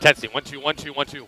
Testing. 1 2 1 2 1 2.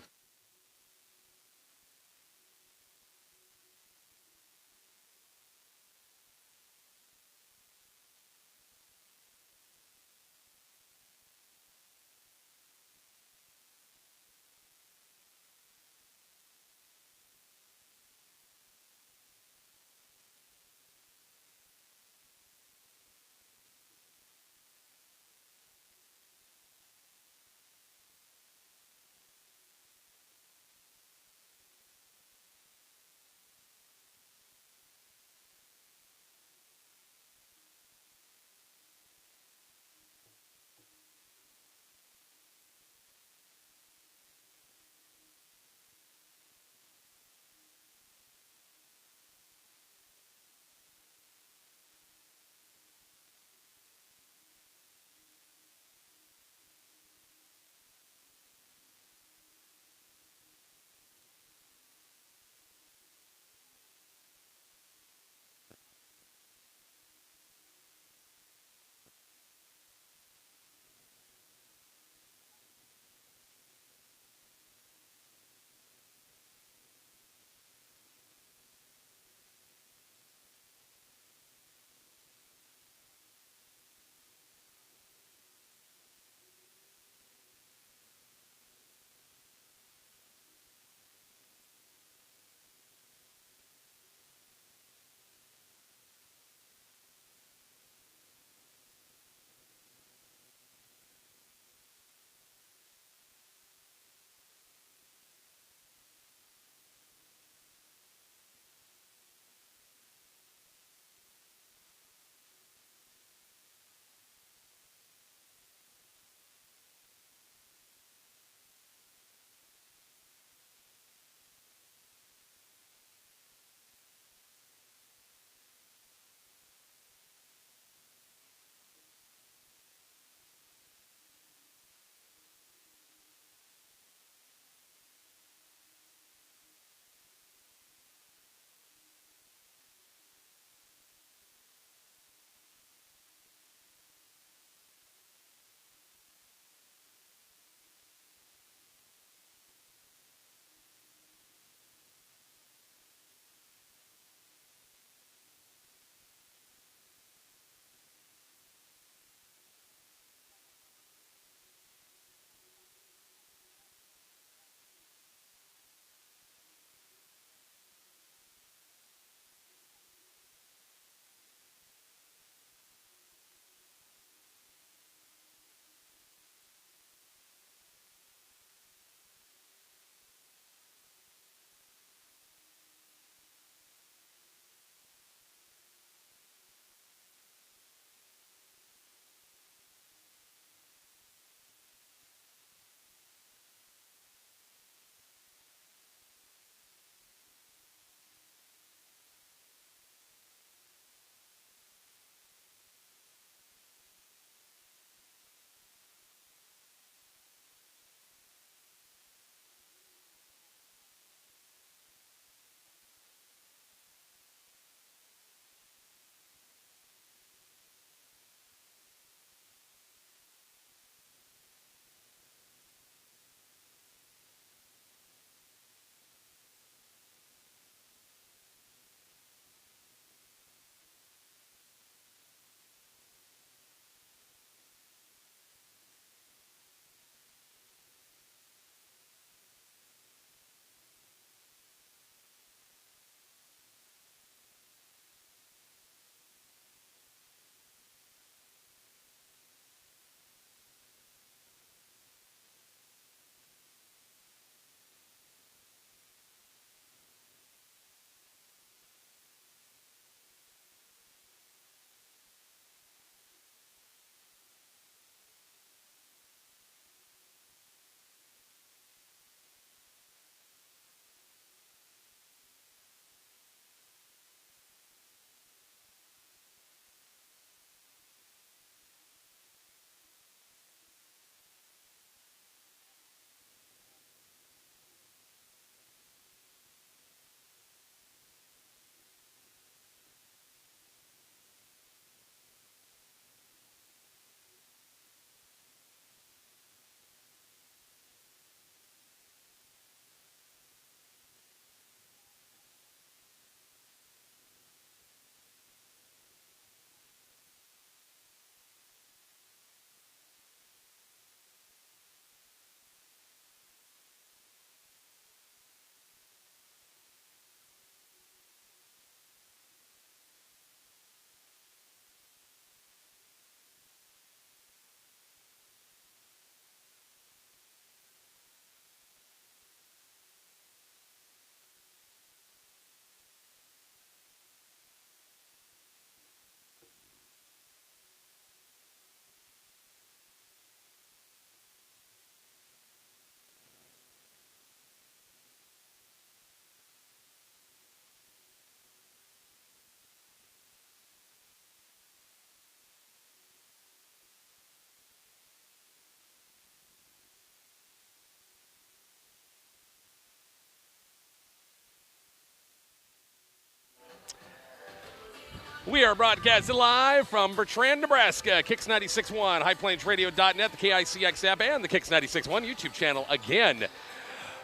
We are broadcasting live from Bertrand, Nebraska. Kicks 96.1, highplanesradio.net, the KICX app, and the Kicks 96.1 YouTube channel. Again,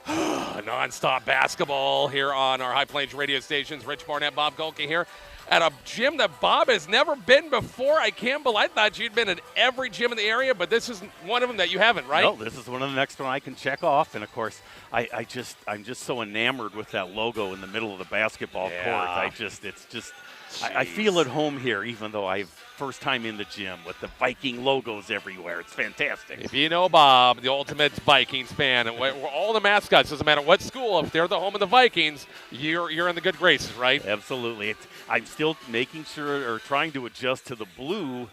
nonstop basketball here on our High Plains radio stations. Rich Barnett, Bob Golke here at a gym that Bob has never been before. I thought you'd been at every gym in the area, but this is one of them that you haven't, right? No, this is one of the next one I can check off. And of course, I'm just so enamored with that logo in the middle of the basketball court. I feel at home here, even though I've first time in the gym with the Viking logos everywhere. It's fantastic. If you know Bob, the ultimate Vikings fan, and all the mascots, doesn't matter what school, if they're the home of the Vikings, you're in the good graces, right? Absolutely. I'm still making sure or trying to adjust to the blue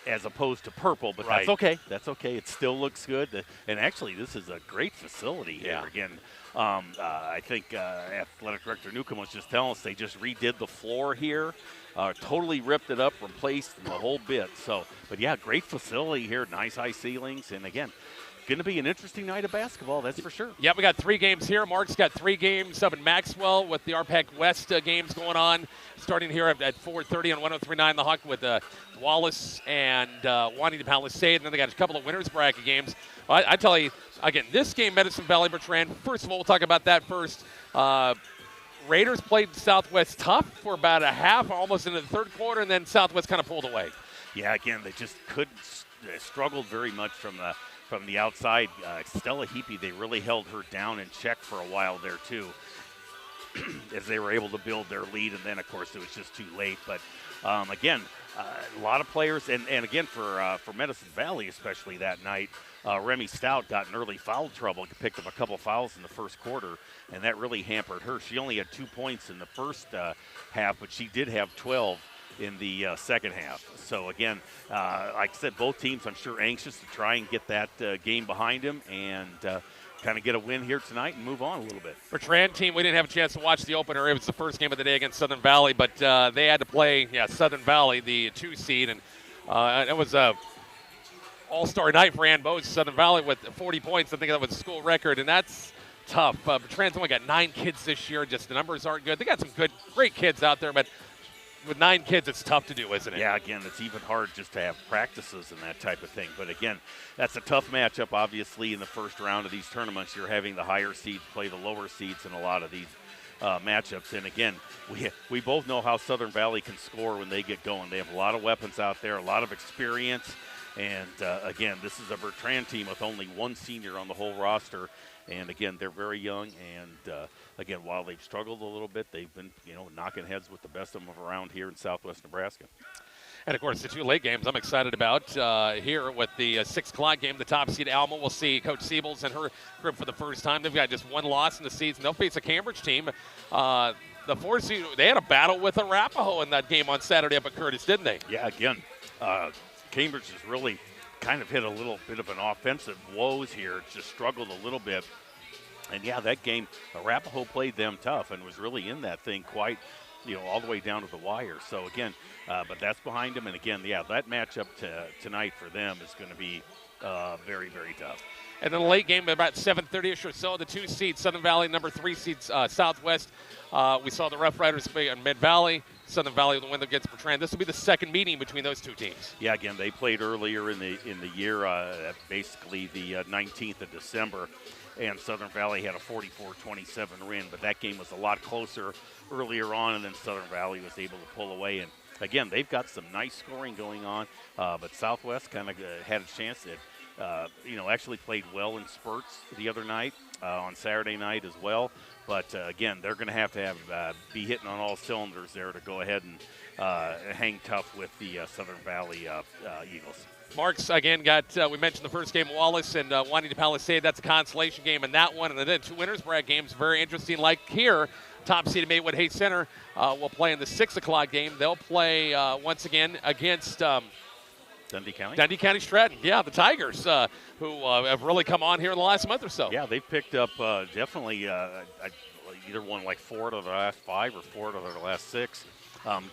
as opposed to purple, but right. That's okay. That's okay. It still looks good. And actually, this is a great facility here. Again, I think Athletic Director Newcomb was just telling us they just redid the floor here, totally ripped it up, replaced the whole bit. But yeah, great facility here, nice high ceilings, and again, going to be an interesting night of basketball, that's for sure. Yeah, we got 3 games here. Mark's got 3 games up in Maxwell with the RPAC West games going on, starting here at 4:30 on 103.9 The Hawk with Wallace and Juanita Palisade. And then they got a couple of winners bracket games. I tell you, again, this game, Medicine Valley Bertrand, first of all, we'll talk about that first. Raiders played Southwest tough for about a half, almost into the third quarter, and then Southwest kind of pulled away. Yeah, again, they just struggled very much from the outside. Stella Heapy, they really held her down in check for a while there, too, as they were able to build their lead. And then, of course, it was just too late. But, again, a lot of players. And again, for Medicine Valley, especially that night, Remy Stout got in early foul trouble, picked up a couple fouls in the first quarter, and that really hampered her. She only had 2 points in the first half, but she did have 12 in the second half. So, again, like I said, both teams, I'm sure, anxious to try and get that game behind them and kind of get a win here tonight and move on a little bit. Bertrand team, we didn't have a chance to watch the opener. It was the first game of the day against Southern Valley, but they had to play, Southern Valley, the 2 seed, and it was a all-star night for Ann Bose, Southern Valley, with 40 points. I think that was a school record, and that's tough. Bertrand's only got 9 kids this year. Just the numbers aren't good. They got some great kids out there, but with 9 kids, it's tough to do, isn't it? Yeah, again, it's even hard just to have practices and that type of thing. But, again, that's a tough matchup, obviously, in the first round of these tournaments. You're having the higher seeds play the lower seeds in a lot of these matchups. And, again, we both know how Southern Valley can score when they get going. They have a lot of weapons out there, a lot of experience. And, again, this is a Bertrand team with only 1 senior on the whole roster. And, again, they're very young. And, again, while they've struggled a little bit, they've been, knocking heads with the best of them around here in southwest Nebraska. And, of course, the 2 late games I'm excited about here with the 6 o'clock game. The top seed, Alma, will see Coach Siebels and her group for the first time. They've got just 1 loss in the season. They'll face a Cambridge team. The 4 seed, they had a battle with Arapahoe in that game on Saturday up at Curtis, didn't they? Yeah, again, Cambridge has really kind of hit a little bit of an offensive woes here. It's just struggled a little bit. And, yeah, that game, Arapahoe played them tough and was really in that thing quite, all the way down to the wire. So, again, but that's behind them. And, again, that matchup tonight for them is going to be very, very tough. And then the late game, about 7:30-ish or so, the 2 seeds, Southern Valley, number 3 seeds, Southwest. We saw the Rough Riders play in Mid-Valley. Southern Valley, the win against Bertrand. This will be the second meeting between those 2 teams. Yeah, again, they played earlier in the year, basically the 19th of December. And Southern Valley had a 44-27 win, but that game was a lot closer earlier on, and then Southern Valley was able to pull away. And, again, they've got some nice scoring going on, but Southwest kind of had a chance that, actually played well in spurts the other night, on Saturday night as well. But, again, they're going to have be hitting on all cylinders there to go ahead and hang tough with the Southern Valley Eagles. Marks, again, got, we mentioned the first game, Wallace and Juanita Palisade. That's a consolation game in that one. And then 2 winners bracket games, very interesting. Like here, top seeded Maywood Hayes Center will play in the 6 o'clock game. They'll play once again against Dundee County? Dundee County Stratton, yeah, the Tigers, who have really come on here in the last month or so. Yeah, they've picked up definitely either won like 4 out of the last 5 or 4 out of the last 6.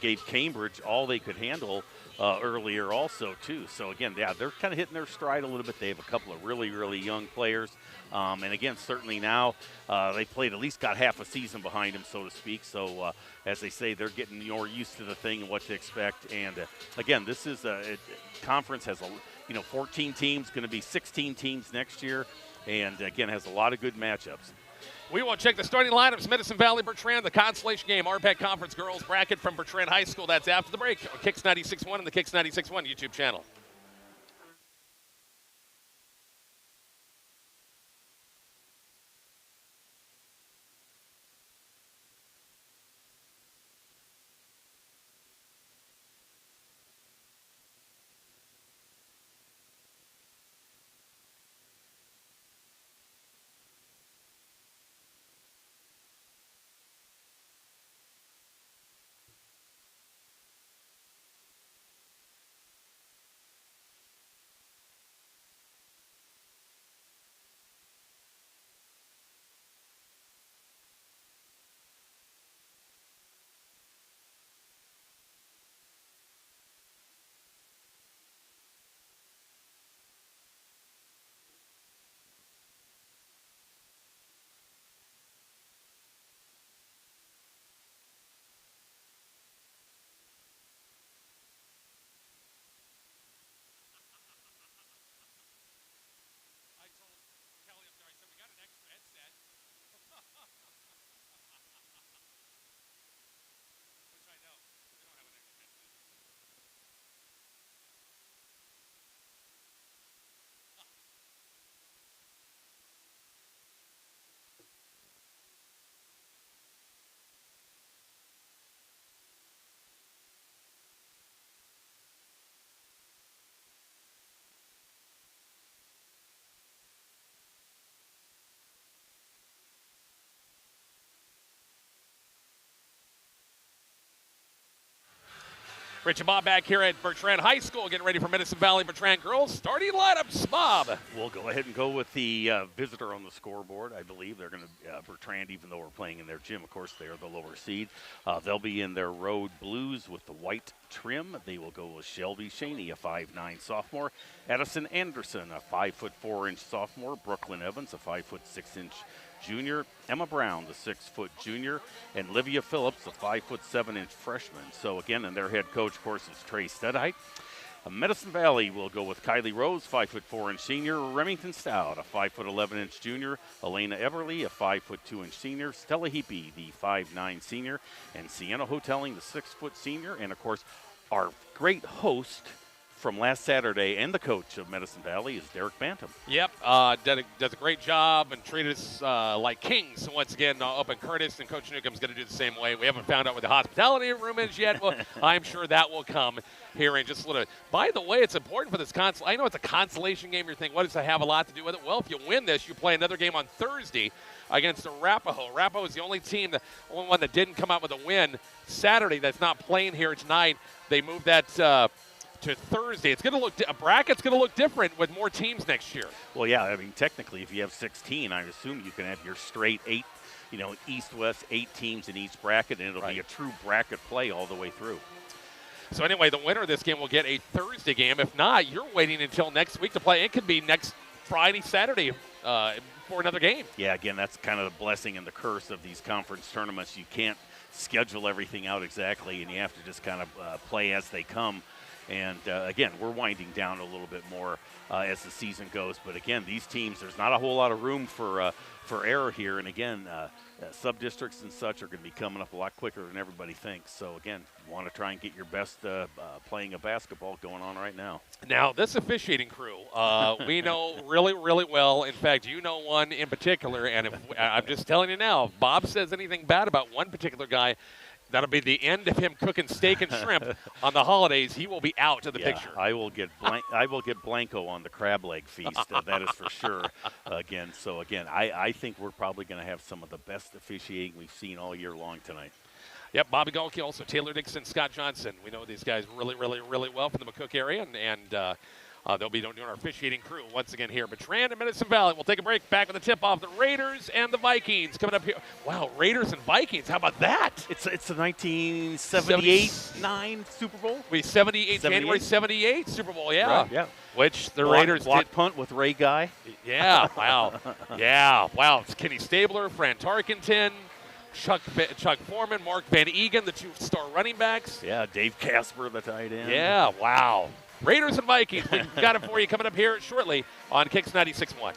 gave Cambridge all they could handle earlier also, too. So, again, yeah, they're kind of hitting their stride a little bit. They have a couple of really, really young players. And, again, certainly now they played at least got half a season behind them, so to speak. So, as they say, they're getting more used to the thing and what to expect. And, again, this is a conference has, 14 teams, going to be 16 teams next year. And, again, has a lot of good matchups. We will check the starting lineups. Medicine Valley Bertrand, the consolation game, RPAC Conference Girls Bracket from Bertrand High School. That's after the break on Kicks 96.1 and the Kicks 96.1 YouTube channel. I told Kelly up there, I said, we got an extra headset. Which I know. We don't have an extra headset. Rich and Bob back here at Bertrand High School, getting ready for Medicine Valley Bertrand girls. Starting lineups, Bob. We'll go ahead and go with the visitor on the scoreboard. I believe they're going to Bertrand, even though we're playing in their gym. Of course, they are the lower seed. They'll be in their road blues with the white trim. They will go with Shelby Shaney, a 5'9" sophomore. Addison Anderson, a 5'4" sophomore. Brooklyn Evans, a 5'6" junior. Emma Brown, the 6' junior, and Livia Phillips, a 5'7" freshman. So again, and their head coach, of course, is Trey Studheit. Medicine Valley will go with Kylie Rose, 5'4" senior. Remington Stout, a 5'11" junior. Elena Everly, a 5'2" senior. Stella Heapy, the 5'9" senior, and Sienna Hoteling, the 6' senior. And of course, our great host from last Saturday and the coach of Medicine Valley is Derek Bantam. Yep, does a great job and treated us like kings once again up in Curtis, and Coach Newcomb's going to do the same way. We haven't found out what the hospitality room is yet. Well, I'm sure that will come here in just a little bit. By the way, it's important for this I know it's a consolation game. You're thinking, what does that have a lot to do with it? Well, if you win this, you play another game on Thursday against Arapahoe. Arapahoe is the only team, the only one that didn't come out with a win Saturday that's not playing here tonight. They moved that to Thursday. It's going to look a bracket's going to look different with more teams next year. Well, yeah, I mean, technically, if you have 16, I assume you can have your straight 8, east-west 8 teams in each bracket, and it'll be a true bracket play all the way through. So anyway, the winner of this game will get a Thursday game. If not, you're waiting until next week to play. It could be next Friday, Saturday for another game. Yeah, again, that's kind of the blessing and the curse of these conference tournaments. You can't schedule everything out exactly, and you have to just kind of play as they come. And, again, we're winding down a little bit more as the season goes. But, again, these teams, there's not a whole lot of room for error here. And, again, sub-districts and such are going to be coming up a lot quicker than everybody thinks. So, again, you want to try and get your best playing of basketball going on right now. Now, this officiating crew, we know really, really well. In fact, you know one in particular. And I'm just telling you now, if Bob says anything bad about one particular guy, that'll be the end of him cooking steak and shrimp on the holidays. He will be out of the picture. I will get Blanco on the crab leg feast. That is for sure. Again, I think we're probably going to have some of the best officiating we've seen all year long tonight. Yep, Bobby Golke, also Taylor Dixon, Scott Johnson. We know these guys really, really, really well from the McCook area, and They'll be doing our officiating crew once again here. Bertrand and Medicine Valley. We'll take a break. Back with the tip-off. The Raiders and the Vikings coming up here. Wow, Raiders and Vikings. How about that? It's the 1978-9 Super Bowl. We 78, January 78 Super Bowl, yeah. Right, yeah. Which the Raiders block did. punt with Ray Guy. Yeah, wow. Yeah, wow. It's Kenny Stabler, Fran Tarkenton, Chuck Foreman, Mark Van Egan, the two star running backs. Yeah, Dave Casper, the tight end. Yeah, wow. Raiders and Vikings. We've got it for you coming up here shortly on Kicks 96.1.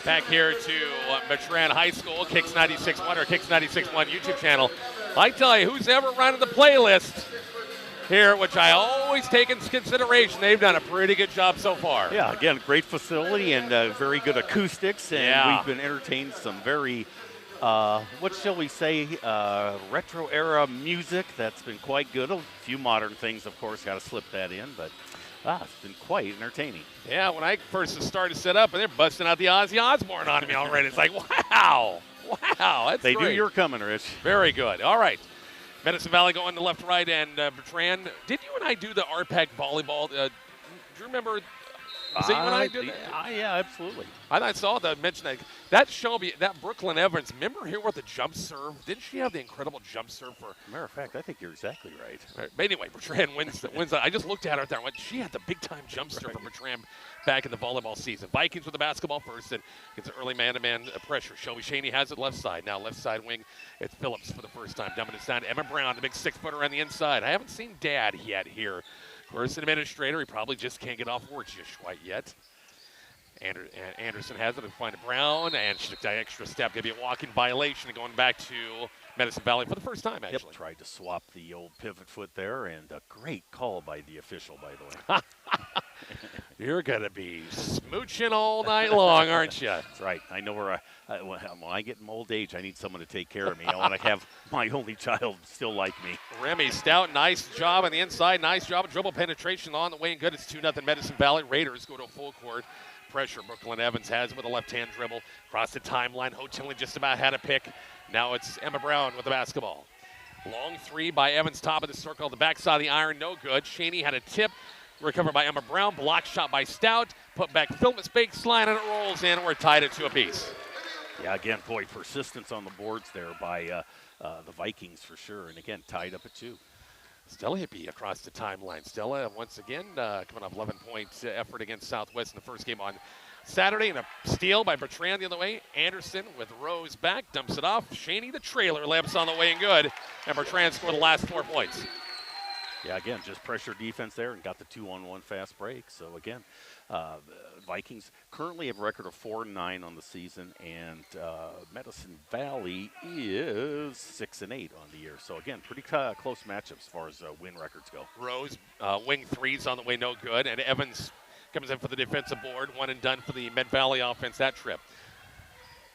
Back here to Bertrand High School, Kicks 96.1 or Kicks 96.1 YouTube channel. I tell you, who's ever running the playlist here, which I always take into consideration, they've done a pretty good job so far. Yeah, again, great facility and very good acoustics, and we've been entertained some very, what shall we say, retro era music that's been quite good. A few modern things, of course, got to slip that in, but it's been quite entertaining. Yeah, when I first started to set up, and they're busting out the Ozzy Osbourne on me already. It's like, wow, that's They great. knew you were coming, Rich. Very good. All right. Medicine Valley going to left, right, and Bertrand. Did you and I do the RPAC volleyball? Do you remember? Was it you and I did that? Yeah, absolutely. I saw the mention that Shelby, that Brooklyn Evans. Remember here with the jump serve? Didn't she have the incredible jump serve for? Matter of fact, I think you're exactly right. But anyway, Bertrand wins. I just looked at her there and went, she had the big time jump serve for Bertrand back in the volleyball season. Vikings with the basketball first and gets an early man-to-man pressure. Shelby Shaney has it left side. Now left side wing, it's Phillips for the first time. Dumping it down to Emma Brown, the big 6-footer on the inside. I haven't seen Dad yet here. Of course, an administrator, he probably just can't get off work just quite yet. Anderson has it and find Brown, and she took that extra step. Going to be a walking violation and going back to Medicine Valley for the first time, actually. Yep, tried to swap the old pivot foot there, and a great call by the official, by the way. You're going to be smooching all night long, aren't you? That's right. I know when I get in old age, I need someone to take care of me. I want to have my only child still like me. Remy Stout, nice job on the inside. Nice job of dribble penetration on the way and good. It's 2-0 Medicine Valley. Raiders go to full court. Pressure. Brooklyn Evans has it with a left-hand dribble. Across the timeline. Hotilling just about had a pick. Now it's Emma Brown with the basketball. Long three by Evans, top of the circle. The backside of the iron, no good. Shaney had a tip. Recovered by Emma Brown. Block shot by Stout. Put back Phillips, fake slide, and it rolls in. We're tied at 2 apiece. Yeah, again, boy, persistence on the boards there by the Vikings for sure. And again, tied up at 2. Stella Hippie across the timeline. Stella, once again, coming off 11-point effort against Southwest in the first game on Saturday. And a steal by Bertrand the other way. Anderson with Rose back, dumps it off. Shaney, the trailer, lamps on the way and good. And Bertrand scored the last 4 points. Yeah, again, just pressure defense there and got the 2-on-1 fast break. So, again, Vikings currently have a record of 4-9 on the season, and Medicine Valley is 6-8 on the year. So, again, pretty close matchups as far as win records go. Rose, wing threes on the way, no good. And Evans comes in for the defensive board. 1 and done for the Med Valley offense that trip.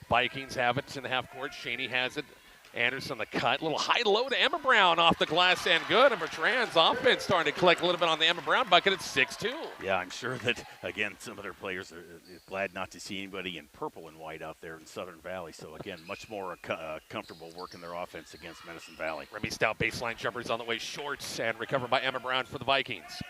Vikings have it in the half court. Shaney has it. Anderson the cut, little high-low to Emma Brown off the glass and good. And Bertrand's offense starting to click a little bit on the Emma Brown bucket at 6-2. Yeah, I'm sure that, again, some of their players are glad not to see anybody in purple and white out there in Southern Valley. So, again, much more comfortable working their offense against Medicine Valley. Remy Stout baseline jumpers on the way short and recovered by Emma Brown for the Vikings.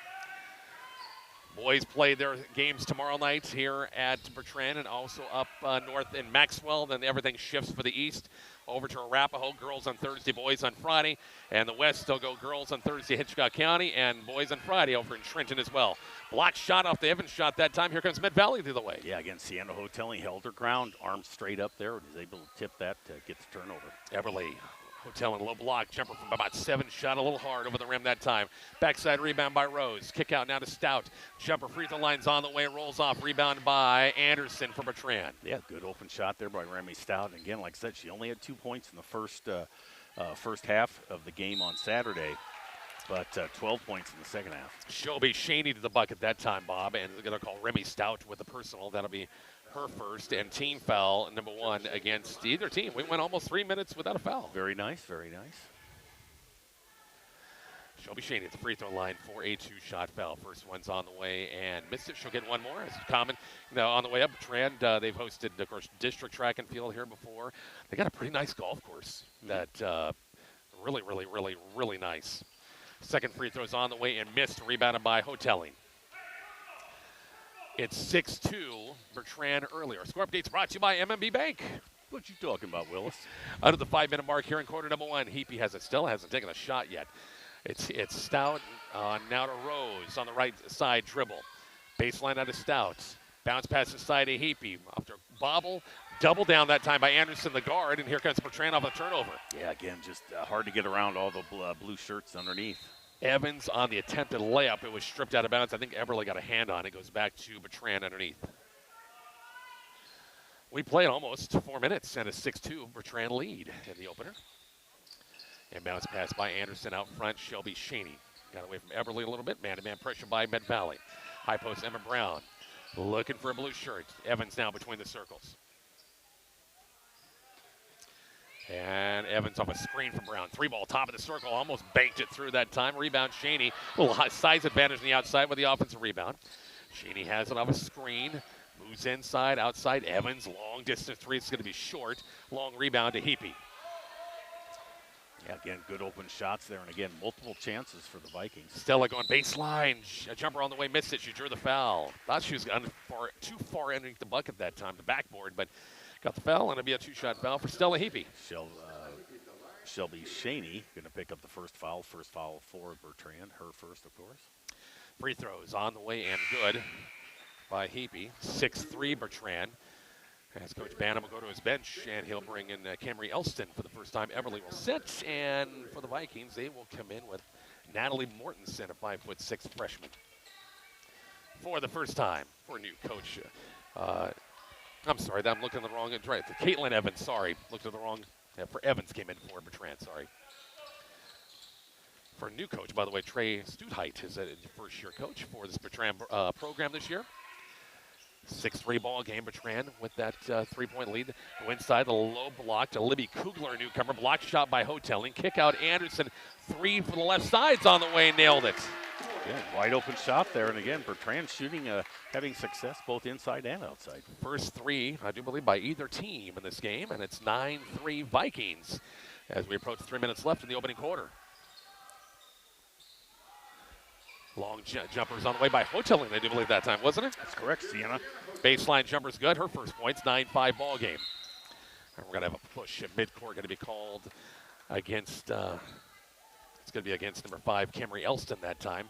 Boys play their games tomorrow night here at Bertrand and also up north in Maxwell. Then everything shifts for the East over to Arapahoe. Girls on Thursday, boys on Friday. And the West, they'll go girls on Thursday, Hitchcock County, and boys on Friday over in Trenton as well. Block shot off the Evans shot that time. Here comes Med Valley the other way. Yeah, again, Sienna Hotelling held her ground, arms straight up there, and is able to tip that to get the turnover. Everly. Hotel and low block, jumper from about 7, shot a little hard over the rim that time. Backside rebound by Rose. Kick out now to Stout. Jumper free throw line's on the way, rolls off. Rebound by Anderson for Bertrand. Yeah, good open shot there by Remy Stout. And again, like I said, she only had 2 points in the first half of the game on Saturday, but 12 points in the second half. Shelby Shaney to the bucket that time, Bob, and they're going to call Remy Stout with the personal. That'll be her first, and team foul number 1 against either team. We went almost 3 minutes without a foul. Very nice, very nice. Shelby Shaney at the free throw line for a 2-shot foul. First one's on the way and missed it. She'll get one more. It's common. On the way up, Bertrand, they've hosted, of course, district track and field here before. They got a pretty nice golf course that really, really, really, really nice. Second free throw's on the way and missed, rebounded by Hotelling. It's 6-2, Bertrand earlier. Score updates brought to you by MMB Bank. What you talking about, Willis? Under the 5-minute mark here in quarter number 1. Heapy still hasn't taken a shot yet. It's Stout now to Rose on the right side dribble. Baseline out of Stout. Bounce pass inside to Heapy. After bobble, double down that time by Anderson, the guard, and here comes Bertrand off the turnover. Yeah, again, just hard to get around all the blue shirts underneath. Evans on the attempted layup. It was stripped out of bounds. I think Everly got a hand on it. Goes back to Bertrand underneath. We played almost 4 minutes and a 6-2 Bertrand lead in the opener. And bounce pass by Anderson out front. Shelby Shaney got away from Everly a little bit. Man-to-man pressure by Med Valley. High post Emma Brown looking for a blue shirt. Evans now between the circles. And Evans off a screen from Brown. 3-ball, top of the circle, almost banked it through that time. Rebound, Shaney. A little size advantage on the outside with the offensive rebound. Shaney has it off a screen. Moves inside, outside. Evans, long distance three. It's going to be short. Long rebound to Heapy. Yeah, again, good open shots there, and again, multiple chances for the Vikings. Stella going baseline. A jumper on the way, missed it. She drew the foul. Thought she was too far underneath the bucket that time, the backboard, but got the foul, and it'll be a two-shot foul for Stella Heapy. Shelby Shaney going to pick up the first foul. First foul for Bertrand. Her first, of course. Free throws on the way and good by Heapy. 6'3", Bertrand. As Coach Banham will go to his bench, and he'll bring in Camry Elston for the first time. Everly will sit, and for the Vikings, they will come in with Natalie Mortensen, a 5'6" freshman. For the first time, for a new coach. I'm sorry, I'm looking at the wrong. Right, Caitlin Evans, sorry. Looked at the wrong. For Evans came in for Bertrand, sorry. For a new coach, by the way, Trey Stutheit is a first-year coach for this Bertrand program this year. 6-3 ball game. Bertrand with that 3-point lead. Go inside the low block to Libby Kugler, newcomer. Block shot by Hotelling. Kick out Anderson. 3 for the left side's on the way. Nailed it. Yeah, wide open shot there. And again, Bertrand shooting, having success both inside and outside. First 3, I do believe, by either team in this game. And it's 9-3 Vikings as we approach 3 minutes left in the opening quarter. Long jumpers on the way by Hotelling, I do believe that time, wasn't it? That's correct, Sienna. Baseline jumper's good. Her first points, 9-5 ball game. And we're going to have a push at midcourt, going to be called against, it's going to be against number 5, Camry Elston that time.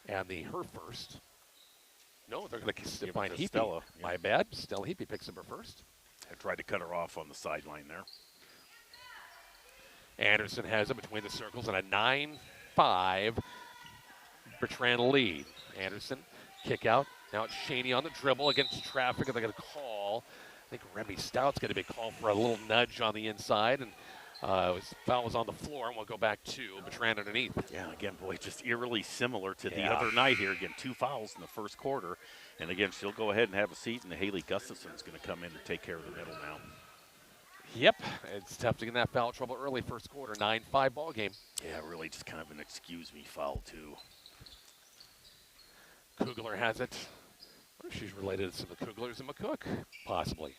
And her first, no, they're going to find Heapy. Stella. Yeah. My bad. Stella Heapy picks up her first. I tried to cut her off on the sideline there. Anderson has it between the circles and a 9-5 Bertrand lead. Anderson, kick out. Now it's Shaney on the dribble against traffic, and they're going to call. I think Remy Stout's going to be called for a little nudge on the inside, and foul was on the floor, and we'll go back to Bertrand underneath. Yeah, again, boy, just eerily similar to the other night here. Again, 2 fouls in the first quarter, and again, she'll go ahead and have a seat, and Haley Gustafson's going to come in to take care of the middle now. Yep, it's tough to get in that foul trouble early first quarter. 9-5 ball game. Yeah, really just kind of an excuse me foul, too. Kugler has it. I wonder if she's related to some of the Kuglers and McCook, possibly.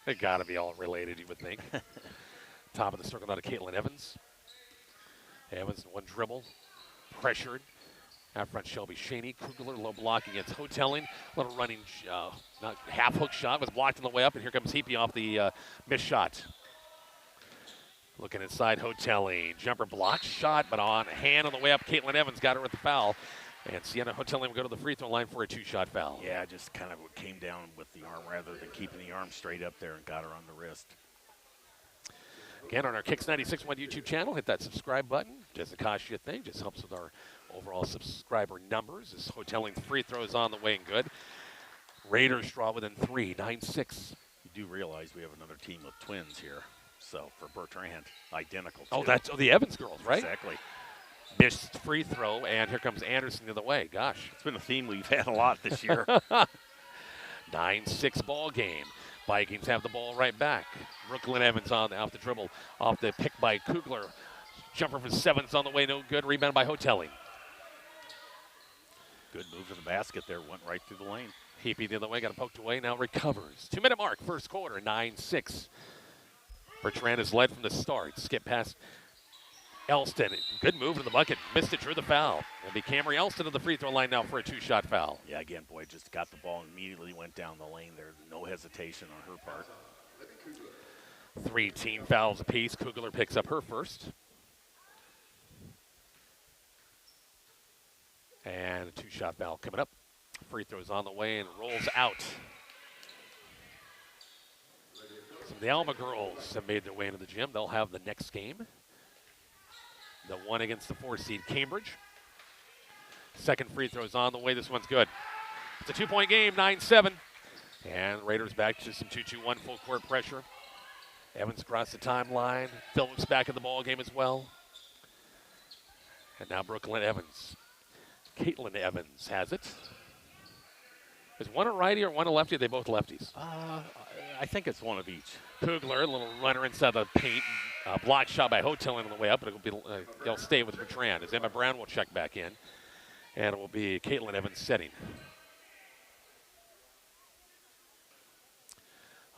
They got to be all related, you would think. Top of the circle now to Caitlin Evans. Evans, one dribble, pressured. Out front, Shelby Shaney. Kugler, low block against Hotelling. Little running, not half hook shot, was blocked on the way up, and here comes Heapy off the missed shot. Looking inside, Hotelling. Jumper block shot, but on hand on the way up. Caitlin Evans got her with the foul. And Sienna Hotelling will go to the free throw line for a 2-shot foul. Yeah, just kind of came down with the arm rather than keeping the arm straight up there and got her on the wrist. Again, on our Kicks 96.1 YouTube channel, hit that subscribe button. Doesn't cost you a thing, just helps with our overall subscriber numbers. This Hotelling free throw is on the way and good. Raiders draw within 3, 9-6. You do realize we have another team of twins here. So for Bertrand, identical. Oh, that's the Evans girls, right? Exactly. Missed free throw, and here comes Anderson the other way. Gosh. It's been a theme we've had a lot this year. 9-6 ball game. Vikings have the ball right back. Brooklyn Evans off the dribble, off the pick by Kugler. Jumper for 7's on the way, no good. Rebound by Hotelling. Good move to the basket there, went right through the lane. Heapy the other way, got it poked away, now recovers. 2-minute mark, first quarter, 9-6. Bertrand is led from the start. Skip past Elston, good move to the bucket, missed it, drew the foul. It'll be Camry Elston at the free throw line now for a 2-shot foul. Yeah, again, boy, just got the ball and immediately went down the lane there. No hesitation on her part. 3 team fouls apiece. Kugler picks up her first. And a 2-shot foul coming up. Free throws on the way and rolls out. So the Alma girls have made their way into the gym. They'll have the next game. The one against the 4-seed Cambridge. Second free throw is on the way. This one's good. It's a 2-point game, 9-7. And Raiders back to some 2-2-1 full court pressure. Evans across the timeline. Phillips back in the ball game as well. And now Brooklyn Evans. Caitlin Evans has it. Is one a righty or one a lefty? Are they both lefties? I think it's one of each. Kugler, a little runner inside the paint. Block shot by Hotelling on the way up, but it'll stay with Bertrand as Emma Brown will check back in. And it will be Caitlin Evans setting.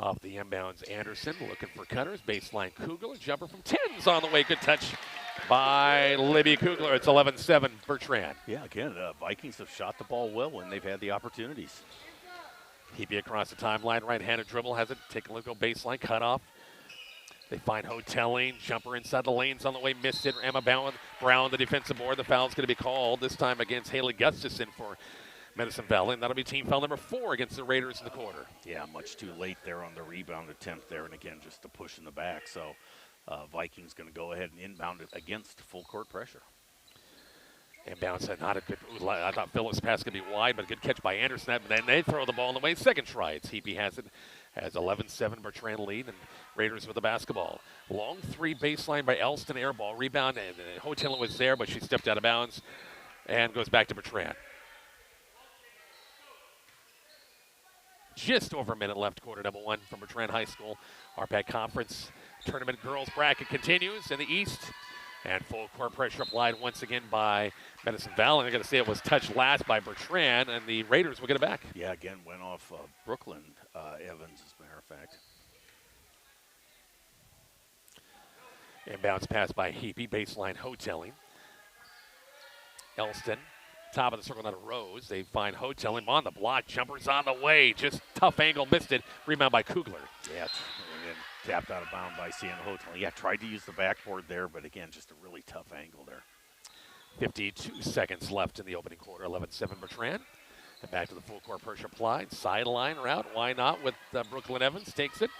Off the inbounds, Anderson looking for cutters. Baseline Kugler, jumper from 10's on the way. Good touch by Libby Kugler. It's 11-7 Bertrand. Yeah, again, the Vikings have shot the ball well when they've had the opportunities. Heapy across the timeline, right-handed dribble, has it. Take a look, go baseline, cut off. They find Hotelling, jumper inside the lanes on the way, missed it. Emma Brown, the defensive board. The foul's going to be called, this time against Haley Gustafson for Medicine Valley, and that'll be team foul number 4 against the Raiders in the quarter. Yeah, much too late there on the rebound attempt there, and again, just the push in the back. So Vikings going to go ahead and inbound it against full court pressure. Inbound said not a good. I thought Phillips' pass could be wide, but a good catch by Anderson. But then they throw the ball in the way. Second try. It's Heapy has it. Has 11-7 Bertrand lead, and Raiders with the basketball. Long 3 baseline by Elston, air ball. Rebound, and Hotelling was there, but she stepped out of bounds and goes back to Bertrand. Just over a minute left, quarter number 1 from Bertrand High School. RPAC Conference Tournament Girls Bracket continues in the East. And full court pressure applied once again by Medicine Valley. They're going to say it was touched last by Bertrand, and the Raiders will get it back. Yeah, again, went off Brooklyn Evans, as a matter of fact. Inbounds pass by Heapy, baseline Hotelling. Elston, top of the circle, not a Rose. They find Hotelling on the block, jumpers on the way. Just tough angle, missed it. Rebound by Kugler. Yeah, and tapped out of bounds by Sienna Hotelling. Yeah, tried to use the backboard there, but again, just a really tough angle there. 52 seconds left in the opening quarter. 11-7 Bertrand. And back to the full court pressure applied. Sideline route. Why not with Brooklyn Evans? Takes it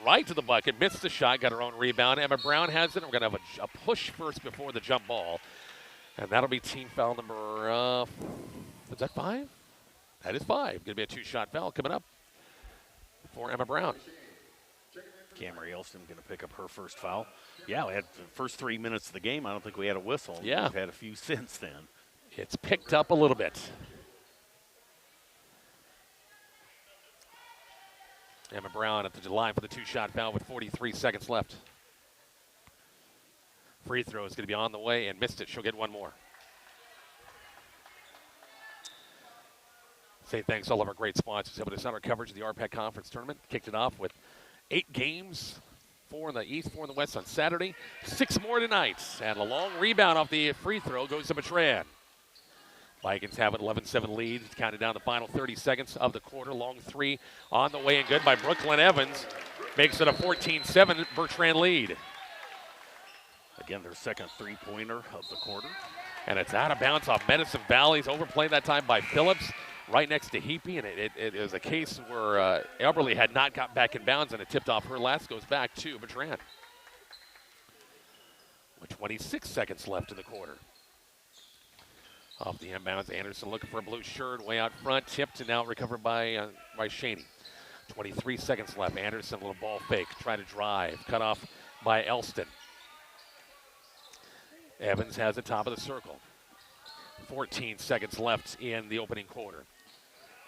right to the bucket. Missed the shot. Got her own rebound. Emma Brown has it. We're going to have a push first before the jump ball. And that'll be team foul number, is that 5? That is 5. Going to be a 2-shot foul coming up for Emma Brown. Camry Elston going to pick up her first foul. Yeah, we had the first 3 minutes of the game. I don't think we had a whistle. Yeah. We've had a few since then. It's picked up a little bit. Emma Brown at the line for the 2-shot foul with 43 seconds left. Free throw is going to be on the way and missed it. She'll get one more. Say thanks to all of our great sponsors helping us out our coverage of the RPAC Conference Tournament. Kicked it off with 8 games, 4 in the East, 4 in the West on Saturday, 6 more tonight. And a long rebound off the free throw goes to Bertrand. Vikings have an 11-7 lead. Counted down the final 30 seconds of the quarter. Long 3 on the way and good by Brooklyn Evans. Makes it a 14-7 Bertrand lead. Again, their second 3-pointer of the quarter. And it's out of bounds off Medicine Valley's overplayed that time by Phillips. Right next to Heapy, and it was a case where Eberly had not got back in bounds, and it tipped off her last, goes back to Bertrand. With 26 seconds left in the quarter. Off the inbounds, Anderson looking for a blue shirt, way out front, tipped and now recovered by Shaney. 23 seconds left. Anderson, a little ball fake, trying to drive, cut off by Elston. Evans has the top of the circle. 14 seconds left in the opening quarter.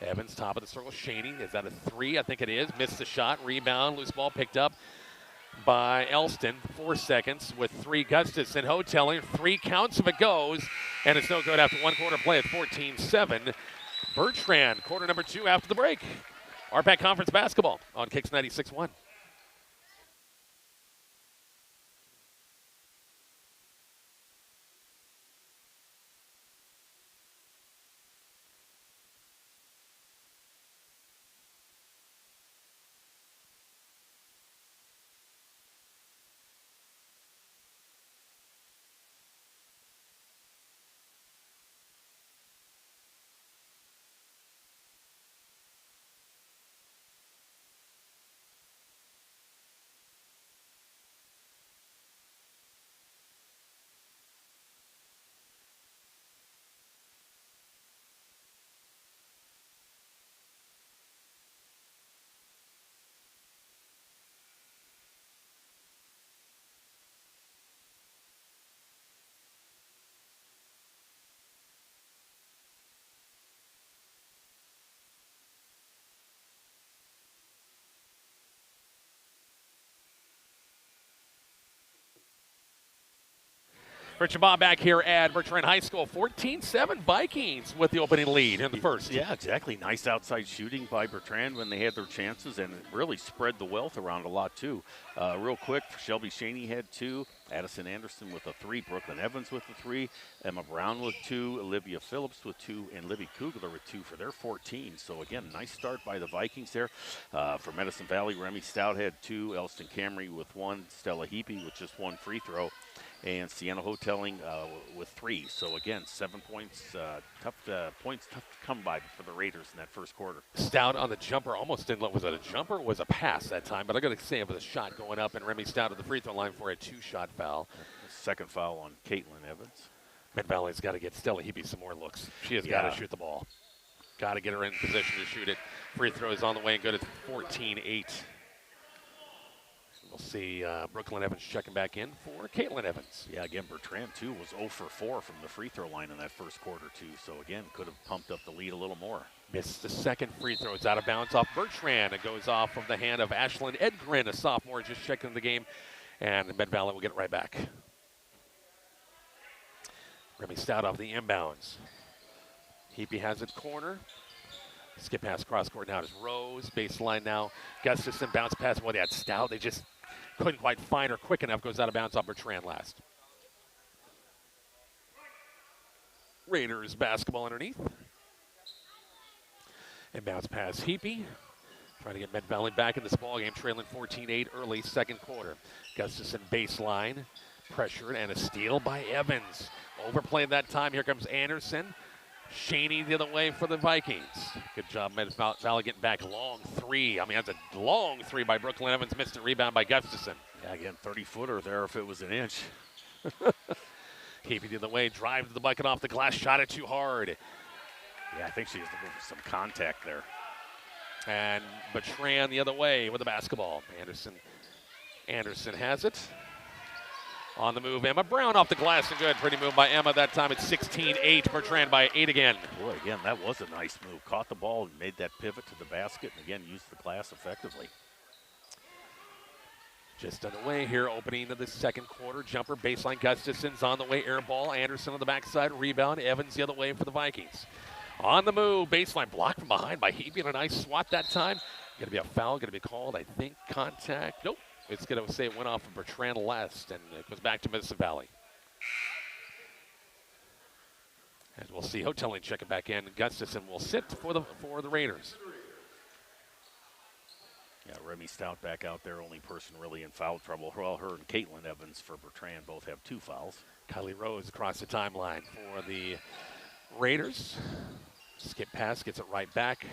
Evans, top of the circle. Shaney, is that a 3? I think it is. Missed the shot. Rebound. Loose ball picked up by Elston. 4 seconds with 3. Gustafson. Hotelling. 3 counts if it goes. And it's no good after 1 quarter play at 14-7. Bertrand, quarter number 2 after the break. RPAC Conference Basketball on Kicks 96.1. Richard Bob back here at Bertrand High School. 14-7 Vikings with the opening lead in the first. Yeah, exactly. Nice outside shooting by Bertrand when they had their chances, and it really spread the wealth around a lot, too. Real quick, Shelby Shaney had 2. Addison Anderson with a 3. Brooklyn Evans with a 3. Emma Brown with 2. Olivia Phillips with 2. And Libby Kugler with 2 for their 14. So, again, nice start by the Vikings there. For Medicine Valley, Remy Stout had 2. Elston Camry with 1. Stella Heapy with just 1 free throw. And Sienna Hoteling with 3. So, again, 7 points, tough to come by for the Raiders in that first quarter. Stout on the jumper, almost didn't look, was it a jumper or was it a pass that time? But I got to say it was a shot going up, and Remy Stout at the free throw line for a 2-shot foul. Second foul on Caitlin Evans. Mid Valley's got to get Stella Heapy some more looks. She has got to shoot the ball. Got to get her in position to shoot it. Free throw is on the way and good at 14-8. We'll see Brooklyn Evans checking back in for Caitlin Evans. Yeah, again, Bertrand, too, was 0 for 4 from the free throw line in that first quarter, too. So, again, could have pumped up the lead a little more. Missed the second free throw. It's out of bounds off Bertrand. It goes off of the hand of Ashlyn Edgren, a sophomore, just checking the game. And Med Valley will get it right back. Remy Stout off the inbounds. Heapy has it corner. Skip pass cross court now to Rose. Baseline now. Gustafson bounce pass. Boy, they had Stout. They just couldn't quite find her quick enough. Goes out of bounds off Bertrand last. Raiders basketball underneath. And bounce pass Heapy. Trying to get Med Valley back in this ballgame, trailing 14-8 early second quarter. Gustafson baseline. Pressured and a steal by Evans. Overplayed that time. Here comes Anderson. Shaney the other way for the Vikings. Good job, Med Valley getting back. Long 3. I mean, that's a long 3 by Brooklyn Evans. Missed a rebound by Gustafson. Yeah, again, 30-footer there if it was an inch. Heapy the other way. Drive to the bucket off the glass. Shot it too hard. Yeah, I think she was looking for some contact there. And Bertrand the other way with the basketball. Anderson has it. On the move, Emma Brown off the glass and good. Pretty move by Emma. That time it's 16-8. Bertrand by 8 again. Boy, again, that was a nice move. Caught the ball and made that pivot to the basket, and again, used the glass effectively. Just underway here, opening of the second quarter. Jumper, baseline, Gustafson's on the way, air ball. Anderson on the backside, rebound. Evans the other way for the Vikings. On the move, baseline, blocked from behind by Heapy, and a nice swat that time. Going to be a foul, going to be called, I think, contact. Nope. It's going to say it went off of Bertrand last, and it goes back to Medicine Valley. And we'll see Hoteling checking back in. Gustafson will sit for the Raiders. Yeah, Remy Stout back out there, only person really in foul trouble. Well, her and Caitlin Evans for Bertrand both have 2 fouls. Kylie Rose across the timeline for the Raiders. Skip pass, gets it right back.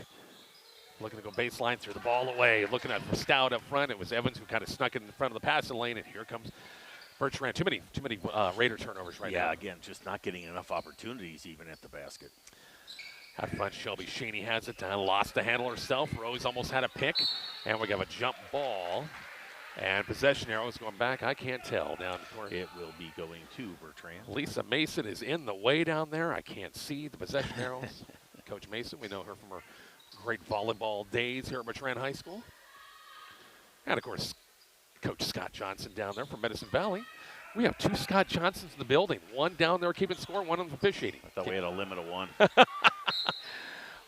Looking to go baseline, threw the ball away. Looking at Stout up front. It was Evans who kind of snuck it in front of the passing lane, and here comes Bertrand. Too many Raider turnovers right now. Yeah, again, just not getting enough opportunities even at the basket. Out front, Shelby Shaney has it. Lost the handle herself. Rose almost had a pick, and we got a jump ball. And possession arrow is going back. I can't tell down the court. It will be going to Bertrand. Lisa Mason is in the way down there. I can't see the possession arrows. Coach Mason, we know her from her great volleyball days here at Bertrand High School. And, of course, Coach Scott Johnson down there from Medicine Valley. We have 2 Scott Johnsons in the building. One down there keeping score, one on the officiating. I thought we had a limit of 1.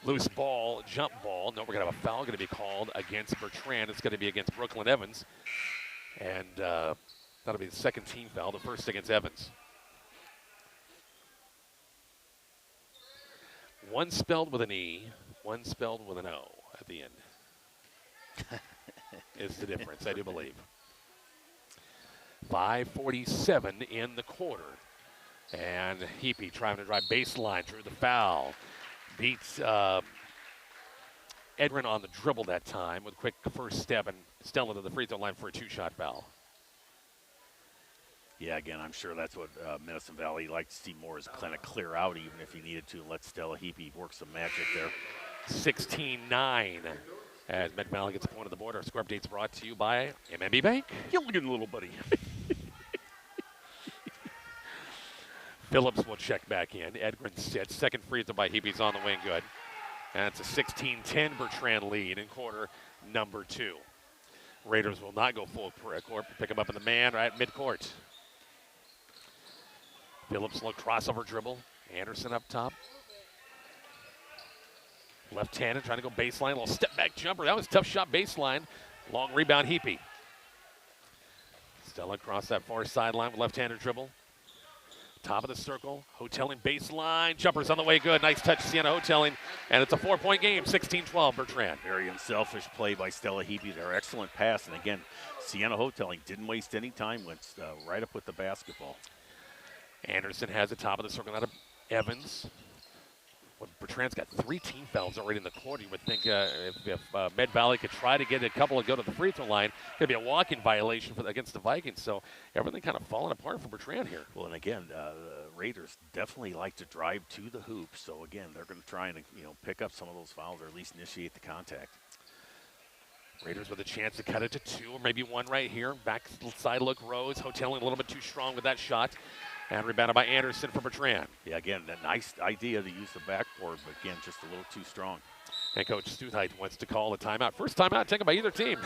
Loose ball, jump ball. No, we're going to have a foul going to be called against Bertrand. It's going to be against Brooklyn Evans. And that'll be the second team foul, the first against Evans. One spelled with an E, one spelled with an O at the end. Is the difference, I do believe. 5:47 in the quarter. And Heapy trying to drive baseline, drew the foul. Beats Edrin on the dribble that time with a quick first step and Stella to the free throw line for a 2-shot foul. Yeah, again, I'm sure that's what Medicine Valley liked to see more is kind of clear out even if he needed to. Let Stella Heapy work some magic there. 16-9 as Med Valley gets a point on the board. Our score update's brought to you by MMB Bank. You're looking little buddy. Phillips will check back in. Edgren sits. Second free throw by Heapy's on the wing, good. And it's a 16-10 Bertrand lead in quarter number 2. Raiders will not go full court. Pick him up in the man right at midcourt. Phillips, little crossover dribble. Anderson up top. Left-handed, trying to go baseline. Little step-back jumper. That was a tough shot baseline. Long rebound, Heapy. Stella across that far sideline with left-handed dribble. Top of the circle. Hoteling baseline. Jumper's on the way good. Nice touch, Sienna Hoteling. And it's a 4-point game, 16-12, Bertrand. Very unselfish play by Stella Heapy there. Excellent pass. And again, Sienna Hoteling didn't waste any time. Went right up with the basketball. Anderson has the top of the circle out of Evans. Well, Bertrand's got 3 team fouls already in the quarter. You would think if Med Valley could try to get a couple and go to the free throw line, it'd be a walk-in violation against the Vikings. So everything kind of falling apart for Bertrand here. Well, and again, the Raiders definitely like to drive to the hoop. So again, they're going to try and pick up some of those fouls or at least initiate the contact. Raiders with a chance to cut it to 2 or maybe 1 right here. Backside look, Rose. Hoteling a little bit too strong with that shot. And rebounded by Anderson for Bertrand. Yeah, again, a nice idea to use the backboard, but again, just a little too strong. And Coach Stutheit wants to call a timeout. First timeout taken by either team.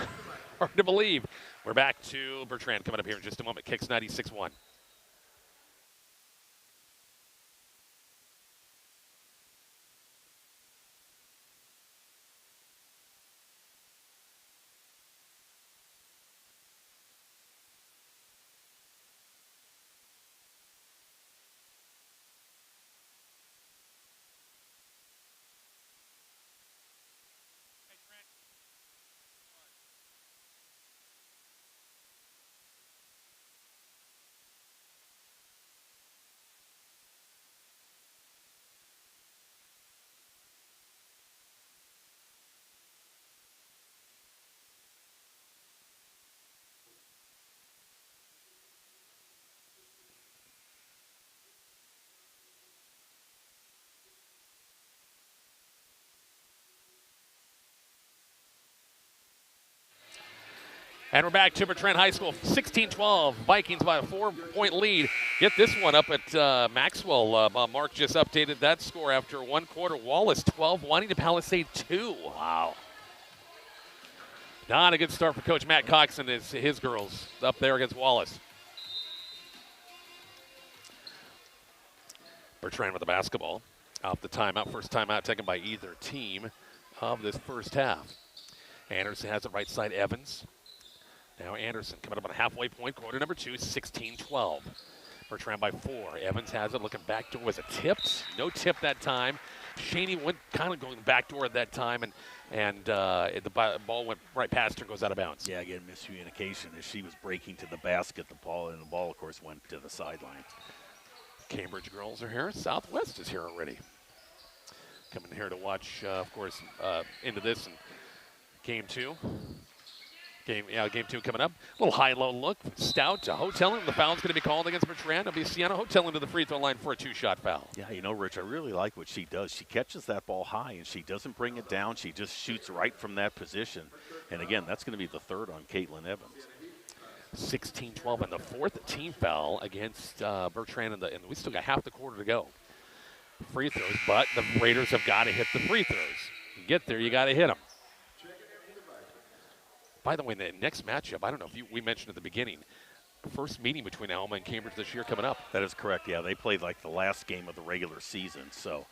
Hard to believe. We're back to Bertrand coming up here in just a moment. Kicks 96-1. And we're back to Bertrand High School, 16-12. Vikings by a 4-point lead. Get this one up at Maxwell. Mark just updated that score after 1 quarter. Wallace 12, Juanita Palisade 2. Wow. Not a good start for Coach Matt Cox and his girls up there against Wallace. Bertrand with the basketball. Off the timeout. First timeout taken by either team of this first half. Anderson has it right side, Evans. Now Anderson coming up on a halfway point, quarter number 2, 16-12. Bertrand by 4. Evans has it, looking back door. Was it tipped? No tip that time. Shaney went kind of going back door at that time, and the ball went right past her and goes out of bounds. Yeah, again, miscommunication as she was breaking to the basket. The ball, of course, went to the sideline. Cambridge girls are here. Southwest is here already. Coming here to watch, of course, into this and game 2. Game 2 coming up. A little high-low look. Stout to Hoteling. The foul's going to be called against Bertrand. It'll be Sienna Hoteling to the free throw line for a 2-shot foul. Yeah, Rich, I really like what she does. She catches that ball high, and she doesn't bring it down. She just shoots right from that position. And, again, that's going to be the 3rd on Caitlin Evans. 16-12, and the 4th team foul against Bertrand, and we still got half the quarter to go. Free throws, but the Raiders have got to hit the free throws. You get there, you got to hit them. By the way, the next matchup, I don't know if we mentioned at the beginning, first meeting between Alma and Cambridge this year coming up. That is correct, yeah. They played like the last game of the regular season. So,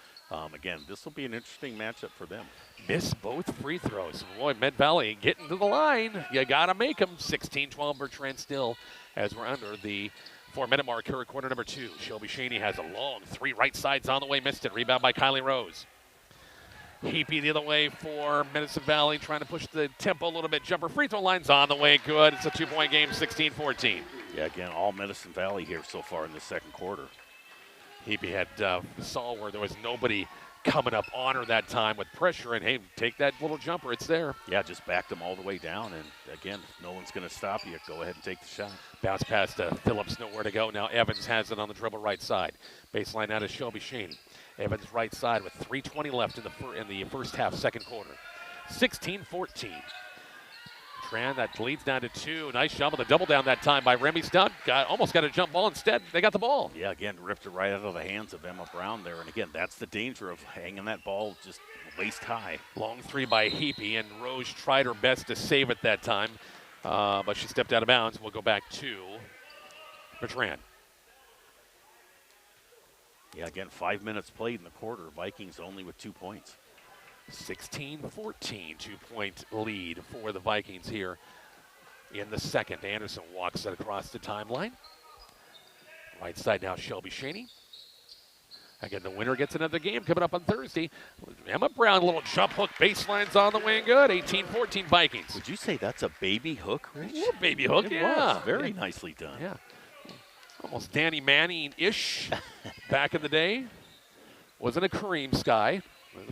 again, this will be an interesting matchup for them. Miss both free throws. Boy, Med Valley getting to the line. You got to make them. 16-12 Bertrand still as we're under the 4-minute mark here at quarter number 2. Shelby Shaney has a long 3 right sides on the way. Missed it. Rebound by Kylie Rose. Heapy the other way for Medicine Valley, trying to push the tempo a little bit. Jumper free throw line's on the way. Good. It's a 2-point game, 16-14. Yeah, again, all Medicine Valley here so far in the second quarter. Heapy had saw where there was nobody coming up on her that time with pressure, and hey, take that little jumper. It's there. Yeah, just backed them all the way down, and again, if no one's going to stop you, go ahead and take the shot. Bounce pass to Phillips, nowhere to go. Now Evans has it on the dribble right side. Baseline now to Shelby Shaney. Evans right side with 3:20 left in the first half, second quarter. 16-14. Tran, that leads down to 2. Nice job with the double down that time by Remy Stout. Almost got a jump ball. Instead, they got the ball. Yeah, again, ripped it right out of the hands of Emma Brown there. And again, that's the danger of hanging that ball just waist high. Long 3 by Heapy, and Rose tried her best to save it that time, but she stepped out of bounds. We'll go back to Bertrand. Yeah, again, 5 minutes played in the quarter. Vikings only with 2 points. 16-14, 2-point lead for the Vikings here in the second. Anderson walks it across the timeline. Right side now, Shelby Shaney. Again, the winner gets another game coming up on Thursday. Emma Brown, little jump hook, baseline's on the way and good. 18-14 Vikings. Would you say that's a baby hook, Rich? Ooh, baby hook, it yeah. was very nicely done. Yeah. Almost Danny Manning-ish back in the day. Wasn't a Kareem Sky.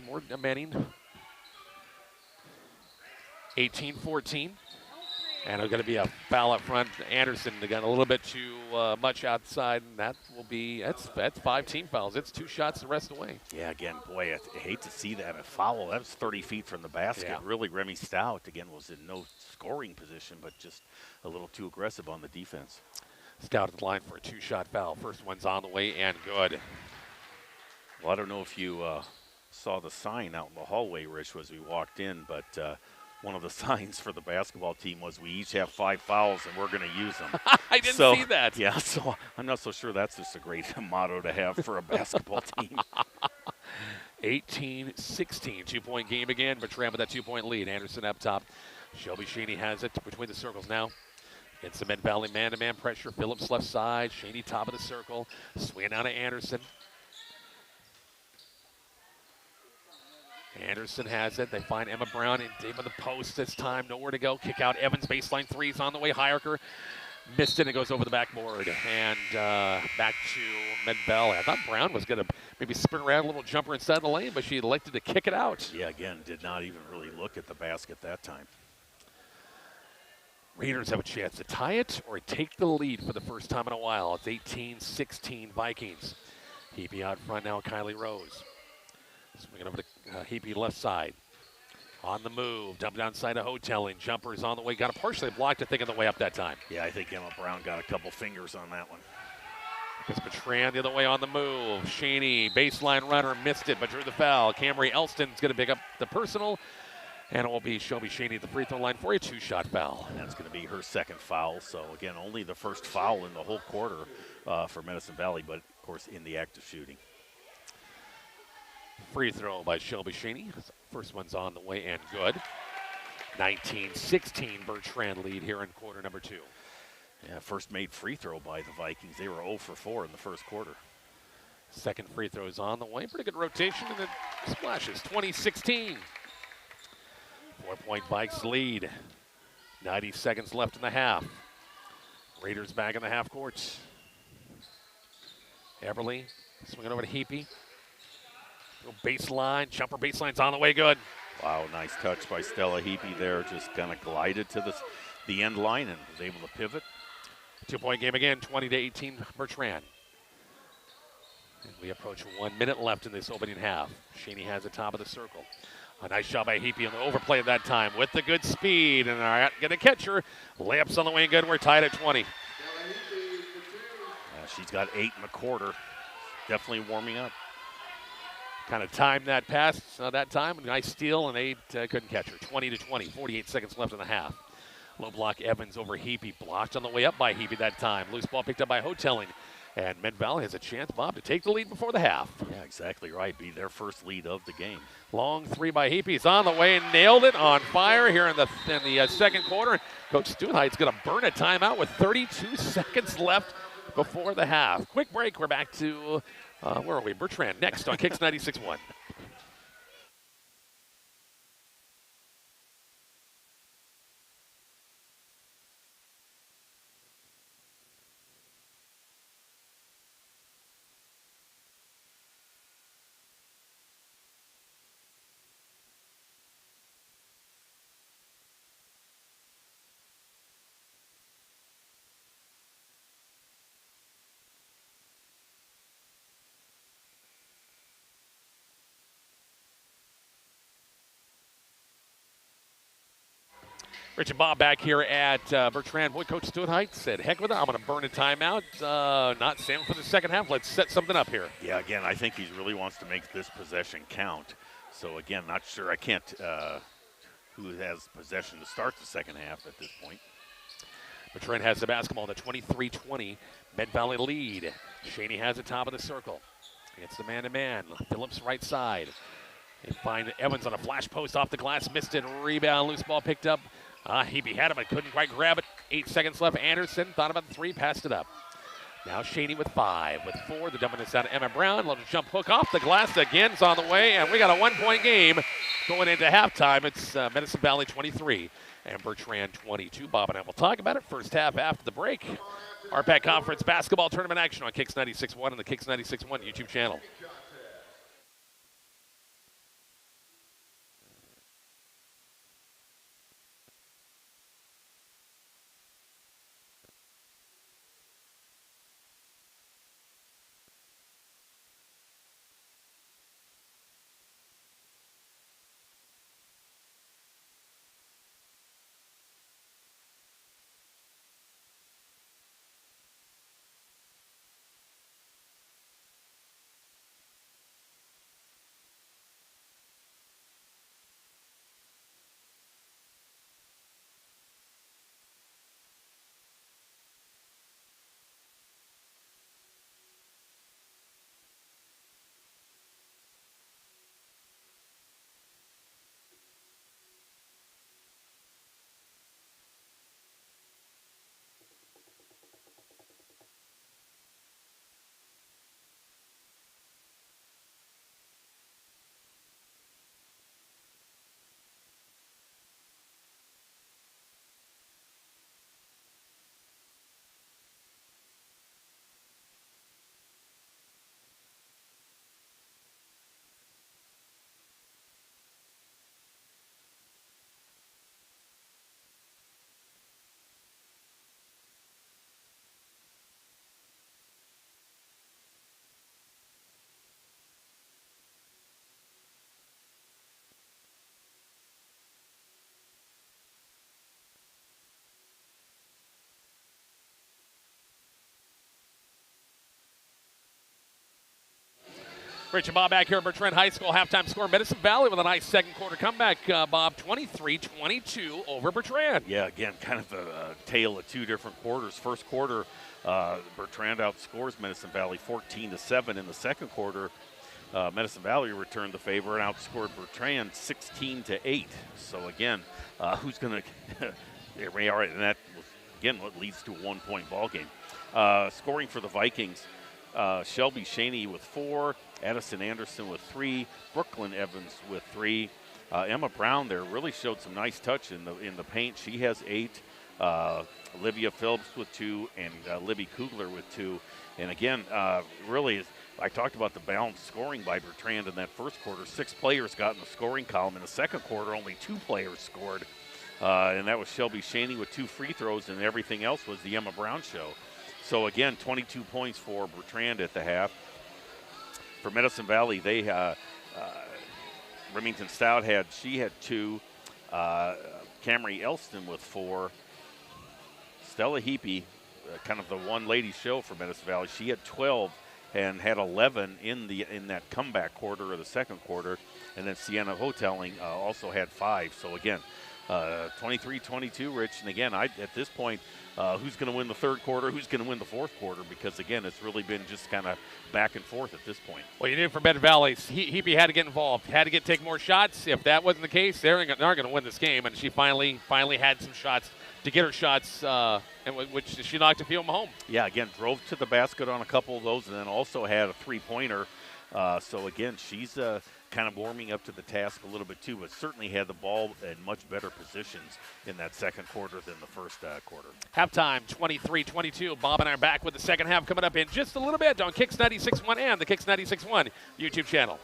More Manning. 18-14. And it's going to be a foul up front. Anderson got a little bit too much outside, and that will be, that's 5 team fouls. It's 2 shots the rest of the way. Yeah, again, boy, I hate to see that. A foul, that was 30 feet from the basket. Yeah. Really, Remy Stout, again, was in no scoring position, but just a little too aggressive on the defense. Stout at the line for a 2-shot foul. First one's on the way and good. Well, I don't know if you saw the sign out in the hallway, Rich, as we walked in, but one of the signs for the basketball team was we each have 5 fouls and we're going to use them. I didn't see that. Yeah, so I'm not so sure that's just a great motto to have for a basketball team. 18-16, 2-point game again. Bertrand with that 2-point lead. Anderson up top. Shelby Shaney has it between the circles now. It's the Mid-Valley man-to-man pressure. Phillips left side. Shaney top of the circle. Swing down to Anderson. Anderson has it. They find Emma Brown and Dave on the post this time. Nowhere to go. Kick out Evans. Baseline 3's on the way. Hierker missed it. It goes over the backboard. And back to Mid-Valley. I thought Brown was going to maybe spin around a little jumper inside the lane, but she elected to kick it out. Yeah, again, did not even really look at the basket that time. Raiders have a chance to tie it or take the lead for the first time in a while. It's 18-16 Vikings. Heapy out front now, Kylie Rose. Swinging over to Heapy left side. On the move, dump down side of Hoteling. Jumpers on the way. Got it partially blocked, I think, on the way up that time. Yeah, I think Emma Brown got a couple fingers on that one. It's Bertrand the other way on the move. Shaney, baseline runner, missed it, but drew the foul. Camry Elston's going to pick up the personal. And it will be Shelby Shaney at the free throw line for a 2-shot foul. And that's going to be her second foul. So, again, only the first foul in the whole quarter for Medicine Valley, but, of course, in the act of shooting. Free throw by Shelby Shaney. First one's on the way and good. 19-16 Bertrand lead here in quarter number 2. Yeah, first made free throw by the Vikings. They were 0 for 4 in the first quarter. Second free throw is on the way. Pretty good rotation, and then splashes. 20-16. 4-point Vikes lead. 90 seconds left in the half. Raiders back in the half court. Everly swinging over to Heapy. Baseline, jumper baseline's on the way, good. Wow, nice touch by Stella Heapy there. Just kind of glided to the end line and was able to pivot. 2-point game again, 20-18 Bertrand. And we approach 1 minute left in this opening half. Shaney has the top of the circle. A nice shot by Heapy on the overplay at that time with the good speed. And going to catch her. Layups on the way and good. We're tied at 20. She's got 8 in the quarter. Definitely warming up. Kind of timed that pass that time. Nice steal, and they couldn't catch her. 20-20, 48 seconds left in the half. Low block Evans over Heapy. Blocked on the way up by Heapy that time. Loose ball picked up by Hoteling. And Mid-Valley has a chance, Bob, to take the lead before the half. Yeah, exactly right. Be their first lead of the game. Long 3 by Heapy. He's on the way and nailed it on fire here in the second quarter. Coach Studenheit's going to burn a timeout with 32 seconds left before the half. Quick break. We're back to, where are we? Bertrand next on Kicks 96.1. Rich and Bob back here at Bertrand. Boy, Coach Studenheit said, heck with it. I'm going to burn a timeout. Not Sam for the second half. Let's set something up here. Yeah, again, I think he really wants to make this possession count. So, again, not sure. I can't who has possession to start the second half at this point. Bertrand has the basketball, the 23-20 Mid-Valley lead. Shaney has the top of the circle. It's the man-to-man. Phillips right side. They find Evans on a flash post off the glass. Missed it. Rebound. Loose ball picked up. Hebe had him, but couldn't quite grab it. 8 seconds left. Anderson thought about the 3, passed it up. Now Shaney with 5. With 4, the dumping is down to Emma Brown. Little jump hook off the glass. Again's on the way, and we got a 1-point game going into halftime. It's Medicine Valley 23 and Bertrand 22. Bob and I will talk about it first half after the break. RPAC Conference basketball tournament action on Kicks 96.1 and the Kicks 96.1 YouTube channel. Rich and Bob back here at Bertrand High School. Halftime score, Medicine Valley with a nice second quarter comeback, Bob, 23-22 over Bertrand. Yeah, again, kind of a tale of 2 different quarters. First quarter, Bertrand outscores Medicine Valley 14-7. In the second quarter, Medicine Valley returned the favor and outscored Bertrand 16-8. So again, who's going to – all right, and that, again, what leads to a 1-point ball game. Scoring for the Vikings, Shelby Shaney with 4, Addison Anderson with 3, Brooklyn Evans with 3. Emma Brown there really showed some nice touch in the paint. She has 8. Olivia Phillips with 2, and Libby Kugler with 2. And again, really, I talked about the balanced scoring by Bertrand in that first quarter. 6 players got in the scoring column. In the second quarter, only 2 players scored, and that was Shelby Shaney with 2 free throws, and everything else was the Emma Brown show. So again, 22 points for Bertrand at the half. For Medicine Valley, they Remington Stout had 2, Camry Elston with 4, Stella Heapy, kind of the one lady show for Medicine Valley. She had 12 and had 11 in that comeback quarter of the second quarter, and then Sienna Hoteling also had 5. So again, 23-22, Rich. And again, at this point, who's going to win the third quarter? Who's going to win the fourth quarter? Because again, it's really been just kind of back and forth at this point. Well, you knew for Medicine Valley, Heapy had to get involved, had to take more shots. If that wasn't the case, they're going to win this game. And she finally had some shots to get her shots, and which she knocked a few of them home. Yeah, again, drove to the basket on a couple of those, and then also had a 3-pointer. So again, she's kind of warming up to the task a little bit too, but certainly had the ball in much better positions in that second quarter than the first quarter. Halftime, 23-22. Bob and I are back with the second half coming up in just a little bit on Kicks 96.1 and the Kicks 96.1 YouTube channel.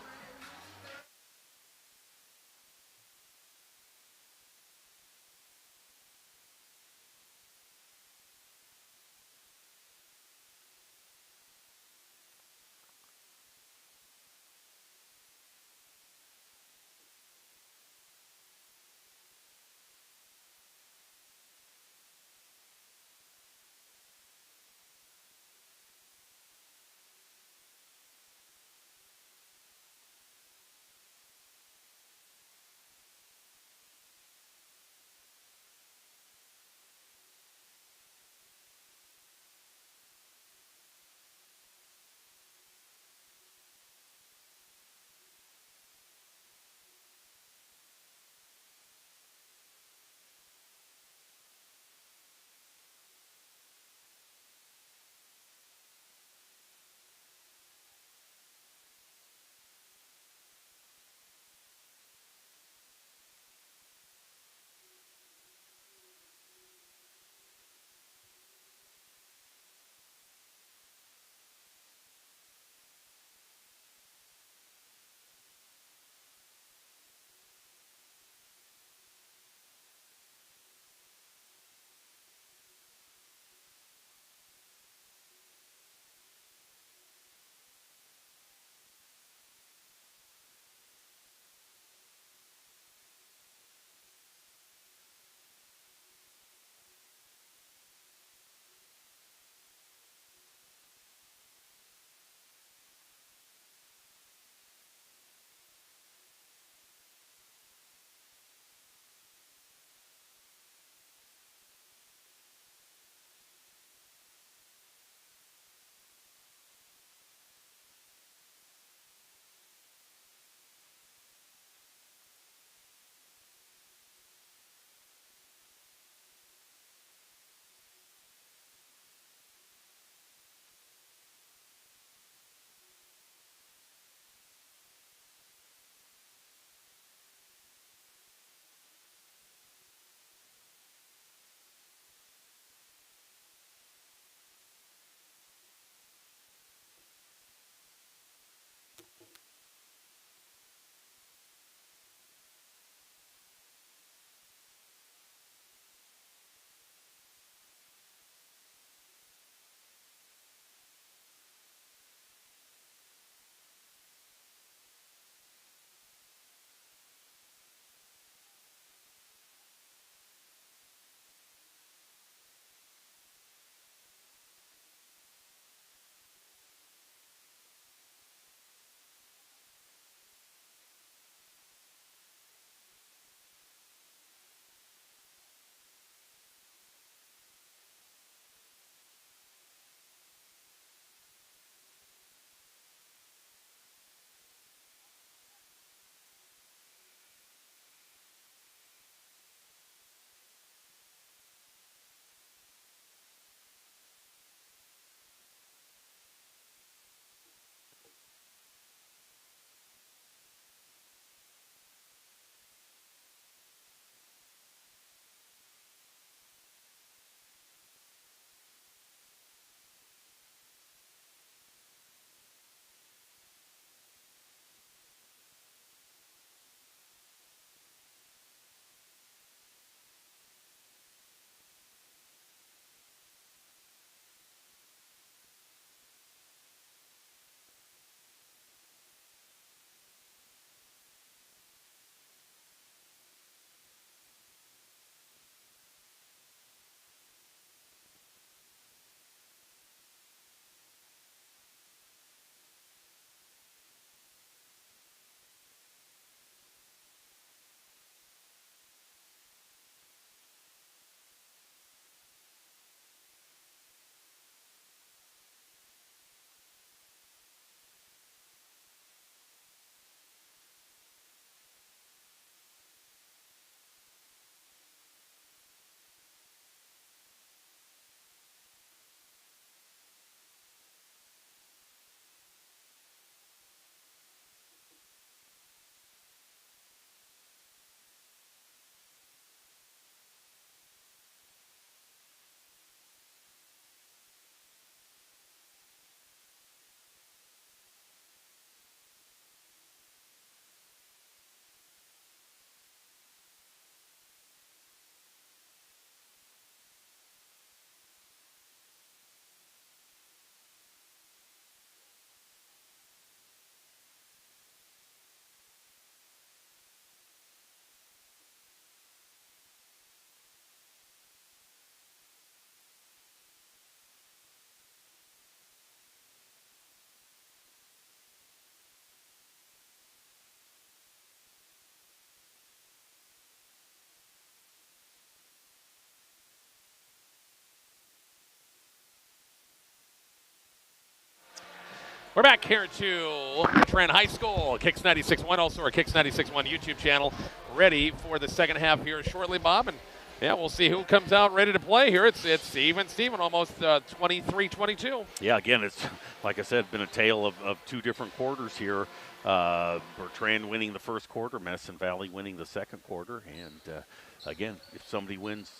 We're back here to Trent High School, Kicks 96.1, also our Kicks 96.1 YouTube channel, ready for the second half here shortly, Bob. And yeah, we'll see who comes out ready to play here. It's even Steven, almost 23-22. Yeah, again, it's, like I said, been a tale of two different quarters here. Bertrand winning the first quarter, Medicine Valley winning the second quarter. And again, if somebody wins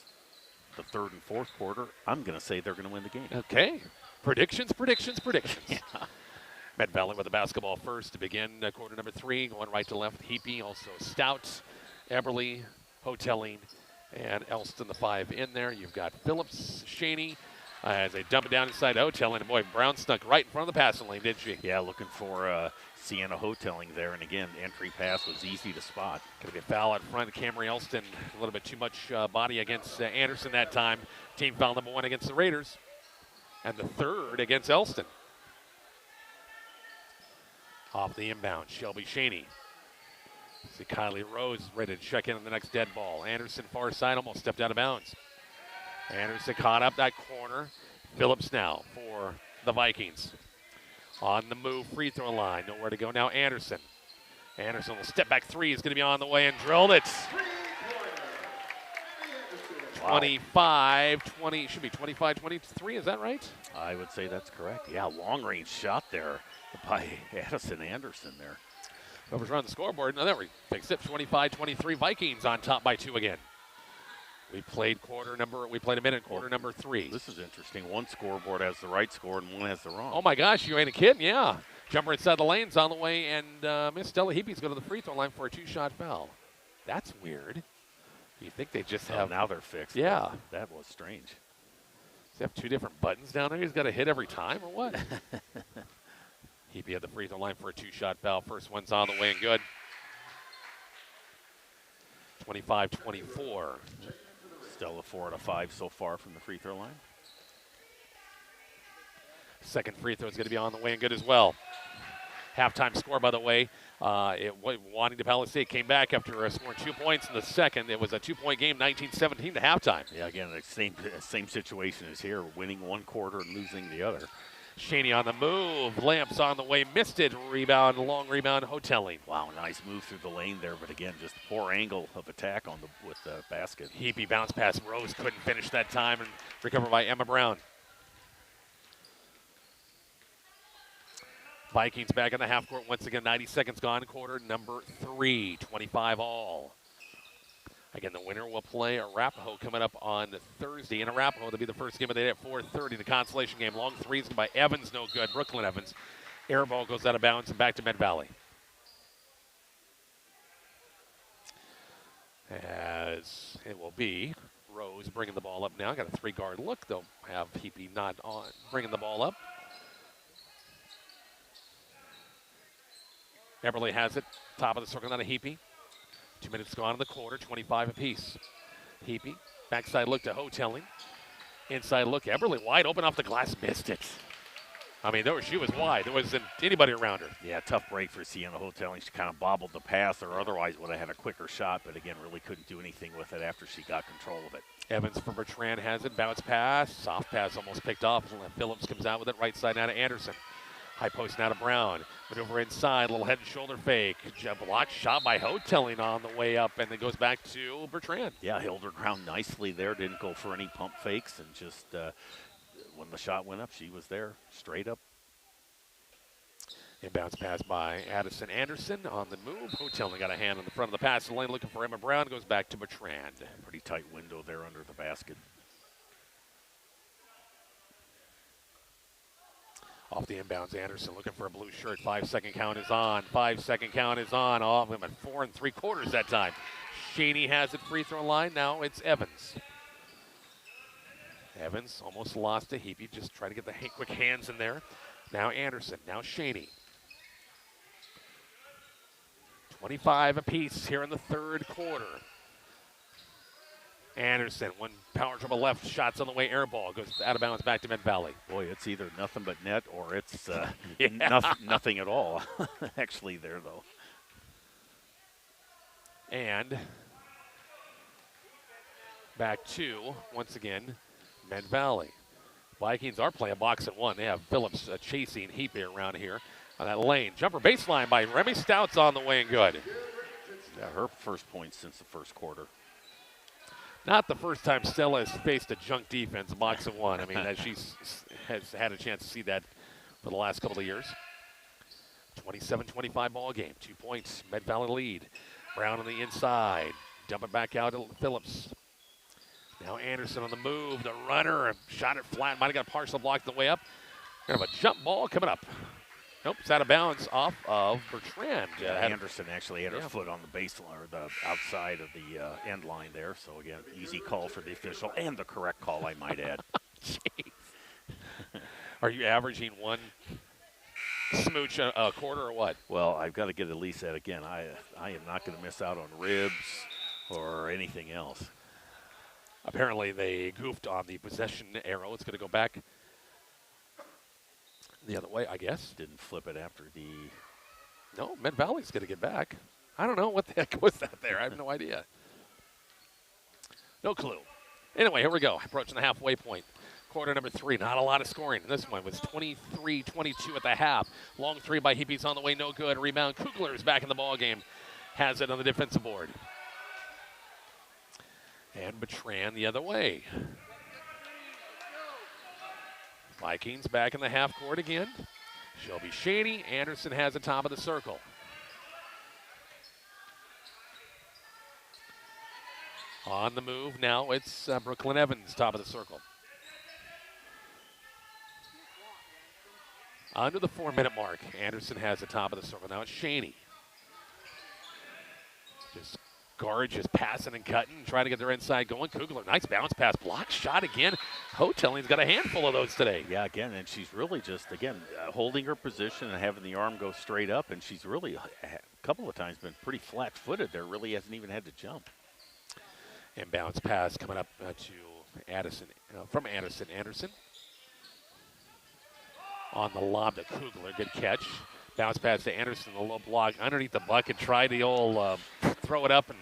the third and fourth quarter, I'm going to say they're going to win the game. Okay. Predictions. Yeah. Med Valley with the basketball first to begin quarter number 3, going right to left. Heapy, also Stout, Eberly, Hoteling, and Elston, the 5 in there. You've got Phillips, Shaney, as they dump it down inside Hoteling. And boy, Brown snuck right in front of the passing lane, didn't she? Yeah, looking for Sienna Hoteling there. And again, entry pass was easy to spot. Going to be a foul out front. Camry Elston, a little bit too much body against Anderson that time. Team foul number 1 against the Raiders. And the third against Elston. Off the inbound, Shelby Shaney. See Kylie Rose ready to check in on the next dead ball. Anderson far side, almost stepped out of bounds. Anderson caught up that corner. Phillips now for the Vikings. On the move, free throw line. Nowhere to go now, Anderson. Anderson will step back 3. Is going to be on the way and drilled it. 25-20, should be 25-23, is that right? I would say that's correct. Yeah, long range shot there by Addison Anderson there. Whoever's on the scoreboard, no, there we fixed it. 25-23, Vikings on top by 2 again. We played a minute quarter number 3. This is interesting. One scoreboard has the right score and one has the wrong. Oh my gosh, you ain't a kid, yeah. Jumper inside the lane's on the way, and Miss Stella Heapy's going to the free throw line for a 2-shot foul. That's weird. You think they just have... now they're fixed. Yeah. That was strange. Does he have 2 different buttons down there? He's got to hit every time or what? Heapy at the free throw line for a 2-shot foul. First one's on the way and good. 25-24. Stella 4 out of 5 so far from the free throw line. Second free throw is going to be on the way and good as well. Halftime score, by the way, Wanting to Palisade came back after scoring 2 points in the second. It was a 2-point game, 19-17 to halftime. Yeah, again, the same situation as here, winning one quarter and losing the other. Shaney on the move, Lamps on the way, missed it, rebound, long rebound, Hoteling. Wow, nice move through the lane there, but again, just poor angle of attack with the basket. Heapy bounce pass, Rose couldn't finish that time, and recovered by Emma Brown. Vikings back in the half court once again, 90 seconds gone, quarter number 3, 25 all. Again, the winner will play Arapahoe coming up on Thursday. In Arapahoe, that'll be the first game of the day at 4:30, the consolation game. Long threes by Evans, no good. Brooklyn Evans. Air ball goes out of bounds and back to Med Valley. As it will be Rose bringing the ball up now. Got a 3-guard look. They'll have Heapy not on, bringing the ball up. Eberly has it, top of the circle, not a Heapy. 2 minutes gone in the quarter, 25 apiece. Heapy, backside look to Hoteling. Inside look, Eberly wide open off the glass, missed it. I mean, she was wide. There wasn't anybody around her. Yeah, tough break for Sienna Hoteling. She kind of bobbled the pass, or otherwise would have had a quicker shot, but again, really couldn't do anything with it after she got control of it. Evans for Bertrand has it, bounce pass, soft pass almost picked off. Phillips comes out with it, right side now to Anderson. High post now to Brown. Maneuver inside, little head and shoulder fake. Blocked shot by Hoteling on the way up, and then goes back to Bertrand. Yeah, held her ground nicely there. Didn't go for any pump fakes, and just when the shot went up, she was there, straight up. Inbounds pass by Addison Anderson on the move. Hoteling got a hand on the front of the passing lane, looking for Emma Brown. Goes back to Bertrand. Pretty tight window there under the basket. Off the inbounds, Anderson looking for a blue shirt. 5-second count is on. 5-second count is on. Off him at 4 3/4 that time. Shaney has it, free throw line. Now it's Evans. Evans almost lost to Heapy. Just trying to get the quick hands in there. Now Anderson. Now Shaney. 25 apiece here in the third quarter. Anderson, one power dribble left, shots on the way, air ball, goes out of bounds back to Med Valley. Boy, it's either nothing but net or it's yeah. nothing at all, actually there, though. And back to, once again, Med Valley. Vikings are playing box and one. They have Phillips chasing Heapy around here on that lane. Jumper baseline by Remy Stout's on the way and good. Yeah, her first point since the first quarter. Not the first time Stella has faced a junk defense, box and one. I mean, that has had a chance to see that for the last couple of years. 27-25 ball game. 2 points. Med Valley lead. Brown on the inside. Dump it back out to Phillips. Now Anderson on the move. The runner shot it flat. Might have got a partial block on the way up. Kind of a jump ball coming up. Nope, it's out of bounds off of Bertrand. Anderson actually had her foot on the baseline, or the outside of the end line there. So, again, easy call for the official, and the correct call, I might add. Jeez. Are you averaging one smooch a quarter or what? Well, I've got to get at least that again. I am not going to miss out on ribs or anything else. Apparently they goofed on the possession arrow. It's going to go back the other way, I guess. Didn't flip it after the... No, Med Valley's going to get back. I don't know. What the heck was that there? I have no idea. No clue. Anyway, here we go. Approaching the halfway point. Quarter number 3. Not a lot of scoring. This one was 23-22 at the half. Long three by Heapy's on the way. No good. Rebound. Kugler's back in the ball game. Has it on the defensive board. And Bertrand the other way. Vikings back in the half court again. Shelby Shaney. Anderson has the top of the circle. On the move now, it's Brooklyn Evans, top of the circle. Under the 4-minute mark, Anderson has the top of the circle. Now it's Shaney. Just guard just passing and cutting, trying to get their inside going. Kugler, nice bounce pass, block shot again. Hotelling's got a handful of those today. Yeah, again, and she's really just, again, holding her position and having the arm go straight up, and she's really, a couple of times, been pretty flat-footed there, really hasn't even had to jump. And bounce pass coming up to Addison, from Anderson. Anderson on the lob to Kugler, good catch. Bounce pass to Anderson, the low block underneath the bucket, tried the old throw it up and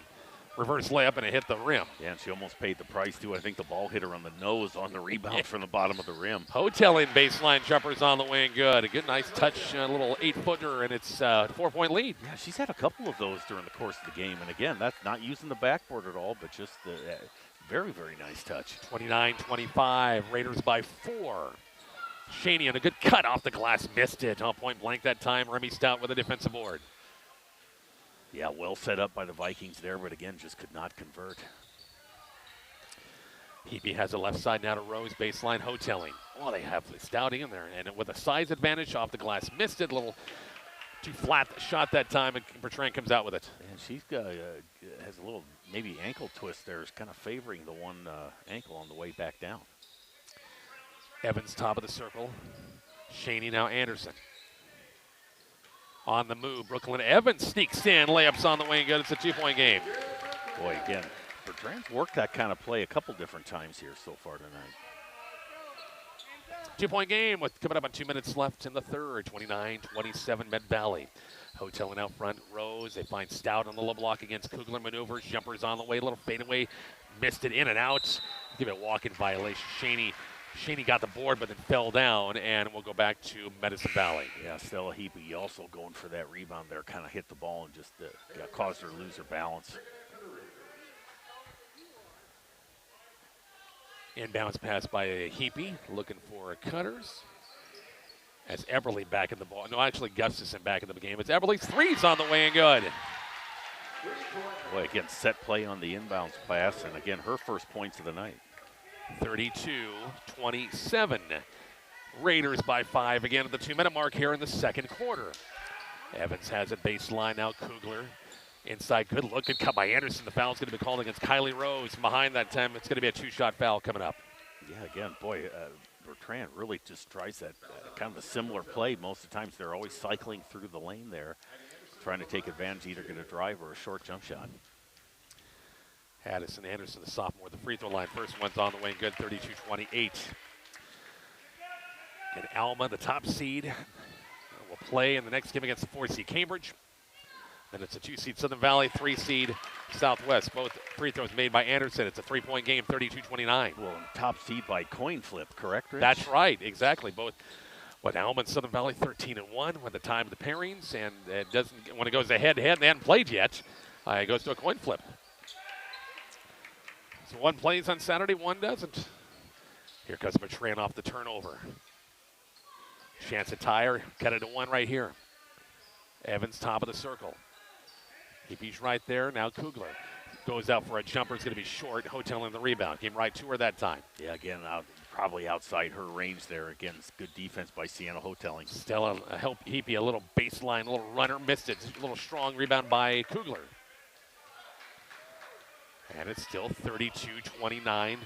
reverse layup, and it hit the rim. Yeah, and she almost paid the price, too. I think the ball hit her on the nose on the rebound from the bottom of the rim. Hotelling baseline jumpers on the way and good. A good, nice touch, a little 8-footer, and it's a 4-point lead. Yeah, she's had a couple of those during the course of the game. And, again, that's not using the backboard at all, but just the very, very nice touch. 29-25, Raiders by 4. Shaney on a good cut off the glass, missed it. Point blank that time. Remy Stout with a defensive board. Yeah, well set up by the Vikings there, but again, just could not convert. Heapy has a left side now to Rose, baseline, Hotelling. Oh, they have Stout in there, and with a size advantage off the glass. Missed it, a little too flat shot that time, and Bertrand comes out with it. And she's got, has a little maybe ankle twist there, is kind of favoring the one ankle on the way back down. Evans top of the circle. Shaney now Anderson. On the move, Brooklyn Evans sneaks in, layups on the way and good. It's a 2-point game. Boy, again, Bertrand's worked that kind of play a couple different times here so far tonight. 2-point game with coming up on 2 minutes left in the third. 29-27 Med Valley. Hotelling out front, Rose. They find Stout on the low block against Kugler. Maneuvers, jumpers on the way, a little fadeaway. Missed it in and out. Give it a walk-in violation. Shaney got the board but then fell down, and we'll go back to Medicine Valley. Yeah, Stella Heapy also going for that rebound there, kind of hit the ball and just caused her to lose her balance. Inbounds pass by Heapy, looking for Cutters. As Everly back in the ball. No, actually Gustafson back in the game. It's Everly's threes on the way and good. Boy, again, set play on the inbounds pass, and again, her first points of the night. 32-27. Raiders by 5 again at the 2-minute mark here in the second quarter. Evans has it baseline now. Kugler inside. Good look. Good cut by Anderson. The foul's going to be called against Kylie Rose. Behind that time, it's going to be a 2-shot foul coming up. Yeah, again, boy, Bertrand really just tries that kind of a similar play. Most of the times they're always cycling through the lane there, trying to take advantage, either get a drive or a short jump shot. Addison Anderson, the sophomore, the free throw line. First one's on the way and good, 32-28. And Alma, the top seed, will play in the next game against the 4 seed Cambridge. And it's a 2-seed Southern Valley, 3-seed Southwest. Both free throws made by Anderson. It's a 3-point game, 32-29. Well, top seed by coin flip, correct, Rich? That's right, exactly. Both Alma and Southern Valley 13-1 when the time of the pairings, and it doesn't when it goes to head-to-head. They haven't played yet. It goes to a coin flip. So one plays on Saturday, one doesn't. Here comes Bertrand off the turnover. Chance at tire, cut it to one right here. Evans top of the circle. He's right there. Now Kugler goes out for a jumper. It's going to be short. Hoteling the rebound. Came right to her that time. Yeah, again, probably outside her range there. Again, it's good defense by Sienna Hoteling. Stella help Heapy, a little baseline, a little runner, missed it. A little strong rebound by Kugler. And it's still 32-29.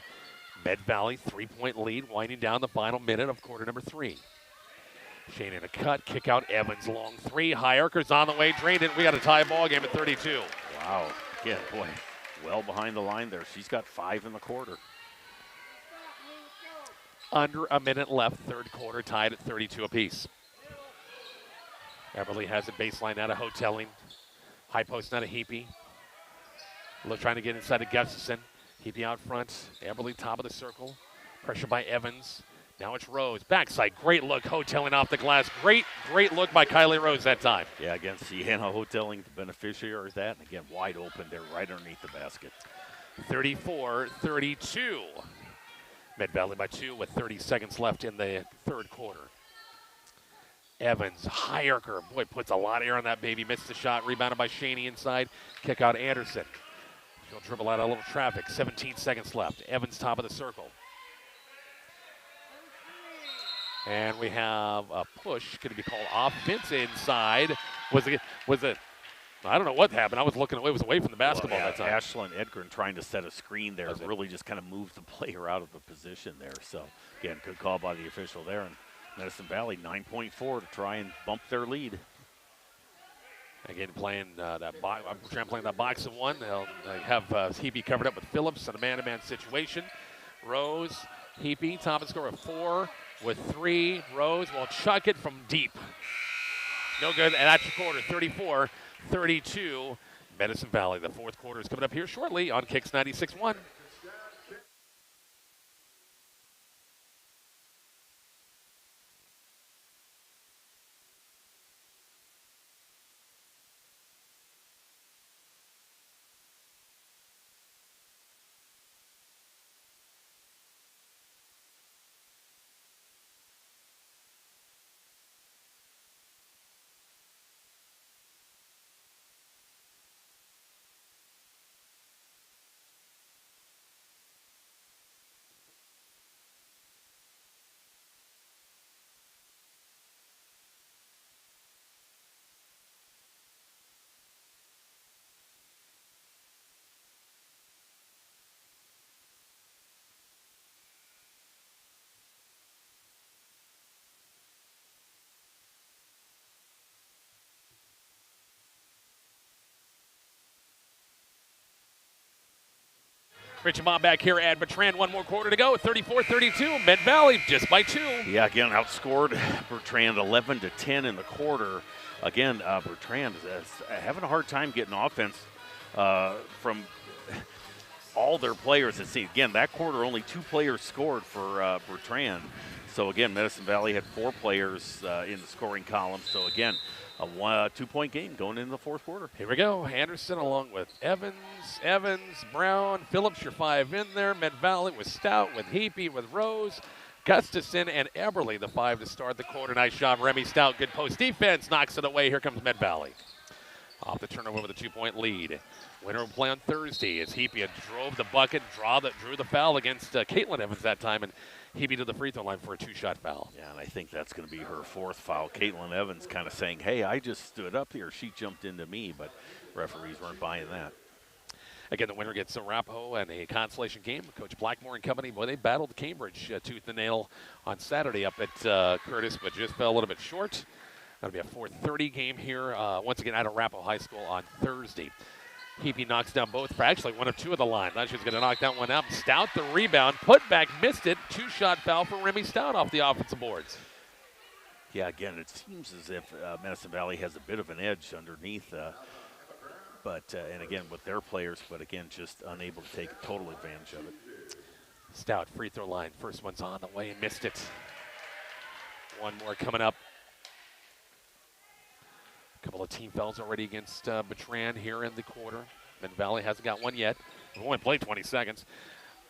Med Valley, 3-point lead, winding down the final minute of quarter number 3. Shane in a cut, kick out Evans, long three. High Archer's on the way, drained it. We got a tie ball game at 32. Wow. Again, boy, well behind the line there. She's got 5 in the quarter. Under a minute left, third quarter, tied at 32 apiece. Eberly has a baseline out of Hoteling. High post out of Heapy. Trying to get inside to Gustafson. Heapy out front. Eberly top of the circle. Pressure by Evans. Now it's Rose. Backside. Great look. Hoteling off the glass. Great look by Kylie Rose that time. Yeah, again, Sienna Hoteling, the beneficiary of that. And again, wide open there right underneath the basket. 34-32. Med Valley by 2 with 30 seconds left in the third quarter. Evans, Hierker, boy, puts a lot of air on that baby. Missed the shot. Rebounded by Shaney inside. Kick out Anderson. She'll dribble out a little traffic. 17 seconds left. Evans top of the circle. And we have a push. Going to be called offense inside. Was it? I don't know what happened. I was looking away. It was away from the basketball that time. Ashlyn Edgren trying to set a screen there. Really just kind of moved the player out of the position there. So, again, good call by the official there. And Medicine Valley 9.4 to try and bump their lead. Again, playing playing that box of one. They'll have Heapy covered up with Phillips in a man-to-man situation. Rose, Heapy, top of the score of 4 with 3. Rose will chuck it from deep. No good, and that's your quarter, 34-32. Medicine Valley. The fourth quarter is coming up here shortly on Kicks 96.1. Rich and Bob back here at Bertrand. One more quarter to go. 34-32. Med Valley just by 2. Yeah, again, outscored Bertrand 11-10 in the quarter. Again, Bertrand is having a hard time getting offense from all their players. Again, that quarter only 2 players scored for Bertrand. So, again, Medicine Valley had 4 players in the scoring column. So, again, a 2-point game going into the fourth quarter. Here we go. Anderson along with Evans, Brown, Phillips, your 5 in there. Med Valley with Stout, with Heapy, with Rose, Gustafson, and Eberly, the 5 to start the quarter. Nice job, Remy Stout. Good post defense. Knocks it away. Here comes Med Valley. Off the turnover with a 2-point lead. Winner will play on Thursday as Heapy drove the bucket, drew the foul against Caitlin Evans that time, and Heapy to the free throw line for a 2-shot foul. Yeah, and I think that's going to be her 4th foul. Caitlin Evans kind of saying, hey, I just stood up here. She jumped into me, but referees weren't buying that. Again, the winner gets Arapahoe and a consolation game. Coach Blackmore and company, boy, they battled Cambridge tooth and nail on Saturday up at Curtis, but just fell a little bit short. That'll be a 4:30 game here, once again, at Arapahoe High School on Thursday. Heapy knocks down both, actually 1 of 2 of the line. Thought she was going to knock that one out. Stout the rebound, put back, missed it. 2-shot foul for Remy Stout off the offensive boards. Yeah, again, it seems as if Medicine Valley has a bit of an edge underneath But and again with their players, but again just unable to take total advantage of it. Stout free throw line. First one's on the way and missed it. One more coming up. A couple of team fouls already against Bertrand here in the quarter. Mid Valley hasn't got one yet. We've only played 20 seconds.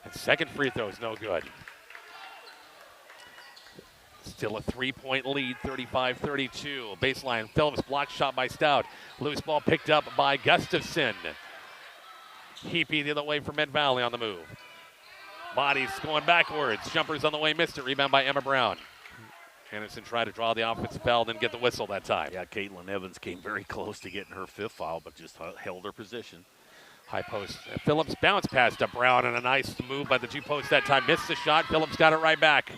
And second free throw is no good. Still a 3-point lead, 35-32. Baseline, Phillips blocked shot by Stout. Loose ball picked up by Gustafson. Heapy the other way for Mid Valley on the move. Bodies going backwards. Jumpers on the way, missed it. Rebound by Emma Brown. Anderson tried to draw the offensive foul, didn't get the whistle that time. Yeah, Caitlin Evans came very close to getting her 5th foul, but just held her position. High post. Phillips bounced past to Brown, and a nice move by the G-post that time. Missed the shot. Phillips got it right back.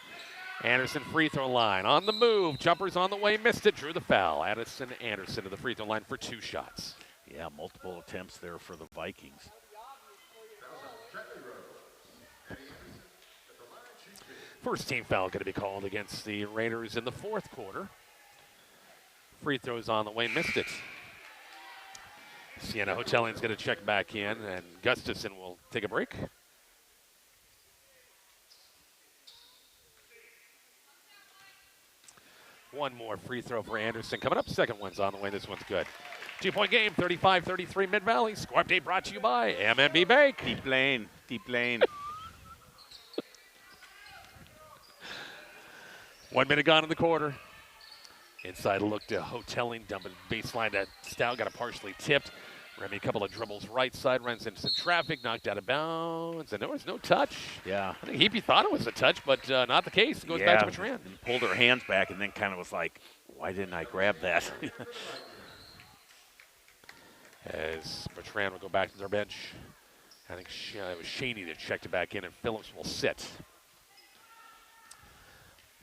Anderson free throw line. On the move. Jumpers on the way. Missed it. Drew the foul. Addison Anderson to the free throw line for 2 shots. Yeah, multiple attempts there for the Vikings. First team foul going to be called against the Raiders in the 4th quarter. Free throws on the way. Missed it. Sienna Hoteling's going to check back in, and Gustafson will take a break. One more free throw for Anderson. Coming up, second one's on the way. This one's good. 2-point game, 35-33 Mid-Valley. Score update brought to you by MMB Bank. Deep lane, deep lane. 1 minute gone in the quarter. Inside look to Hoteling, dumping baseline to Stout, got it partially tipped. Remy, a couple of dribbles right side, runs into some traffic, knocked out of bounds, and there was no touch. Yeah. I think Heapy thought it was a touch, but not the case. It goes back to Bertrand. And pulled her hands back and then kind of was like, why didn't I grab that? As Bertrand will go back to their bench. I think it was Shaney that checked it back in, and Phillips will sit.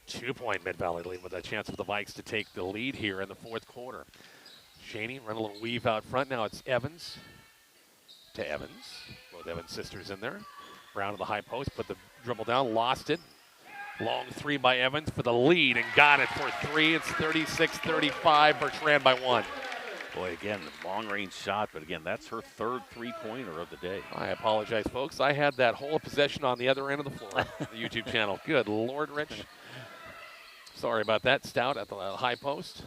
2-point Mid-Valley lead with a chance for the Vikes to take the lead here in the 4th quarter. Shaney run a little weave out front. Now it's Evans to Evans. Both Evans sisters in there. Brown to the high post, put the dribble down, lost it. Long 3 by Evans for the lead and got it for 3. It's 36-35, Bertrand by 1. Boy, again, long-range shot, but again, that's her 3rd three-pointer of the day. I apologize, folks. I had that whole possession on the other end of the floor, the YouTube channel. Good Lord, Rich. Sorry about that. Stout at the high post.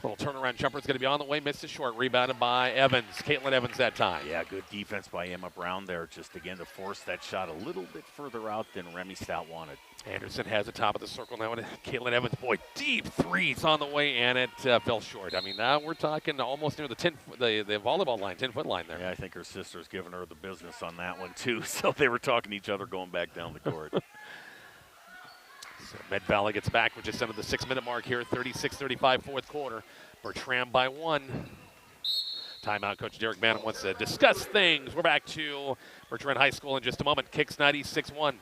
Little turnaround jumper is going to be on the way. Missed it short. Rebounded by Evans. Caitlin Evans that time. Yeah, good defense by Emma Brown there. Just, again, to force that shot a little bit further out than Remy Stout wanted. Anderson has the top of the circle now. And Caitlin Evans, boy, deep threes on the way, and it fell short. I mean, now we're talking almost near the the volleyball line, 10-foot line there. Yeah, I think her sister's giving her the business on that one, too. So they were talking to each other going back down the court. So Mid-Valley gets back. We're just under the 6-minute mark here. 36-35, 4th quarter. Bertrand by 1. Timeout. Coach Derek Bannon wants to discuss things. We're back to Bertrand High School in just a moment. Kicks 96-1.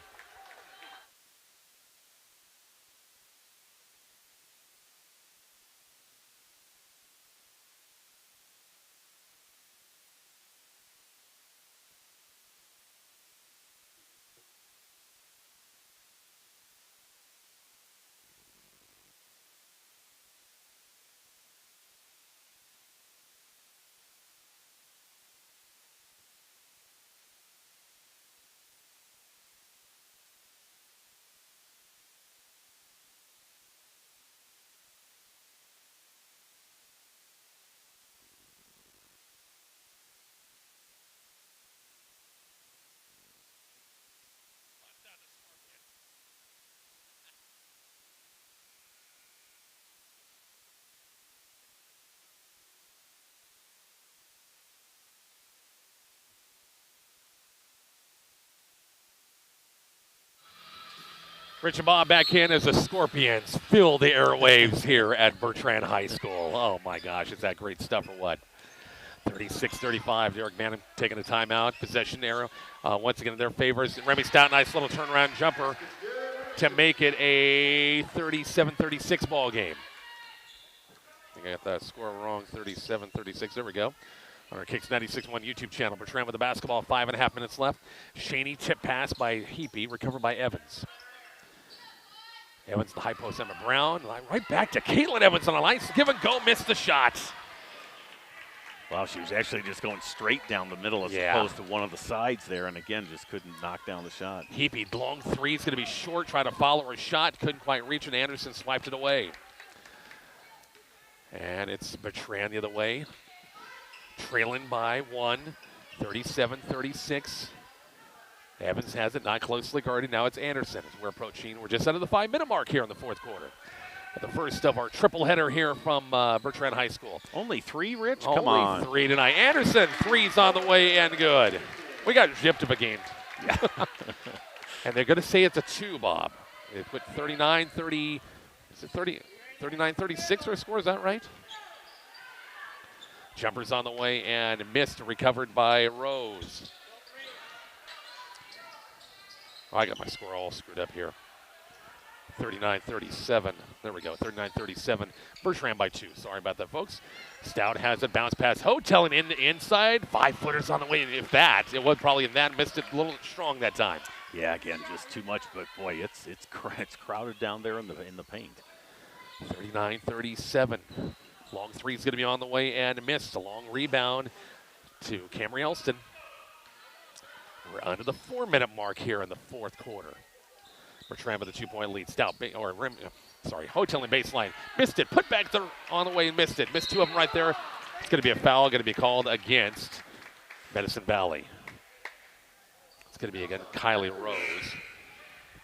Rich and Bob back in as the Scorpions fill the airwaves here at Bertrand High School. Oh, my gosh, is that great stuff or what? 36-35, Derek Bannon taking a timeout. Possession arrow once again in their favors. Remy Stout, nice little turnaround jumper to make it a 37-36 ball game. I think I got that score wrong, 37-36. There we go. On our Kicks 96.1 YouTube channel. Bertrand with the basketball, 5.5 minutes left. Shaney tip pass by Heapy, recovered by Evans. Evans, the high post, Emma Brown. Right back to Caitlin Evans on a nice give and go, missed the shot. Wow, she was actually just going straight down the middle as Yeah. opposed to one of the sides there, and again, just couldn't knock down the shot. Heapy, long three is going to be short. Try to follow her shot. Couldn't quite reach it. Anderson swiped it away. And it's Bertrand the other way. Trailing by 1, 37-36. Evans has it, not closely guarded. Now it's Anderson as we're approaching. We're just under the 5-minute mark here in the fourth quarter. The first of our triple header here from Bertrand High School. Only 3, Rich? Come on. Only 3 tonight. Anderson, 3's on the way and good. We got gypped of a game. Yeah. And they're going to say it's a 2, Bob. They put 39-30, is it 39-36 our score, is that right? Jumpers on the way and missed, recovered by Rose. Oh, I got my score all screwed up here. 39-37. There we go, 39-37. Bertrand by 2. Sorry about that, folks. Stout has it, bounce pass. Hoteling in the inside. 5-footers on the way, if that. It was probably in that. Missed it a little strong that time. Yeah, again, just too much, but boy, it's crowded down there in the paint. 39-37. Long three is going to be on the way and missed. A long rebound to Camry Elston. We're under the 4-minute mark here in the fourth quarter. Bertrand with a 2-point lead. Stout, Hoteling baseline. Missed it. Put back on the way and missed it. Missed 2 of them right there. It's going to be a foul. Going to be called against Medicine Valley. It's going to be against Kylie Rose.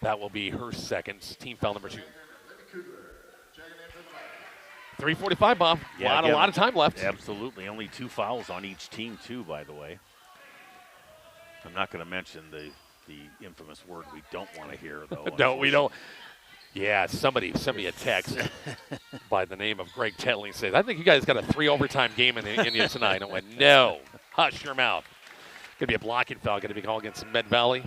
That will be her second. Team foul number 2. 3:45, Bob. Yeah, a lot of time left. Absolutely. Only 2 fouls on each team, too, by the way. I'm not going to mention the infamous word we don't want to hear, though. No, we don't. Yeah, somebody sent me a text by the name of Greg Tetley. Says, I think you guys got a 3 overtime game in you tonight. I went, no. Hush your mouth. Going to be a blocking foul. Going to be called against Med Valley.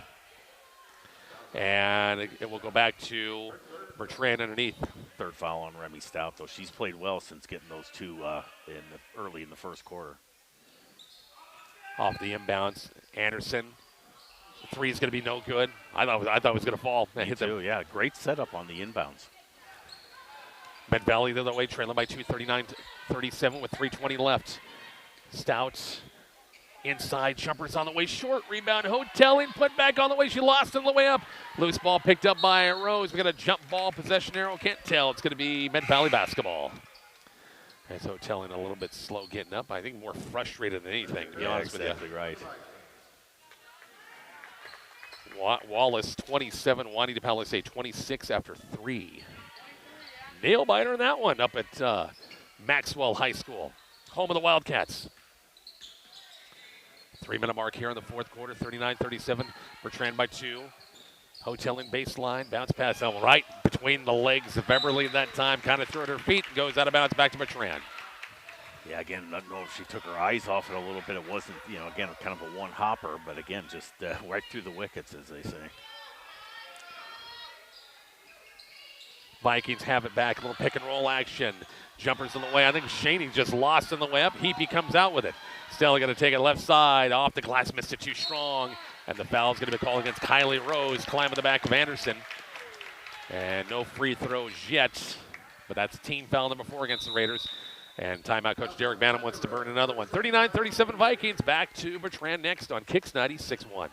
And it will go back to Bertrand underneath. 3rd foul on Remy Stout, though. She's played well since getting those 2 early in the first quarter. Off the inbounds, Anderson. 3 is going to be no good. I thought it was going to fall. Me too, yeah. Great setup on the inbounds. Med Valley the other way, trailing by 2, 39-37 with 3:20 left. Stout inside, jumpers on the way short. Rebound, Hoteling put back on the way. She lost it on the way up. Loose ball picked up by Rose. We got a jump ball possession arrow. Can't tell. It's going to be Med Valley basketball. As Hoteling a little bit slow getting up. I think more frustrated than anything, to be honest with you. Exactly right. Wallace 27, Juanita Palisade 26 after 3. Nail biter in that one up at Maxwell High School, home of the Wildcats. 3-minute mark here in the fourth quarter, 39-37. Bertrand by 2. Hoteling baseline, bounce pass right between the legs of Beverly that time. Kind of threw it at her feet and goes out of bounds back to Bertrand. Yeah, again, I don't know if she took her eyes off it a little bit. It wasn't, again, kind of a one-hopper, but again, just right through the wickets, as they say. Vikings have it back, a little pick-and-roll action. Jumpers in the way. I think Shaney just lost in the way up. Heapy comes out with it. Still going to take it left side. Off the glass, missed it too strong. And the foul is going to be called against Kylie Rose, climbing the back of Anderson. And no free throws yet, but that's team foul number 4 against the Raiders. And timeout coach Derek Banham wants to burn another one. 39-37 Vikings. Back to Bertrand next on Kicks 96.1.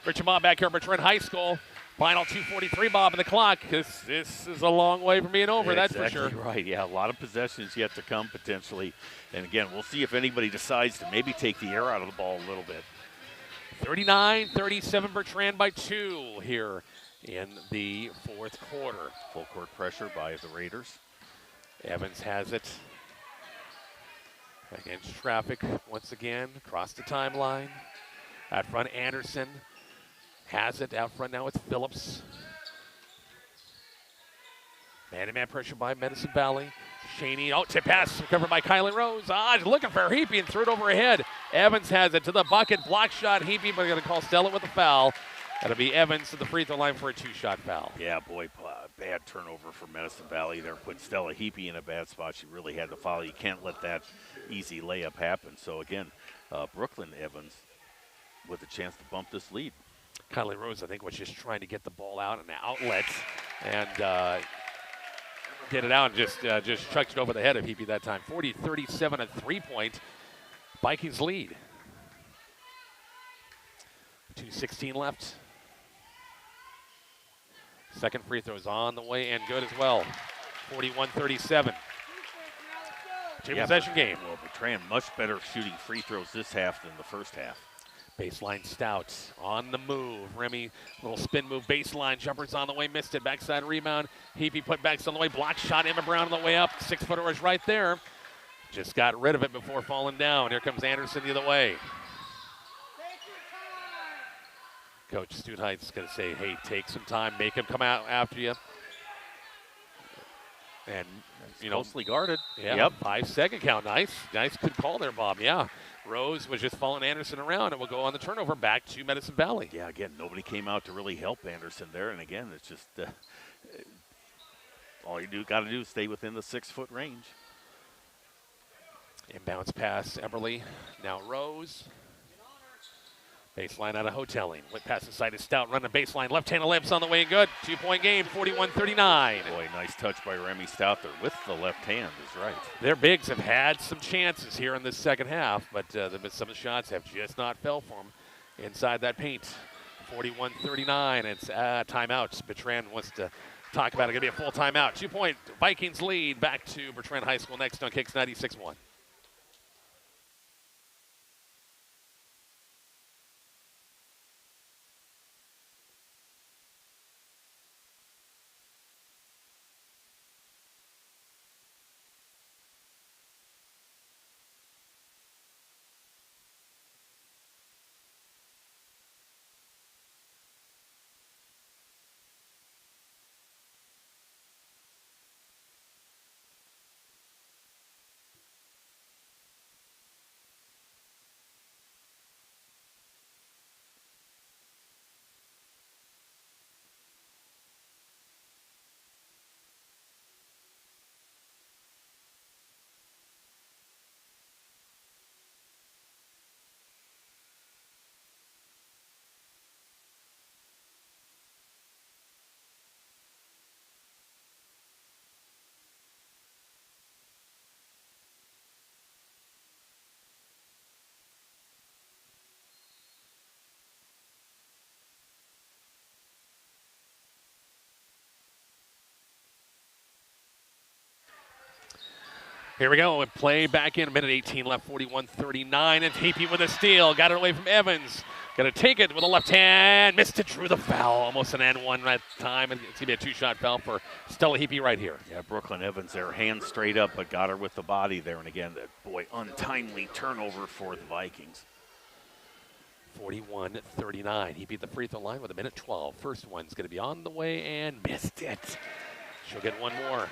Richard Bob back here at Bertrand High School. Final 2:43, Bob, on the clock. This is a long way from being over, that's for sure. Exactly right, yeah. A lot of possessions yet to come, potentially. And, again, we'll see if anybody decides to maybe take the air out of the ball a little bit. 39-37 Bertrand by 2 here in the fourth quarter. Full court pressure by the Raiders. Evans has it. Against traffic once again, across the timeline. Out front, Anderson has it. Out front now it's Phillips. Man-to-man pressure by Medicine Valley. Shaney, tip pass recovered by Kylie Rose. Looking for Heapy and threw it over her head. Evans has it to the bucket. Block shot, Heapy, but going to call Stella with a foul. That'll be Evans to the free throw line for a 2-shot foul. Yeah, boy, bad turnover for Medicine Valley there. Put Stella Heapy in a bad spot. She really had to foul. You can't let that easy layup happen. So, again, Brooklyn Evans with a chance to bump this lead. Kylie Rose, I think, was just trying to get the ball out and outlet and get it out and just chucked it over the head of Heapy that time. 40-37, a 3-point. Vikings lead. 2:16 left. Second free throw is on the way and good as well. 41-37. Two-possession game. Well, Bertrand much better shooting free throws this half than the first half. Baseline Stout on the move. Remy, little spin move, baseline. Jumpers on the way, missed it. Backside rebound. Heapy put backs on the way. Block shot. Emma Brown on the way up. 6-footer is right there. Just got rid of it before falling down. Here comes Anderson the other way. Coach Studeheit's going to say, hey, take some time. Make him come out after you. And, mostly guarded. Yeah, yep. 5-second count. Nice good call there, Bob. Yeah. Rose was just following Anderson around and will go on the turnover back to Medicine Valley. Yeah, again, nobody came out to really help Anderson there. And again, it's just all you got to do is stay within the 6-foot range. Inbounds pass, Eberly. Now Rose. Baseline out of Hoteling. Went past the side of Stout, running baseline. Left-handed layups on the way and good. 2-point game, 41-39. Boy, nice touch by Remy Stout there with the left hand is right. Their bigs have had some chances here in this second half, but some of the shots have just not fell for them inside that paint. 41-39, it's timeouts. Bertrand wants to talk about it. Going to be a full timeout. 2-point Vikings lead back to Bertrand High School next on Kicks 96.1. Here we go. Play back in. A minute 18 left. 41-39. And Heapy with a steal. Got it away from Evans. Going to take it with a left hand. Missed it. Drew the foul. Almost an N1 that time. It's going to be a 2-shot foul for Stella Heapy right here. Yeah, Brooklyn Evans there. Hands straight up, but got her with the body there. And again, untimely turnover for the Vikings. 41-39. Heapy the free throw line with a minute 12. First one's going to be on the way and missed it. She'll get one more.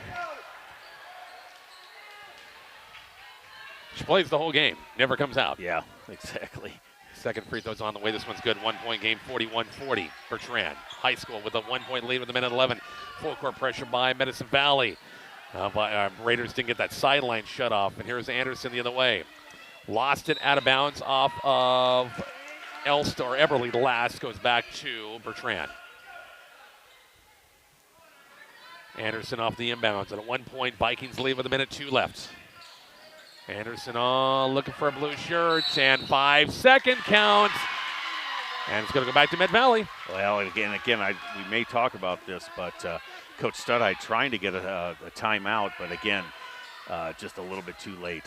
She plays the whole game, never comes out. Yeah, exactly. Second free throw's on the way. This one's good. 1-point game, 41-40. Bertrand High School with a 1-point lead with a minute 11. Full court pressure by Medicine Valley. Raiders didn't get that sideline shut off. And here's Anderson the other way. Lost it out of bounds off of Eberly. The last goes back to Bertrand. Anderson off the inbounds at a 1-point Vikings lead with a minute 2 left. Anderson looking for a blue shirt, and 5-second count. And it's going to go back to Med Valley. Well, again, we may talk about this, but Coach Studheim trying to get a timeout, but again, just a little bit too late.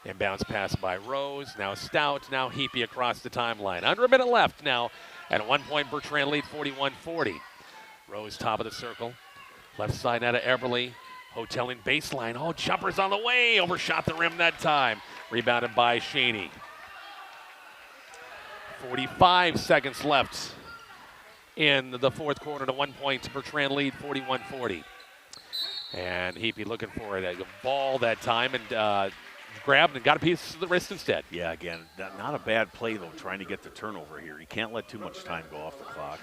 Inbounds pass by Rose, now Stout, now Heapy across the timeline. Under a minute left now, at a 1-point Bertrand lead, 41-40. Rose top of the circle, left side out of Eberly. Hoteling baseline. Jumpers on the way. Overshot the rim that time. Rebounded by Shaney. 45 seconds left in the fourth quarter. To 1 point. Bertrand lead 41-40. And Heapy looking for a ball that time and grabbed and got a piece of the wrist instead. Yeah, again, not a bad play, though, trying to get the turnover here. You can't let too much time go off the clock.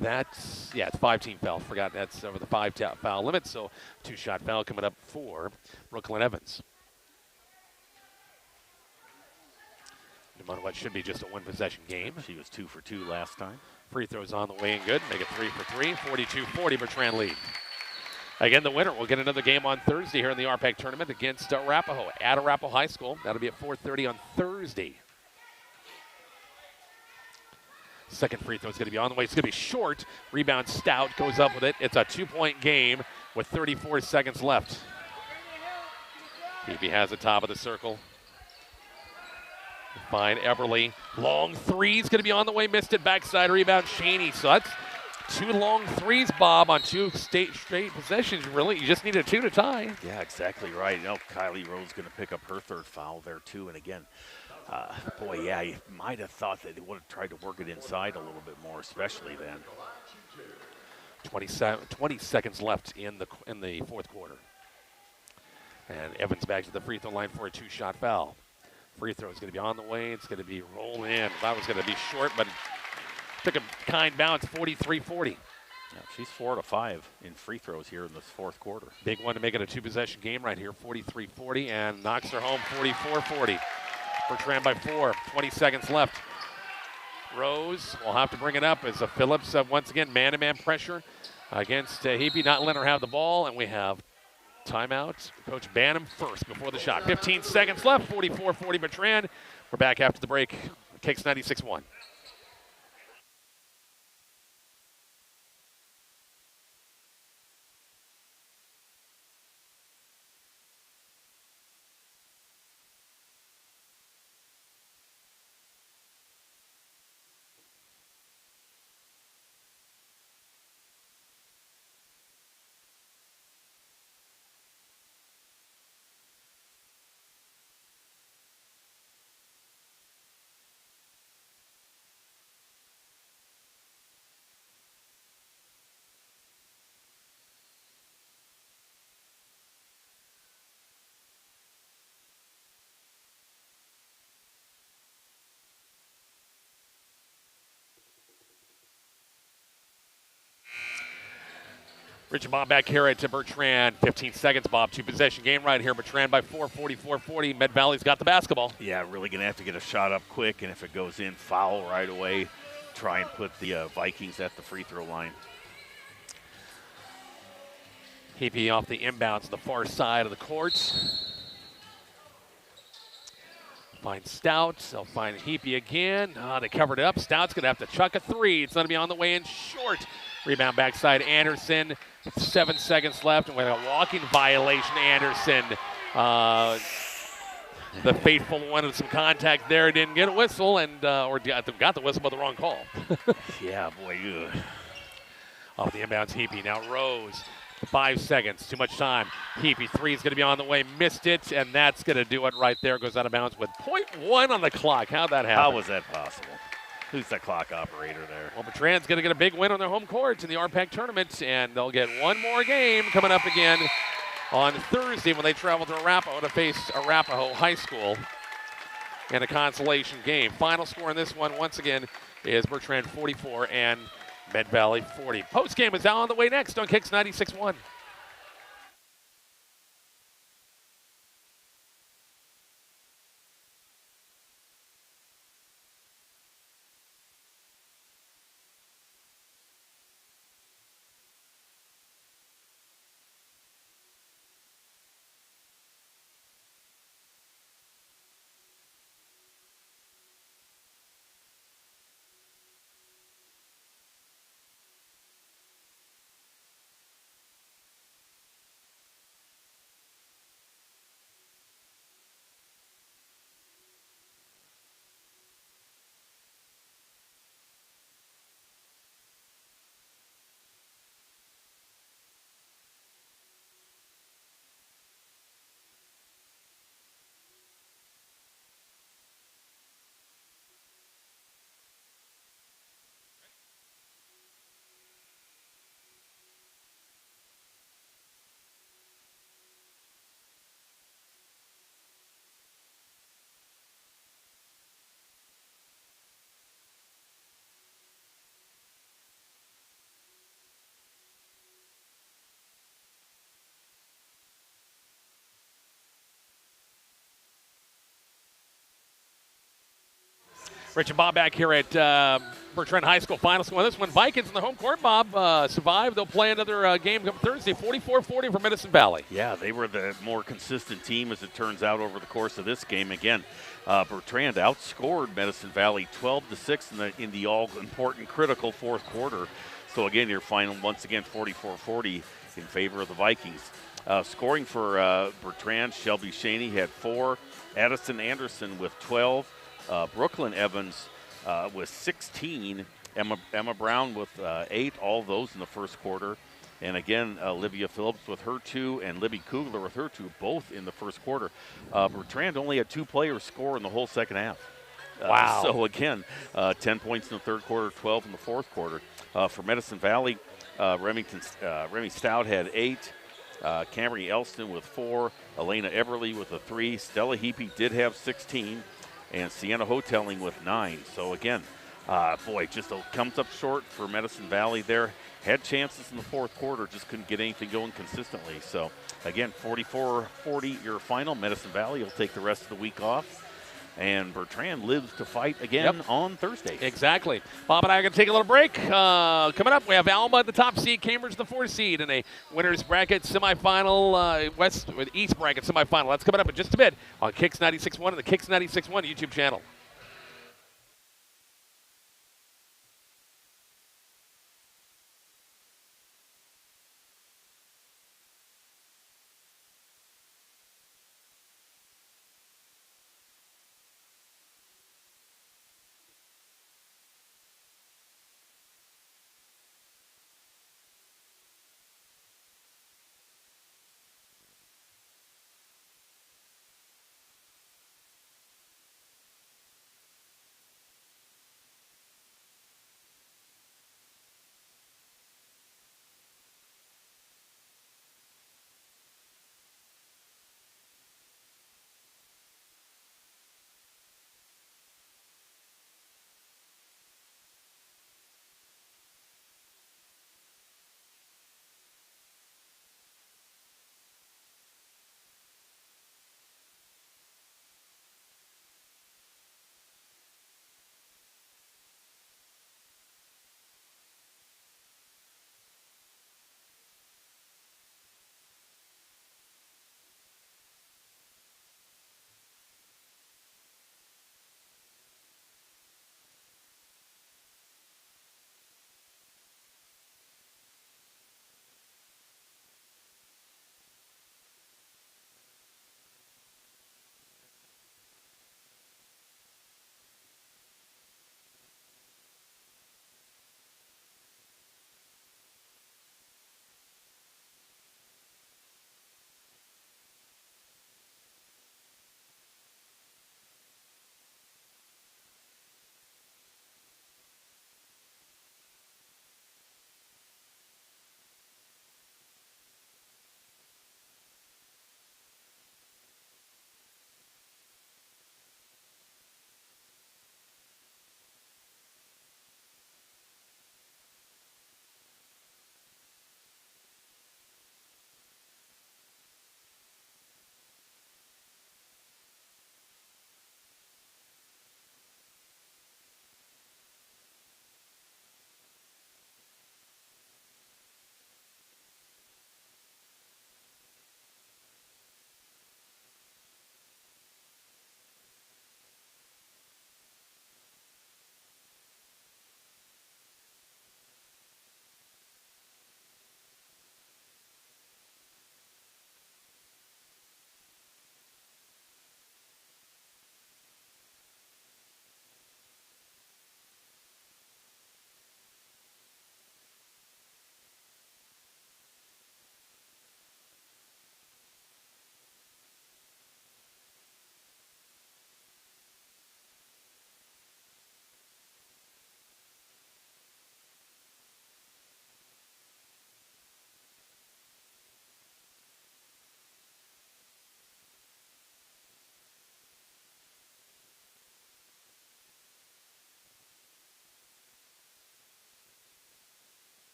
It's 5-team foul. Forgot that's over the 5-foul limit, so 2-shot foul coming up for Brooklyn Evans. No matter what, should be just a one-possession game. She was 2 for 2 last time. Free throws on the way and good. Make it 3 for 3. 42-40, Bertrand lead. Again, the winner will get another game on Thursday here in the RPAC tournament against Arapahoe at Arapahoe High School. That'll be at 4:30 on Thursday. Second free throw is going to be on the way. It's going to be short. Rebound Stout goes up with it. It's a 2-point game with 34 seconds left. Heapy has the top of the circle. Fine, Everly. Long three's going to be on the way. Missed it. Backside rebound, Shaney. So that's 2 long threes, Bob, on 2 straight possessions. Really, you just needed 2 to tie. Yeah, exactly right. Kylie Rose going to pick up her 3rd foul there, too. And again, boy, yeah, you might have thought that they would have tried to work it inside a little bit more, especially then. 20 seconds left in the fourth quarter. And Evans back to the free throw line for a 2-shot foul. Free throw is going to be on the way. It's going to be rolled in. That was going to be short, but took a kind bounce, 43-40. Yeah, she's 4 out of 5 in free throws here in this fourth quarter. Big one to make it a 2-possession game right here, 43-40, and knocks her home 44-40. Bertrand by 4, 20 seconds left. Rose will have to bring it up as Phillips once again man-to-man pressure against Heapy, not letting her have the ball, and we have timeout. Coach Bannum first before the shot. 15 seconds left, 44-40 Bertrand. We're back after the break. Kicks 96-1. Richard Bob back here at Bertrand. 15 seconds, Bob. 2-possession game right here. Bertrand by 4, 44-40. Med Valley's got the basketball. Yeah, really going to have to get a shot up quick, and if it goes in, foul right away. Try and put the Vikings at the free throw line. Heapy off the inbounds on the far side of the court. Find Stout. They'll find Heapy again. They covered it up. Stout's going to have to chuck a 3. It's going to be on the way in short. Rebound backside, Anderson. 7 seconds left, and with a walking violation, Anderson. The faithful one with some contact there didn't get a whistle, and or got the whistle, but the wrong call. Yeah, boy. Ugh. Off the inbounds, Heapy. Now Rose. 5 seconds, too much time. Heapy 3 is going to be on the way, missed it, and that's going to do it right there. Goes out of bounds with 0.1 on the clock. How'd that happen? How was that possible? Who's the clock operator there? Well, Bertrand's going to get a big win on their home court in the RPAC tournament, and they'll get one more game coming up again on Thursday when they travel to Arapahoe to face Arapahoe High School in a consolation game. Final score in this one, once again, is Bertrand 44 and Med Valley 40. Post game is out on the way next on Kicks 96.1. Rich and Bob back here at Bertrand High School Finals. Well, this one, Vikings in the home court, Bob, survived. They'll play another game come Thursday, 44-40 for Medicine Valley. Yeah, they were the more consistent team, as it turns out, over the course of this game. Again, Bertrand outscored Medicine Valley 12-6 in the all-important critical fourth quarter. So, again, your final, once again, 44-40 in favor of the Vikings. Scoring for Bertrand, Shelby Shaney had 4. Addison Anderson with 12. Brooklyn Evans with 16. Emma Brown with 8. All those in the first quarter. And again, Olivia Phillips with her 2 and Libby Kugler with her 2, both in the first quarter. Bertrand only had 2 players score in the whole second half. Wow. So again, 10 points in the third quarter, 12 in the fourth quarter. For Medicine Valley, Remy Stout had 8. Camry Elston with 4. Elena Everly with a 3. Stella Heapy did have 16. And Sienna Hoteling with 9. So again, just comes up short for Medicine Valley there. Had chances in the fourth quarter, just couldn't get anything going consistently. So again, 44-40 your final. Medicine Valley will take the rest of the week off. And Bertrand lives to fight again on Thursday. Exactly. Bob and I are going to take a little break. Coming up, we have Alma at the top seed, Cambridge the 4th seed in a winners bracket semifinal, West with East bracket semifinal. That's coming up in just a bit on Kicks 96.1 and the Kicks 96.1 YouTube channel.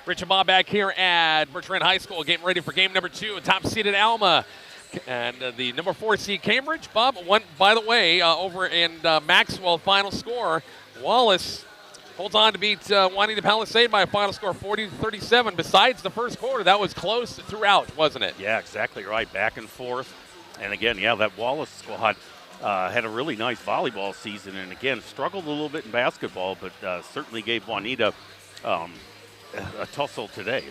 Rich and Bob back here at Bertrand High School, getting ready for game number 2. Top-seeded Alma and the number 4 seed Cambridge. Bob, one, by the way, over in Maxwell, final score, Wallace holds on to beat Juanita Palisade by a final score of 40-37. Besides the first quarter, that was close throughout, wasn't it? Yeah, exactly right. Back and forth. And again, yeah, that Wallace squad had a really nice volleyball season, and again, struggled a little bit in basketball, but certainly gave Juanita a tussle today.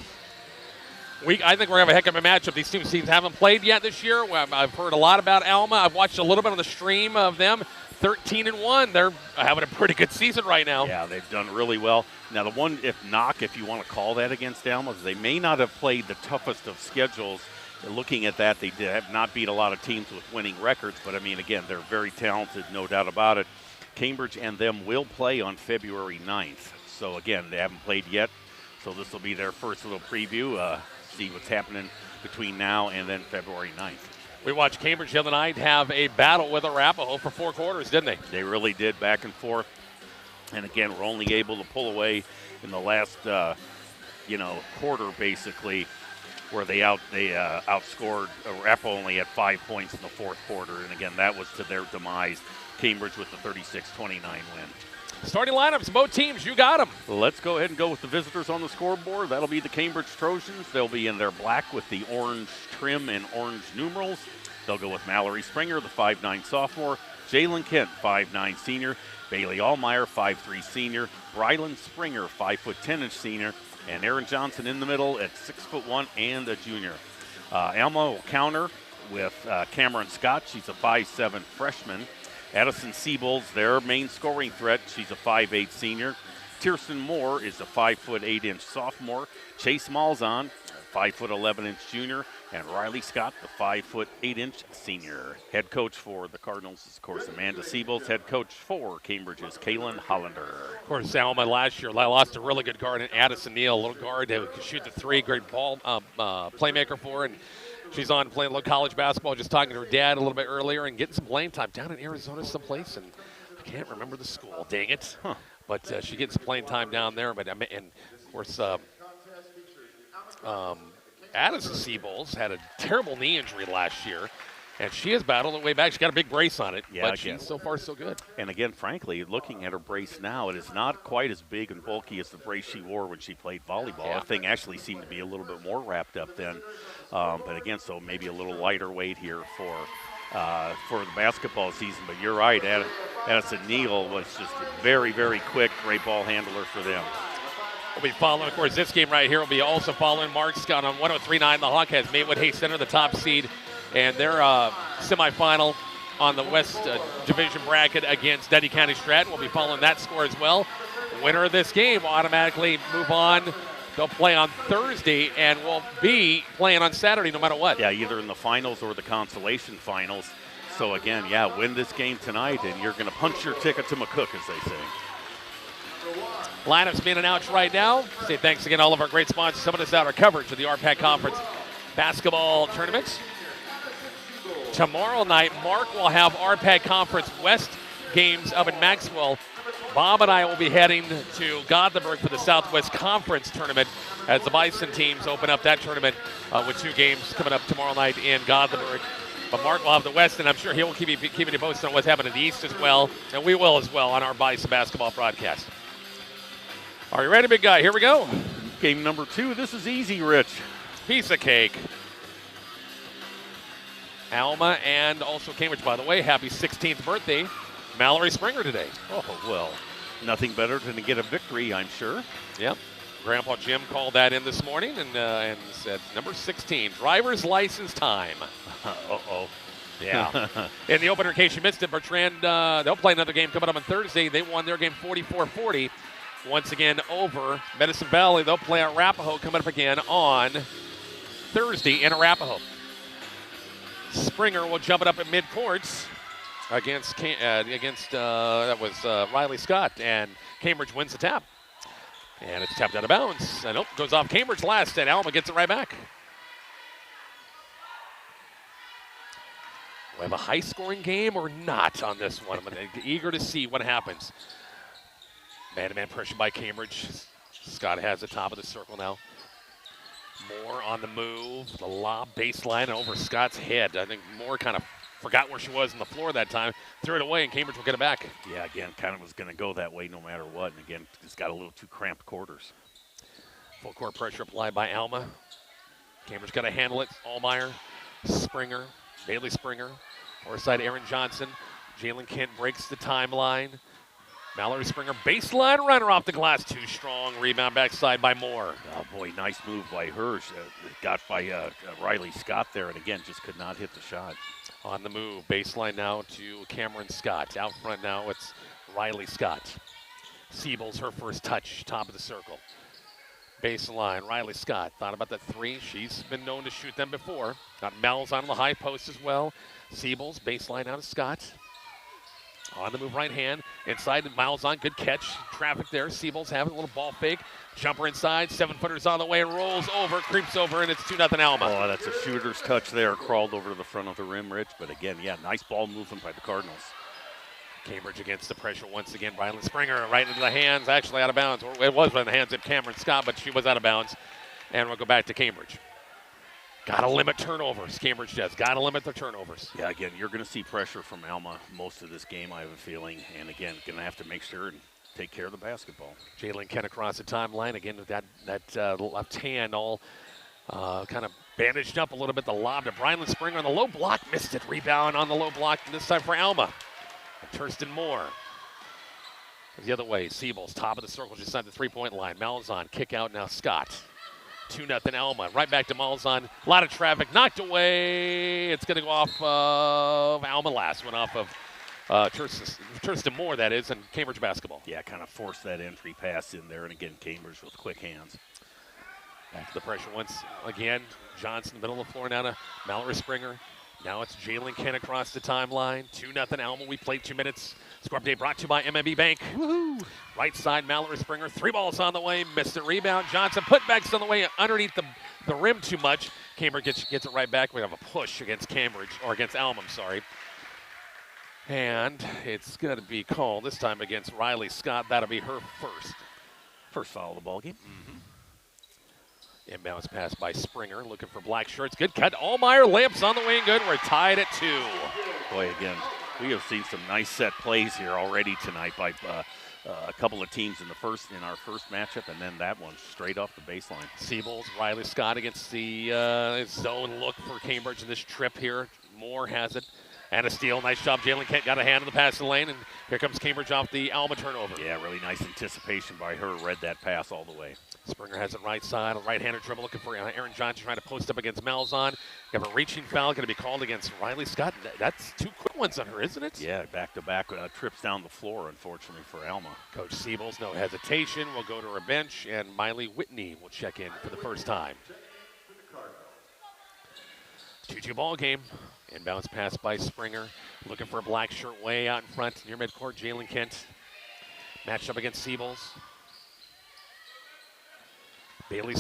I think we're going to have a heck of a matchup. These two teams haven't played yet this year. I've heard a lot about Alma. I've watched a little bit on the stream of them. 13-1. They're having a pretty good season right now. Yeah, they've done really well. Now, the one knock, if you want to call that against Alma, is they may not have played the toughest of schedules. Looking at that, they have not beat a lot of teams with winning records. But, I mean, again, they're very talented, no doubt about it. Cambridge and them will play on February 9th. So, again, they haven't played yet. So this will be their first little preview, see what's happening between now and then February 9th. We watched Cambridge the other night have a battle with Arapahoe for 4 quarters, didn't they? They really did, back and forth. And again, we're only able to pull away in the last, quarter basically, where they outscored Arapahoe only at 5 points in the fourth quarter. And again, that was to their demise. Cambridge with the 36-29 win. Starting lineups, both teams, you got them. Let's go ahead and go with the visitors on the scoreboard. That'll be the Cambridge Trojans. They'll be in their black with the orange trim and orange numerals. They'll go with Mallory Springer, the 5'9 sophomore, Jalen Kent, 5'9 senior, Bailey Allmeyer, 5'3 senior, Brylan Springer, 5'10" senior, and Aaron Johnson in the middle at 6'1" and a junior. Alma will counter with Cameron Scott. She's a 5'7 freshman. Addison Siebels, their main scoring threat. She's a 5'8 senior. Tiersten Moore is a 5'8" sophomore. Chase Malzahn, 5'11" junior. And Riley Scott, the 5'8" senior. Head coach for the Cardinals is, of course, Amanda Siebels. Head coach for Cambridge is Kaylin Hollander. Of course, Alma last year lost a really good guard in Addison Neal, a little guard who could shoot the 3, great ball playmaker for her. And she's on playing a little college basketball, just talking to her dad a little bit earlier and getting some playing time down in Arizona someplace. And I can't remember the school, dang it. But she gets some playing time down there. But, and of course, Addison Siebels had a terrible knee injury last year, and she has battled the way back. She got a big brace on it, but she's so far so good. And again, frankly, looking at her brace now, it is not quite as big and bulky as the brace she wore when she played volleyball. Yeah. The thing actually seemed to be a little bit more wrapped up then. But again, so maybe a little lighter weight here for the basketball season. But you're right, Addison Neal was just a very, very quick, great ball handler for them. We'll be following, of course, this game right here will be also following Mark Scott on 103.9. The Hawk has Maywood Hay Center, the top seed, and their semifinal on the West Division bracket against Dundee County Stratton. We'll be following that score as well. The winner of this game will automatically move on. They'll play on Thursday and will be playing on Saturday no matter what. Yeah, either in the finals or the consolation finals. So again, yeah, win this game tonight and you're going to punch your ticket to McCook, as they say. Lineups being announced right now. Say thanks again to all of our great sponsors. Some of us out our coverage of the RPAC Conference basketball tournaments. Tomorrow night, Mark will have RPAC Conference West games up in Maxwell. Bob and I will be heading to Gothenburg for the Southwest Conference tournament as the Bison teams open up that tournament with 2 games coming up tomorrow night in Gothenburg. But Mark will have the West, and I'm sure he will keep you posted on what's happening in the East as well, and we will as well on our Bison basketball broadcast. Are you ready, big guy? Here we go. Game number 2. This is easy, Rich. Piece of cake. Alma and also Cambridge, by the way. Happy 16th birthday, Mallory Springer today. Oh, well, nothing better than to get a victory, I'm sure. Yep. Grandpa Jim called that in this morning and said, number 16, driver's license time. Uh-oh. Yeah. In the opener, in case you missed it, Bertrand, they'll play another game coming up on Thursday. They won their game 44-40. Once again over Medicine Valley. They'll play Arapahoe coming up again on Thursday in Arapahoe. Springer will jump it up at midcourts against Riley Scott, and Cambridge wins the tap. And it's tapped out of bounds. And nope, goes off Cambridge last, and Alma gets it right back. We have a high-scoring game or not on this one. I'm eager to see what happens. Man-to-man pressure by Cambridge. Scott has the top of the circle now. Moore on the move. The lob baseline over Scott's head. I think Moore kind of forgot where she was on the floor that time. Threw it away, and Cambridge will get it back. Yeah, again, kind of was going to go that way no matter what. And again, it's got a little too cramped quarters. Full court pressure applied by Alma. Cambridge got to handle it. Allmeyer, Springer, Bailey Springer. Far side, Aaron Johnson. Jalen Kent breaks the timeline. Mallory Springer, baseline runner off the glass. Too strong. Rebound backside by Moore. Oh, boy, nice move by her. Got by Riley Scott there, and again, just could not hit the shot. On the move. Baseline now to Cameron Scott. Out front now, it's Riley Scott. Siebel's her first touch, top of the circle. Baseline, Riley Scott. Thought about that three. She's been known to shoot them before. Got Mel's on the high post as well. Siebel's baseline out of Scott. On the move, right hand. Inside, Miles on. Good catch. Traffic there. Siebel's having a little ball fake. Jumper inside. 7-footers on the way. Rolls over. Creeps over, and it's 2-0 Alma. Oh, that's a shooter's touch there. Crawled over to the front of the rim, Rich. But again, yeah, nice ball movement by the Cardinals. Cambridge against the pressure once again. Rylan Springer right into the hands. Actually out of bounds. It was in the hands of Cameron Scott, but she was out of bounds. And we'll go back to Cambridge. Got to limit turnovers. Cambridge does. Got to limit their turnovers. Yeah, again, you're going to see pressure from Alma most of this game, I have a feeling. And again, going to have to make sure and take care of the basketball. Jalen Kent across the timeline. Again, with that left hand all kind of bandaged up a little bit. The lob to Rylan Springer on the low block. Missed it. Rebound on the low block this time for Alma. And Thurston Moore. The other way. Siebel's top of the circle just inside the three-point line. Malzahn kick out now. Scott. 2-0 Alma. Right back to Malzahn. A lot of traffic. Knocked away. It's going to go off of Alma last. Went off of Thurston Moore, that is, and Cambridge basketball. Yeah, kind of forced that entry pass in there. And again, Cambridge with quick hands. Back to the pressure once again. Johnson, middle of the floor now to Mallory Springer. Now it's Jalen Kent across the timeline. 2-0 Alma. We played 2 minutes. Score update brought to you by MMB Bank. Woohoo! Right side, Mallory Springer. 3 balls on the way. Missed the rebound. Johnson putbacks on the way underneath the rim too much. Cambridge gets it right back. We have a push against Cambridge, or against Alma, I'm sorry. And it's going to be called this time against Riley Scott. That'll be her first foul of the ball game. Inbounds pass by Springer, looking for black shirts. Good cut. Allmeyer layups on the way and good. We're tied at 2. Boy, again, we have seen some nice set plays here already tonight by a couple of teams in our first matchup, and then that one straight off the baseline. Siebel's Riley Scott against the zone look for Cambridge in this trip here. Moore has it. And a steal. Nice job. Jalen Kent got a hand in the passing lane, and here comes Cambridge off the Alma turnover. Yeah, really nice anticipation by her. Read that pass all the way. Springer has it right side. A right-handed dribble looking for Aaron Johnson trying to post up against Malzahn. You have a reaching foul going to be called against Riley Scott. That's 2 quick ones on her, isn't it? Yeah, back-to-back trips down the floor, unfortunately, for Alma. Coach Siebel's no hesitation. We'll go to her bench, and Miley Whitney will check in for the first time. 2-2 ball game. Inbounds pass by Springer. Looking for a black shirt way out in front near midcourt. Jalen Kent matched up against Siebel's. Bailey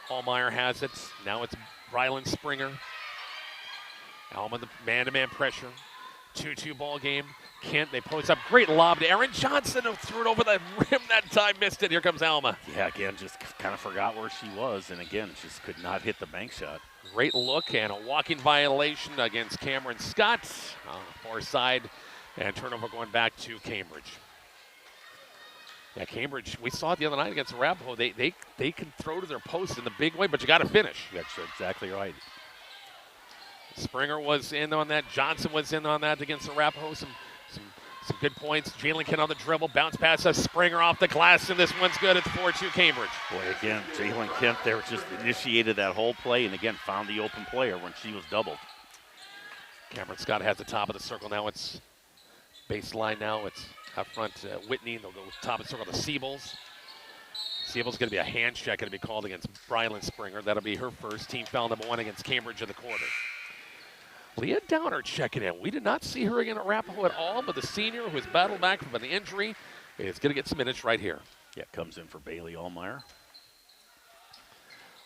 Allmeyer has it. Now it's Rylan Springer. Alma the man-to-man pressure. 2-2 ball game. Kent, they post up. Great lob to Aaron Johnson, who threw it over the rim that time. Missed it. Here comes Alma. Yeah, again, just kind of forgot where she was, and again, just could not hit the bank shot. Great look and a walking violation against Cameron Scott on the far side, and turnover going back to Cambridge. Yeah, Cambridge, we saw it the other night against Arapahoe. They can throw to their post in the big way, but you got to finish. That's exactly right. Springer was in on that. Johnson was in on that against Arapahoe. Some good points. Jalen Kent on the dribble. Bounce pass of Springer off the glass, and this one's good. It's 4-2 Cambridge. Boy, again, Jalen Kent there just initiated that whole play and, again, found the open player when she was doubled. Cameron Scott has the top of the circle. Now it's baseline now. It's up front Whitney. They'll go top of the circle to Siebel's. Siebel's going to be a hand check going to be called against Rylan Springer. That'll be her first. Team foul number 1 against Cambridge in the quarter. Leah Downer checking in. We did not see her again at Arapahoe at all, but the senior who has battled back from the injury is going to get some minutes right here. Yeah, comes in for Bailey Allmeyer.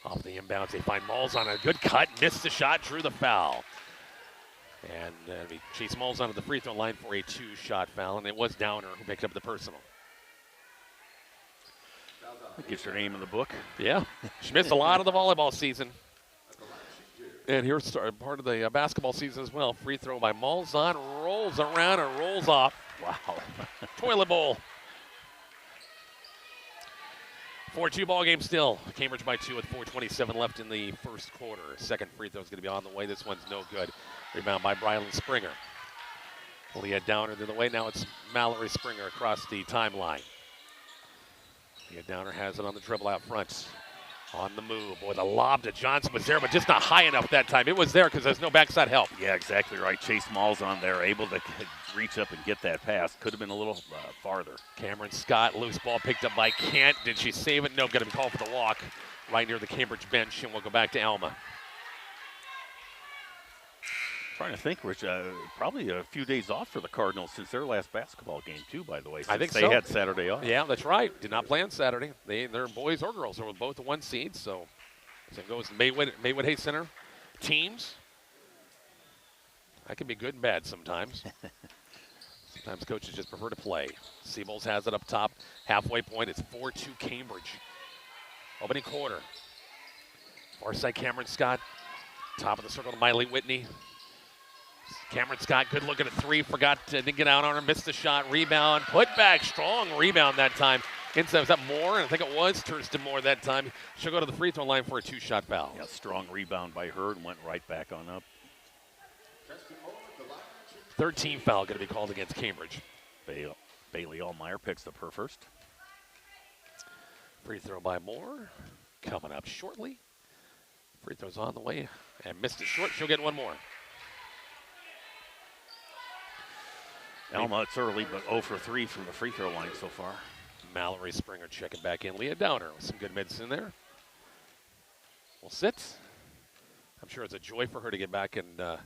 Off the inbounds, they find Malzahn. A good cut, missed the shot, drew the foul. And Chase Malzahn at the free throw line for a 2-shot foul, and it was Downer who picked up the personal. Get your name in the book. Yeah. She missed a lot of the volleyball season. And here's part of the basketball season as well. Free throw by Malzahn. Rolls around and rolls off. Wow. Toilet bowl. 4-2 ball game still. Cambridge by 2 with 4:27 left in the first quarter. Second free throw is going to be on the way. This one's no good. Rebound by Brylan Springer. Leah Downer the other way. Now it's Mallory Springer across the timeline. Leah Downer has it on the dribble out front. On the move. Boy, the lob to Johnson was there, but just not high enough that time. It was there because there's no backside help. Yeah, exactly right. Chase Malzahn there, able to reach up and get that pass. Could have been a little farther. Cameron Scott, loose ball picked up by Kent. Did she save it? No, going to be called for the walk right near the Cambridge bench, and we'll go back to Alma. Trying to think, Rich, probably a few days off for the Cardinals since their last basketball game, too, by the way. I think they so. had Saturday off. Yeah, that's right. Did not play on Saturday. They're boys or girls. They're both the 1 seed, so it goes Maywood Hay Center teams. That can be good and bad sometimes. Sometimes coaches just prefer to play. Seabolds has it up top. Halfway point, it's 4-2 Cambridge. Opening quarter. Far side, Cameron Scott. Top of the circle to Miley Whitney. Cameron Scott, good look at a three. Didn't get out on her. Missed the shot. Rebound. Put back. Strong rebound that time. Inside, was that Moore? I think it was Thurston Moore that time. She'll go to the free throw line for a 2-shot foul. Yeah, strong rebound by her and went right back on up. 13 foul going to be called against Cambridge. Bailey Allmeyer picks up her first. Free throw by Moore. Coming up shortly. Free throw's on the way. And missed it short. She'll get one more. Alma, it's early, but 0 for 3 from the free throw line so far. Mallory Springer checking back in. Leah Downer with some good minutes in there. Will sit. I'm sure it's a joy for her to get back and a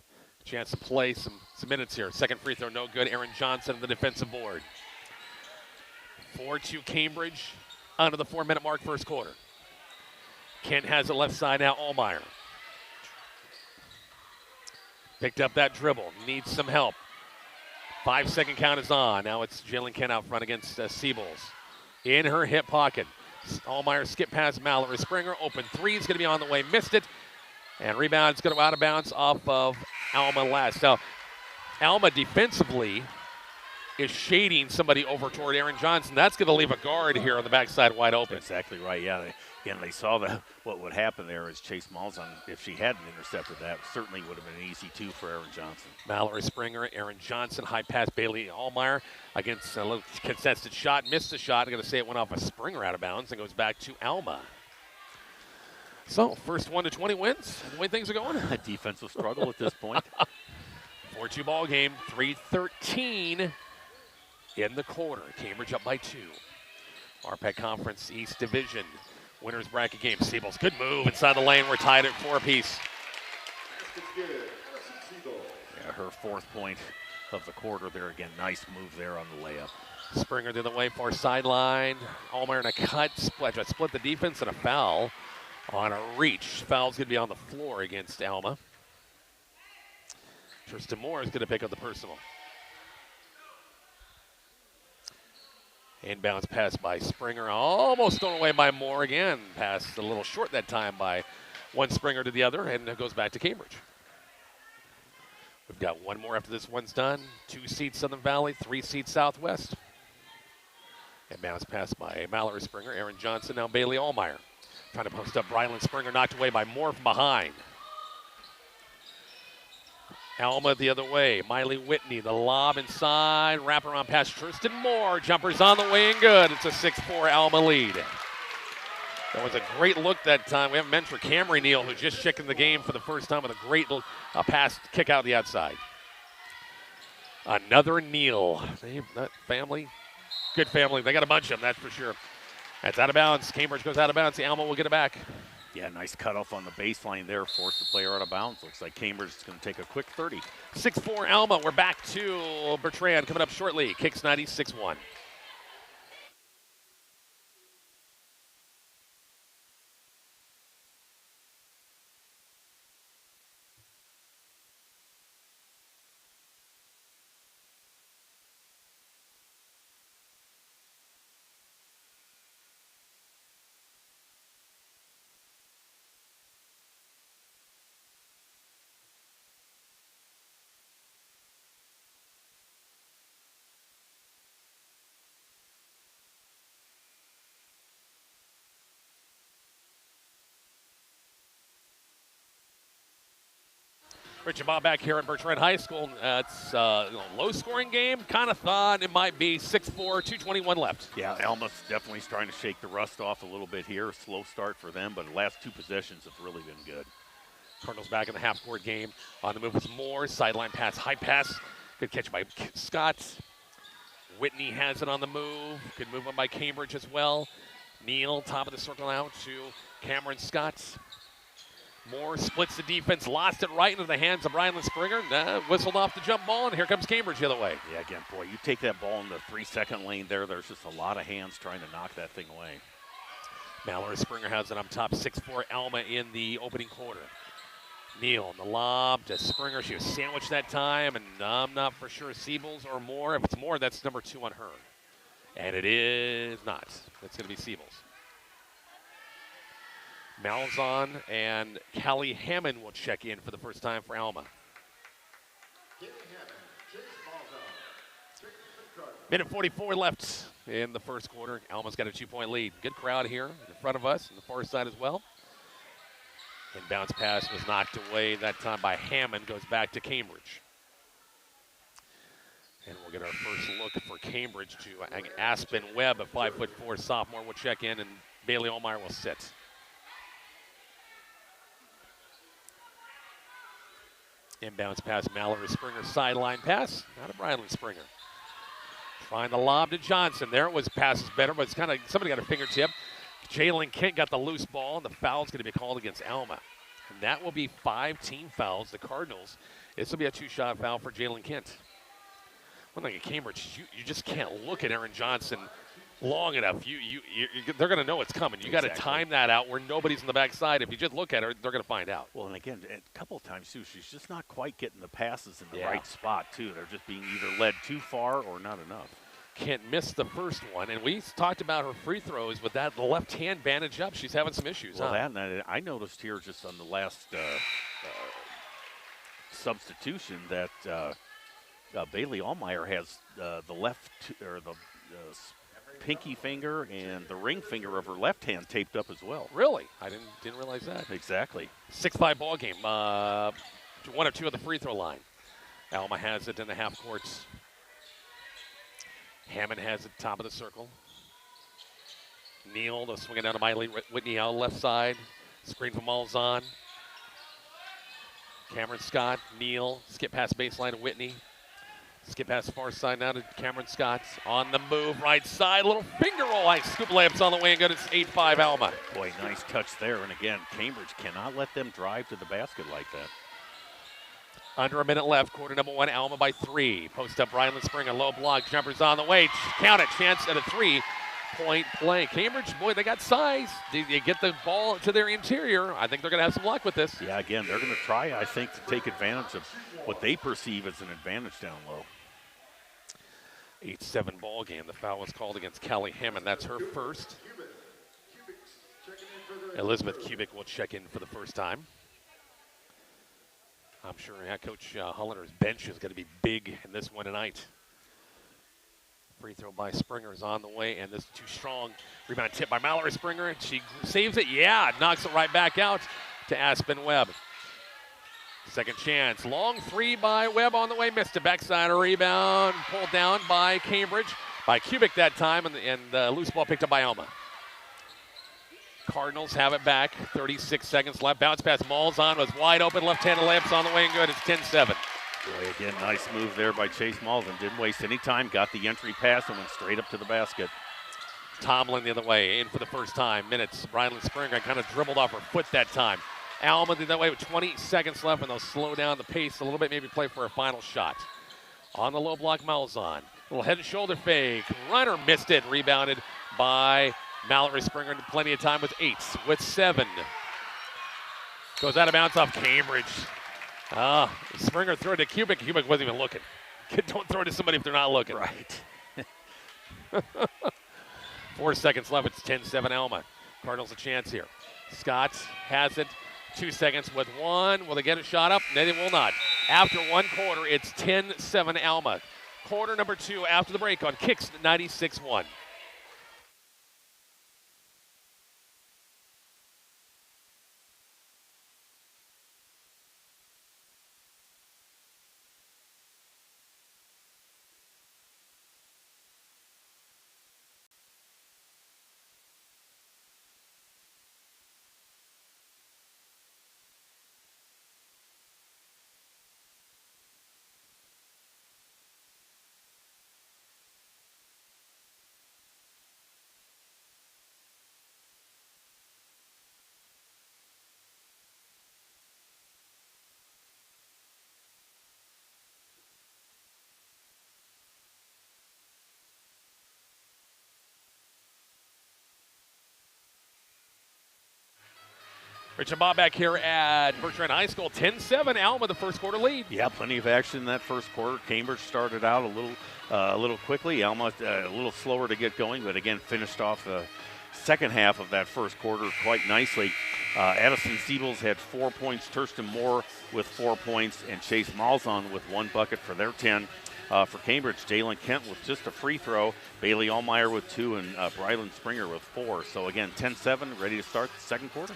chance to play some minutes here. Second free throw, no good. Aaron Johnson on the defensive board. 4-2 Cambridge onto the 4-minute mark first quarter. Kent has it left side now, Allmeyer. Picked up that dribble, needs some help. 5-second count is on. Now it's Jalen Kent out front against Seabolds. In her hip pocket. Allmeyer skip past Mallory Springer. Open three is going to be on the way. Missed it. And rebound is going to go out of bounds off of Alma last. Now, Alma defensively is shading somebody over toward Aaron Johnson. That's going to leave a guard here on the backside wide open. Exactly right. Yeah, they saw what would happen there is Chase Malzahn, if she hadn't intercepted that, certainly would have been an easy 2 for Aaron Johnson. Mallory Springer, Aaron Johnson, high pass Bailey Allmeyer against a little contested shot. Missed the shot. I'm going to say it went off a Springer out of bounds and goes back to Alma. So, first 1 to 20 wins, the way things are going. A defensive struggle at this point. 4-2 ball game, 3:13 in the quarter. Cambridge up by 2. RPAC Conference East Division winners bracket game. Seabolds, good move inside the lane. We're tied at 4 apiece. Yeah, her 4th point of the quarter there again. Nice move there on the layup. Springer the other way, far sideline. Allmeyer in a cut, split the defense and a foul on a reach. Foul's going to be on the floor against Alma. Tristan Moore is going to pick up the personal. Inbounds pass by Springer, almost thrown away by Moore again. Pass a little short that time by one Springer to the other, and it goes back to Cambridge. We've got one more after this one's done. 2 seeds Southern Valley, 3 seeds Southwest. Inbounds pass by Mallory Springer, Aaron Johnson, now Bailey Allmeyer. Trying to post up Brylan Springer, knocked away by Moore from behind. Alma the other way. Miley Whitney, the lob inside. Wraparound pass, Tristan Moore. Jumpers on the way and good. It's a 6-4 Alma lead. That was a great look that time. We haven't mentioned Camry Neal, who's just checking the game for the first time with a great pass kick out the outside. Another Neal. That family, good family. They got a bunch of them, that's for sure. That's out of bounds. Cambridge goes out of bounds. Alma will get it back. Yeah, nice cutoff on the baseline there. Forced the player out of bounds. Looks like Cambridge is going to take a quick 30. 6-4 Alma. We're back to Bertrand coming up shortly. Kicks 96-1. Richard Bob back here at Bertrand High School. It's a low-scoring game. Kind of thought it might be 6-4, 2:21 left. Yeah, Alma's definitely trying to shake the rust off a little bit here. A slow start for them, but the last 2 possessions have really been good. Cardinals back in the half-court game. On the move with Moore. Sideline pass, high pass. Good catch by Scott. Whitney has it on the move. Good move on by Cambridge as well. Neal, top of the circle out to Cameron Scott. Moore splits the defense, lost it right into the hands of Ryland Springer. Whistled off the jump ball, and here comes Cambridge the other way. Yeah, again, boy, you take that ball in the 3-second lane there. There's just a lot of hands trying to knock that thing away. Mallory Springer has it up top, 6'4" Alma in the opening quarter. Neal on the lob to Springer. She was sandwiched that time, and I'm not for sure Siebels or Moore. If it's Moore, that's number 2 on her. And it is not. It's going to be Siebels. Malzahn and Callie Hammond will check in for the first time for Alma. Minute 44 left in the first quarter. Alma's got a 2-point lead. Good crowd here in front of us, on the far side as well. And bounce pass was knocked away that time by Hammond. Goes back to Cambridge. And we'll get our first look for Cambridge to Aspen Webb, a 5'4" sophomore, will check in, and Bailey Allmeyer will sit. Inbounds pass, Mallory Springer, sideline pass. Not a Brylan Springer. Trying the lob to Johnson. There it was, passes better, but it's kind of, somebody got a fingertip. Jalen Kent got the loose ball, and the foul's going to be called against Alma. And that will be 5 team fouls. The Cardinals, this will be a 2-shot foul for Jalen Kent. One thing at Cambridge, you just can't look at Aaron Johnson long enough. They're going to know it's coming. You got to time that out where nobody's on the backside. If you just look at her, they're going to find out. Well, and again, a couple of times, too, she's just not quite getting the passes in the right spot, too. They're just being either led too far or not enough. Kent missed the first one, and we talked about her free throws with that left hand bandage up. She's having some issues. Well, that, and I noticed here just on the last substitution that Bailey Allmeyer has the left or the pinky finger and the ring finger of her left hand taped up as well. Really? I didn't realize that. Exactly. 6-5 ball game. 1 or 2 at the free throw line. Alma has it in the half courts. Hammond has it top of the circle. Neal, they'll swing it down to Miley Whitney out left side. Screen from Malzahn. Cameron Scott, Neal, skip past baseline to Whitney. Skip past far side now to Cameron Scott. On the move, right side, little finger roll. Scoop layups on the way and good. It's 8-5 Alma. Boy, nice touch there. And again, Cambridge cannot let them drive to the basket like that. Under a minute left, quarter number 1, Alma by 3. Post up Ryland Springer, low block, jumpers on the way. Count it, chance at a 3-point play. Cambridge, boy, they got size. They get the ball to their interior. I think they're going to have some luck with this. Yeah, again, they're going to try, I think, to take advantage of what they perceive as an advantage down low. 8-7 ball game. The foul was called against Callie Hammond. That's her first. Elizabeth Kubik will check in for the first time. I'm sure Coach Hollander's bench is going to be big in this one tonight. Free throw by Springer is on the way, and this is too strong. Rebound tip by Mallory Springer. She saves it. Yeah, knocks it right back out to Aspen Webb. Second chance. Long 3 by Webb on the way. Missed a backside rebound. Pulled down by Cambridge. By Kubik that time, and the loose ball picked up by Alma. Cardinals have it back. 36 seconds left. Bounce pass. Malzahn was wide open. Left-handed layups on the way and good. It's 10-7. Boy, again, nice move there by Chase Malzahn. Didn't waste any time. Got the entry pass and went straight up to the basket. Tomlin the other way. In for the first time. Minutes. Ryland Springer kind of dribbled off her foot that time. Alma did that way with 20 seconds left, and they'll slow down the pace a little bit, maybe play for a final shot. On the low block, Malzahn. Little head and shoulder fake. Runner missed it. Rebounded by Mallory Springer. Plenty of time with 8, with 7. Goes out of bounds off Cambridge. Springer threw it to Kubik. Kubik wasn't even looking. Don't throw it to somebody if they're not looking. Right. 4 seconds left. It's 10-7 Alma. Cardinals a chance here. Scott has it. 2 seconds with 1. Will they get a shot up? No, they will not. After 1 quarter, it's 10-7 Alma. Quarter number 2 after the break on Kicks 96.1. Rich and Bob back here at Bertrand High School. 10-7, Alma the first quarter lead. Yeah, plenty of action in that first quarter. Cambridge started out a little quickly. Alma a little slower to get going, but again finished off the second half of that first quarter quite nicely. Addison Siebels had 4 points, Thurston Moore with 4 points, and Chase Malzahn with 1 bucket for their 10. For Cambridge, Jalen Kent with just a free throw, Bailey Allmeyer with 2, and Brylan Springer with 4. So again, 10-7, ready to start the second quarter.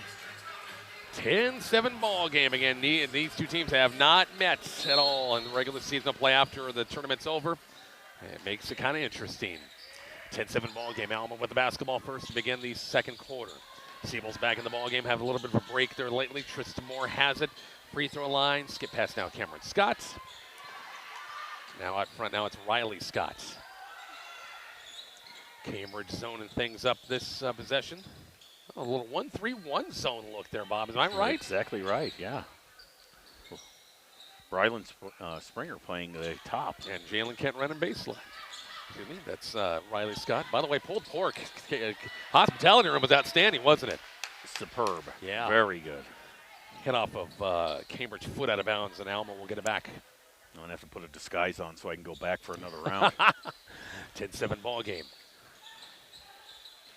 10-7 ball game again. These two teams have not met at all in the regular season play after the tournament's over. It makes it kind of interesting. 10-7 ball game. Alma with the basketball first to begin the second quarter. Siebel's back in the ball game. Have a little bit of a break there lately. Tristan Moore has it. Free throw line. Skip pass now. Cameron Scott. Now out front. Now it's Riley Scott. Cambridge zoning things up this possession. A little 1-3-1 zone look there, Bob. Am I right? Exactly right, yeah. Brylan Springer playing the top. And Jalen Kent running baseline. Excuse me, that's Riley Scott. By the way, pulled pork. Hospitality room was outstanding, wasn't it? Superb. Yeah. Very good. Hit off of Cambridge foot out of bounds, and Alma will get it back. I'm going to have to put a disguise on so I can go back for another round. 10-7 ball game.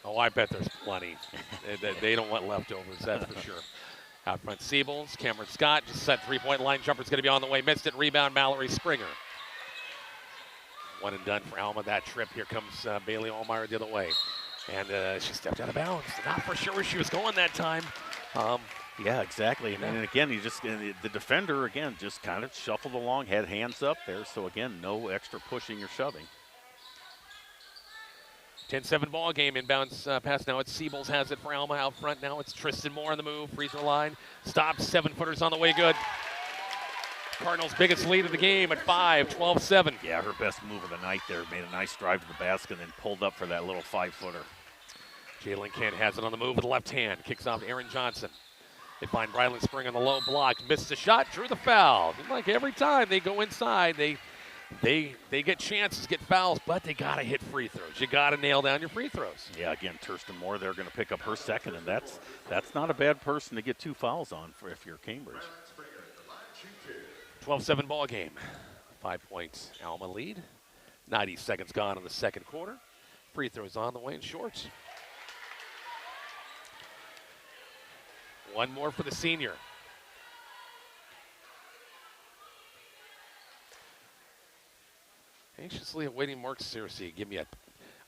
Oh, I bet there's plenty. They don't want leftovers, that's for sure. Out front, Siebels. Cameron Scott just set three-point line. Jumper's going to be on the way. Missed it. Rebound, Mallory Springer. One and done for Alma that trip. Here comes Bailey Allmeyer the other way. And she stepped out of bounds. Not for sure where she was going that time. Yeah, exactly. And again, the defender, again, just kind of shuffled along, had hands up there. So, again, no extra pushing or shoving. 10-7 ball game. Inbounds pass now. It's Siebels has it for Alma out front. Now it's Tristan Moore on the move. Free throw line. Stops. 7-footers on the way. Good. Cardinals' biggest lead of the game at 5, 12-7. Yeah, her best move of the night there. Made a nice drive to the basket and then pulled up for that little 5-footer. Jalen Kent has it on the move with the left hand. Kicks off to Aaron Johnson. They find Brylan Spring on the low block. Missed the shot. Drew the foul. And like every time they go inside, they get chances, get fouls, but they got to hit free throws. You got to nail down your free throws. Yeah, again, Thurston Moore, they're going to pick up her second, and that's not a bad person to get 2 fouls on for if you're Cambridge. 12-7 ball game. 5 points Alma lead. 90 seconds gone in the second quarter. Free throws on the way in short. One more for the senior. Anxiously awaiting Mark Searcy. Give me an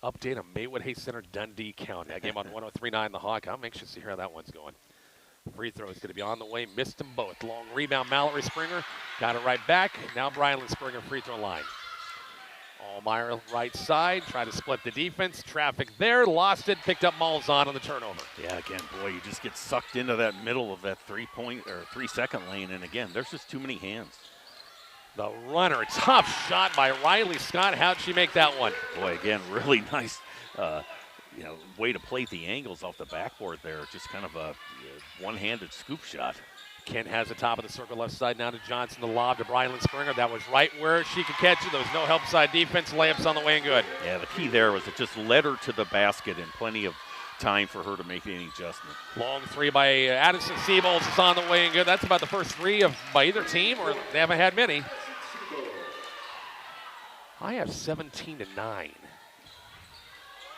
update on Maywood Hay Center Dundee County. That game on 103.9 The Hawk. I'm anxious to hear how that one's going. Free throw is going to be on the way. Missed them both. Long rebound, Mallory Springer. Got it right back. Now Brylan Springer free throw line. Allmeyer right side. Try to split the defense. Traffic there. Lost it. Picked up Malzahn on the turnover. Yeah, again, boy, you just get sucked into that middle of that 3-second lane. And again, there's just too many hands. The runner. Tough shot by Riley Scott. How'd she make that one? Boy, again, really nice way to play the angles off the backboard there. Just kind of a one-handed scoop shot. Kent has the top of the circle left side now to Johnson. The lob to Brylan Springer. That was right where she could catch it. There was no help side defense. Layups on the way and good. Yeah, the key there was it just led her to the basket and plenty of time for her to make any adjustment. Long three by Addison Siebels is on the way and good. That's about the first three by either team, or they haven't had many. I have 17-9.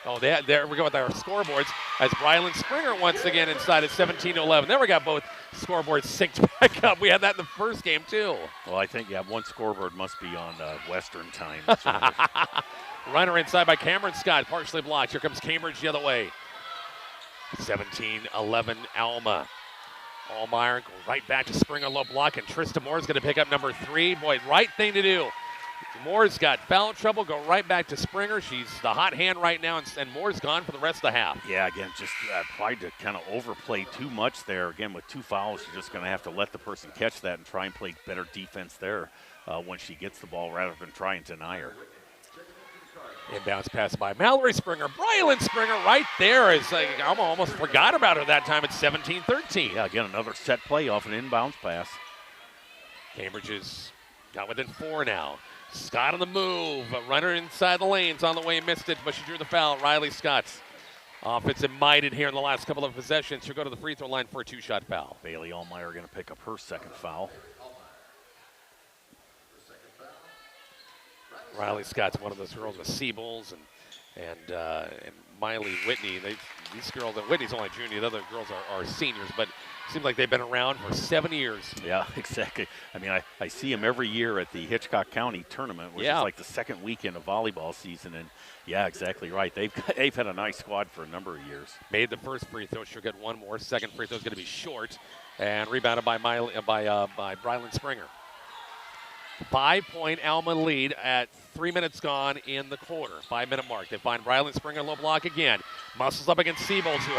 Oh, there we go with our scoreboards as Brylan Springer once again inside at 17-11. There we got both scoreboards synced back up. We had that in the first game, too. Well, I think, yeah, one scoreboard must be on Western time. Runner inside by Cameron Scott, partially blocked. Here comes Cambridge the other way. 17-11 Alma. Allmeyer go right back to Springer, low block, and Tristan Moore's going to pick up number 3. Boy, right thing to do. Moore's got foul trouble, go right back to Springer. She's the hot hand right now, and Moore's gone for the rest of the half. Yeah, again, just tried to kind of overplay too much there. Again, with 2 fouls, you're just going to have to let the person catch that and try and play better defense there when she gets the ball rather than try and deny her. Inbounds pass by Mallory Springer. Brylan Springer right there. Is I almost forgot about her that time at 17-13. Yeah, again, another set play off an inbounds pass. Cambridge has got within 4 now. Scott on the move. A runner inside the lanes on the way, missed it, but she drew the foul. Riley Scott. Offensive minded here in the last couple of possessions. She'll go to the free throw line for a 2-shot foul. Bailey Allmeyer going to pick up her second foul. Riley Scott's one of those girls with Seabolds and Miley Whitney. These girls, and Whitney's only junior. The other girls are seniors, but it seems like they've been around for 7 years. Yeah, exactly. I mean, I see them every year at the Hitchcock County tournament, which is like the second weekend of volleyball season. And yeah, exactly right. They've had a nice squad for a number of years. Made the first free throw. She'll get one more. Second free throw is going to be short, and rebounded by Brylan Springer. 5-point Alma lead at 3 minutes gone in the quarter. 5-minute mark. They find Brylan Springer low block again. Muscles up against Seabolds, who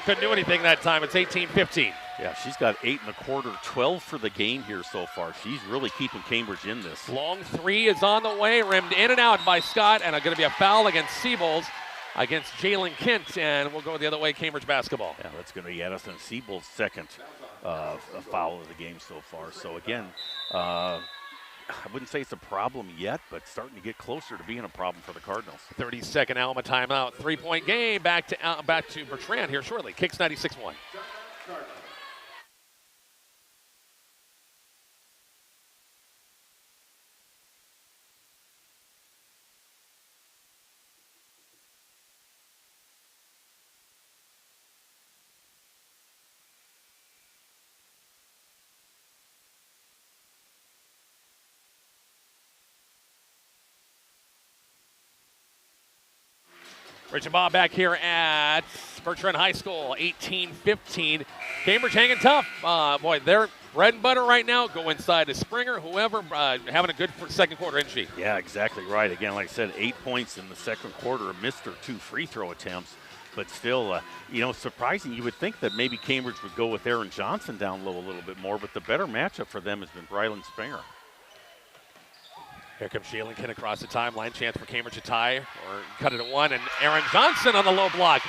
couldn't do anything that time. It's 18-15. Yeah, she's got 8 1/4, 12 for the game here so far. She's really keeping Cambridge in this. Long three is on the way, rimmed in and out by Scott, and going to be a foul against Seabolds against Jalen Kent, and we'll go the other way, Cambridge basketball. Yeah, that's going to be Addison Seabolds' second foul of the game so far. So again, I wouldn't say it's a problem yet, but starting to get closer to being a problem for the Cardinals. 30-second Alma timeout. 3-point game. Back to Bertrand here shortly. Kicks 96-1. Rich and Bob back here at Bertrand High School, 18-15. Cambridge hanging tough. Boy, they're bread and butter right now. Go inside to Springer, whoever, having a good second quarter, isn't she? Yeah, exactly right. Again, like I said, 8 points in the second quarter, missed her 2 free throw attempts. But still, surprising. You would think that maybe Cambridge would go with Aaron Johnson down low a little bit more, but the better matchup for them has been Brylan Springer. Here comes Jalen Kent across the timeline. Chance for Cambridge to tie or cut it at one. And Aaron Johnson on the low block.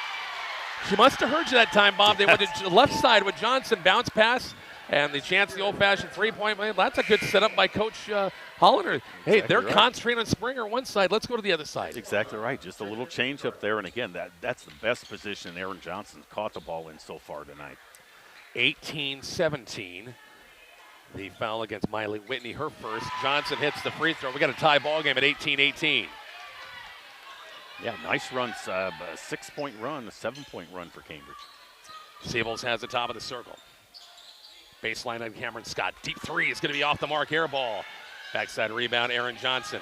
She must have heard you that time, Bob. They went to the left side with Johnson. Bounce pass. And the chance, the old-fashioned three-point. That's a good setup by Coach Hollander. Hey, Exactly they're right. concentrating on Springer one side. Let's go to the other side. That's exactly right. Just a little change up there. And again, that's the best position Aaron Johnson caught the ball in so far tonight. 18-17. The foul against Miley Whitney, her first. Johnson hits the free throw. We got a tie ball game at 18-18. Yeah, nice run. A 6-point run, a 7-point run for Cambridge. Seabolds has the top of the circle. Baseline on Cameron Scott. Deep three is going to be off the mark. Air ball. Backside rebound, Aaron Johnson.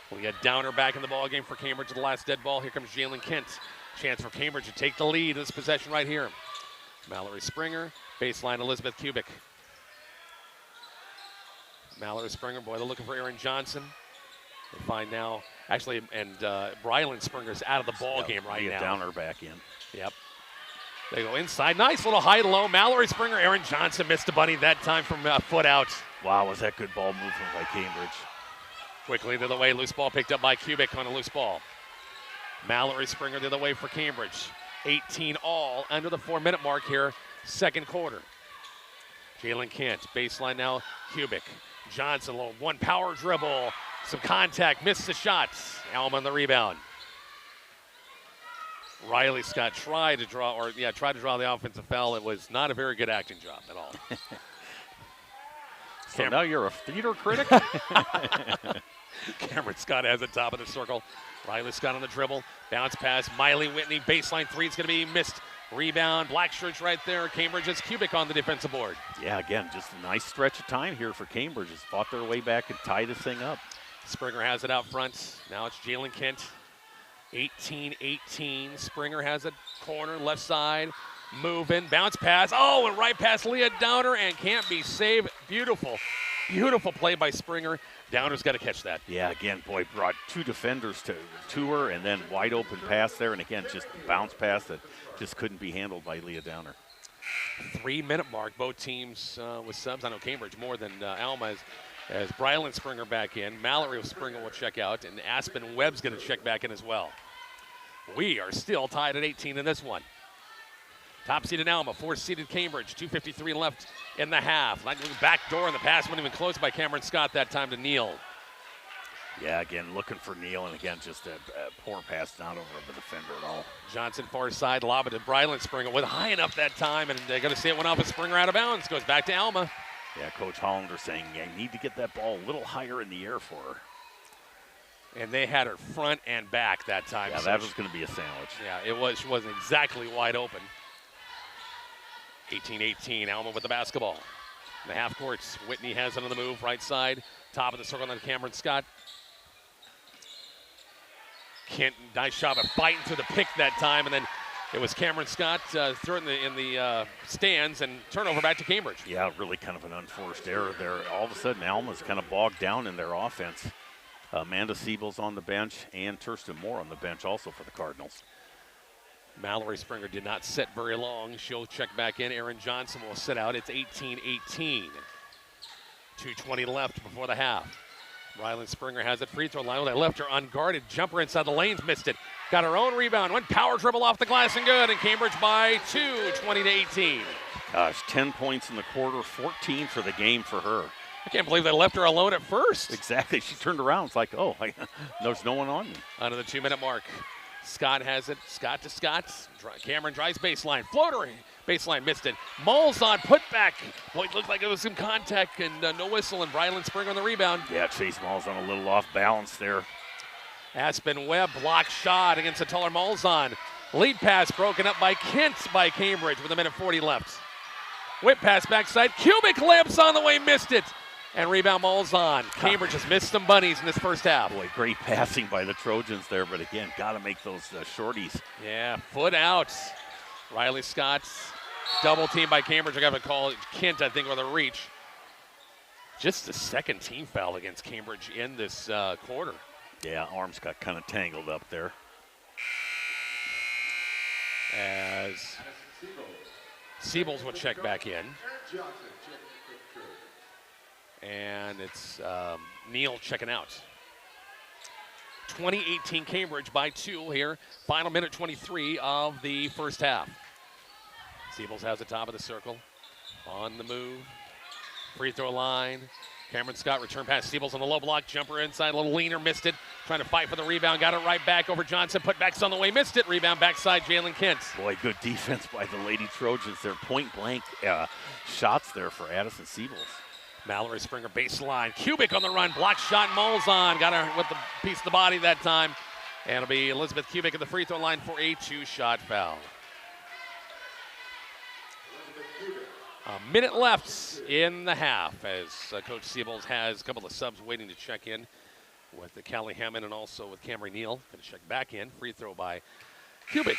We had Downer back in the ball game for Cambridge at the last dead ball. Here comes Jalen Kent. Chance for Cambridge to take the lead in this possession right here. Mallory Springer. Baseline Elizabeth Kubik. Mallory Springer, boy, they're looking for Aaron Johnson. They find now, actually, and Brylan Springer's out of the ball game right now. Downer back in. Yep. They go inside. Nice little high-low. Mallory Springer, Aaron Johnson missed the bunny that time from foot out. Wow, was that good ball movement by Cambridge. Quickly the other way, loose ball picked up by Kubik on a loose ball. Mallory Springer the other way for Cambridge. 18 all under the 4-minute mark here, second quarter. Jalen Kent, baseline now, Kubik. Johnson, a little one power dribble, some contact, missed the shots. Alma on the rebound. Riley Scott tried to draw the offensive foul. It was not a very good acting job at all. So now you're a theater critic? Cameron Scott has the top of the circle. Riley Scott on the dribble. Bounce pass. Miley Whitney. Baseline three is going to be missed. Rebound. Black shirts right there. Cambridge has Kubik on the defensive board. Yeah, again, just a nice stretch of time here for Cambridge. Has fought their way back and tied this thing up. Springer has it out front. Now it's Jalen Kent. 18-18. Springer has a corner, left side. Moving. Bounce pass. Oh, and right past Leah Downer and can't be saved. Beautiful. Beautiful play by Springer. Downer's got to catch that. Yeah, again, boy, brought two defenders to her, and then wide open pass there, and again, just bounce pass that just couldn't be handled by Leah Downer. 3-minute mark, both teams with subs. I know Cambridge more than Alma as Brylan Springer back in. Mallory Springer will check out, and Aspen Webb's going to check back in as well. We are still tied at 18 in this one. Top seeded Alma, 4th-seeded Cambridge, 2:53 left in the half. Back door, and the pass wasn't even close by Cameron Scott that time to Neal. Yeah, again, looking for Neal, and again, just a poor pass, not over the defender at all. Johnson far side, lob it to Bryland. Springer with high enough that time, and they're going to see it went off a Springer out of bounds. Goes back to Alma. Yeah, Coach Hollander saying, yeah, you need to get that ball a little higher in the air for her. And they had her front and back that time. Yeah, so that was going to be a sandwich. Yeah, it was. She wasn't exactly wide open. 18-18, Alma with the basketball. In the half courts, Whitney has it on the move, right side. Top of the circle on Cameron Scott. Kent, nice job of fighting through the pick that time, and then it was Cameron Scott threw it in the stands and turnover back to Cambridge. Yeah, really kind of an unforced error there. All of a sudden, Alma's kind of bogged down in their offense. Amanda Siebel's on the bench, and Kirsten Moore on the bench also for the Cardinals. Mallory Springer did not sit very long. She'll check back in. Erin Johnson will sit out. It's 18-18. 2:20 left before the half. Ryland Springer has it free throw line. They left her unguarded. Jumper inside the lanes, missed it. Got her own rebound. One power dribble off the glass and good. And Cambridge by 2, 20-18. Gosh, 10 points in the quarter, 14 for the game for her. I can't believe they left her alone at first. Exactly. She turned around. It's like, oh, there's no one on me. Under the 2-minute mark. Scott has it. Scott to Scott. Cameron drives baseline. Floater. Baseline missed it. Malzahn put back. Boy, it looked like it was some contact and no whistle. And Bryland Springer on the rebound. Yeah, Chase Malzahn a little off balance there. Aspen Webb block shot against a taller Malzahn. Lead pass broken up by Kent by Cambridge with 1:40 left. Whip pass backside. Cubic layups on the way, missed it. And rebound Malzahn. Cambridge has missed some bunnies in this first half. Boy, great passing by the Trojans there, but again, got to make those shorties. Yeah, foot out. Riley Scott's double team by Cambridge. I got to call Kent, I think, with a reach. Just the second team foul against Cambridge in this quarter. Yeah, arms got kind of tangled up there. As Siebels will check back in. And it's Neal checking out. 20-18 Cambridge by 2 here. Final minute 23 of the first half. Siebels has the top of the circle. On the move. Free throw line. Cameron Scott return pass. Siebels on the low block. Jumper inside. A little leaner. Missed it. Trying to fight for the rebound. Got it right back over Johnson. Put backs on the way. Missed it. Rebound backside. Jalen Kent. Boy, good defense by the Lady Trojans. Their point blank shots there for Addison Siebels. Mallory Springer baseline. Cubic on the run. Block shot. Malzahn got her with the piece of the body that time. And it'll be Elizabeth Cubic at the free throw line for a 2-shot foul. A minute left in the half as Coach Siebels has a couple of subs waiting to check in with the Callie Hammond and also with Camry Neal. Going to check back in. Free throw by Cubic.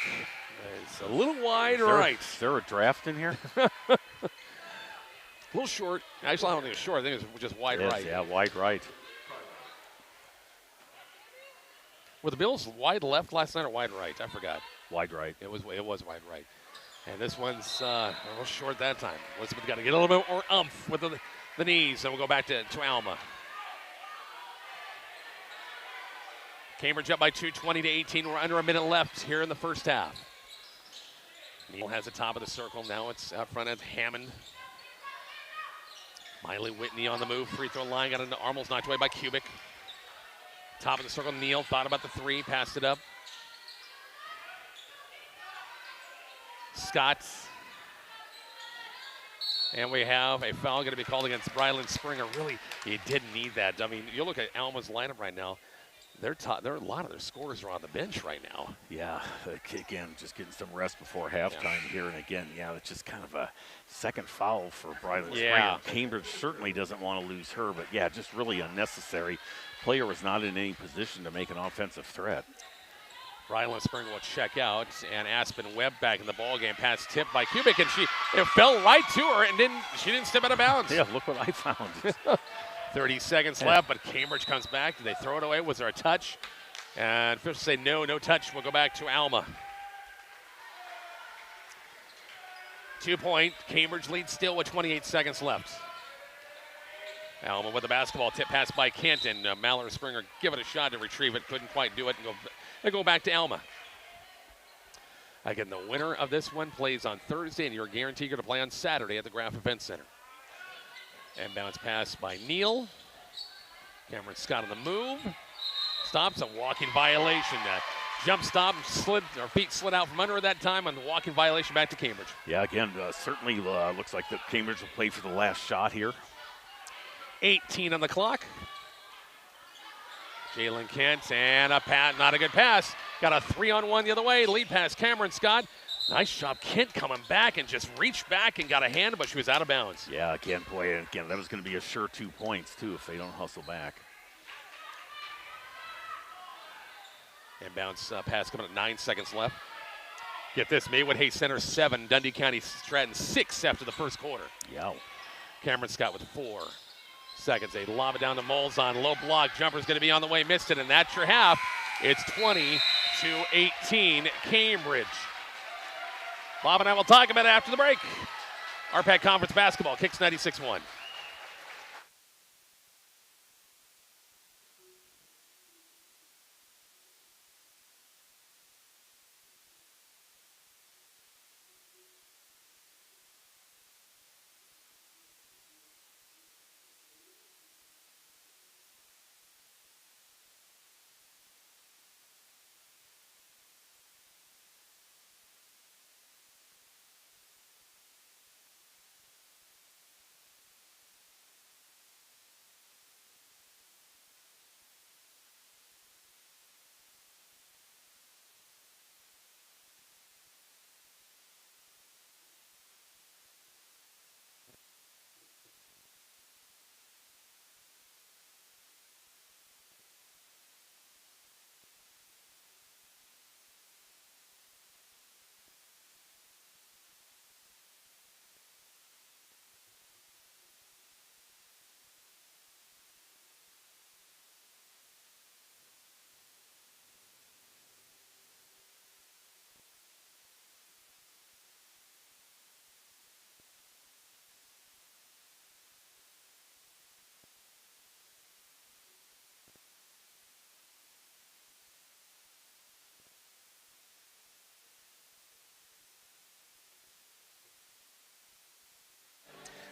It's a little wide right. Is there a draft in here? A little short. Actually, I don't think it's short. I think it's just wide right. Yeah, wide right. Were the Bills wide left last night or wide right? I forgot. Wide right. It was wide right. And this one's a little short that time. Elizabeth got to get a little bit more oomph with the knees, and we'll go back to Alma. Cambridge up by 2, 20-18. We're under a minute left here in the first half. Neal has the top of the circle. Now it's out front at Hammond. Miley Whitney on the move. Free throw line. Got into Armels, knocked away by Cubic. Top of the circle. Neal thought about the three. Passed it up. Scott. And we have a foul going to be called against Bryland Springer. Really, you didn't need that. I mean, you look at Alma's lineup right now. There are a lot of their scorers are on the bench right now. Yeah, again, just getting some rest before halftime here. And again, yeah, it's just kind of a second foul for Bryland Springer. Cambridge certainly doesn't want to lose her, but yeah, just really unnecessary. Player was not in any position to make an offensive threat. Bryland Springer will check out, and Aspen Webb back in the ballgame. Pass tipped by Cubic, and it fell right to her, and she didn't step out of bounds. Yeah, look what I found. 30 seconds left, but Cambridge comes back. Did they throw it away? Was there a touch? And officials say no touch. We'll go back to Alma. 2-point. Cambridge leads still with 28 seconds left. Alma with the basketball. Tip pass by Kent, and Mallory Springer give it a shot to retrieve it. Couldn't quite do it, and they go back to Alma. Again, the winner of this one plays on Thursday, and you're guaranteed to play on Saturday at the Graf Event Center. And bounce pass by Neal. Cameron Scott on the move. stops, a walking violation. Jump stop, her feet slid out from under her that time on the walking violation back to Cambridge. Yeah, again, certainly looks like the Cambridge will play for the last shot here. 18 on the clock. Jalen Kent, and a pass, not a good pass. Got a 3-on-1 the other way. Lead pass, Cameron Scott. Nice job, Kent coming back and just reached back and got a hand, but she was out of bounds. Yeah, again, that was going to be a sure 2 points, too, if they don't hustle back. And bounce pass coming at 9 seconds left. Get this, Maywood Hayes Center 7, Dundee County Stratton 6 after the first quarter. Yeah. Cameron Scott with 4 seconds. They lob it down to Molzon. Low block. Jumper's going to be on the way. Missed it, and that's your half. It's 20-18 Cambridge. Bob and I will talk about it after the break. RPAC Conference Basketball kicks 96-1.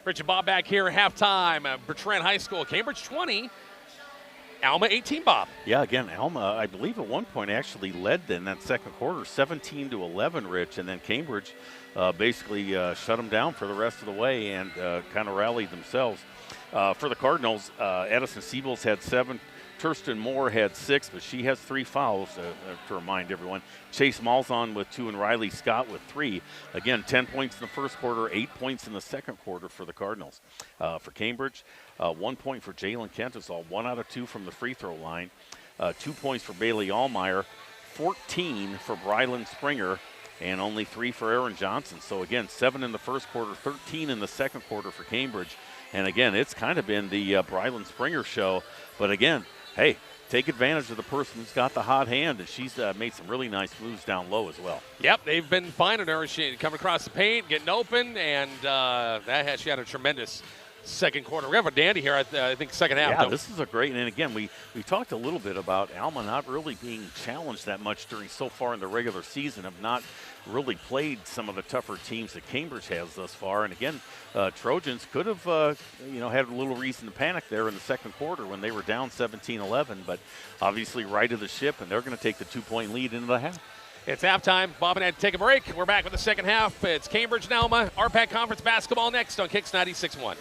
Rich and Bob back here at halftime. Bertrand High School, Cambridge 20, Alma 18, Bob. Yeah, again, Alma, I believe at one point actually led in that second quarter, 17-11, Rich, and then Cambridge basically shut them down for the rest of the way and kind of rallied themselves. For the Cardinals, Edison Siebels had 7. Kirsten Moore had 6, but she has 3 fouls, to remind everyone. Chase Malzahn with 2 and Riley Scott with 3. Again, 10 points in the first quarter, 8 points in the second quarter for the Cardinals. For Cambridge, 1 point for Jalen Kent. It's all 1 out of 2 from the free throw line. 2 points for Bailey Allmeyer, 14 for Brylan Springer, and only 3 for Aaron Johnson. So again, 7 in the first quarter, 13 in the second quarter for Cambridge. And again, it's kind of been the Brylan Springer show. But again, hey, take advantage of the person who's got the hot hand, and she's made some really nice moves down low as well. Yep, they've been finding her. She coming across the paint, getting open, and she had a tremendous second quarter. We have a dandy here, I think, second half. Yeah, this is a great, and again, we talked a little bit about Alma not really being challenged that much during so far in the regular season, have not really played some of the tougher teams that Cambridge has thus far. And again, Trojans could have, had a little reason to panic there in the second quarter when they were down 17-11, but obviously righted the ship, and they're going to take the 2-point lead into the half. It's halftime. Bob and Ed take a break. We're back with the second half. It's Cambridge and Alma. RPAC Conference Basketball next on Kicks 96.1.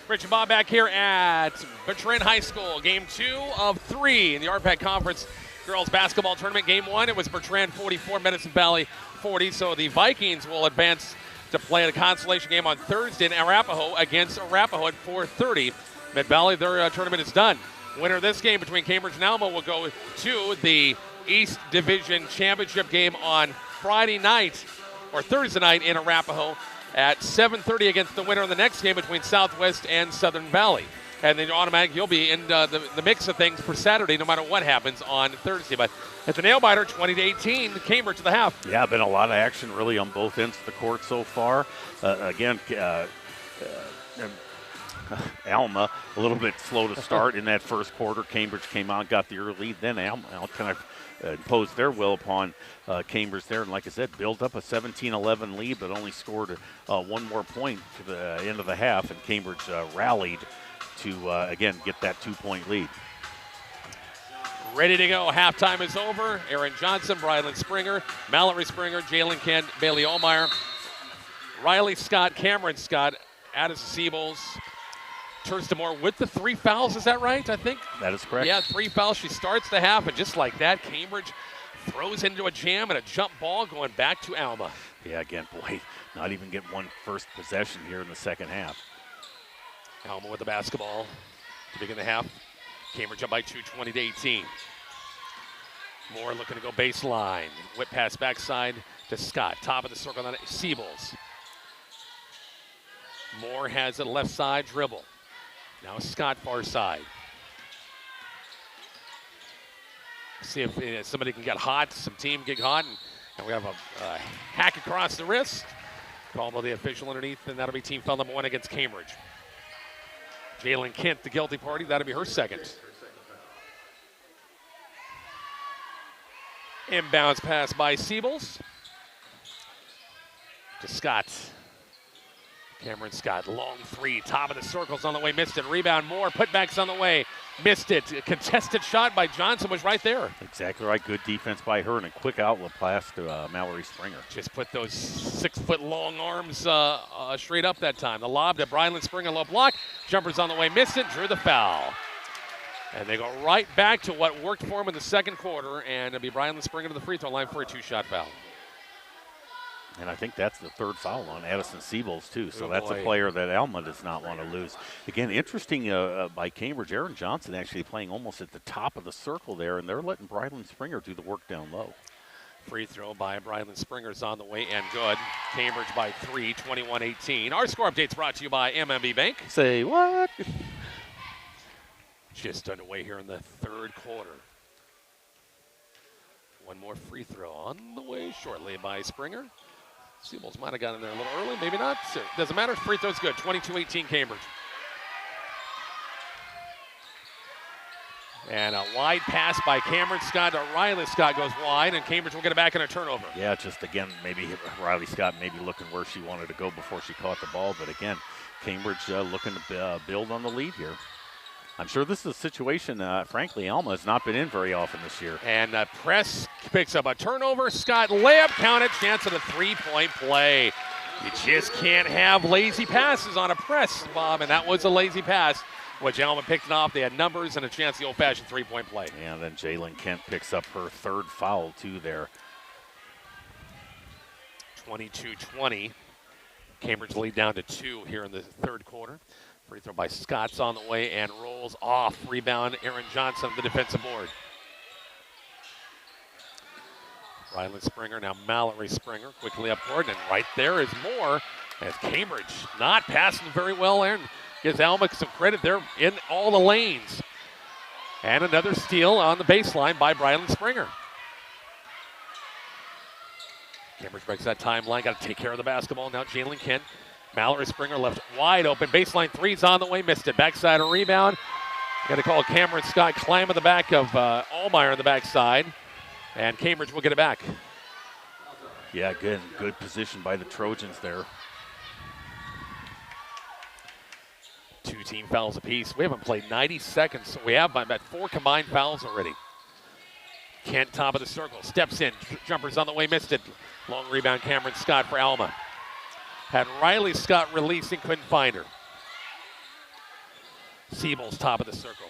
Rich and Bob back here at Bertrand High School. Game 2 of 3 in the RPAC Conference Girls Basketball Tournament. Game 1, it was Bertrand 44, Medicine Valley 40. So the Vikings will advance to play the consolation game on Thursday in Arapahoe against Arapahoe at 4:30. Mid Valley, their tournament is done. Winner of this game between Cambridge and Alma will go to the East Division Championship game on Friday night or Thursday night in Arapahoe at 7:30 against the winner of the next game between Southwest and Southern Valley. And then you'll be in the mix of things for Saturday no matter what happens on Thursday. But it's a nail-biter, 20-18, Cambridge to the half. Yeah, been a lot of action really on both ends of the court so far. Alma a little bit slow to start in that first quarter. Cambridge came out, got the early lead. Then Alma kind of imposed their will upon Cambridge there. And like I said, built up a 17-11 lead, but only scored one more point to the end of the half. And Cambridge rallied to, again, get that 2-point lead. Ready to go. Halftime is over. Aaron Johnson, Brylan Springer, Mallory Springer, Jalen Kent, Bailey Allmeyer, Riley Scott, Cameron Scott, Addison Siebels, Tursta Moore with the 3 fouls. Is that right, I think? That is correct. Yeah, 3 fouls. She starts the half, and just like that, Cambridge throws into a jam and a jump ball going back to Alma. Yeah, again, boy, not even get one first possession here in the second half. Alma with the basketball to begin the half. Cambridge up by 2, 20-18. Moore looking to go baseline. Whip pass backside to Scott. Top of the circle on Siebels. Moore has it left side dribble. Now Scott far side. See if somebody can get hot, some team get hot, and we have a hack across the wrist. Call by the official underneath, and that'll be team foul number 1 against Cambridge. Jalen Kent, the guilty party, that'll be her second. Inbounds pass by Siebels to Scott. Cameron Scott, long 3, top of the circle's on the way, missed it. Rebound, Moore, putbacks on the way, missed it. A contested shot by Johnson was right there. Exactly right, good defense by her and a quick outlet pass to Mallory Springer. Just put those 6-foot-long arms straight up that time. The lob to Brylan Springer, low block. Jumper's on the way, missed it, drew the foul. And they go right back to what worked for him in the second quarter, and it'll be Brylan Springer to the free throw line for a 2-shot foul. And I think that's the 3rd foul on Addison Siebels, too. So that's a player that Alma does not want to lose. Again, interesting by Cambridge. Aaron Johnson actually playing almost at the top of the circle there, and they're letting Brylan Springer do the work down low. Free throw by Brylan Springer's on the way and good. Cambridge by 3, 21-18. Our score update's brought to you by MMB Bank. Say what? Just underway here in the third quarter. One more free throw on the way shortly by Springer. Siebels might have gotten there a little early, maybe not. So doesn't matter, free throw's good. 22-18 Cambridge. And a wide pass by Cameron Scott to Riley Scott goes wide, and Cambridge will get it back in a turnover. Yeah, just again, maybe Riley Scott maybe looking where she wanted to go before she caught the ball. But again, Cambridge looking to build on the lead here. I'm sure this is a situation, frankly, Alma has not been in very often this year. And press picks up a turnover. Scott layup, count it, chance at a 3-point play. You just can't have lazy passes on a press, Bob, and that was a lazy pass, which Alma picked it off. They had numbers and a chance at the old-fashioned 3-point play. And then Jalen Kent picks up her 3rd foul, too, there. 22-20. Cambridge lead down to 2 here in the third quarter. Free throw by Scott's on the way and rolls off. Rebound, Aaron Johnson, the defensive board. Rylan Springer, now Mallory Springer, quickly up court, and right there is Moore as Cambridge not passing very well. Aaron gives Alma some credit. They're in all the lanes. And another steal on the baseline by Brylan Springer. Cambridge breaks that timeline, got to take care of the basketball. Now Jalen Kent. Mallory Springer left wide open. Baseline 3's on the way, missed it. Backside a rebound. Got to call Cameron Scott climb on the back of Allmeyer on the backside. And Cambridge will get it back. Yeah, good position by the Trojans there. 2 team fouls apiece. We haven't played 90 seconds, so we have about 4 combined fouls already. Kent, top of the circle, steps in. Jumper's on the way, missed it. Long rebound, Cameron Scott for Alma. Had Riley Scott releasing, couldn't find her. Siebel's top of the circle.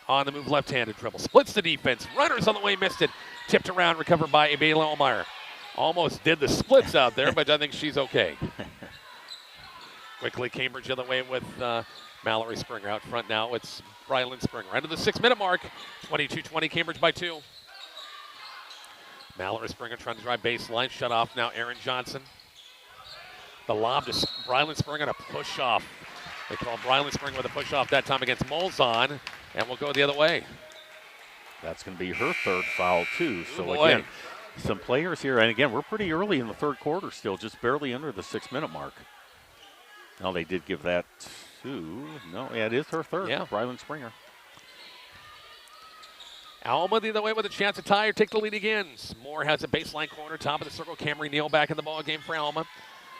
On the move, left-handed dribble. Splits the defense. Runners on the way, missed it. Tipped around, recovered by Bayla Allmeyer. Almost did the splits out there, but I think she's okay. Quickly, Cambridge the other way with Mallory Springer out front now. It's Brylan Springer. Right to the 6-minute mark. 22-20, Cambridge by 2. Mallory Springer trying to drive baseline. Shut off now, Aaron Johnson. The lob to Brylan Springer, a push off. They call Brylan Springer with a push off that time against Molzon, and we'll go the other way. That's going to be her third foul, too. So, again, some players here. And, again, we're pretty early in the third quarter still, just barely under the 6-minute mark. Now, they did give that to, no, yeah, it is her third, Brylan Springer. Alma the other way with a chance to tie or take the lead again. Moore has a baseline corner, top of the circle. Camry Neal back in the ball game for Alma.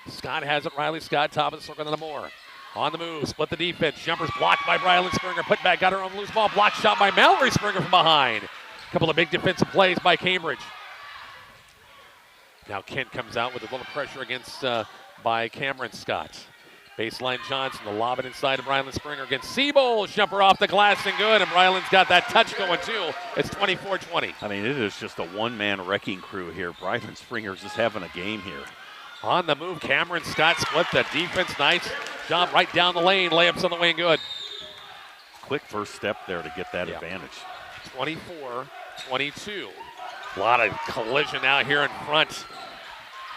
Scott has it, Riley Scott, top of the circle, then Moore. On the move, split the defense. Jumpers blocked by Brylan Springer. Put back, got her own loose ball. Blocked shot by Mallory Springer from behind. A couple of big defensive plays by Cambridge. Now Kent comes out with a little pressure against by Cameron Scott. Baseline Johnson, the lob it inside of Brylan Springer against Siebel. Jumper off the glass and good, and Brylan's got that touch going too. It's 24-20. I mean, it is just a one-man wrecking crew here. Brylan Springer's just having a game here. On the move, Cameron Scott split the defense. Nice job right down the lane. Layups on the way and good. Quick first step there to get that advantage. 24-22. A lot of collision out here in front.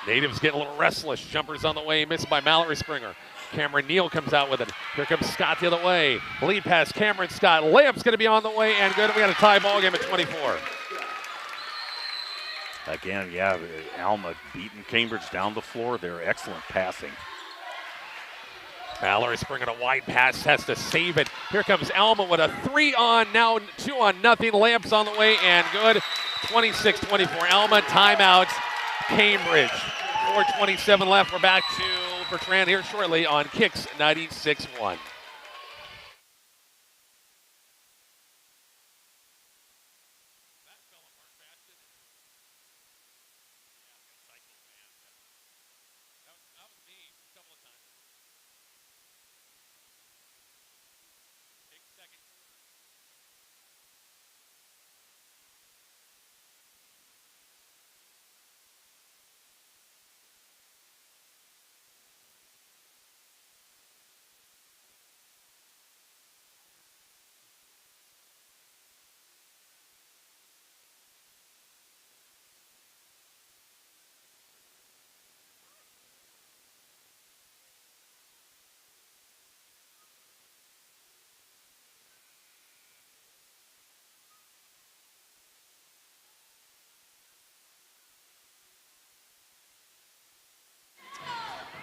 Natives getting a little restless. Jumpers on the way, missed by Mallory Springer. Cameron Neal comes out with it. Here comes Scott the other way. Lead pass, Cameron Scott. Layup's going to be on the way and good. We got a tie ball game at 24. Again, Alma beating Cambridge down the floor. They're excellent passing. Mallory Springer a wide pass, has to save it. Here comes Alma with a 3-on, now 2-on nothing. Layups on the way and good. 26-24. Alma timeout. Cambridge. 4:27 left. We're back to Bertrand here shortly on Kicks 96.1.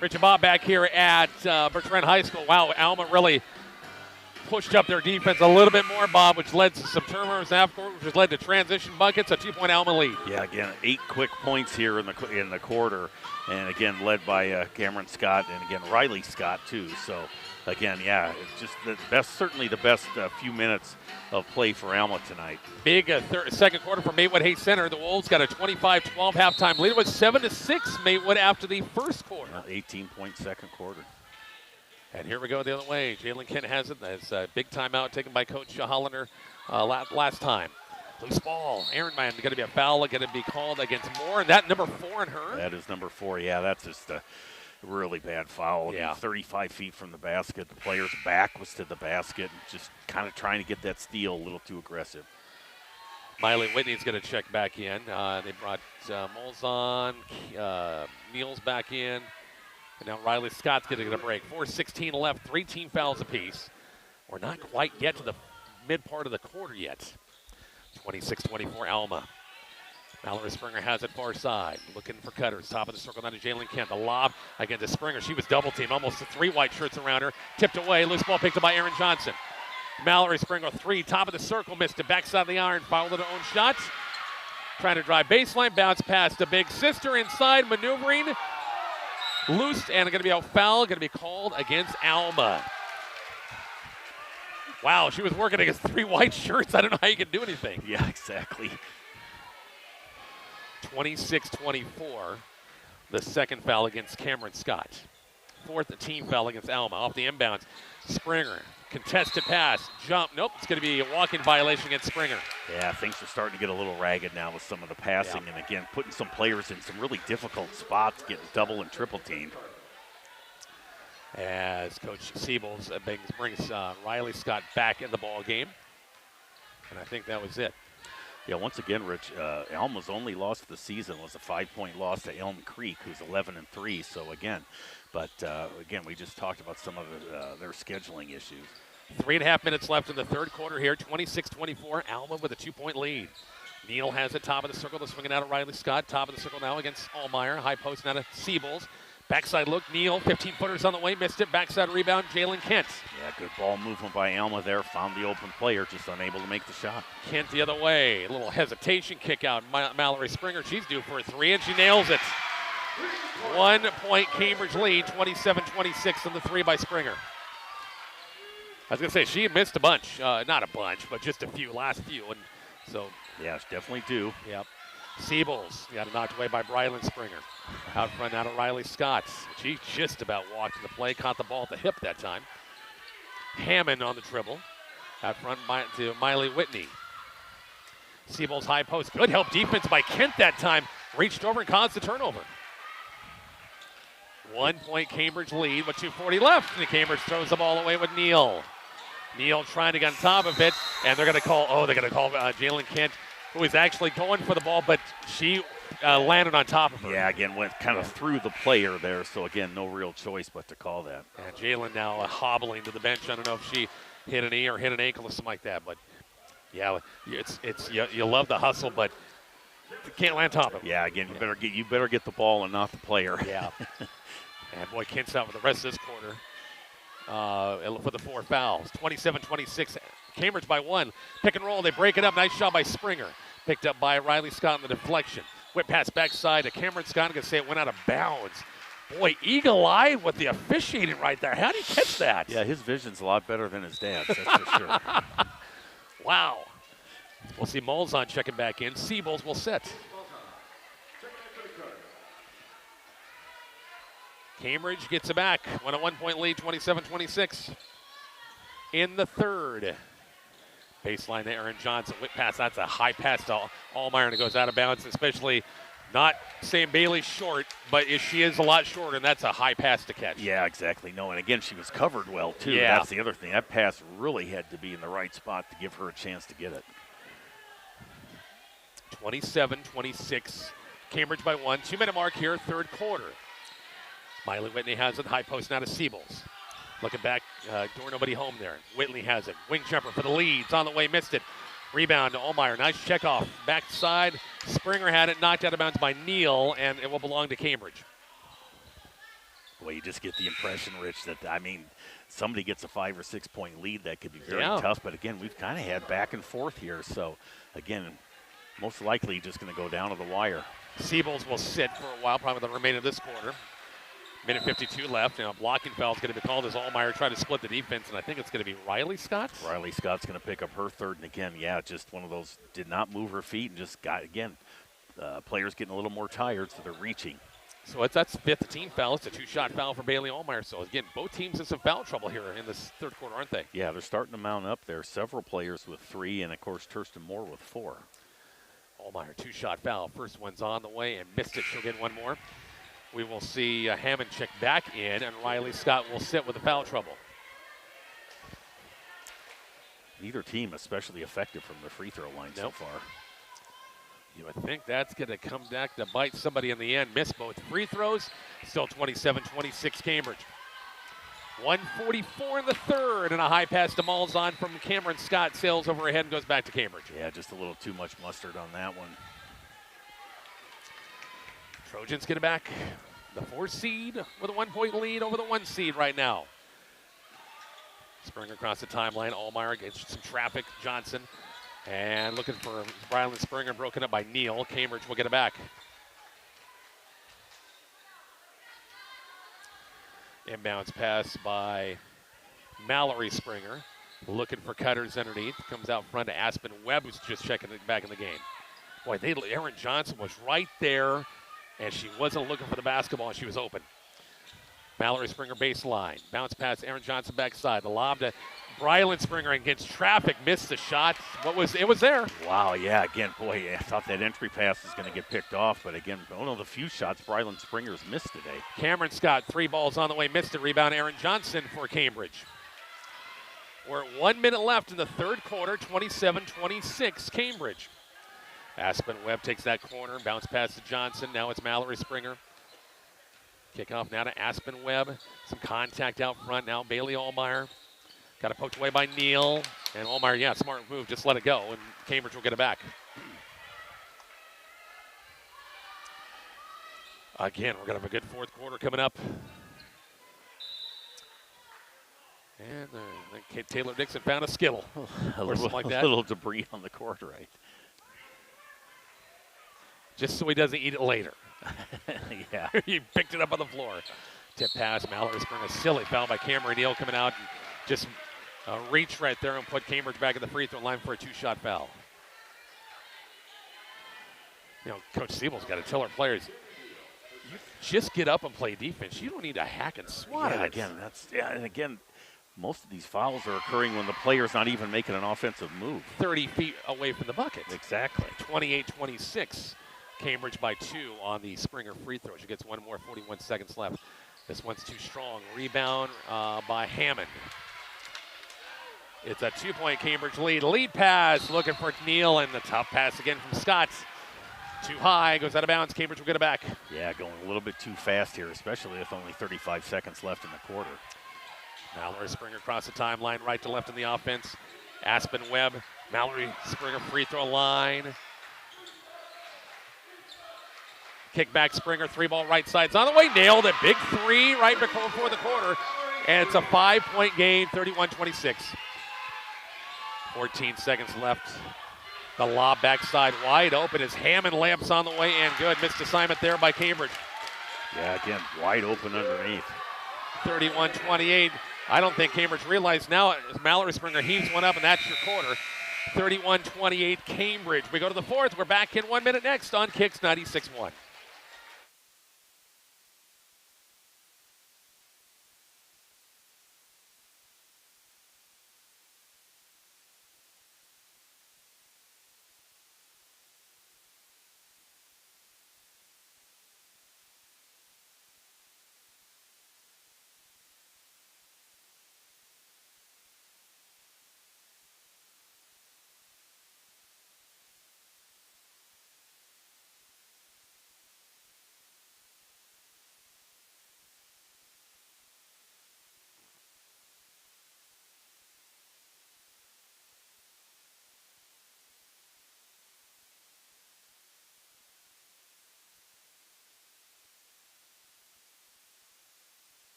Rich and Bob back here at Bertrand High School. Wow, Alma really pushed up their defense a little bit more, Bob, which led to some turnovers afterward, which has led to transition buckets, a 2-point Alma lead. Yeah, again, 8 quick points here in the quarter, and again led by Cameron Scott and again Riley Scott too. So again, it's just the best, certainly the best few minutes of play for Alma tonight. Big second quarter for Maywood Hayes Center. The Wolves got a 25-12 halftime lead. It was 7-6 Maywood after the first quarter. 18-point second quarter. And here we go the other way. Jalen Kent has it. That's a big timeout taken by Coach Hollander last time. Loose ball. Aaron Mann going to be a foul. Going to be called against Moore. And that number 4 on her. That is number 4. Yeah, that's just a really bad foul. Yeah. 35 feet from the basket. The player's back was to the basket. Just kind of trying to get that steal a little too aggressive. Miley Whitney's going to check back in. They brought Molzon, Niels back in. And now Riley Scott's going to get a break. 4:16 left, 3 team fouls apiece. We're not quite yet to the mid part of the quarter yet. 26-24 Alma. Mallory Springer has it far side. Looking for cutters. Top of the circle now to Jalen Kent. The lob against the Springer. She was double teamed. Almost 3 white shirts around her. Tipped away. Loose ball picked up by Aaron Johnson. Mallory Springer 3. Top of the circle. Missed it. Backside of the iron. Fouled her own shot. Trying to drive baseline. Bounce past the big sister inside. Maneuvering. Loose and going to be a foul, going to be called against Alma. Wow, she was working against 3 white shirts. I don't know how you can do anything. Yeah, exactly. 26-24, the second foul against Cameron Scott. 4th team foul against Alma. Off the inbounds. Springer, contested pass, jump. Nope, it's going to be a walking violation against Springer. Yeah, things are starting to get a little ragged now with some of the passing, and again, putting some players in some really difficult spots, getting double and triple teamed. As Coach Siebels brings Riley Scott back in the ball game, and I think that was it. Yeah, once again, Rich, Elma's only loss of the season was a 5-point loss to Elm Creek, who's 11-3. So again, again, we just talked about some of their scheduling issues. 3.5 minutes left in the third quarter here. 26-24. Alma with a 2-point lead. Neal has it top of the circle. They're swinging out of Riley Scott. Top of the circle now against Allmeyer. High post now to Siebels. Backside look, Neal, 15-footers on the way, missed it. Backside rebound, Jalen Kent. Yeah, good ball movement by Alma there. Found the open player, just unable to make the shot. Kent the other way. A little hesitation kick out. Mallory Springer, she's due for a three, and she nails it. 1-point Cambridge lead, 27-26 on the three by Springer. I was going to say, she missed a bunch. Not a bunch, but just a few, last few. And so. Yeah, it's definitely due. Yep. Siebels got knocked away by Brylan Springer. Out front now to Riley Scott. She just about walked to the play, caught the ball at the hip that time. Hammond on the dribble. Out front to Miley Whitney. Siebels high post. Good help defense by Kent that time. Reached over and caused the turnover. 1-point Cambridge lead with 2:40 left. And Cambridge throws the ball away with Neal. Neal trying to get on top of it. And they're going to call, Jalen Kent, who is actually going for the ball, but she landed on top of her. Yeah, again, went kind of through the player there, so again, no real choice but to call that. And Jalen now hobbling to the bench. I don't know if she hit an knee or hit an ankle or something like that, but yeah, you love the hustle, but you can't land top of it. Yeah, again, you better get the ball and not the player. Yeah. And boy, Kent's out for the rest of this quarter for the 4 fouls. 27-26. Cambridge by 1. Pick and roll. They break it up. Nice shot by Springer. Picked up by Riley Scott in the deflection. Whip pass backside to Cameron Scott. I'm going to say it went out of bounds. Boy, eagle-eyed with the officiating right there. How do you catch that? Yeah, his vision's a lot better than his dad's, that's for sure. Wow. We'll see Molzon checking back in. Siebels will sit. Cambridge gets it back. Won a 1-point lead, 27-26. In the third. Baseline to Aaron Johnson. Whip pass. That's a high pass to Allmeyer, and it goes out of bounds, especially not saying Bailey's short, but she is a lot shorter, and that's a high pass to catch. Yeah, exactly. No, and again, she was covered well, too. Yeah. That's the other thing. That pass really had to be in the right spot to give her a chance to get it. 27-26. Cambridge by 1. 2-minute mark here, third quarter. Miley Whitney has it. High post now to Siebels. Looking back, door nobody home there. Whitley has it. Wing jumper for the leads. On the way, missed it. Rebound to Allmeyer. Nice check off. Backside. Springer had it. Knocked out of bounds by Neal, and it will belong to Cambridge. Well, you just get the impression, Rich, that, somebody gets a 5 or 6 point lead. That could be very tough. But again, we've kind of had back and forth here. So, again, most likely just going to go down to the wire. Siebels will sit for a while, probably the remainder of this quarter. Minute 52 left. Now, a blocking foul is going to be called as Allmeyer tried to split the defense, and I think it's going to be Riley Scott. Riley Scott's going to pick up her third, and again, just one of those, did not move her feet and just got, again, players getting a little more tired, so they're reaching. So that's 5th team foul. It's a 2-shot foul for Bailey Allmeyer. So, again, both teams in some foul trouble here in this third quarter, aren't they? Yeah, they're starting to mount up there. Several players with 3, and, of course, Thurston Moore with 4. Allmeyer, 2-shot foul. First one's on the way and missed it. She'll get one more. We will see Hammond check back in, and Riley Scott will sit with the foul trouble. Neither team especially effective from the free throw line so far. You would think that's going to come back to bite somebody in the end. Missed both free throws. Still 27-26 Cambridge. 1:44 in the third, and a high pass to Malzahn from Cameron Scott. Sails overhead and goes back to Cambridge. Yeah, just a little too much mustard on that one. Trojans get it back. The 4 seed with a 1-point lead over the 1 seed right now. Springer across the timeline. Allmeyer gets some traffic. Johnson. And looking for Brylan Springer, broken up by Neal. Cambridge will get it back. Inbounds pass by Mallory Springer. Looking for cutters underneath. Comes out front to Aspen Webb, who's just checking it back in the game. Boy, Aaron Johnson was right there, and she wasn't looking for the basketball, and she was open. Mallory Springer baseline. Bounce pass, Aaron Johnson backside. The lob to Brylan Springer against traffic. Missed the shot. It was there. Wow, yeah, again, boy, I thought that entry pass was going to get picked off, but again, one of the few shots Brylan Springer's missed today. Cameron Scott, 3 balls on the way, missed it. Rebound, Aaron Johnson for Cambridge. We're at 1 minute left in the third quarter, 27-26, Cambridge. Aspen Webb takes that corner, bounce pass to Johnson. Now it's Mallory Springer. Kickoff now to Aspen Webb. Some contact out front. Now Bailey Allmeyer. Got it poked away by Neal. And Allmeyer, yeah, smart move. Just let it go, and Cambridge will get it back. Again, we're going to have a good fourth quarter coming up. And I think Taylor Dixon found a skittle. Or something like that. A little debris on the court, right? Just so he doesn't eat it later. Yeah. He picked it up on the floor. Tip pass, Mallory Springer. Silly foul by Cameron Neal coming out and just reach right there and put Cambridge back at the free throw line for a 2-shot foul. You know, Coach Siebel's got to tell our players, you just get up and play defense. You don't need to hack and swat it. And again, most of these fouls are occurring when the player's not even making an offensive move. 30 feet away from the bucket. Exactly. 28-26. Cambridge by 2 on the Springer free throw. She gets one more, 41 seconds left. This one's too strong. Rebound by Hammond. It's a 2-point Cambridge lead. Lead pass, looking for Neal, and the tough pass again from Scott. Too high, goes out of bounds. Cambridge will get it back. Yeah, going a little bit too fast here, especially with only 35 seconds left in the quarter. Mallory Springer across the timeline, right to left in the offense. Aspen Webb, Mallory Springer free throw line. Kick back Springer, 3-ball right side's on the way. Nailed it, big 3 right before the quarter. And it's a 5-point game, 31-26. 14 seconds left. The lob backside wide open as Hammond lamps on the way and good. Missed assignment there by Cambridge. Yeah, again, wide open underneath. 31-28. I don't think Cambridge realized now as Mallory Springer heaves one up, and that's your quarter. 31-28 Cambridge. We go to the fourth. We're back in 1 minute next on Kicks 96.1.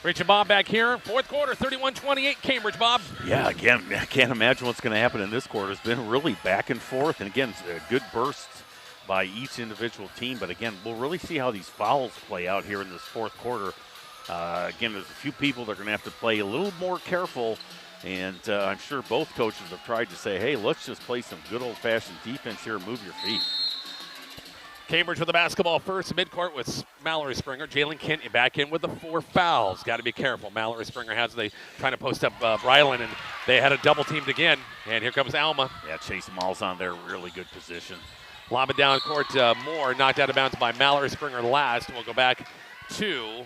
Rich and Bob back here. Fourth quarter, 31-28 Cambridge, Bob. Yeah, again, I can't imagine what's going to happen in this quarter. It's been really back and forth. And again, good bursts by each individual team. But again, we'll really see how these fouls play out here in this fourth quarter. Again, there's a few people that are going to have to play a little more careful. And I'm sure both coaches have tried to say, hey, let's just play some good old-fashioned defense here and move your feet. Cambridge with the basketball first, midcourt with Mallory Springer. Jalen Kent back in with the 4 fouls. Got to be careful. Mallory Springer has trying to post up Brylan, and they had a double teamed again. And here comes Alma. Yeah, Chase Mall's on there, really good position. Lob it down court Moore, knocked out of bounds by Mallory Springer last. We'll go back to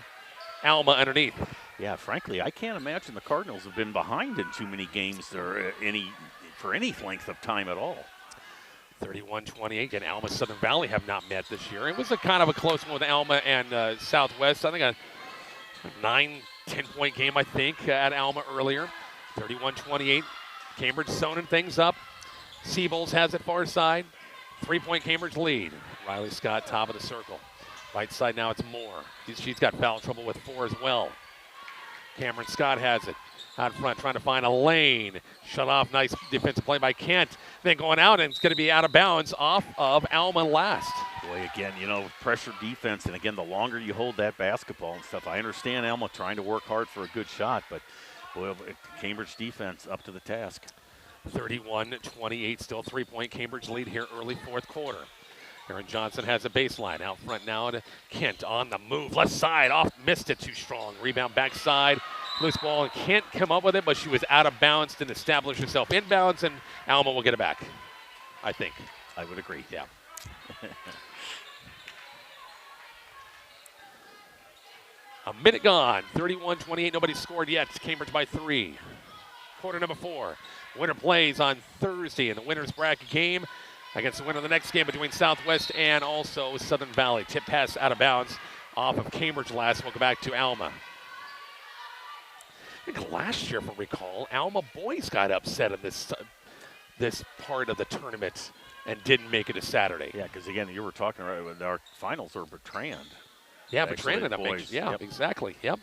Alma underneath. Yeah, frankly, I can't imagine the Cardinals have been behind in too many games or for any length of time at all. 31-28, and Alma Southern Valley have not met this year. It was a kind of a close one with Alma and Southwest. I think a 9-10-point game, I think, at Alma earlier. 31-28, Cambridge zoning things up. Siebels has it far side. 3-point Cambridge lead. Riley Scott, top of the circle. Right side now it's Moore. She's got foul trouble with 4 as well. Cameron Scott has it. Out front, trying to find a lane. Shut off. Nice defensive play by Kent. Then going out, and it's going to be out of bounds off of Alma last. Boy, again, pressure defense, and again, the longer you hold that basketball and stuff, I understand Alma trying to work hard for a good shot, but boy, Cambridge defense up to the task. 31-28, still 3-point Cambridge lead here early fourth quarter. Aaron Johnson has a baseline. Out front now to Kent on the move. Left side, off, missed it too strong. Rebound backside. Loose ball, and Kent come up with it, but she was out of bounds, didn't establish herself inbounds, and Alma will get it back, I think. I would agree. Yeah. A minute gone, 31-28, nobody scored yet. Cambridge by 3. Quarter number 4. Winner plays on Thursday in the winner's bracket game against the winner of the next game between Southwest and also Southern Valley. Tip pass out of bounds off of Cambridge last. We'll go back to Alma. I think last year, if I recall, Alma boys got upset in this part of the tournament and didn't make it to Saturday. Yeah, because again, you were talking about our finals are Bertrand. Yeah, Bertrand and boys. Yeah, yep. Exactly. Yep.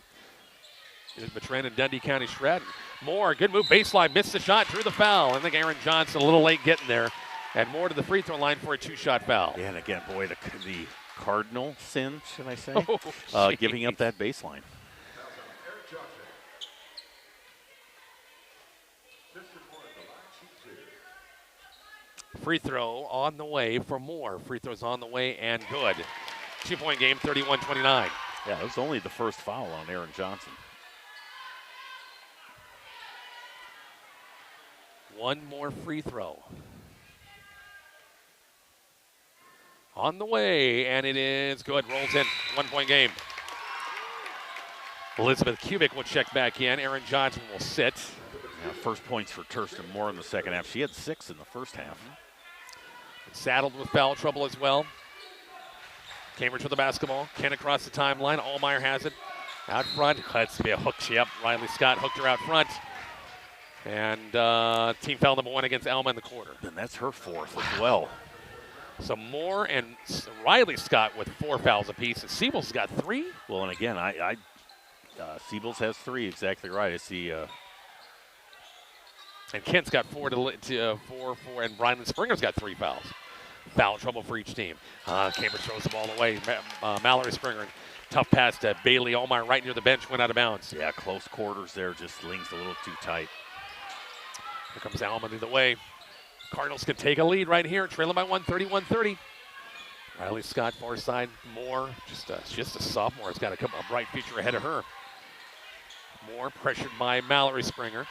It was Bertrand and Dundee County Shred. Moore, good move, baseline, missed the shot, drew the foul. I think Aaron Johnson a little late getting there, and Moore to the free throw line for a 2-shot foul. Yeah, and again, boy, the cardinal sin, should I say, oh, giving up that baseline. Free throw on the way for Moore. Free throws on the way and good. 2-point game, 31-29. Yeah, it was only the first foul on Aaron Johnson. One more free throw. On the way, and it is good. Rolls in. 1-point game. Elizabeth Kubik will check back in. Aaron Johnson will sit. Yeah, first points for Thurston Moore in the second half. She had 6 in the first half. Saddled with foul trouble as well. Cambridge with the basketball. Kent across the timeline. Allmeyer has it. Out front. Let's be a hook. Yep. Riley Scott hooked her out front. And team foul number 1 against Alma in the quarter. And that's her 4th as well. So Moore and Riley Scott with 4 fouls apiece. And Siebel's got 3. Well, and again, Siebels has 3. Exactly right. I see. And Kent's got 4 and Brian Springer's got 3 fouls. Foul trouble for each team. Cambridge throws the ball away. Mallory Springer, tough pass to Bailey Allmeyer right near the bench, went out of bounds. Yeah, close quarters there, just leans a little too tight. Here comes Alma the way. Cardinals can take a lead right here, trailing by 1, 31-30. Riley Scott, far side. Moore, just a sophomore, has got a bright future ahead of her. Moore pressured by Mallory Springer.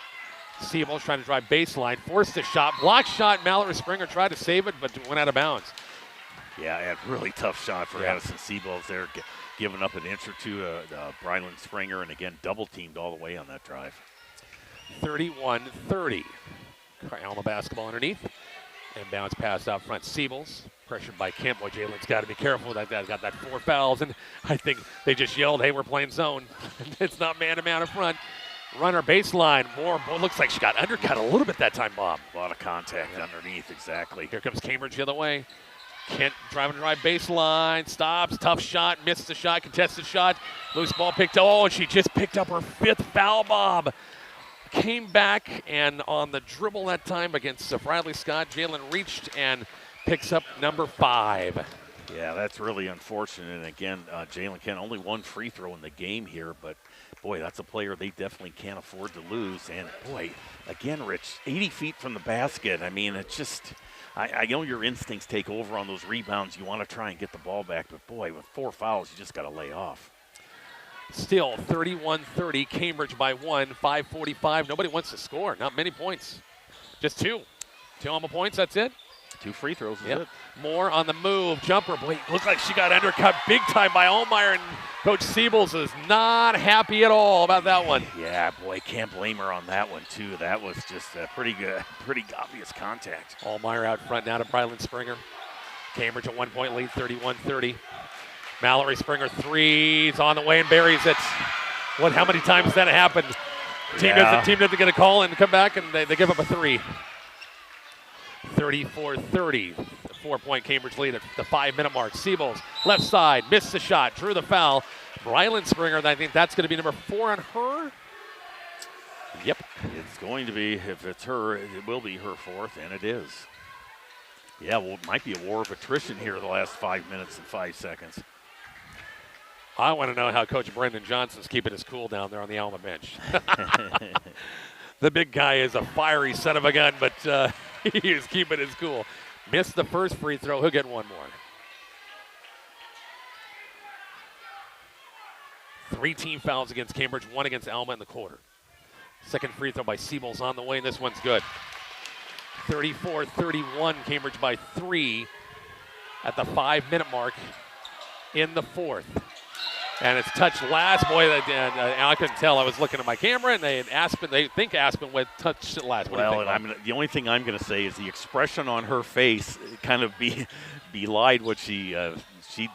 Siebel's trying to drive baseline, forced a shot, block shot. Mallory Springer tried to save it, but went out of bounds. Yeah, a really tough shot for Addison Siebels there, giving up an inch or two to Brylan Springer, and again, double teamed all the way on that drive. 31-30. Alma basketball underneath. And bounce pass out front. Siebels pressured by Kent. Boy, Jalen's got to be careful. That guy's got that 4 fouls, and I think they just yelled, hey, we're playing zone. It's not man-to-man up front. Runner baseline. Moore, boy, looks like she got undercut a little bit that time, Bob. A lot of contact underneath, exactly. Here comes Cambridge the other way. Kent driving to right baseline. Stops. Tough shot. Missed the shot. Contested shot. Loose ball picked up. Oh, and she just picked up her 5th foul, Bob. Came back, and on the dribble that time against Riley Scott, Jalen reached and picks up number 5. Yeah, that's really unfortunate. And again, Jalen Kent only 1 free throw in the game here, but boy, that's a player they definitely can't afford to lose. And boy, again, Rich, 80 feet from the basket. I mean, it's just, I know your instincts take over on those rebounds. You want to try and get the ball back, but boy, with 4 fouls, you just got to lay off. Still 31-30, Cambridge by 1, 5:45. Nobody wants to score, not many points. Just 2. 2 Alma points, that's it. 2 free throws is it. Moore on the move, jumper. Boy, looks like she got undercut big time by Allmeyer, and Coach Siebels is not happy at all about that one. Yeah, boy, can't blame her on that one, too. That was just a pretty obvious contact. Allmeyer out front now to Brylan Springer. Cambridge a 1-point lead, 31-30. Mallory Springer 3's on the way and buries it. How many times has that happened? Team doesn't get a call and come back, and they give up a 3. 34-30, 4-point Cambridge lead at the 5-minute mark. Siebels, left side, missed the shot, drew the foul. Brylan Springer, I think that's going to be number 4 on her. Yep. It's going to be, if it's her, it will be her fourth, and it is. Yeah, well, it might be a war of attrition here the last 5 minutes and 5 seconds. I want to know how Coach Brendan Johnson's keeping his cool down there on the Alma bench. The big guy is a fiery son of a gun, but he is keeping his cool. Missed the first free throw. He'll get one more. 3 team fouls against Cambridge, 1 against Alma in the quarter. Second free throw by Siebel's on the way, and this one's good. 34-31, Cambridge by 3 at the 5-minute mark in the fourth. And it's touched last. Boy, I couldn't tell. I was looking at my camera, and they think Aspen would touch it last. Well, and the only thing I'm going to say is the expression on her face kind of belied what she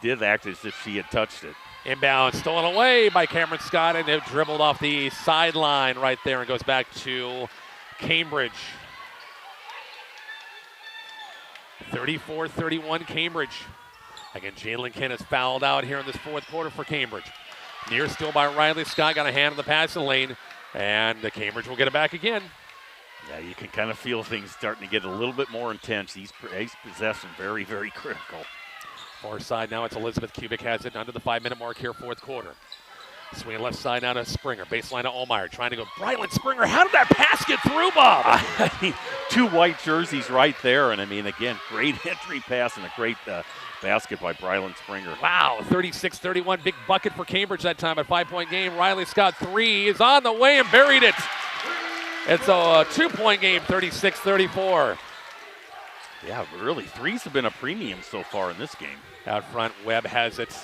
did act as if she had touched it. Inbound, stolen away by Cameron Scott, and it dribbled off the sideline right there and goes back to Cambridge. 34-31 Cambridge. Again, Jalen Kent is fouled out here in this fourth quarter for Cambridge. Near still by Riley Scott, got a hand in the passing lane, and the Cambridge will get it back again. Yeah, you can kind of feel things starting to get a little bit more intense. These possessions very, very critical. Far side now, it's Elizabeth Kubik has it under the 5-minute mark here, fourth quarter. Swing left side now to Springer. Baseline to Allmeyer, trying to go. Brylan Springer, how did that pass get through, Bob? I mean, 2 white jerseys right there, and I mean, again, great entry pass and a great basket by Brylan Springer. Wow, 36-31, big bucket for Cambridge that time, a 5-point game. Riley Scott 3 is on the way and buried it. It's a 2-point game, 36-34. Yeah, really, threes have been a premium so far in this game. Out front, Webb has it.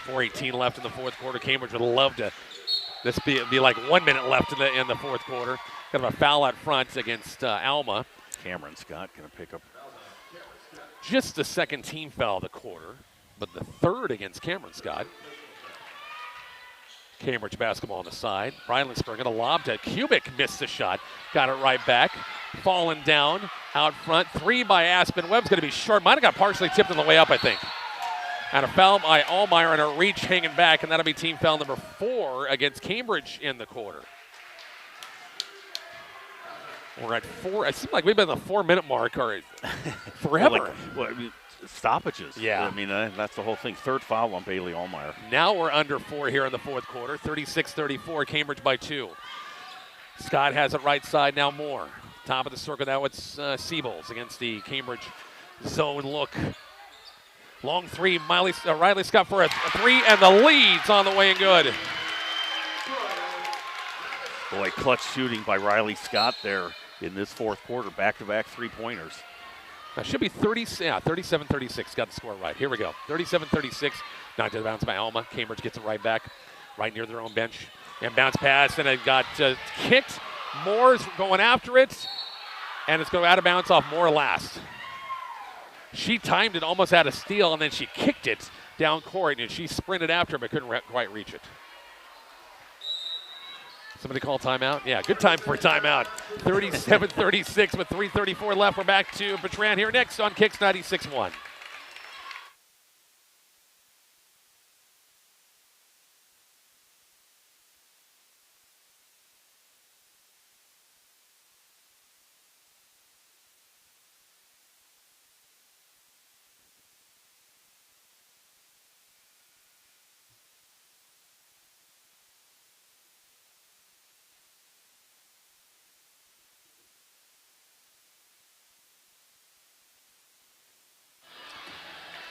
4:18 left in the fourth quarter. Cambridge would love to this be like 1 minute left in the fourth quarter. Kind of a foul out front against Alma. Cameron Scott going to pick up just the second team foul of the quarter, but the third against Cameron Scott. Cambridge basketball on the side. Brylan Springer, a lob to Kubik, missed the shot. Got it right back. Falling down out front. 3 by Aspen. Webb's going to be short. Might have got partially tipped on the way up, I think. And a foul by Allmeyer and a reach hanging back, and that'll be team foul number 4 against Cambridge in the quarter. We're at 4. It seems like we've been at the 4-minute mark forever. Stoppages. Yeah. I mean, that's the whole thing. Third foul on Bailey Allmeyer. Now we're under 4 here in the fourth quarter. 36-34, Cambridge by 2. Scott has it right side now. Moore. Top of the circle now. It's Siebels against the Cambridge zone look. Long 3, Riley Scott for a 3, and the lead's on the way and good. Boy, clutch shooting by Riley Scott there in this fourth quarter. Back-to-back 3-pointers. That should be 37-36. Got the score right. Here we go. 37-36. Knocked out of bounds by Alma. Cambridge gets it right back, right near their own bench. And bounce pass, and it got kicked. Moore's going after it, and it's going out of bounds off Moore last. She timed it, almost had a steal, and then she kicked it down court, and she sprinted after him but couldn't quite reach it. Somebody call timeout? Yeah, good time for a timeout. 37-36 with 3:34 left. We're back to Bertrand here next on Kicks 96.1.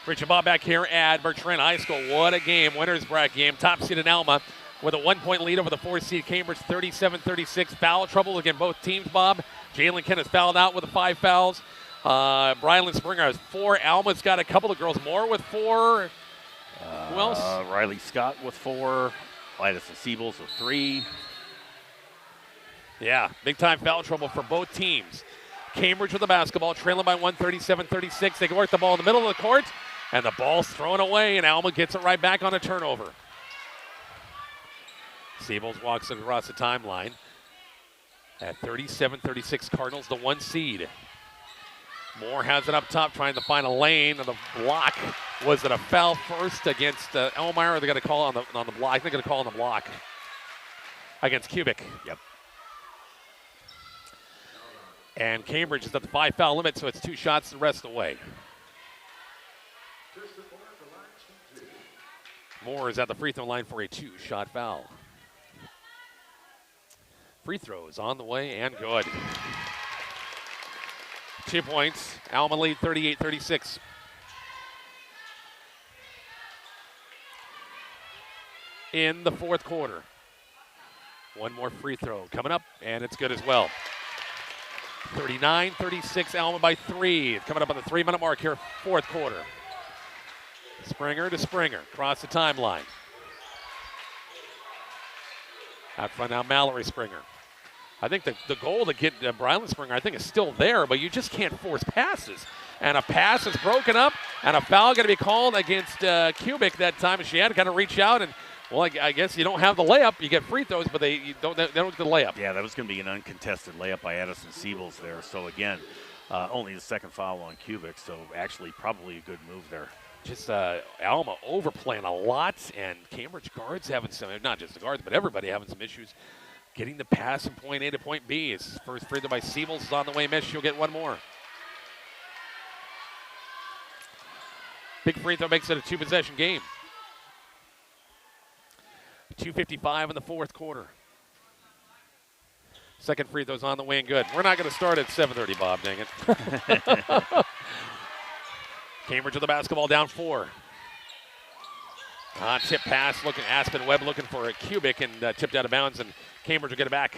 Rich and Bob back here at Bertrand High School. What a game. Winners bracket game. Top seed in Alma with a 1-point lead over the 4 seed Cambridge. 37-36. Foul trouble against both teams, Bob. Jalen Kent has fouled out with the 5 fouls. Brylan Springer has 4. Alma's got a couple of girls more with 4. Who else? Riley Scott with 4. Lidus and Siebels with 3. Yeah, big-time foul trouble for both teams. Cambridge with the basketball, trailing by 1, 37-36. They can work the ball in the middle of the court. And the ball's thrown away, and Alma gets it right back on a turnover. Siebels walks across the timeline. At 37-36, Cardinals the 1 seed. Moore has it up top, trying to find a lane, and the block. Was it a foul first against Allmeyer? Or they're going to call on the block? I think they're going to call on the block against Kubik. Yep. And Cambridge is at the 5-foul limit, so it's 2 shots the rest of the way. Moore is at the free throw line for a 2-shot foul. Free throws on the way and good. 2 points. Alma lead 38-36. In the fourth quarter. One more free throw coming up, and it's good as well. 39-36, Alma by 3. It's coming up on the 3-minute mark here, fourth quarter. Springer to Springer, across the timeline. Out front now, Mallory Springer. I think the goal to get Brylan Springer, I think, is still there, but you just can't force passes. And a pass is broken up, and a foul going to be called against Kubik that time. She had to kind of reach out, and, well, I guess you don't have the layup. You get free throws, but they don't get the layup. Yeah, that was going to be an uncontested layup by Addison Siebels there. So, again, only the second foul on Kubik, so actually probably a good move there. Just Alma overplaying a lot, and Cambridge guards having some, not just the guards, but everybody having some issues getting the pass from point A to point B. His first free throw by Siebels is on the way, missed. She'll get one more. Big free throw makes it a 2-possession game. 2:55 in the fourth quarter. Second free throw's on the way and good. We're not going to start at 7:30, Bob, dang it. Cambridge with the basketball down 4. Tip pass, looking Aspen Webb looking for a Kubik and tipped out of bounds, and Cambridge will get it back.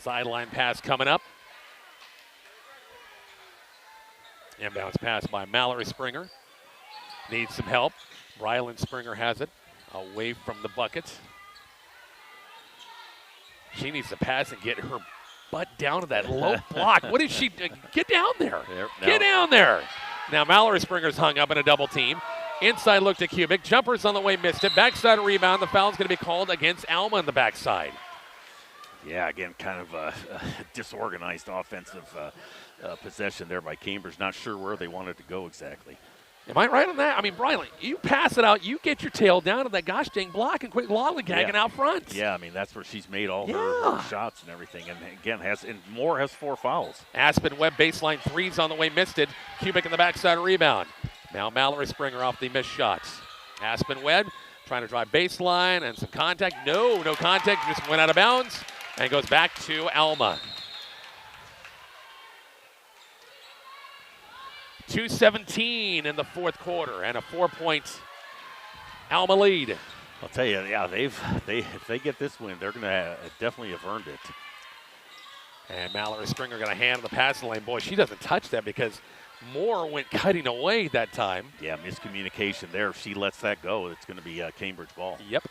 Sideline pass coming up. Inbounds pass by Mallory Springer. Needs some help. Brylan Springer has it away from the bucket. She needs to pass and get her butt down to that low block. What is she? Get down there. Get down there. Now Mallory Springer's hung up in a double team. Inside look to Kubik. Jumpers on the way, missed it. Backside rebound. The foul's going to be called against Alma in the backside. Yeah, again, kind of a disorganized offensive possession there by Cambridge. Not sure where they wanted to go exactly. Am I right on that? I mean, Brylan, you pass it out, you get your tail down to that gosh dang block and quit lollygagging out front. Yeah, I mean, that's where she's made all her shots and everything. And again, Moore has 4 fouls. Aspen Webb baseline threes on the way, missed it. Kubik in the backside rebound. Now Mallory Springer off the missed shots. Aspen Webb trying to drive baseline and some contact. No contact, just went out of bounds and goes back to Alma. 2:17 in the fourth quarter and a 4-point Alma lead. I'll tell you, yeah, if they get this win, they're going to definitely have earned it. And Mallory Springer going to hand the passing lane. Boy, she doesn't touch that because Moore went cutting away that time. Yeah, miscommunication there. If she lets that go, it's going to be a Cambridge ball. Yep.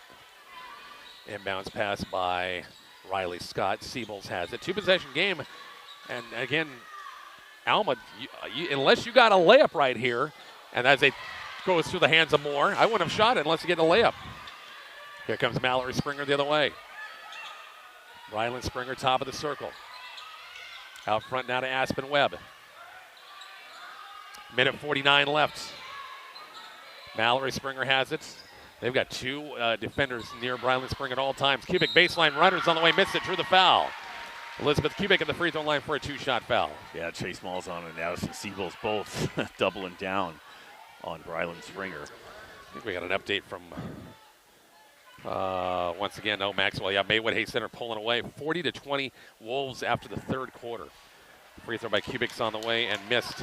Inbounds pass by Riley Scott. Siebels has it. 2-possession game. And again, Alma, unless you got a layup right here, and as it goes through the hands of Moore, I wouldn't have shot it unless you get a layup. Here comes Mallory Springer the other way. Rylan Springer, top of the circle. Out front now to Aspen Webb. Minute 49 left. Mallory Springer has it. They've got 2 defenders near Brylan Springer at all times. Kubik baseline runners on the way, missed it, drew the foul. Elizabeth Kubik at the free throw line for a 2-shot foul. Yeah, Chase Malzahn and Addison Siebels both doubling down on Brylan Springer. I think we got an update from, once again, Maxwell. Yeah, Maywood Hay Center pulling away. 40-20 Wolves after the third quarter. Free throw by Kubik's on the way and missed.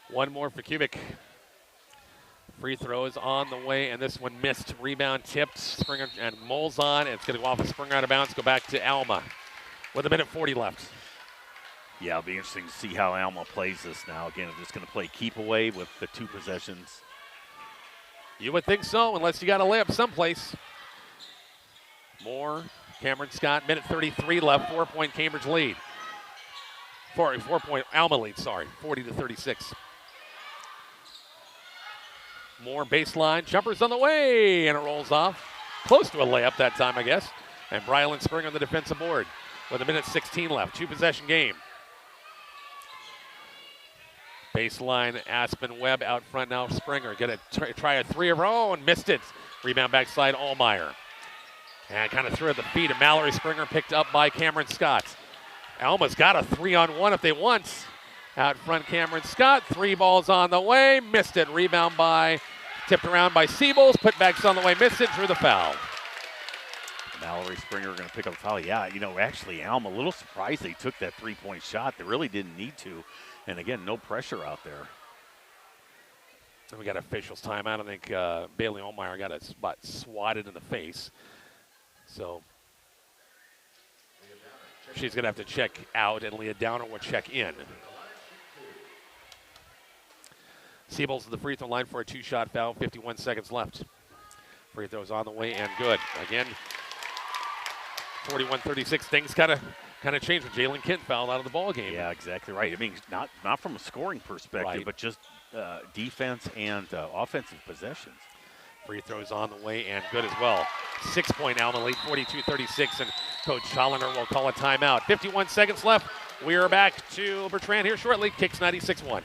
One more for Kubik. Free throws on the way, and this one missed. Rebound tipped. Springer and Malzahn. It's going to go off of Springer out of bounds, go back to Alma with 1:40 left. Yeah, it'll be interesting to see how Alma plays this now. Again, if it's going to play keep away with the 2 possessions. You would think so, unless you got a layup someplace. Moore, Cameron Scott, 1:33 left, 4-point Cambridge lead. 4-point Alma lead, sorry, 40-36. Moore baseline, jumpers on the way, and it rolls off. Close to a layup that time, I guess. And Brylan Springer on the defensive board with 1:16 left, 2-possession game. Baseline, Aspen Webb out front now. Springer going to try a three of her own. Missed it. Rebound backside, Allmeyer. And kind of threw at the feet of Mallory. Springer picked up by Cameron Scott. Alma's got a 3-on-1 if they want. Out front, Cameron Scott. 3 balls on the way. Missed it. Rebound by, tipped around by Siebels. Putbacks on the way. Missed it. Drew the foul. Mallory Springer going to pick up the foul. Yeah, actually, Alma, a little surprised they took that 3-point shot. They really didn't need to. And again, no pressure out there. And we got officials timeout. I think Bailey Allmeyer got a spot swatted in the face. So she's going to have to check out, and Leah Downer will check in. Siebels at the free throw line for a 2-shot foul. 51 seconds left. Free throws on the way and good. Again, 41-36. Things kind of changed when Jalen Kent fouled out of the ball game. Yeah, exactly right. I mean, not from a scoring perspective, right, but just defense and offensive possessions. Free throws on the way and good as well. 6-point Alma lead, 42-36, and Coach Hollander will call a timeout. 51 seconds left. We are back to Bertrand here shortly. Kicks 96-1.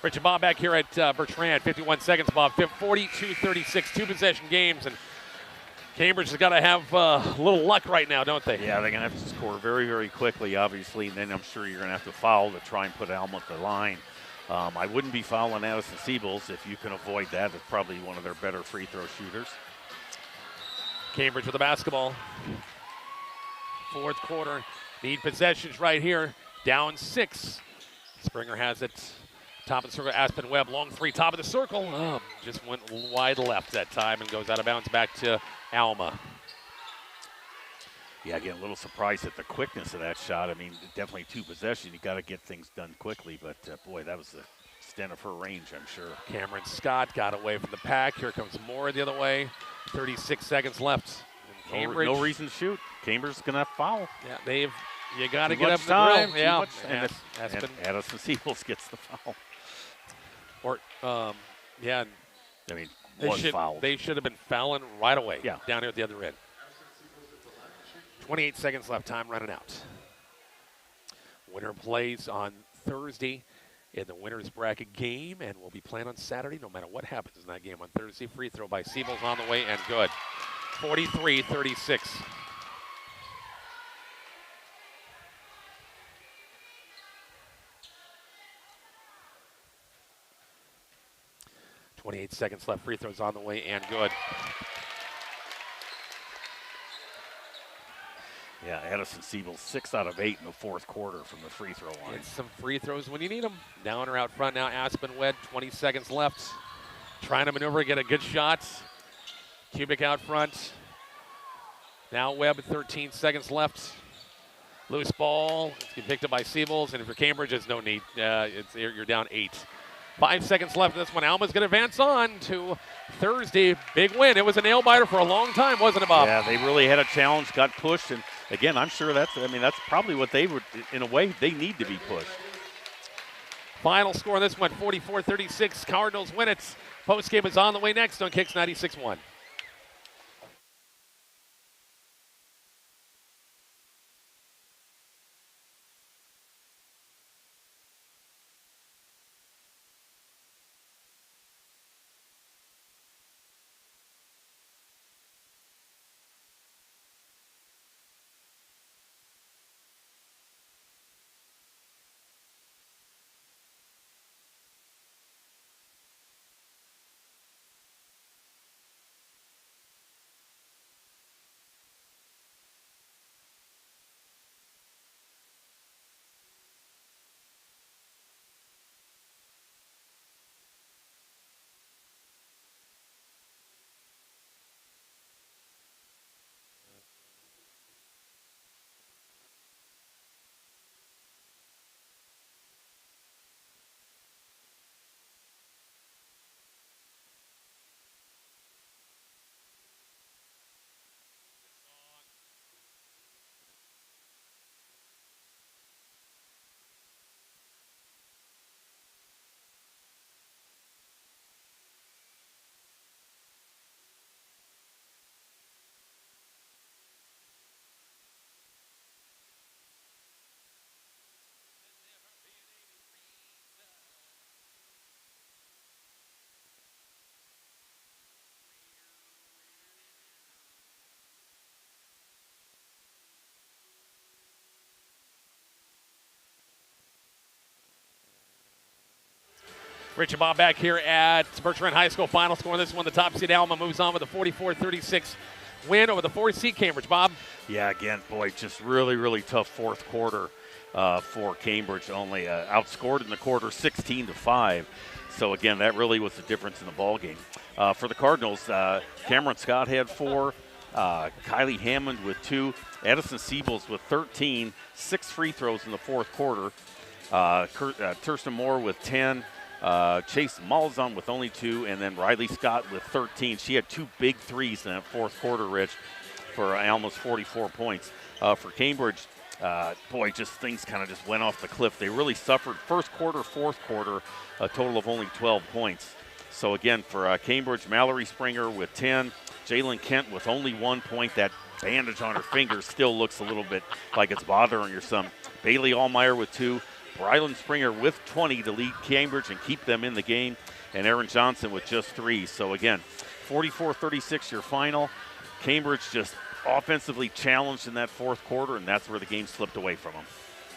Rich and Bob back here at Bertrand. 51 seconds, Bob. 42-36, 2-possession games, and Cambridge has got to have a little luck right now, don't they? Yeah, they're going to have to score very, very quickly, obviously, and then I'm sure you're going to have to foul to try and put Alma at the line. I wouldn't be fouling Addison Siebels if you can avoid that. It's probably one of their better free throw shooters. Cambridge with the basketball. Fourth quarter. Need possessions right here. Down 6. Springer has it. Top of the circle, Aspen Webb. Long three, top of the circle. Oh, just went wide left that time and goes out of bounds back to Alma. Yeah, again, a little surprised at the quickness of that shot. I mean, definitely 2 possessions. You got to get things done quickly, but boy, that was the extent of her range, I'm sure. Cameron Scott got away from the pack. Here comes Moore the other way. 36 seconds left. Cambridge. No reason to shoot. Cambridge's going to have to foul. Yeah, you got to get up time, the grill. Yeah, and Addison Siebels gets the foul. Or, yeah. I mean, one foul. They should have been fouling right away. Yeah. Down here at the other end. 28 seconds left. Time running out. Winner plays on Thursday in the winner's bracket game, and will be playing on Saturday no matter what happens in that game on Thursday. Free throw by Siebels on the way and good. 43-36. .28 seconds left. Free throws on the way and good. Yeah, Addison Siebels 6 out of 8 in the fourth quarter from the free throw line. It's some free throws when you need them. Down or out front now. Aspen Webb. 20 seconds left. Trying to maneuver, get a good shot. Kubik out front. Now Webb. 13 seconds left. Loose ball. It's picked up by Siebels, and for Cambridge, it's no need. You're down 8. 5 seconds left in this one. Alma's going to advance on to Thursday. Big win. It was a nail-biter for a long time, wasn't it, Bob? Yeah, they really had a challenge, got pushed. And, again, I'm sure that's probably what they would, in a way, they need to be pushed. Final score on this one, 44-36. Cardinals win it. Postgame is on the way next on Kicks 96.1. Richard Bob back here at Bertrand High School final score. This one, the top seed Alma moves on with a 44-36 win over the 4th seed Cambridge. Bob? Yeah, again, boy, just really, really tough fourth quarter for Cambridge. Only outscored in the quarter 16-5. So, again, that really was the difference in the ball game. For the Cardinals, Cameron Scott had 4. Kylie Hammond with 2. Addison Siebels with 13. 6 free throws in the fourth quarter. Kirsten Moore with 10. Chase Malzahn with only 2, and then Riley Scott with 13. She had 2 big threes in that fourth quarter, Rich, for almost 44 points. For Cambridge, boy, just things kind of just went off the cliff. They really suffered first quarter, fourth quarter, a total of only 12 points. So again, for Cambridge, Mallory Springer with 10, Jalen Kent with only 1 point. That bandage on her finger still looks a little bit like it's bothering her some. Bailey Allmeyer with 2. Brylan Springer with 20 to lead Cambridge and keep them in the game, and Aaron Johnson with just 3. So again, 44-36 your final. Cambridge just offensively challenged in that fourth quarter, and that's where the game slipped away from them.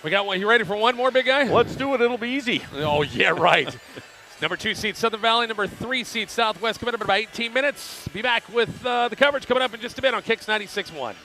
We got one. You ready for one more, big guy? Let's do it. It'll be easy. Oh, yeah, right. Number 2 seed Southern Valley, number 3 seed Southwest coming up in about 18 minutes. Be back with the coverage coming up in just a bit on Kicks 96.1.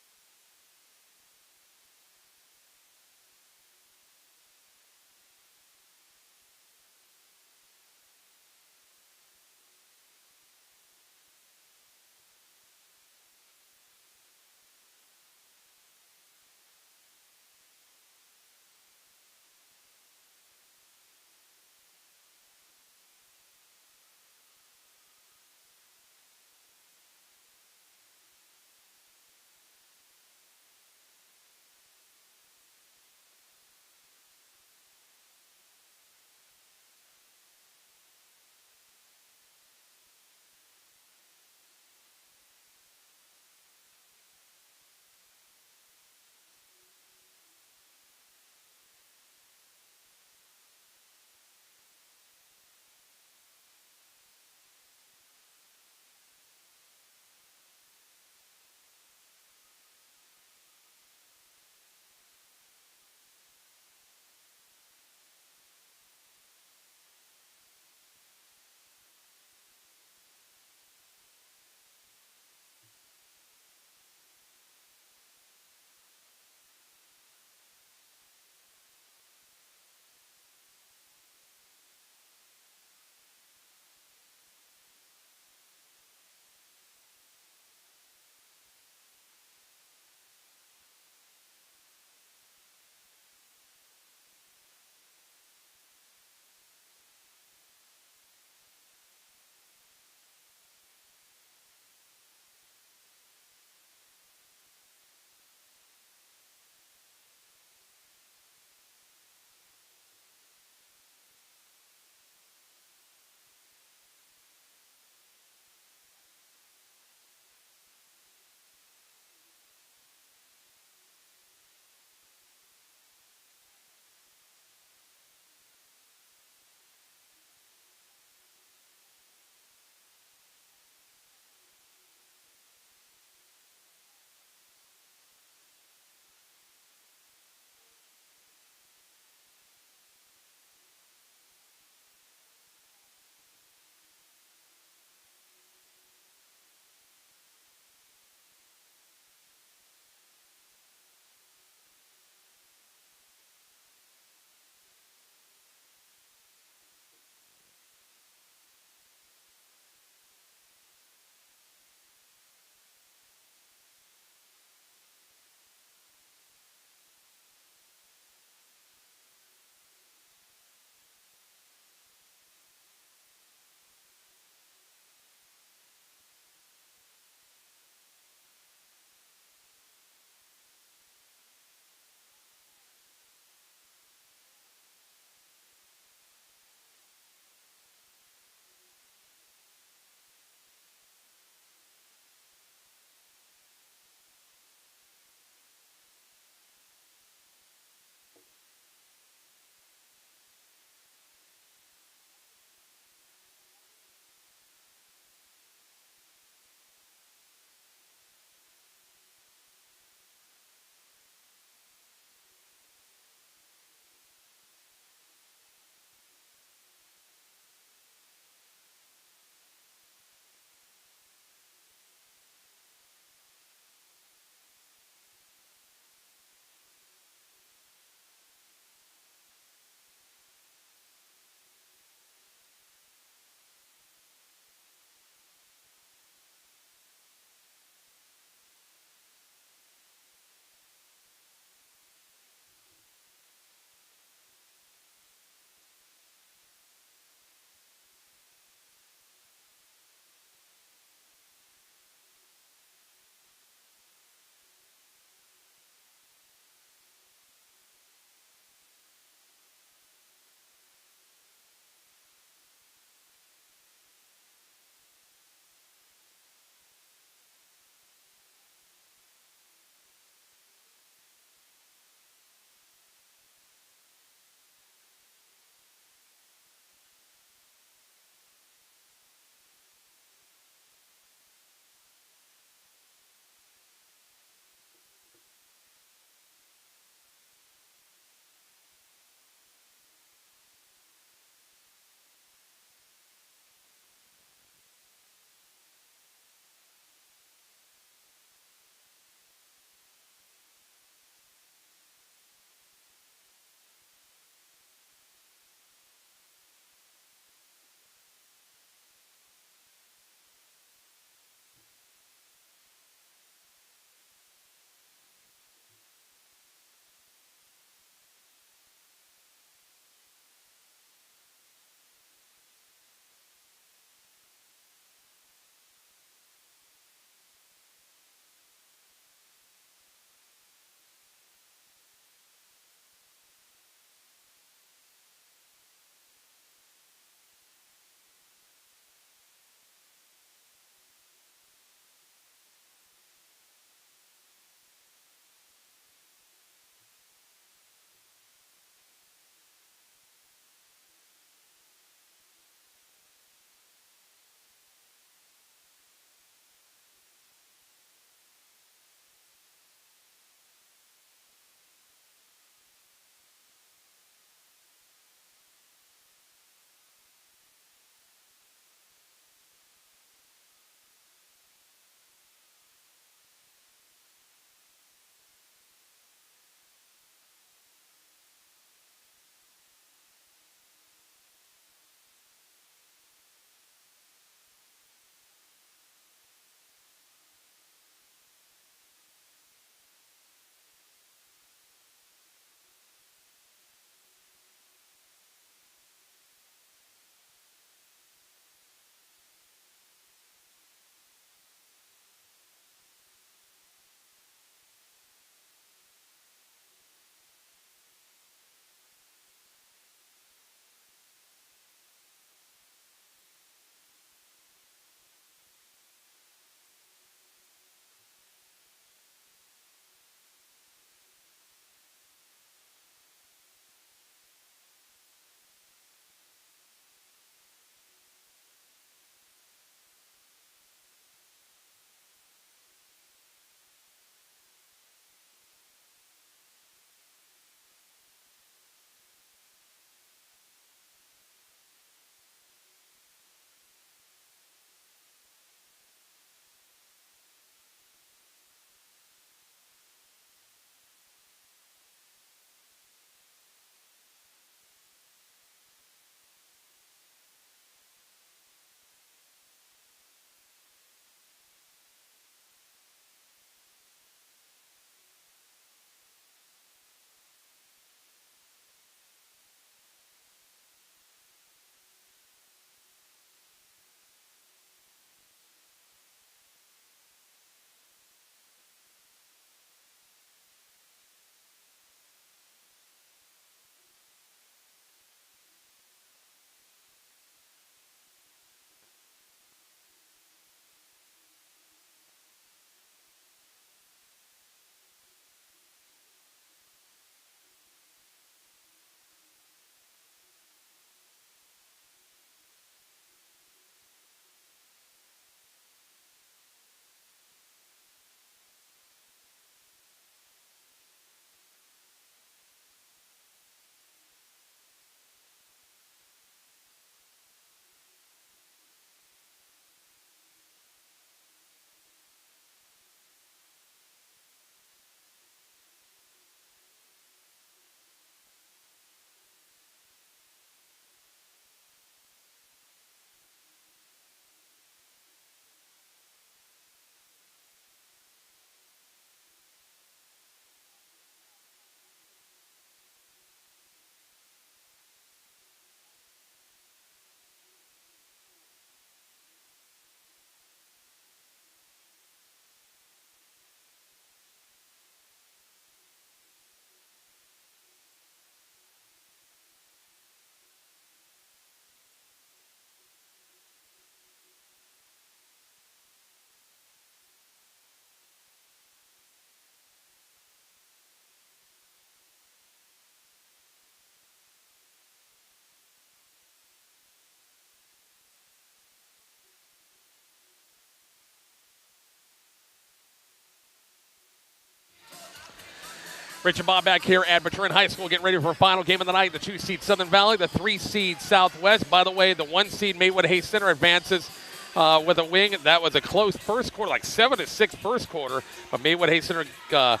Rich and Bob back here at Maturin High School getting ready for a final game of the night. The 2-seed Southern Valley, the 3-seed Southwest. By the way, the 1-seed Maywood Hayes Center advances with a wing. That was a close first quarter, like 7-6 first quarter. But Maywood Hayes Center got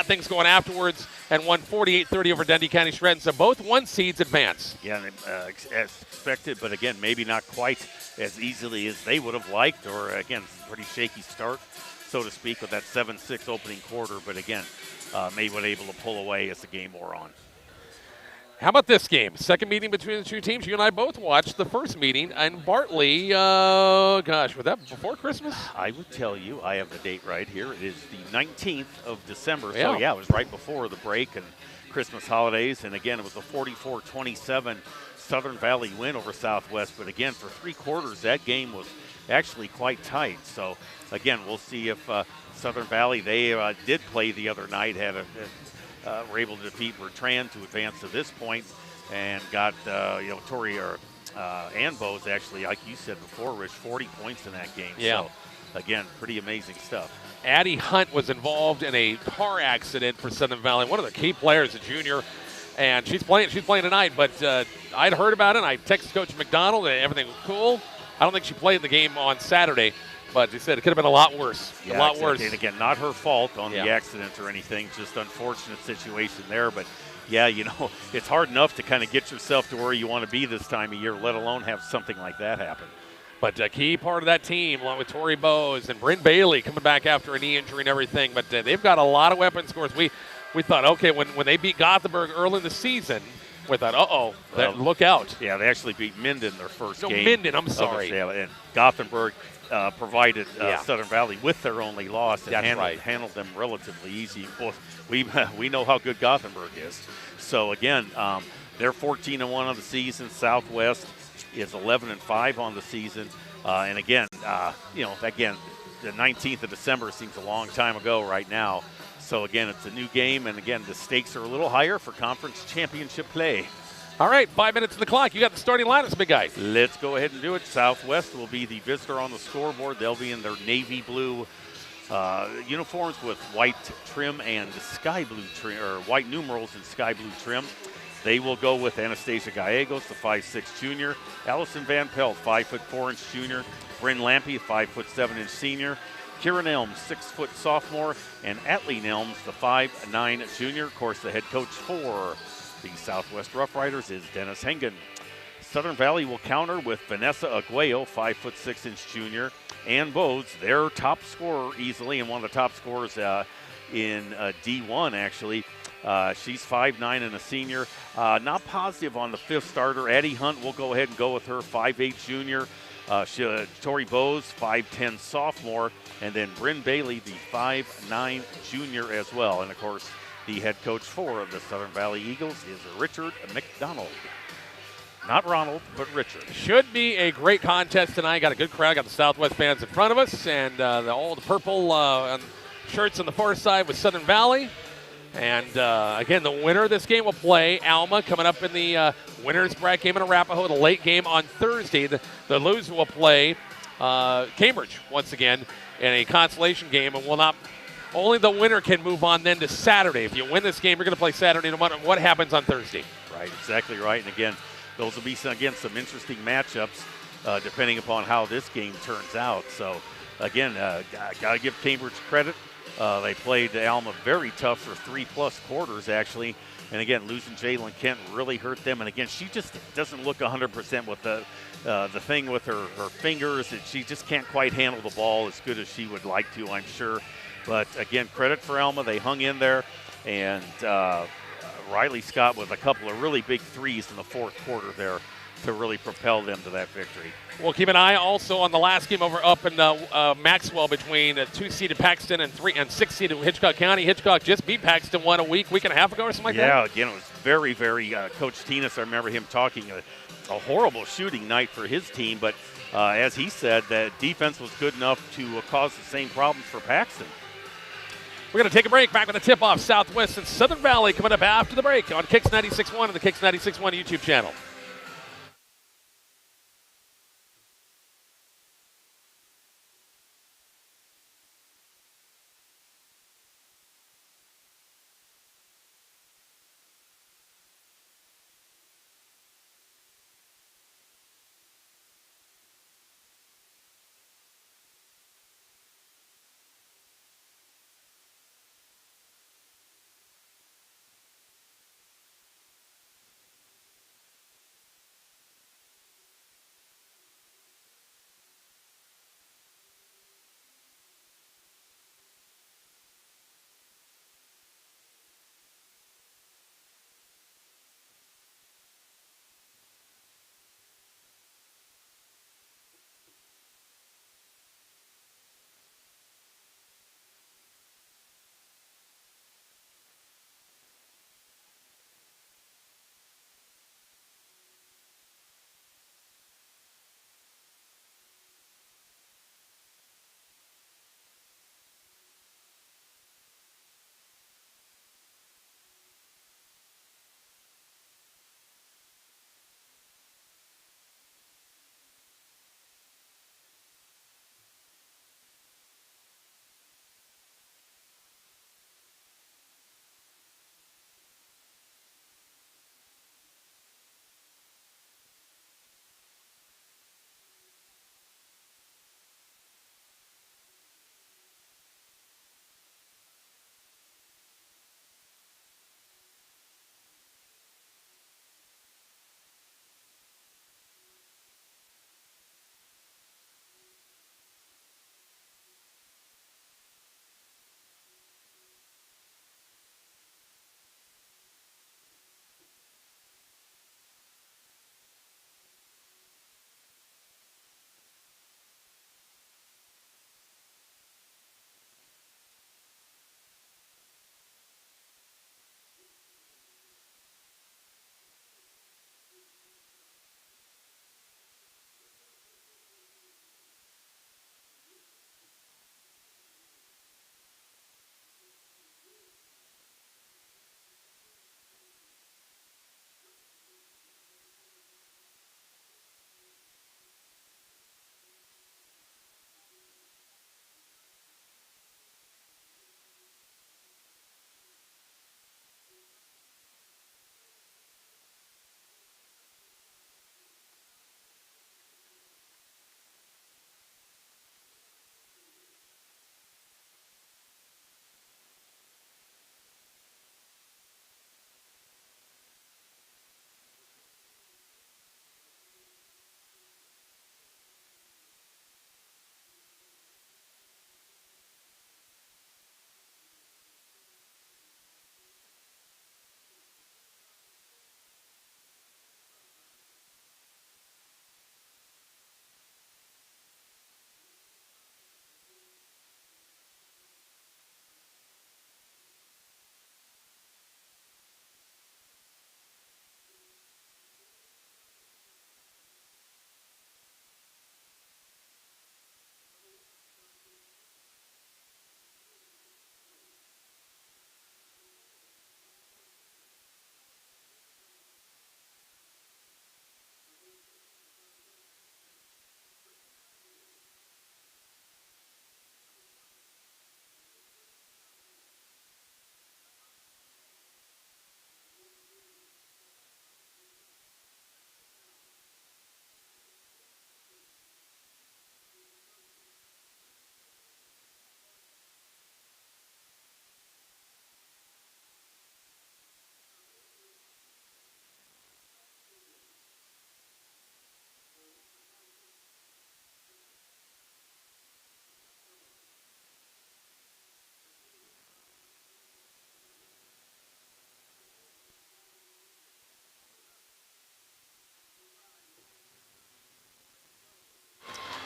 things going afterwards and won 48-30 over Dundee County Shredden. So both 1-seeds advance. Yeah, as expected, but again, maybe not quite as easily as they would have liked, or again, pretty shaky start, so to speak, with that 7-6 opening quarter. But again, Maywood able to pull away as the game wore on. How about this game? Second meeting between the two teams. You and I both watched the first meeting, and Bartley, gosh, was that before Christmas? I would tell you, I have the date right here. It is the 19th of December. Yeah. So, yeah, it was right before the break and Christmas holidays. And, again, it was a 44-27 Southern Valley win over Southwest. But, again, for 3 quarters, that game was actually quite tight. So, again, we'll see if Southern Valley, they did play the other night, were able to defeat Bertrand to advance to this point, and got Tori and Bose actually, like you said before, Rich, 40 points in that game. Yeah. So again, pretty amazing stuff. Addie Hunt was involved in a car accident for Southern Valley. One of the key players, a junior, and she's playing tonight. But I'd heard about it. And I texted Coach McDonald, and everything was cool. I don't think she played the game on Saturday. But he said it could have been a lot worse. Yeah, a lot exactly. worse. And again, not her fault on the accident or anything, just unfortunate situation there. But yeah, it's hard enough to kind of get yourself to where you want to be this time of year, let alone have something like that happen. But a key part of that team, along with Tori Bose and Bryn Bailey coming back after a knee injury and everything. But they've got a lot of weapon scores. We thought, okay, when they beat Gothenburg early in the season, we thought, look out. Yeah, they actually beat Minden their first game. Minden, I'm sorry. And Gothenburg provided Southern Valley with their only loss and handled them relatively easy. Well, we know how good Gothenburg is. So again, they're 14-1 on the season. Southwest is 11-5 on the season. And again, the 19th of December seems a long time ago right now. So again, it's a new game, and again, the stakes are a little higher for conference championship play. All right, 5 minutes to the clock. You got the starting lineups, big guy. Let's go ahead and do it. Southwest will be the visitor on the scoreboard. They'll be in their navy blue uniforms with white trim and sky blue trim, or white numerals and sky blue trim. They will go with Anastasia Gallegos, the 5'6" junior, Allison Van Pelt, 5'4" junior, Bryn Lampe, 5'7" senior, Kieran Elms, 6' sophomore, and Atlee Elms, the 5'9" junior. Of course, the head coach for the Southwest Rough Riders is Dennis Hengen. Southern Valley will counter with Vanessa Aguayo, 5'6" junior, and Bose, their top scorer easily, and one of the top scorers in D1 actually. She's 5'9" and a senior. Not positive on the 5th starter. Addie Hunt will go ahead and go with her, 5'8" junior. Tori Bose, 5'10" sophomore, and then Bryn Bailey, the 5'9" junior as well. And of course, the head coach for the Southern Valley Eagles is Richard McDonald. Not Ronald, but Richard. Should be a great contest tonight. Got a good crowd. Got the Southwest fans in front of us, and all the purple shirts on the far side with Southern Valley. And again, the winner of this game will play Alma coming up in the winner's bracket game in Arapahoe, the late game on Thursday. The loser will play Cambridge once again in a consolation game, and will not. Only the winner can move on then to Saturday. If you win this game, you're going to play Saturday no matter what happens on Thursday. Right, exactly right. And again, those will be, some interesting matchups depending upon how this game turns out. So, again, got to give Cambridge credit. They played Alma very tough for 3+ quarters, actually. And, again, losing Jalen Kent really hurt them. And, again, she just doesn't look 100% with the thing with her fingers. And she just can't quite handle the ball as good as she would like to, I'm sure. But, again, credit for Alma. They hung in there. And Riley Scott with a couple of really big threes in the 4th quarter there to really propel them to that victory. We'll keep an eye also on the last game up in Maxwell between 2-seeded Paxton and 6-seeded Hitchcock County. Hitchcock just beat Paxton a week and a half ago or something like that. Yeah, again, it was very, very Coach Tinas, I remember him talking a horrible shooting night for his team, but as he said, that defense was good enough to cause the same problems for Paxton. We're going to take a break. Back with a tip-off, Southwest and Southern Valley coming up after the break on Kicks 96.1 and the Kicks 96.1 YouTube channel.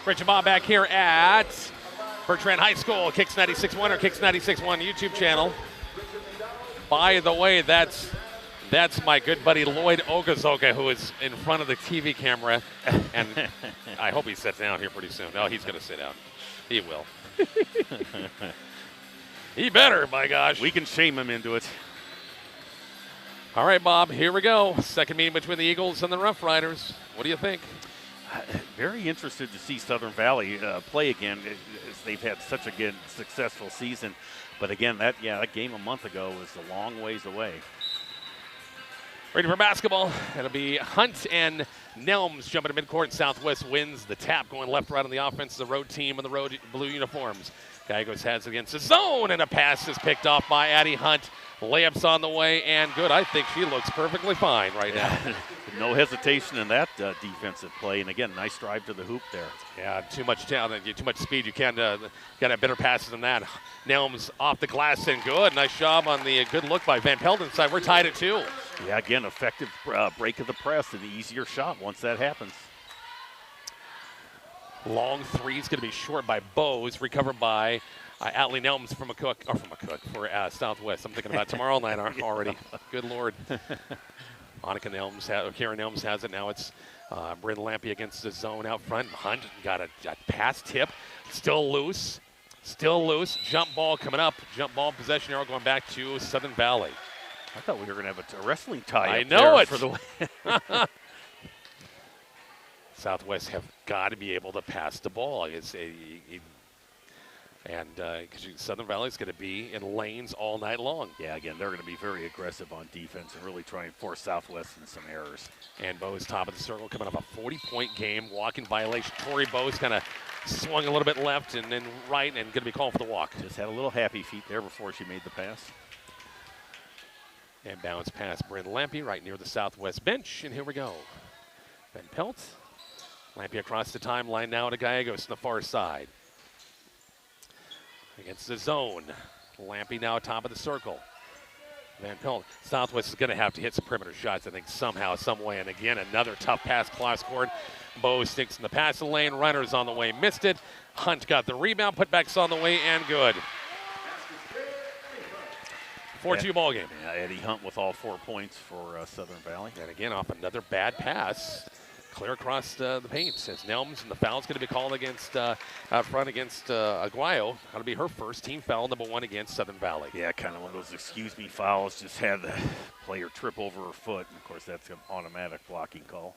Rich and Bob back here at Bertrand High School, Kicks 96.1 or Kicks 96.1 YouTube channel. By the way, that's my good buddy Lloyd Ogazoka, who is in front of the TV camera, and I hope he sits down here pretty soon. No, he's going to sit down. He will. He better, my gosh. We can shame him into it. All right, Bob, here we go. Second meeting between the Eagles and the Rough Riders. What do you think? Very interested to see Southern Valley play again. They've had such a good, successful season. But again, that game a month ago was a long ways away. Ready for basketball. It'll be Hunt and Nelms jumping to midcourt. Southwest wins the tap, going left, right on the offense. The road team in the road blue uniforms. Gallegos has it against the zone, and a pass is picked off by Addie Hunt. Layups on the way, and good. I think she looks perfectly fine right now. No hesitation in that defensive play. And again, nice drive to the hoop there. Yeah, too much talent, too much speed. You can't got to have better passes than that. Nelms off the glass and good. Nice job on the good look by Van Pelt inside. We're tied at 2. Yeah, again, effective break of the press and the easier shot once that happens. Long three is going to be short by Bose, recovered by Atlee Nelms for Southwest. I'm thinking about tomorrow night already. Good Lord. Karen Nelms has it. Now it's Bryn Lampy against the zone out front. Hunt got a pass tip. Still loose. Jump ball coming up. Jump ball possession arrow going back to Southern Valley. I thought we were going to have a wrestling tie. I know it. For the Southwest have got to be able to pass the ball. Southern Valley is going to be in lanes all night long. Yeah, again, they're going to be very aggressive on defense and really try and force Southwest into some errors. And Bose top of the circle coming up a 40-point game. Walking violation. Tori Bose kind of swung a little bit left and then right and going to be called for the walk. Just had a little happy feet there before she made the pass. And bounce past Bryn Lampy right near the Southwest bench. And here we go. Van Pelt. Lampy across the timeline now to Gallegos on the far side. Against the zone. Lampy now top of the circle. Van Pelt. Southwest is going to have to hit some perimeter shots, I think, somehow, some way. And again, another tough pass cross court. Bo sticks in the passing lane. Runners on the way, missed it. Hunt got the rebound. Putbacks on the way, and good. 4-2 ball game. Yeah, Eddie Hunt with all 4 points for Southern Valley. And again, off another bad pass. Clear across the paint. Says Nelms, and the foul's going to be called against out front against Aguayo. That'll be her first team foul, number 1 against Southern Valley. Yeah, kind of one of those excuse me fouls. Just had the player trip over her foot, and of course that's an automatic blocking call.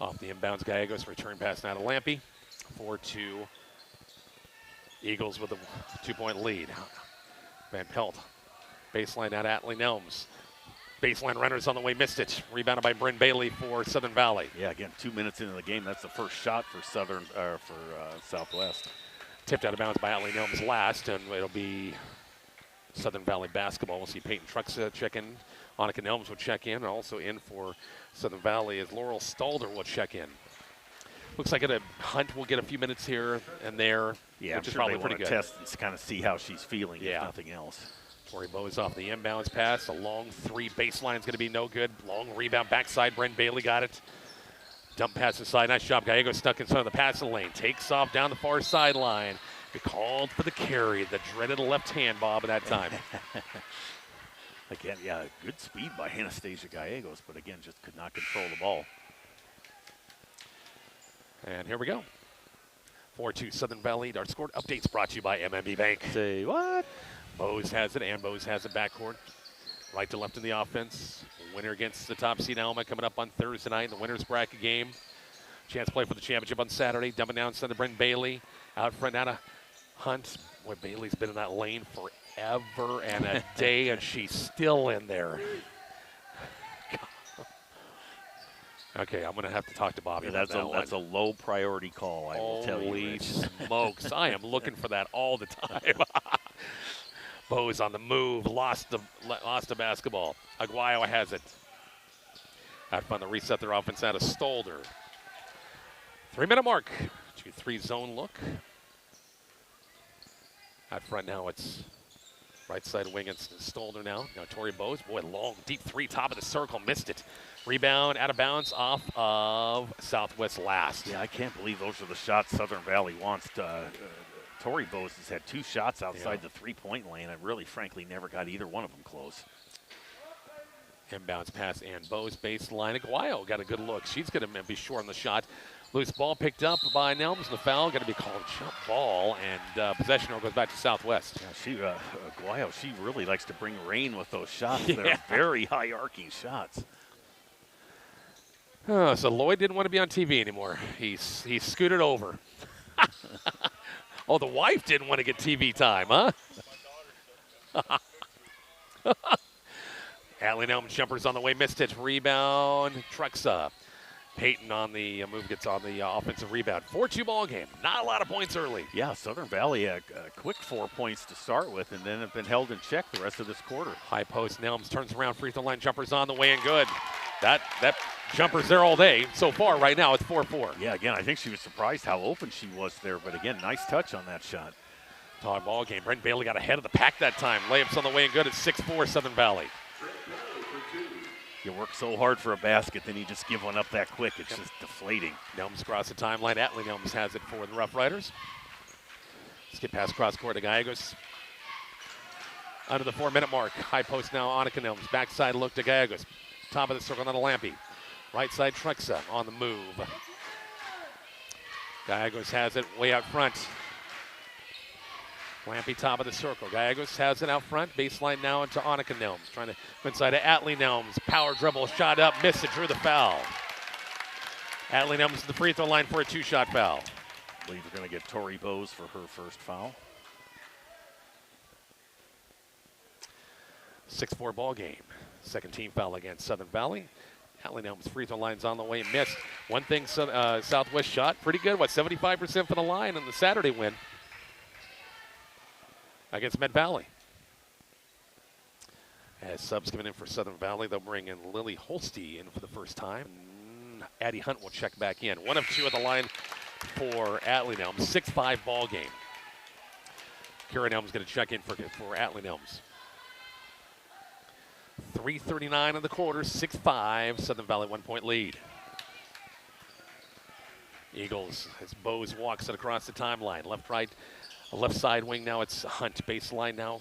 Off the inbounds, Gallegos return pass now to Lampy. 4-2. Eagles with a 2-point lead. Van Pelt. Baseline out Atlee Nelms. Baseline runners on the way, missed it. Rebounded by Bryn Bailey for Southern Valley. Yeah, again, 2 minutes into the game, that's the first shot for Southwest. Tipped out of bounds by Atlee Nelms last, and it'll be Southern Valley basketball. We'll see Peyton Trucks check in. Annika Nelms will check in, and also in for Southern Valley as Laurel Stalder will check in. Looks like Hunt will get a few minutes here and there, yeah, which is sure probably pretty good. Test and kind of see how she's feeling, if nothing else. Tori Bose off the inbounds pass. A long three baseline is going to be no good. Long rebound backside. Bryn Bailey got it. Dump pass inside. Nice job. Gallegos stuck inside of the passing lane. Takes off down the far sideline. Called for the carry. The dreaded left hand, Bob, at that time. Again, yeah, good speed by Anastasia Gallegos, but again, just could not control the ball. And here we go. 4-2 Southern Valley. Our score updates brought to you by MMB Bank. Say what? Bose has it, and Bose has it backcourt. Right to left in the offense. Winner against the top seed Alma coming up on Thursday night in the winner's bracket game. Chance to play for the championship on Saturday. Dumping down to Bryn Bailey. Out front, out of Hunt. Boy, Bailey's been in that lane forever and a day, and she's still in there. Okay, I'm going to have to talk to Bobby about that one. That's a low priority call, I will tell you. Holy smokes. I am looking for that all the time. Bose on the move, lost the basketball. Aguayo has it. Out front, to reset their offense out of Stolder. 3-minute mark. 2-3 zone look. Out front now, it's right side wing. It's Stolder now. Now Tori Bose. Boy, long, deep three, top of the circle. Missed it. Rebound out of bounds off of Southwest last. Yeah, I can't believe those are the shots Southern Valley wants. Tori Bose has had 2 shots outside the three-point lane. I really, frankly, never got either one of them close. Inbounds pass and Bose baseline. Aguayo got a good look. She's going to be short on the shot. Loose ball picked up by Nelms. The foul going to be called jump ball, and possession goes back to Southwest. Yeah, Aguayo, she really likes to bring rain with those shots. Yeah. They're very high arcing shots. Oh, so Lloyd didn't want to be on TV anymore. He scooted over. Oh, the wife didn't want to get TV time, huh? Atlee Nelms jumpers on the way, missed it. Rebound, Truxa. Peyton on the move, gets on the offensive rebound. 4-2 ball game. Not a lot of points early. Yeah, Southern Valley a quick 4 points to start with, and then have been held in check the rest of this quarter. High post, Nelms turns around, free throw line jumpers on the way and good. That jumper's there all day. So far, right now, it's 4-4. Yeah, again, I think she was surprised how open she was there, but again, nice touch on that shot. Tie ball game. Brent Bailey got ahead of the pack that time. Layups on the way and good at 6-4 Southern Valley. You work so hard for a basket, then you just give one up that quick. It's just deflating. Nelms across the timeline. Atlee Nelms has it for the Rough Riders. Skip pass cross court to Gallegos. Under the 4-minute mark. High post now, Annika Nelms. Backside look to Gallegos. Top of the circle, another Lampy. Right side, Truxa on the move. Gallegos has it way out front. Lampy top of the circle. Gallegos has it out front. Baseline now into Annika Nelms. Trying to go inside to Atlee Nelms. Power dribble, shot up, missed it, drew the foul. Atlee Nelms to the free throw line for a 2-shot foul. I believe we're going to get Tori Bose for her first foul. 6-4 ball game. Second team foul against Southern Valley. Atlee Nelms free throw line's on the way, missed. One thing Southwest shot, pretty good. 75% for the line in the Saturday win against Med Valley. As subs coming in for Southern Valley, they'll bring in Lily Holste in for the first time. Addie Hunt will check back in. 1 of 2 at the line for Atlee Nelms. 6-5 ball game. Kira Nelms going to check in for Atlee Nelms. 3:39 in the quarter, 6-5, Southern Valley 1-point lead. Eagles, as Bose walks it across the timeline. Left side wing now, it's Hunt. Baseline now,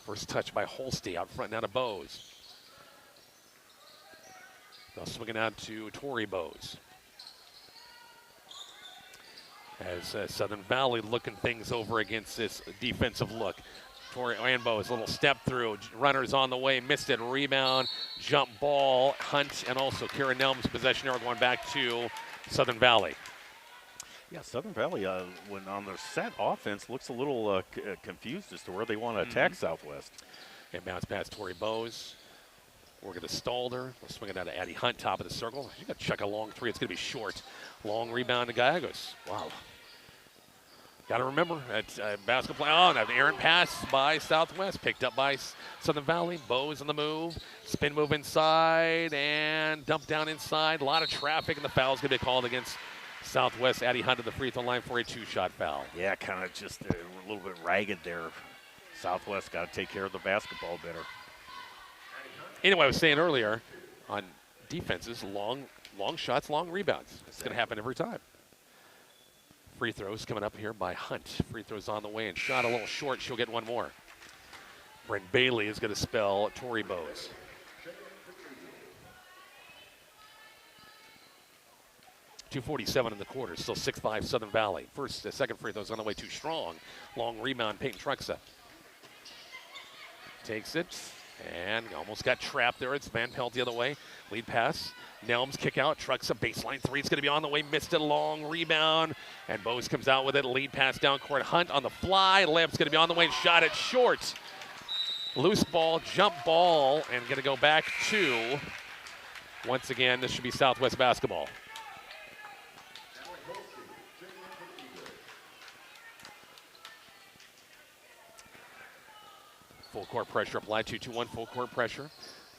first touch by Holste. Out front now to Bose. They'll swing it out to Tori Bose. As Southern Valley looking things over against this defensive look. Tori and Bose, little step through, runners on the way, missed it, rebound, jump ball, Hunt, and also Kira Nelms possession arrow going back to Southern Valley. Yeah, Southern Valley, when on their set offense, looks a little confused as to where they want to attack Southwest. And bounce past Tori Bose. We're going to Stalder. We'll swing it out to Addie Hunt, top of the circle. You got to check a long 3. It's going to be short. Long rebound to Gallegos. Wow. Got to remember, that basketball, an errant pass by Southwest, picked up by Southern Valley. Bose on the move, spin move inside, and dump down inside. A lot of traffic, and the foul's going to be called against Southwest. Addie Hunt to the free throw line for a 2-shot foul. Yeah, kind of just a little bit ragged there. Southwest got to take care of the basketball better. Anyway, I was saying earlier, on defenses, long shots, long rebounds. It's going to happen every time. Free throws coming up here by Hunt. Free throws on the way and shot a little short. She'll get one more. Brent Bailey is going to spell Tori Bose. .247 in the quarter. Still 6-5 Southern Valley. Second free throws on the way too strong. Long rebound, Peyton Truxa. Takes it and almost got trapped there. It's Van Pelt the other way. Lead pass. Nelms kick out. Truxa baseline 3. It's going to be on the way. Missed it. Long rebound. And Bose comes out with it. Lead pass down court. Hunt on the fly. Layup's going to be on the way and shot it short. Loose ball, jump ball, and going to go back to, once again, this should be Southwest basketball. Full court pressure applied, 2-2-1, full court pressure.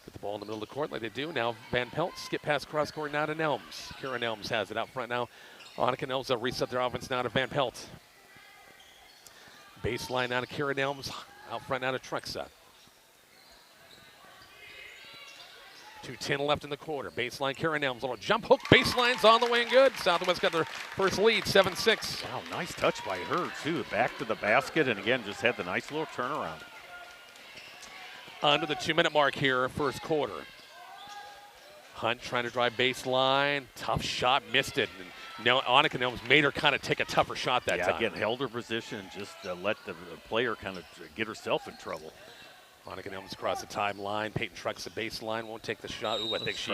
Get the ball in the middle of the court like they do. Now Van Pelt, skip past cross court now to Nelms. Kira Nelms has it out front now. Annika Nelms will reset their offense now to Van Pelt. Baseline now to Kira Nelms, out front now to Truxa. 2:10 left in the quarter. Baseline, Karen Elms. Little jump hook. Baseline's on the way and good. Southwest got their first lead, 7-6. Wow, nice touch by her, too. Back to the basket, and again, just had the nice little turnaround. Under the 2-minute mark here, first quarter. Hunt trying to drive baseline. Tough shot, missed it. And now Annika Nelms made her kind of take a tougher shot that time. Again, held her position and just let the player kind of get herself in trouble. Annika Nelms across the timeline. Peyton trucks the baseline, won't take the shot. Ooh, I think she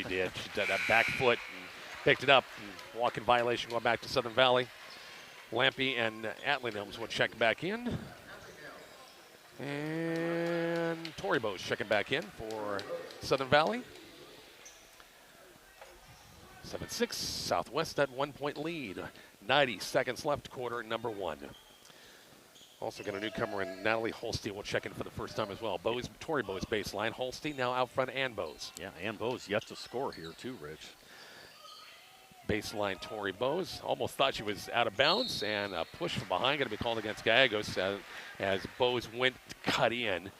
did. She did that back foot and picked it up. And walk in violation going back to Southern Valley. Lampy and Atlee Nelms will check back in. And Tori Bowes checking back in for Southern Valley. 7-6, Southwest at 1-point lead. 90 seconds left, quarter number 1. Also got a newcomer in Natalie Holstein will check in for the first time as well. Tori Bowes baseline. Holstein now out front, and Bowes. Yeah, and Bowes yet to score here too, Rich. Baseline Tori Bowes. Almost thought she was out of bounds, and a push from behind going to be called against Gallegos as Bowes went to cut in.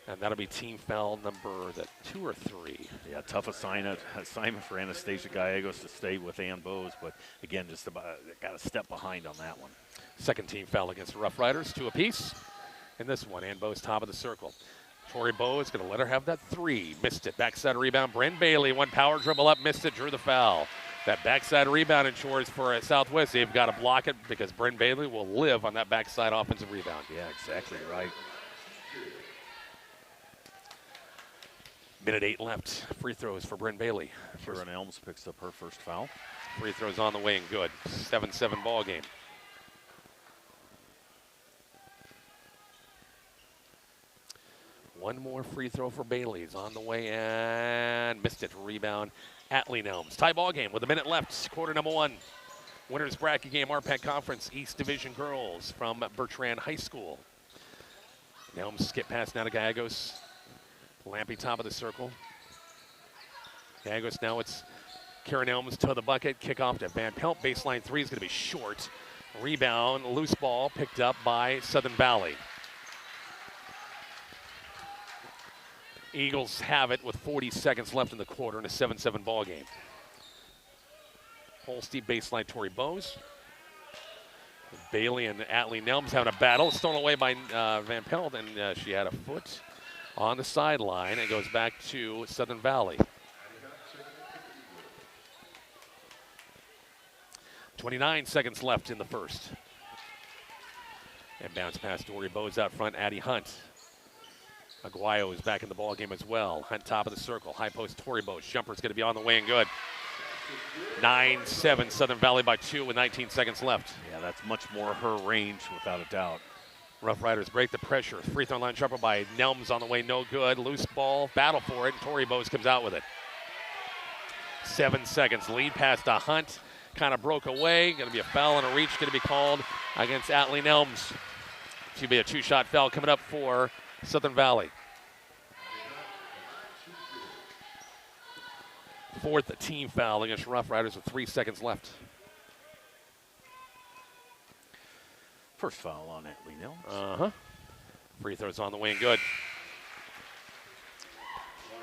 And that'll be team foul number 2 or 3. Yeah, tough assignment for Anastasia Gallegos to stay with Ann Bowes, but again, just about got a step behind on that one. Second team foul against the Rough Riders, 2 apiece. In this one, Ann Bowes top of the circle. Tori Bowes going to let her have that 3. Missed it. Backside rebound. Bryn Bailey, one power dribble up, missed it, drew the foul. That backside rebound ensures for Southwest they've got to block it because Bryn Bailey will live on that backside offensive rebound. Yeah, exactly right. Minute 8 left. Free throws for Bryn Bailey. Karen Elms picks up her first foul. Free throws on the way and good. 7-7 ball game. One more free throw for Bailey's on the way and missed it. Rebound, Atlee Nelms. Tie ball game with a minute left. Quarter number 1. Winners bracket game, RPAC Conference East Division girls from Bertrand High School. Nelms skip pass now to Gallegos. Lampy top of the circle. Gallegos now it's Karen Elms to the bucket. Kickoff to Van Pelt. Baseline 3 is going to be short. Rebound, loose ball picked up by Southern Valley. Eagles have it with 40 seconds left in the quarter in a 7-7 ball game. Holstein baseline, Tori Bowes. Bailey and Atlee Nelms having a battle. Stolen away by Van Pelt, and she had a foot on the sideline. It goes back to Southern Valley. 29 seconds left in the first. And bounce past Tori Bowes out front, Addie Hunt. Aguayo is back in the ball game as well. Hunt top of the circle, high post Tori Bowes. Jumper's going to be on the way and good. 9-7, Southern Valley by 2 with 19 seconds left. Yeah, that's much more her range without a doubt. Rough Riders break the pressure. Free throw line jumper by Nelms on the way, no good. Loose ball, battle for it, and Tori Bowes comes out with it. 7 seconds, lead pass to Hunt. Kind of broke away. Going to be a foul and a reach going to be called against Atlee Nelms. Should be a 2-shot foul coming up for Southern Valley. Fourth team foul against Rough Riders with 3 seconds left. First foul on Atlee Nelms. Free throws on the way and good.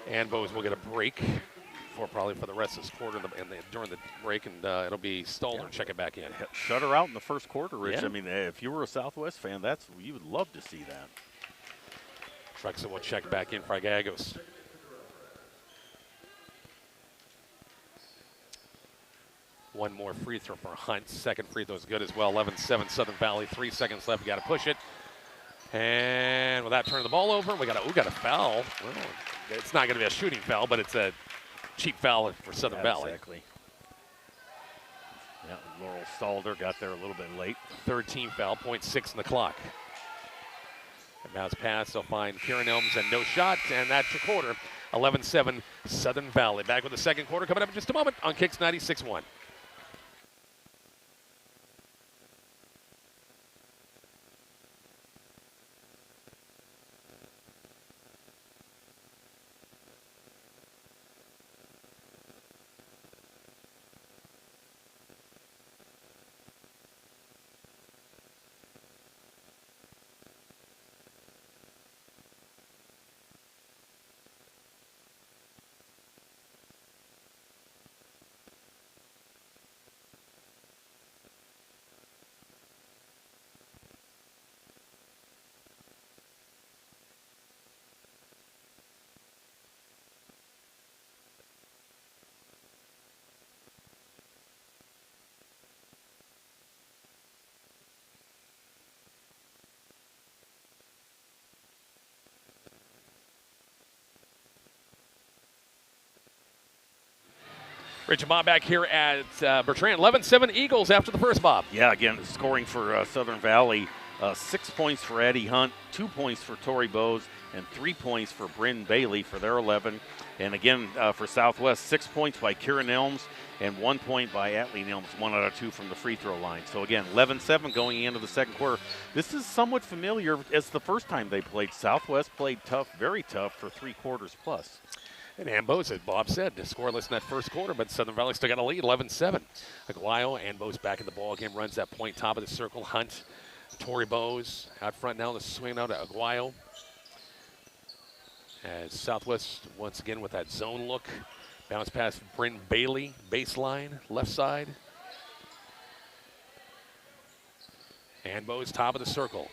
And Bowes will get a break probably for the rest of this quarter during the break, and it'll be Stoller checking back in. Shut her out in the first quarter, Rich. Yeah. I mean, if you were a Southwest fan, you would love to see that. Truxton will check back in for Gallegos. One more free throw for Hunt. Second free throw is good as well. 11-7 Southern Valley. 3 seconds left. We got to push it. And without turning the ball over, we got a foul. Well, it's not going to be a shooting foul, but it's a cheap foul for Southern Valley. Exactly. Yeah, Laurel Stalder got there a little bit late. Third team foul, 0.6 in the clock. And bounce pass, they'll find Karen Elms and no shot, and that's your quarter. 11-7 Southern Valley. Back with the second quarter coming up in just a moment on Kicks 96.1. Rich and Bob back here at Bertrand. 11-7 Eagles after the first, Bob. Yeah, again, scoring for Southern Valley. 6 points for Addie Hunt, 2 points for Tori Bowes, and 3 points for Bryn Bailey for their 11. And again, for Southwest, 6 points by Kieran Elms and 1 point by Atlee Elms, 1 out of 2 from the free throw line. So again, 11-7 going into the second quarter. This is somewhat familiar as the first time they played. Southwest played tough, very tough for 3 quarters plus. And Ambrose, as Bob said, scoreless in that first quarter, but Southern Valley still got a lead, 11-7. Aguayo, Ambrose back in the ball game, runs that point, top of the circle. Hunt, Tori Bowes out front now, the swing out to Aguayo. As Southwest, once again, with that zone look. Bounce past Bryn Bailey, baseline, left side. Ambrose, top of the circle.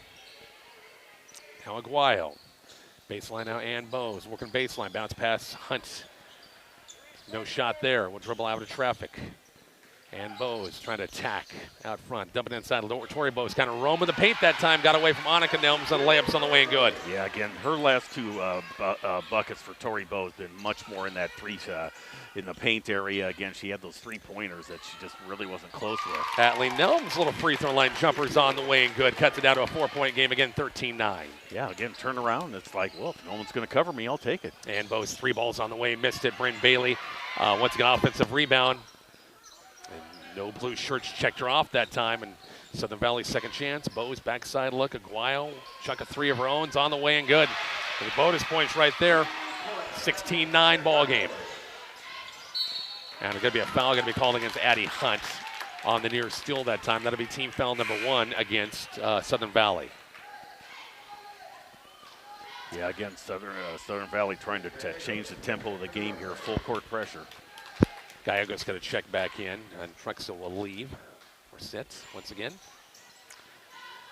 Now Aguayo. Baseline now, Bowes working baseline. Bounce pass, Hunt. No shot there. We'll dribble out of traffic. Bowes trying to attack out front. Dumping inside. Tori Bowes kind of roaming the paint that time. Got away from Annika Nelms on the layups on the way and good. Yeah, again, her last 2 buckets for Tori Bowes been much more in that in the paint area. Again, she had those 3-pointers that she just really wasn't close with. Atlee Nelms, little free throw line jumpers on the way and good. Cuts it down to a 4-point game again, 13-9. Yeah, again, turn around. It's like, well, if no one's going to cover me, I'll take it. Bowes, 3 balls on the way, missed it. Bryn Bailey, once again, offensive rebound. And no blue shirts checked her off that time. And Southern Valley's second chance. Bowes, backside look. Aguayo, chuck a 3 of her own. On the way and good. And the bonus points right there. 16-9 ball game. And there's going to be a foul going to be called against Addie Hunt on the near steal that time. That'll be team foul number 1 against Southern Valley. Yeah, again, Southern Valley trying to change the tempo of the game here. Full court pressure. Gallego's going to check back in, and Truxell will leave or sit once again.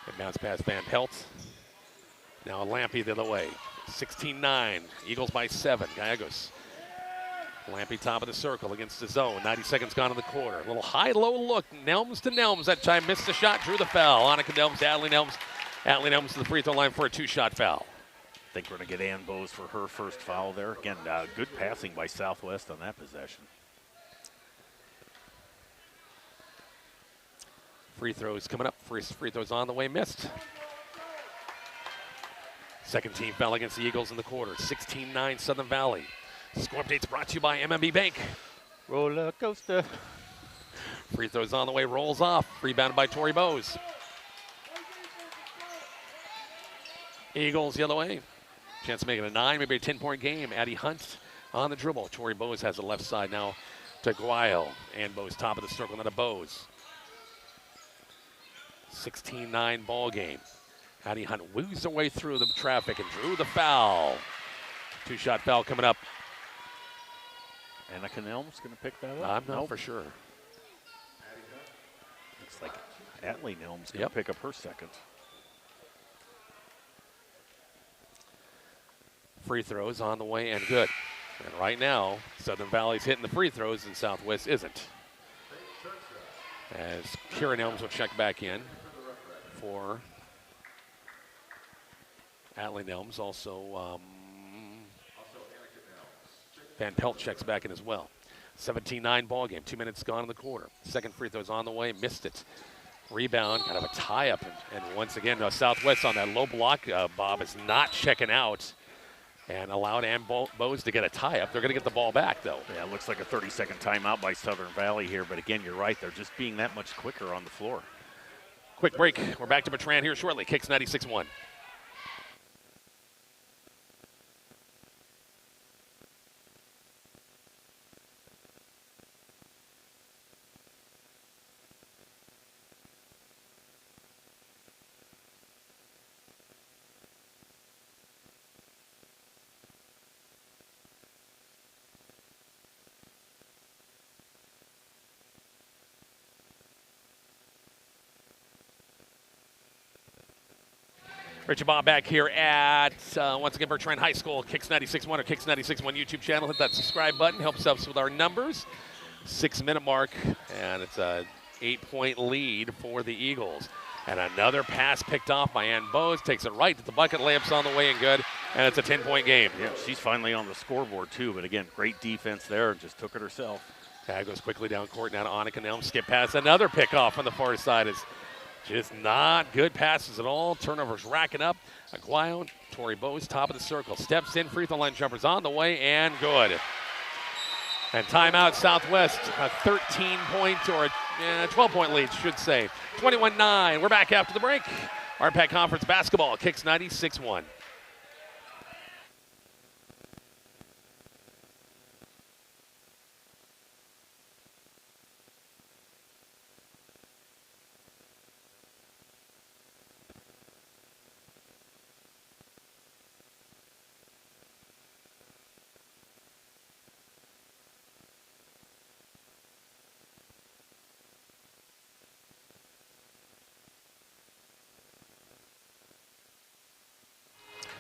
It bounce past Van Pelt. Now Lampy the other way. 16-9. Eagles by 7. Gallegos. Lampy top of the circle against the zone. 90 seconds gone in the quarter. A little high-low look. Nelms to Nelms that time. Missed the shot. Drew the foul. Annika Nelms to Atlee Nelms. Atlee Nelms to the free throw line for a 2-shot foul. I think we're going to get Bowes for her first foul there. Again, good passing by Southwest on that possession. Free throws coming up. Free throws on the way, missed. Second team foul against the Eagles in the quarter. 16-9 Southern Valley. Score updates brought to you by MMB Bank. Roller coaster. Free throws on the way, rolls off. Rebounded by Tori Bowes. Eagles the other way. Chance to make it a 9, maybe a 10-point game. Addie Hunt on the dribble. Tori Bowes has the left side now to Aguayo. Bowes top of the circle, now to Bowes. 16-9 ball game. Addie Hunt woos her way through the traffic and drew the foul. 2-shot foul coming up. Annika Nelms going to pick that up? I'm not for sure. Looks like Atlee Nelms going to pick up her second. Free throws on the way and good. And right now, Southern Valley's hitting the free throws and Southwest isn't. As Kieran Elms will check back in for Atlee Nelms. Also, Van Pelt checks back in as well. 17-9 ball game. 2 minutes gone in the quarter. Second free throw's on the way. Missed it. Rebound. Kind of a tie-up. And once again, Southwest on that low block. Bob is not checking out and allowed Bowes to get a tie-up. They're going to get the ball back, though. Yeah, it looks like a 30-second timeout by Southern Valley here. But again, you're right. They're just being that much quicker on the floor. Quick break. We're back to Bertrand here shortly. Kicks 96-1. Rich and Bob back here at, once again, Bertrand High School, Kicks 96.1 or Kicks 96.1 YouTube channel. Hit that subscribe button. Helps us with our numbers. 6-minute mark, and it's a 8-point lead for the Eagles. And another pass picked off by Bowes. Takes it right to the bucket. Layups on the way and good. And it's a 10-point game. Yeah, she's finally on the scoreboard, too. But, again, great defense there and just took it herself. Tag goes quickly down court now to Annika Nelm. Skip pass, another pickoff on the far side is just not good passes at all. Turnovers racking up. Aguayo, Tori Bose, top of the circle. Steps in, free throw line jumpers on the way, and good. And timeout Southwest, a 13-point or a 12-point lead, should say. 21-9. We're back after the break. RPAC Conference basketball kicks 96-1.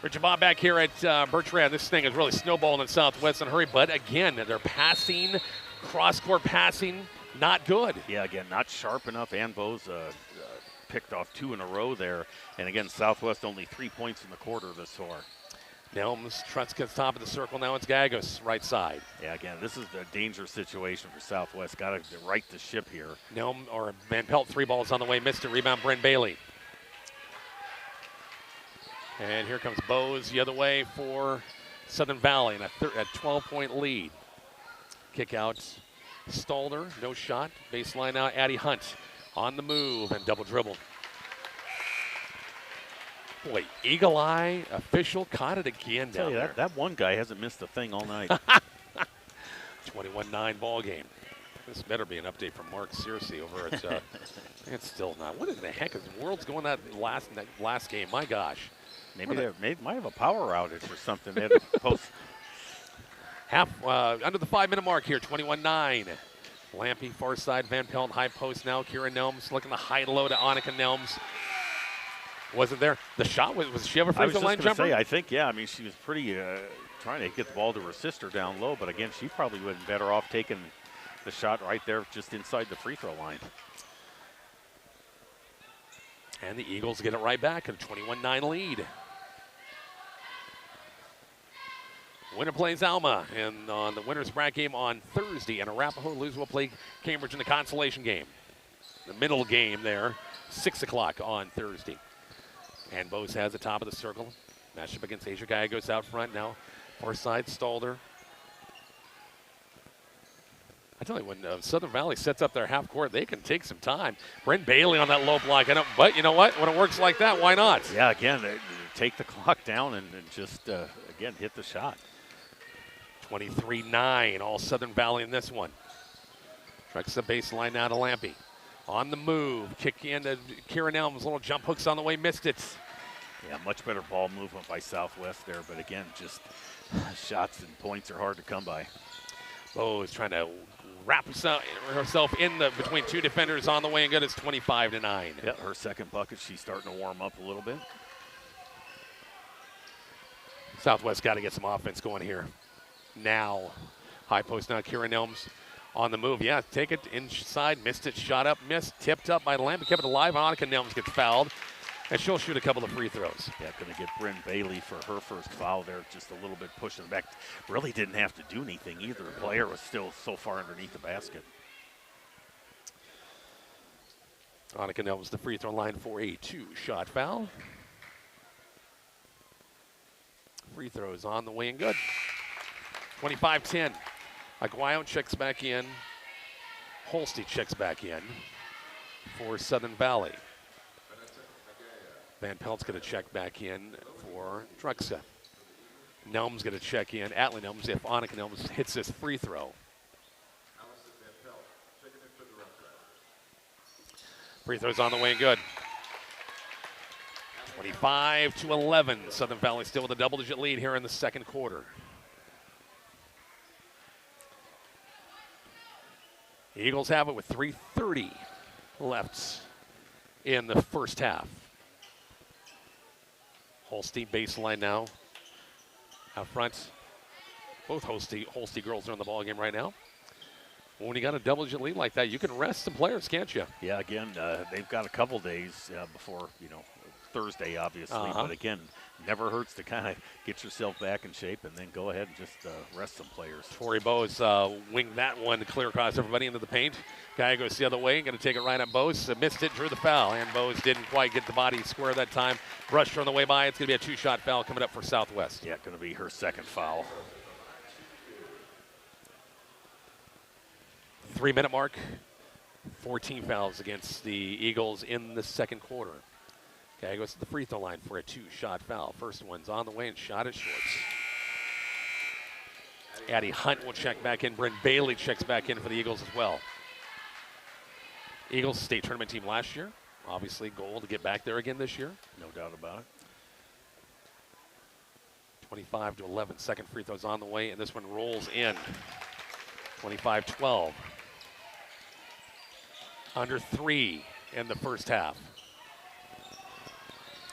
Richard Bob back here at Bertrand. This thing is really snowballing in Southwest in a hurry, but again, they're passing, cross-court passing, not good. Yeah, again, not sharp enough. Ann Bose picked off 2 in a row there. And again, Southwest only 3 points in the quarter this far. Nelms, Trutska's top of the circle. Now it's Gagos, right side. Yeah, again, this is a dangerous situation for Southwest. Got to right the ship here. Nelm, or Van Pelt, 3 balls on the way, missed it. Rebound, Bryn Bailey. And here comes Bose the other way for Southern Valley in a 12-point lead. Kick out, Stalder, no shot. Baseline now, Addie Hunt on the move and double dribble. Boy, Eagle Eye official caught it again down there. That one guy hasn't missed a thing all night. 21-9 ball game. This better be an update from Mark Searcy over at. It's still not. What in the heck is the world's going that last game? My gosh. Maybe they might have a power outage or something. They had to post. Under the 5-minute mark here, 21-9. Lampy, far side, Van Pelt, high post now. Kira Nelms looking to high low to Annika Nelms. Wasn't there? The shot, was she ever free throw line jumper? I think, yeah. I mean, she was pretty trying to get the ball to her sister down low, but again, she probably would have been better off taking the shot right there just inside the free throw line. And the Eagles get it right back, a 21-9 lead. Winner plays Alma on the winner's bracket game on Thursday, and Arapahoe loser will play Cambridge in the consolation game. The middle game there, 6 o'clock on Thursday. And Bose has the top of the circle. Matchup against Asia Gallegos out front now. Far side, Stalder. I tell you, when Southern Valley sets up their half court, they can take some time. Bryn Bailey on that low block. But you know what? When it works like that, why not? Yeah, again, they take the clock down and just, again, hit the shot. 23-9, all Southern Valley in this one. Tracks the baseline now to Lampy. On the move, kick in to Kieran Elms, little jump hooks on the way, missed it. Yeah, much better ball movement by Southwest there, but again, just shots and points are hard to come by. Bose trying to wrap herself in between 2 defenders on the way, and good. It's 25-9. Yeah, her second bucket, she's starting to warm up a little bit. Southwest got to get some offense going here. Now, high post now, Kieran Elms on the move. Yeah, take it inside, missed it, shot up, missed, tipped up by Lamb, kept it alive. Annika Nelms gets fouled, and she'll shoot a couple of free throws. Yeah, going to get Bryn Bailey for her first foul there, just a little bit pushing back. Really didn't have to do anything either. The player was still so far underneath the basket. Annika Nelms the free throw line for a 2-shot foul. Free throws on the way and good. 25-10. Aguayo checks back in. Holste checks back in for Southern Valley. Van Pelt's going to check back in for Drexel. Nelm's going to check in. Atlee Nelms if Annika Nelms hits this free throw. Free throws on the way and good. 25-11. Southern Valley still with a double-digit lead here in the second quarter. The Eagles have it with 3:30 left in the first half. Holste baseline now. Out front. Both Holste girls are in the ball game right now. When you got a double-digit lead like that, you can rest some players, can't you? Yeah, again, they've got a couple days before, Thursday, obviously. But again, never hurts to kind of get yourself back in shape and then go ahead and just rest some players. Tori Bose winged that one to clear across everybody into the paint. Guy goes the other way, going to take it right on Bose. Missed it, drew the foul, and Bose didn't quite get the body square that time. Brushed her on the way by. It's going to be a 2-shot foul coming up for Southwest. Yeah, going to be her second foul. 3-minute mark. 14 fouls against the Eagles in the second quarter. Okay, goes to the free throw line for a 2-shot foul. First one's on the way and shot it short. Addie Hunt will check back in. Bryn Bailey checks back in for the Eagles as well. Eagles state tournament team last year. Obviously goal to get back there again this year. No doubt about it. 25-11. Second free throw's on the way, and this one rolls in. 25-12. Under 3 in the first half.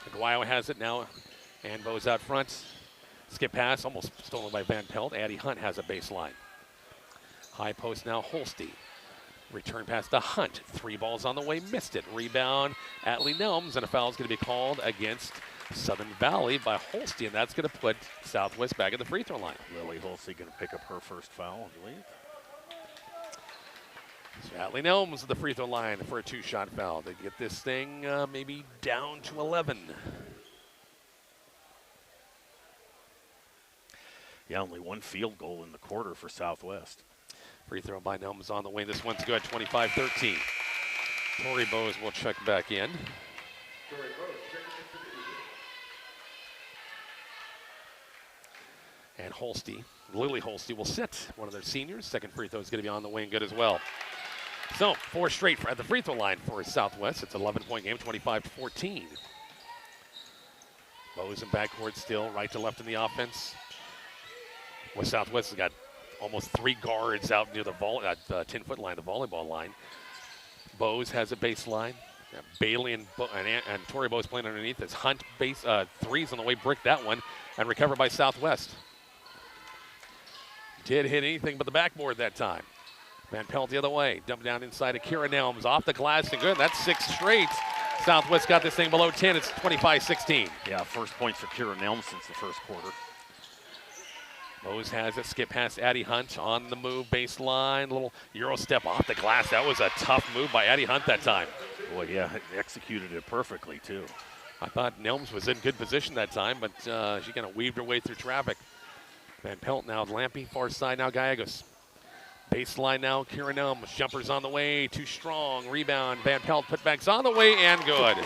Aguayo has it now, and Bo's out front. Skip pass, almost stolen by Van Pelt. Addie Hunt has a baseline. High post now, Holste. Return pass to Hunt. 3 balls on the way, missed it. Rebound, Atlee Nelms, and a foul is going to be called against Southern Valley by Holste, and that's going to put Southwest back at the free throw line. Lily Holste going to pick up her first foul, I believe. So Atlee Nelms at the free throw line for a 2-shot foul to get this thing maybe down to 11. Yeah, only 1 field goal in the quarter for Southwest. Free throw by Nelms on the way. This one's good, 25-13. Tori Bose will check back in. And Holste, Lily Holste will sit. One of their seniors. Second free throw is going to be on the way and good as well. So 4 straight at the free throw line for Southwest. It's an 11-point game, 25-14. Bose in backcourt still, right to left in the offense. Well, Southwest has got almost 3 guards out near the 10-foot line, the volleyball line. Bose has a baseline. Bailey and Tori Bose playing underneath. It's Hunt base 3's on the way, brick that one, and recovered by Southwest. Did hit anything but the backboard that time. Van Pelt the other way. Dumped down inside to Kira Nelms. Off the glass and good. That's 6 straight. Southwest got this thing below 10. It's 25-16. Yeah, first points for Kira Nelms since the first quarter. Bose has it. Skip past Addie Hunt on the move. Baseline. Little Euro step off the glass. That was a tough move by Addie Hunt that time. Boy, yeah, executed it perfectly, too. I thought Nelms was in good position that time, but she kind of weaved her way through traffic. Van Pelt now, Lampy, far side now, Gallegos. Baseline now, Kira Nelms. Jumpers on the way, too strong. Rebound, Van Pelt, putbacks on the way, and good.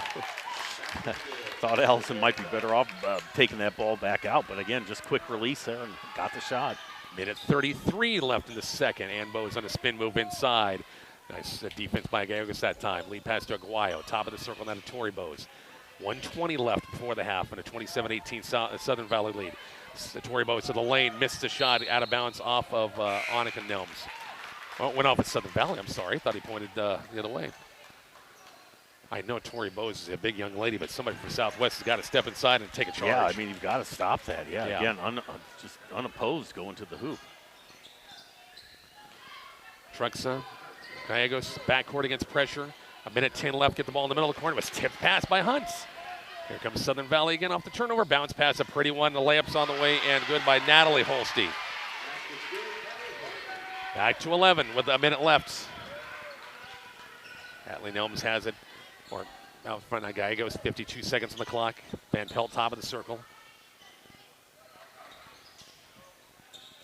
Thought Allison might be better off taking that ball back out, but again, just quick release there and got the shot. Minute 33 left in the second, and Bo's on a spin move inside. Nice defense by Gallegos that time. Lead pass to Aguayo, top of the circle now to Tori Bose. 1:20 left before the half, and a 27-18 Southern Valley lead. Tori Bose to the lane, missed the shot out of bounds off of Annika Nelms. Well, it went off at Southern Valley, I'm sorry. Thought he pointed the other way. I know Tori Bose is a big young lady, but somebody from Southwest has got to step inside and take a charge. Yeah, I mean, you've got to stop that. Yeah. Again, just unopposed going to the hoop. Truxa, Gallegos, backcourt against pressure. A minute 10 left, get the ball in the middle of the corner. It was tipped pass by Hunt. Here comes Southern Valley again off the turnover. Bounce pass, a pretty one. The layup's on the way, and good by Natalie Holste. Back to 11 with a minute left. Atlee Nelms has it. Or out front of Gallegos, 52 seconds on the clock. Van Pelt, top of the circle.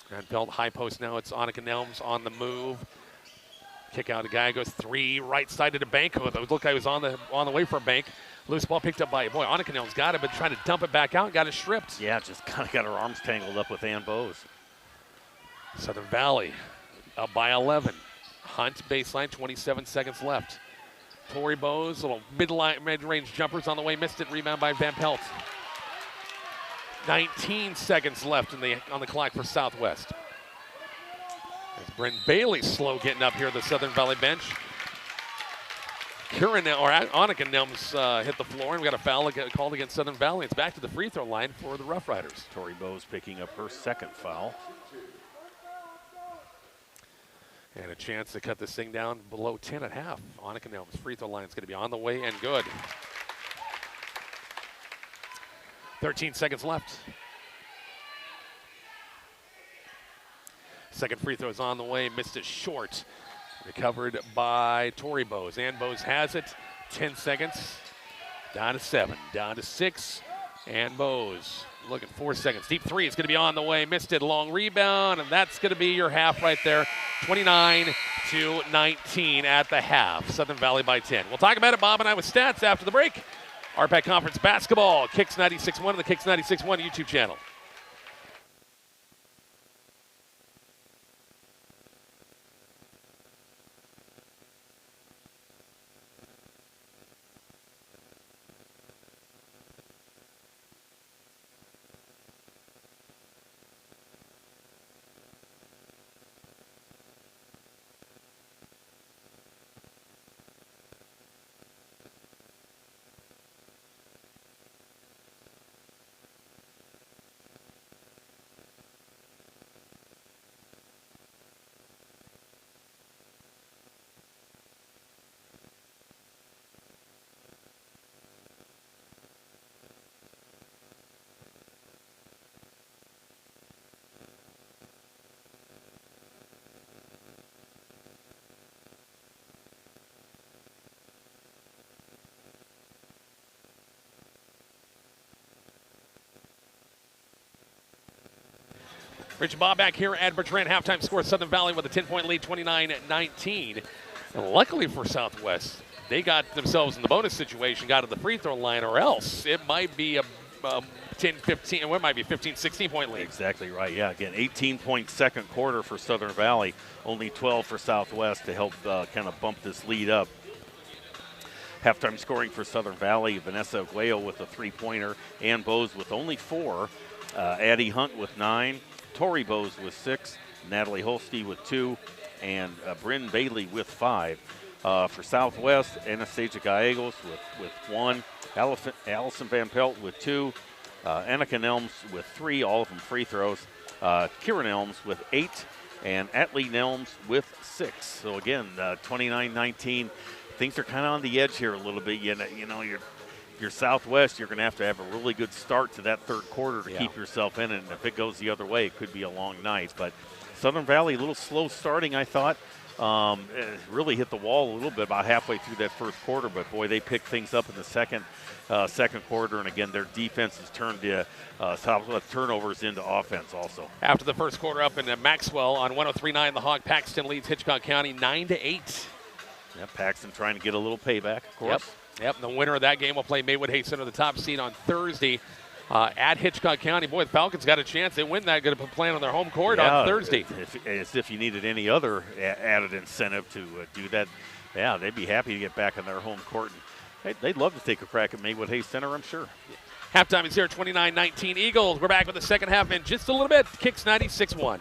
Van Pelt, high post now. It's Annika Nelms on the move. Kick out to Gallegos, 3, right sided to Banco. It looked like he was on the way for a bank. Loose ball picked up by, boy, Annika Nelms got it, but trying to dump it back out, got it stripped. Yeah, just kind of got her arms tangled up with Ann Bose. Southern Valley up by 11. Hunt baseline, 27 seconds left. Tori Bose, little mid-range jumpers on the way, missed it. Rebound by Van Pelt. 19 seconds left on the clock for Southwest. As Bryn Bailey slow getting up here at the Southern Valley bench. Annika Nelms hit the floor, and we got a foul called against Southern Valley. It's back to the free throw line for the Rough Riders. Tori Bose picking up her second foul. And a chance to cut this thing down below 10 at half. Annika Nelm's free throw line is going to be on the way and good. 13 seconds left. Second free throw is on the way. Missed it short. Recovered by Tori Bose. And Bose has it. 10 seconds. Down to 7. Down to 6. And Bose looking 4 seconds. Deep three is going to be on the way. Missed it. Long rebound. And that's going to be your half right there. 29-19 at the half. Southern Valley by 10. We'll talk about it, Bob and I, with stats after the break. RPAC Conference Basketball. Kicks 96.1 on the Kicks 96.1 YouTube channel. Rich and Bob back here at Bertrand. Halftime score, Southern Valley with a 10-point lead, 29-19. And luckily for Southwest, they got themselves in the bonus situation, got to the free throw line, or else it might be a 10, 15, what might be 15, 16-point lead. Exactly right. Yeah, again, 18-point second quarter for Southern Valley, only 12 for Southwest to help kind of bump this lead up. Halftime scoring for Southern Valley, Vanessa Aguayo with a three-pointer, Ann Bose with only 4, Addie Hunt with 9, Tori Bose with 6, Natalie Holste with 2, and Bryn Bailey with 5. For Southwest, Anastasia Gallegos with 1, Allison Van Pelt with 2, Annika Nelms with 3, all of them free throws, Kieran Nelms with 8, and Atlee Nelms with 6. So again, 29-19. Things are kind of on the edge here a little bit. You know, you're Southwest, you're going to have a really good start to that third quarter to keep yourself in it. And if it goes the other way, it could be a long night. But Southern Valley, a little slow starting, I thought. Really hit the wall a little bit about halfway through that first quarter. But, boy, they picked things up in the second quarter. And, again, their defense has turned Southwest turnovers into offense also. After the first quarter up in Maxwell on 103.9, the Hawk Paxton leads Hitchcock County 9-8. Yeah, Paxton trying to get a little payback, of course. Yep, and the winner of that game will play Maywood Hay Center, the top seed, on Thursday at Hitchcock County. Boy, the Falcons got a chance. They win that, going to play on their home court on Thursday. As if you needed any other added incentive to do that. Yeah, they'd be happy to get back on their home court. And they'd love to take a crack at Maywood Hay Center, I'm sure. Halftime is here, 29-19 Eagles. We're back with the second half in just a little bit. Kicks 96-1.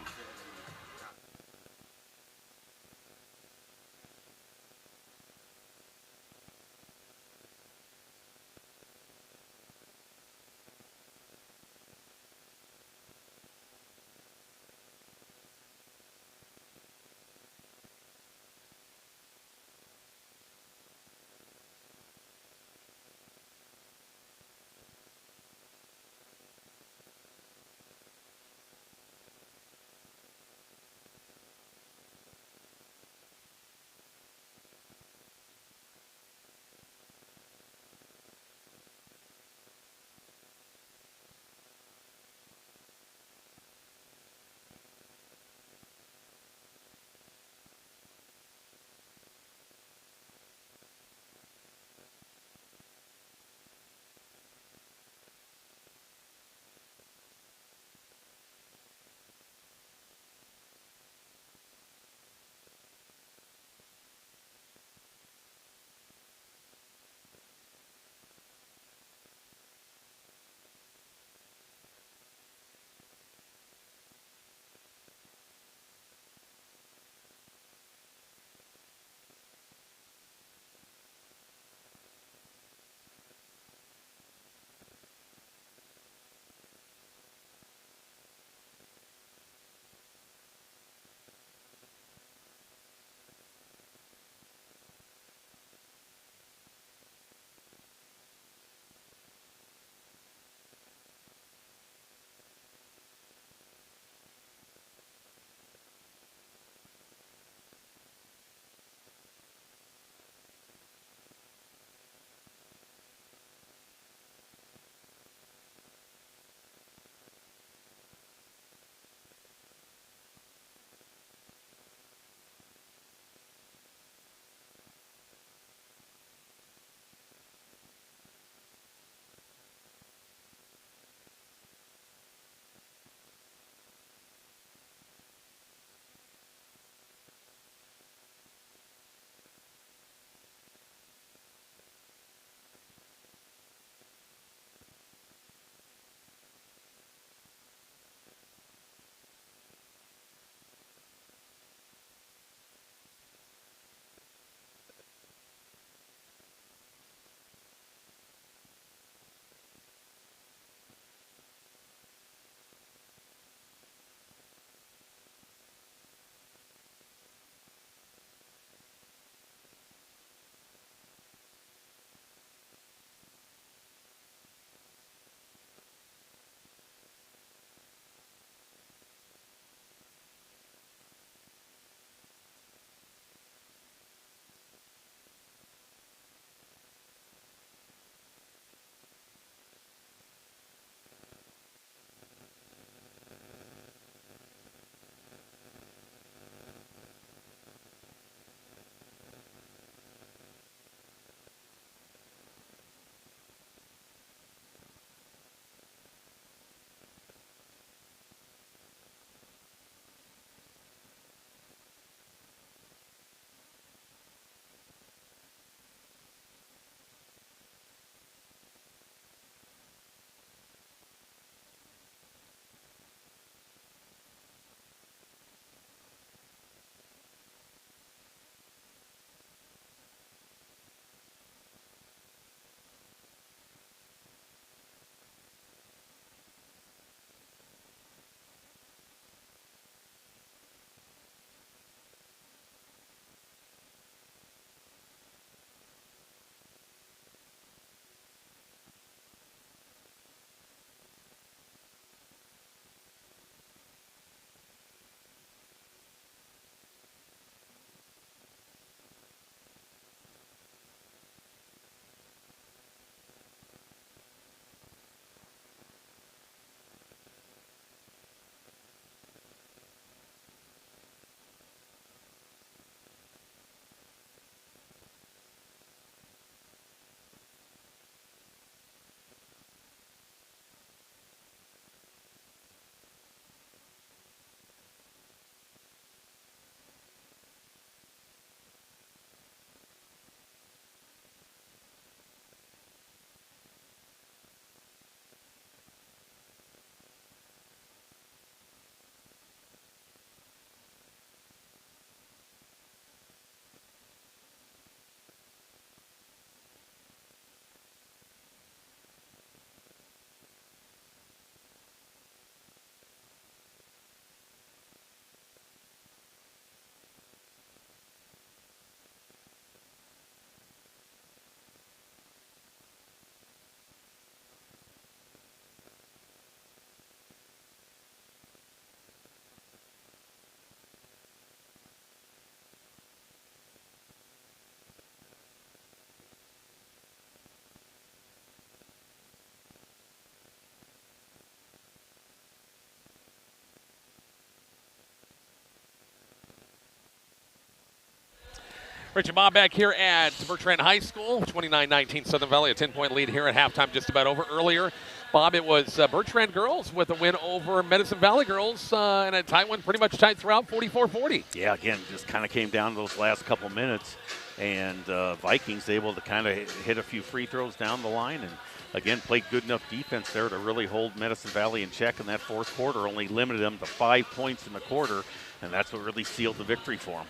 Rich and Bob back here at Bertrand High School. 29-19 Southern Valley, a 10-point lead here at halftime, just about over. Earlier, Bob, it was Bertrand girls with a win over Medicine Valley girls, and a tight one, pretty much tight throughout, 44-40. Yeah, again, just kind of came down to those last couple minutes, and Vikings able to kind of hit a few free throws down the line, and again, played good enough defense there to really hold Medicine Valley in check in that fourth quarter. Only limited them to 5 points in the quarter, and that's what really sealed the victory for them.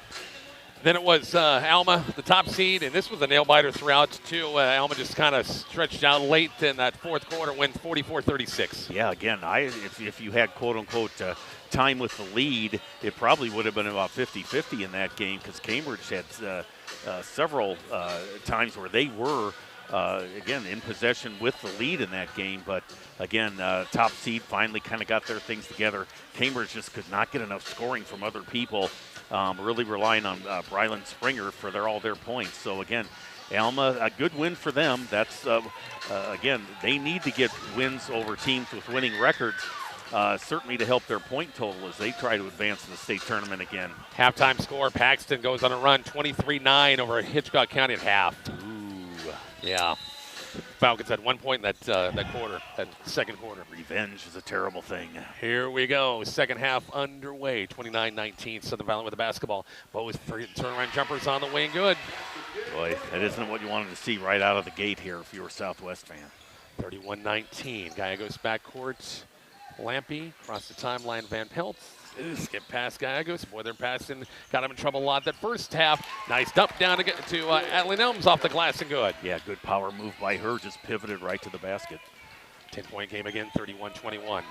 Then it was Alma, the top seed, and this was a nail-biter throughout, too. Alma just kind of stretched out late in that fourth quarter, win 44-36. Yeah, again, if you had, quote-unquote, time with the lead, it probably would have been about 50-50 in that game because Cambridge had several times where they were, again, in possession with the lead in that game. But, again, top seed finally kind of got their things together. Cambridge just could not get enough scoring from other people. Really relying on Brylan Springer for all their points. So, again, Alma, a good win for them. That's, again, they need to get wins over teams with winning records, certainly to help their point total as they try to advance to the state tournament again. Halftime score, Paxton goes on a run, 23-9 over Hitchcock County at half. Ooh. Yeah. Falcons had 1 point in that quarter, that second quarter. Revenge is a terrible thing. Here we go. Second half underway. 29-19. Southern Valley with the basketball. Bo's turnaround jumpers on the way and good. Boy, that isn't what you wanted to see right out of the gate here if you were a Southwest fan. 31-19. Gallegos backcourt. Lampy across the timeline. Van Pelt. Skip past Gallegos. Boy, they're passing. Got him in trouble a lot that first half. Nice dump down to Adeline Elms off the glass and good. Yeah, good power move by her. Just pivoted right to the basket. 10-point game again, 31-21.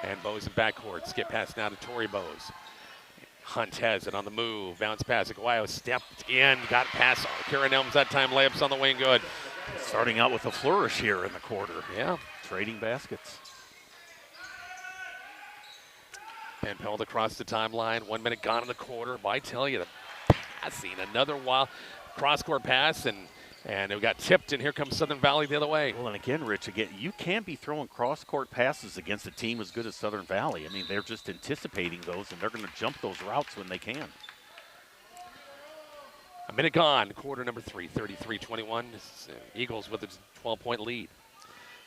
And Bo's in backcourt. Skip pass now to Tori Bose. Hunt has it on the move. Bounce pass. Aguayo stepped in. Got past Karen Elms that time. Layups on the way and good. Starting out with a flourish here in the quarter. Yeah. Trading baskets. Van Pelt across the timeline. 1 minute gone in the quarter. But I tell you, the passing. Another wild cross-court pass. And it got tipped, and here comes Southern Valley the other way. Well, and again, Rich, you can't be throwing cross-court passes against a team as good as Southern Valley. I mean, they're just anticipating those, and they're going to jump those routes when they can. A minute gone, quarter number 3, 33-21. Eagles with a 12-point lead.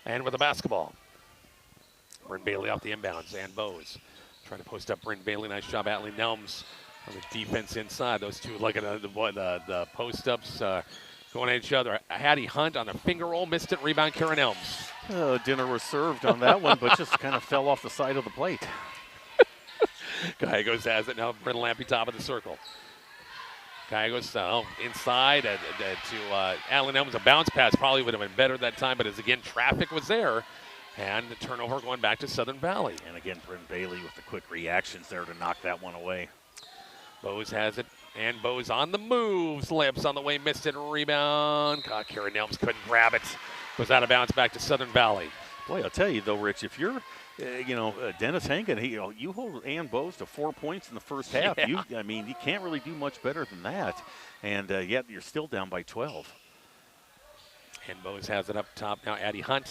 And with the basketball. Bryn Bailey off the inbounds, and Bose trying to post up Bryn Bailey. Nice job, Atley Nelms on the defense inside. Those two looking at the post-ups. Going at each other. Hattie Hunt on a finger roll, missed it. Rebound, Karen Elms. Dinner was served on that one, but just kind of fell off the side of the plate. Gallegos has it now. Brittle Lampy, top of the circle. Gallegos inside to Alan Elms. A bounce pass probably would have been better that time, but as again, traffic was there. And the turnover going back to Southern Valley. And again, Bryn Bailey with the quick reactions there to knock that one away. Bose has it. And Bose on the move. Slips on the way, missed it. Rebound. Karen Elms couldn't grab it. Goes out of bounds back to Southern Valley. Boy, I'll tell you though, Rich, if you're, Dennis Hankin, you hold Ann Bose to 4 points in the first half. Yeah. You can't really do much better than that. And yet you're still down by 12. And Bose has it up top now. Addie Hunt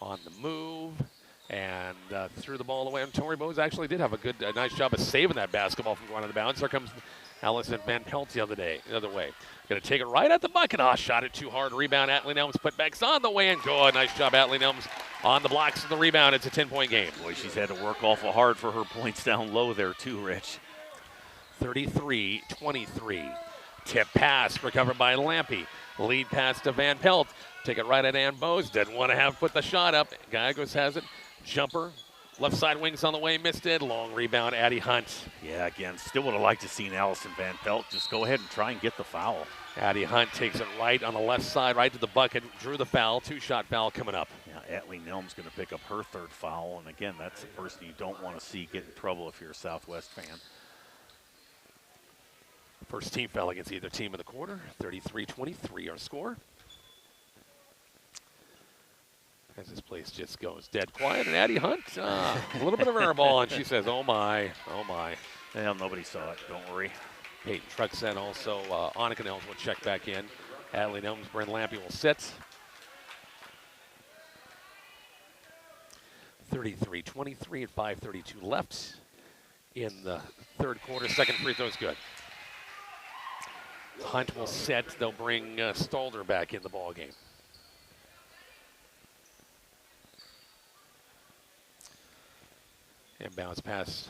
on the move. And threw the ball away. And Tori Bose actually did have a nice job of saving that basketball from going out of bounds. There comes Allison Van Pelt the other way. Going to take it right at the bucket. Shot it too hard. Rebound. Atley Elms putbacks on the way and good. Nice job, Atley Elms on the blocks of the rebound. It's a 10-point game. Boy, she's had to work awful hard for her points down low there too, Rich. 33-23. Tip pass recovered by Lampy. Lead pass to Van Pelt. Take it right at Ann Bose. Didn't want to put the shot up. Gallegos has it. Jumper, left side wings on the way, missed it. Long rebound, Addie Hunt. Yeah, again, still would have liked to seen Allison Van Pelt just go ahead and try and get the foul. Addie Hunt takes it right on the left side, right to the bucket, drew the foul, 2-shot foul coming up. Yeah, Atley Nelm's going to pick up her third foul, and again, that's the person you don't want to see get in trouble if you're a Southwest fan. First team foul against either team in the quarter, 33-23 our score. As this place just goes dead quiet, and Addie Hunt, a little bit of air ball, and she says, oh my, oh my. Well, nobody saw it, don't worry. Peyton Truxen also, Annika Nelms will check back in. Adeline Elms, Bryn Lampy will sit. 33-23 at 5:32 left in the third quarter. Second free throw's good. Hunt will set. They'll bring Stalder back in the ball game. And bounce past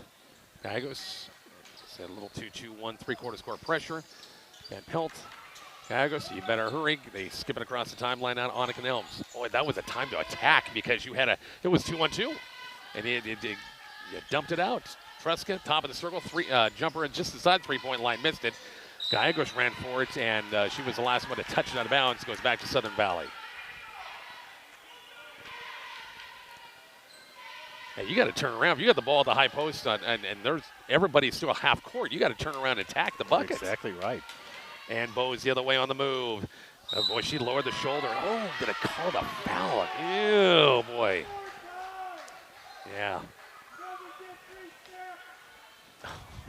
Gallegos. It's a little 2-2-1 3/4 score pressure. Van Pelt. Gallegos, you better hurry. They skip it across the timeline out on Elms. Boy, that was a time to attack because you had it was 2-on-2. And you dumped it out. Truska, top of the circle, jumper in just inside 3-point line, missed it. Gallegos ran for it, and she was the last one to touch it out of bounds. Goes back to Southern Valley. Hey, you got to turn around. If you got the ball at the high post, and there's everybody's still a half court, you got to turn around and attack the bucket. Exactly right. And Bowes the other way on the move. Boy, she lowered the shoulder. Oh, did it call the foul? Ew, boy. Yeah.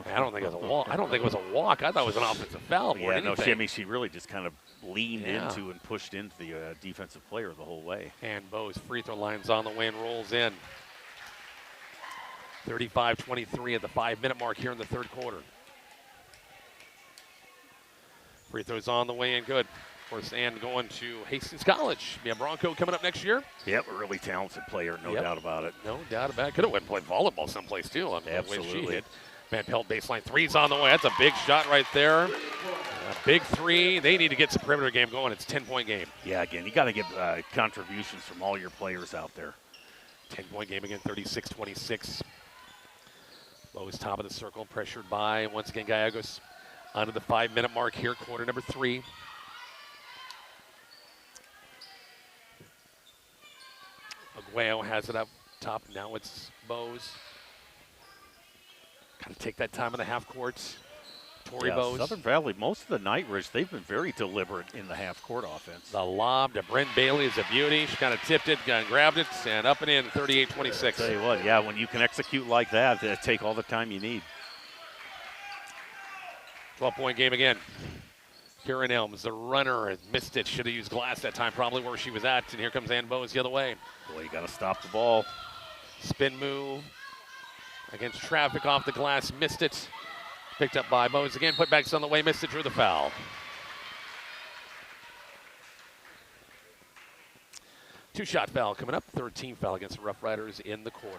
I don't think it was a walk. I don't think it was a walk. I thought it was an offensive foul. Yeah, no, she really just kind of leaned into and pushed into the defensive player the whole way. And Bowes free throw line's on the way and rolls in. 35-23 at the 5-minute mark here in the third quarter. Free throws on the way and good. Of course, and going to Hastings College. Be a Bronco coming up next year. Yep, a really talented player, no doubt about it. No doubt about it. Could have went and played volleyball someplace too. I mean, absolutely. The way she hit. Van Pelt baseline three's on the way. That's a big shot right there. A big three. They need to get some perimeter game going. It's a 10-point game. Yeah, again, you got to get contributions from all your players out there. 10-point game again, 36-26. Bowes top of the circle, pressured by, once again, Gallegos. Onto the 5-minute mark here, quarter number 3. Aguayo has it up top. Now it's Bowes. Got to take that time in the half court. Tori Bowes. Southern Valley, most of the night, Rich, they've been very deliberate in the half court offense. The lob to Brent Bailey is a beauty. She kind of tipped it, grabbed it, and up and in, 38-26. Tell you what, yeah, when you can execute like that, take all the time you need. 12-point game again. Kieran Elms, the runner, missed it. Should have used glass that time, probably where she was at. And here comes Ann Bowes the other way. Boy, you got to stop the ball. Spin move against traffic off the glass, missed it. Picked up by Bowes again, put backs on the way, missed it, drew the foul. Two-shot foul coming up, third team foul against the Rough Riders in the quarter.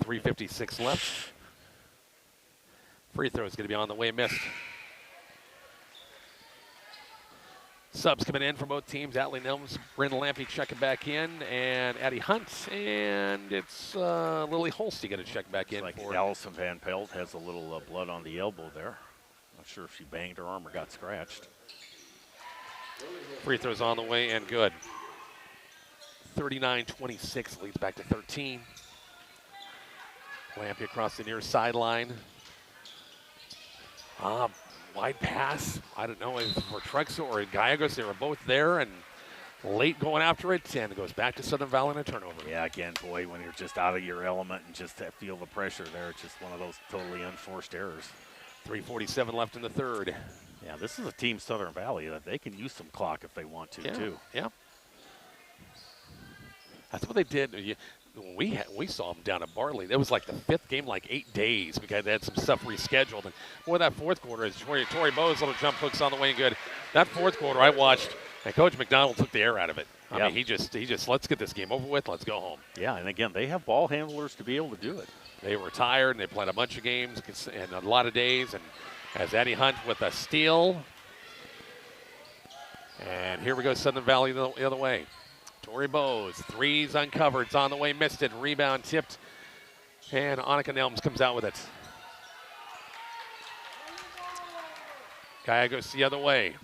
.356 left. Free throw is going to be on the way, missed. Subs coming in for both teams. Atlee Nelms, Bryn Lampy checking back in, and Addie Hunt, and it's Lily Holsty going to check back in. Like Allison Van Pelt has a little blood on the elbow there. Not sure if she banged her arm or got scratched. Free throws on the way and good. 39-26 leads back to 13. Lampy across the near sideline. Wide pass. I don't know if for Trexel or Gallegos, they were both there and late going after it, and it goes back to Southern Valley in a turnover. Yeah, again, boy, when you're just out of your element and just feel the pressure there, it's just one of those totally unforced errors. 3:47 left in the third. Yeah, this is a team, Southern Valley, that they can use some clock if they want to, too. Yeah. That's what they did. When we saw them down at Bartley, it was like the 5th game, like 8 days, because they had some stuff rescheduled. And boy, that fourth quarter is Tori Bowes' little jump hooks on the way and good. That fourth quarter I watched, and Coach McDonald took the air out of it. I mean, he just let's get this game over with, let's go home. Yeah, and again, they have ball handlers to be able to do it. They were tired, and they played a bunch of games and a lot of days. And as Addie Hunt with a steal, and here we go, Southern Valley the other way. Tori Bowes, threes uncovered, it's on the way, missed it, rebound tipped, and Annika Nelms comes out with it. Gallegos the other way.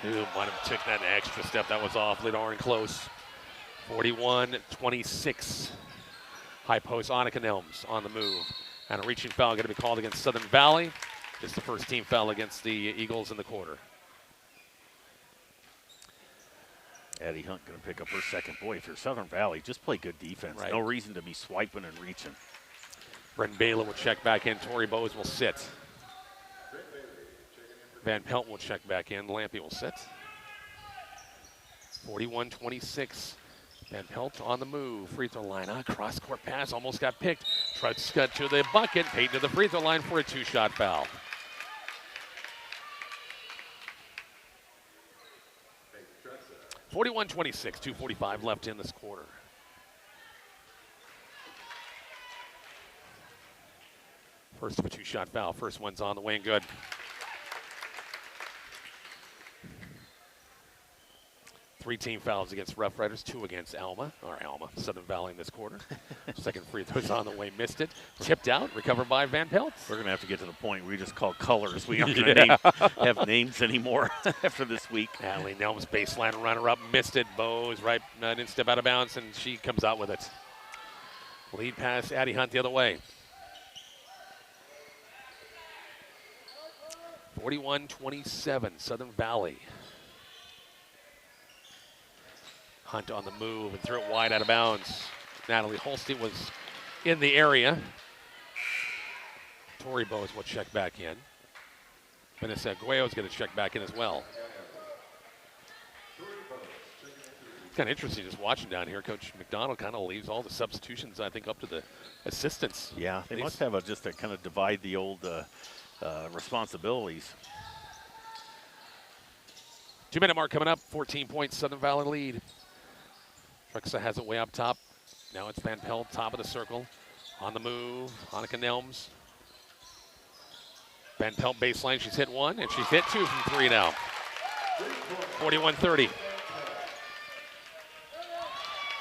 Who might have took that extra step, that was awfully darn close. 41-26. High post, Annika Nelms on the move. And a reaching foul going to be called against Southern Valley. Just the first team foul against the Eagles in the quarter. Addie Hunt going to pick up her second. Boy, if you're Southern Valley, just play good defense. Right. No reason to be swiping and reaching. Bren Baylor will check back in. Tori Bowes will sit. Van Pelt will check back in. Lampy will sit. 41-26. Van Pelt on the move, free throw line. Cross court pass, almost got picked. Trucks got to the bucket, Payton to the free throw line for a 2-shot foul. (41-26), 2:45 left in this quarter. First of a 2-shot foul. First one's on the way and good. Three team fouls against Rough Riders, 2 against Alma, Southern Valley in this quarter. Second free throw's on the way, missed it. Tipped out, recovered by Van Pelt. We're going to have to get to the point where we just call colors. We aren't going to have names anymore after this week. Natalie Nelms, baseline runner-up, missed it. Bowes right, didn't step out of bounds, and she comes out with it. Lead pass, Addie Hunt the other way. 41-27, Southern Valley. Hunt on the move and threw it wide out of bounds. Natalie Holstein was in the area. Tori Bowes will check back in. Vanessa Aguayo's going to check back in as well. It's kind of interesting just watching down here. Coach McDonald kind of leaves all the substitutions, I think, up to the assistants. Yeah, they must have just to kind of divide the old responsibilities. 2-minute mark coming up, 14 points, Southern Valley lead. Truxa has it way up top. Now it's Van Pelt, top of the circle. On the move, Hanukkah Nelms. Van Pelt baseline, she's hit one, and she's hit 2 from 3 now. 41-30.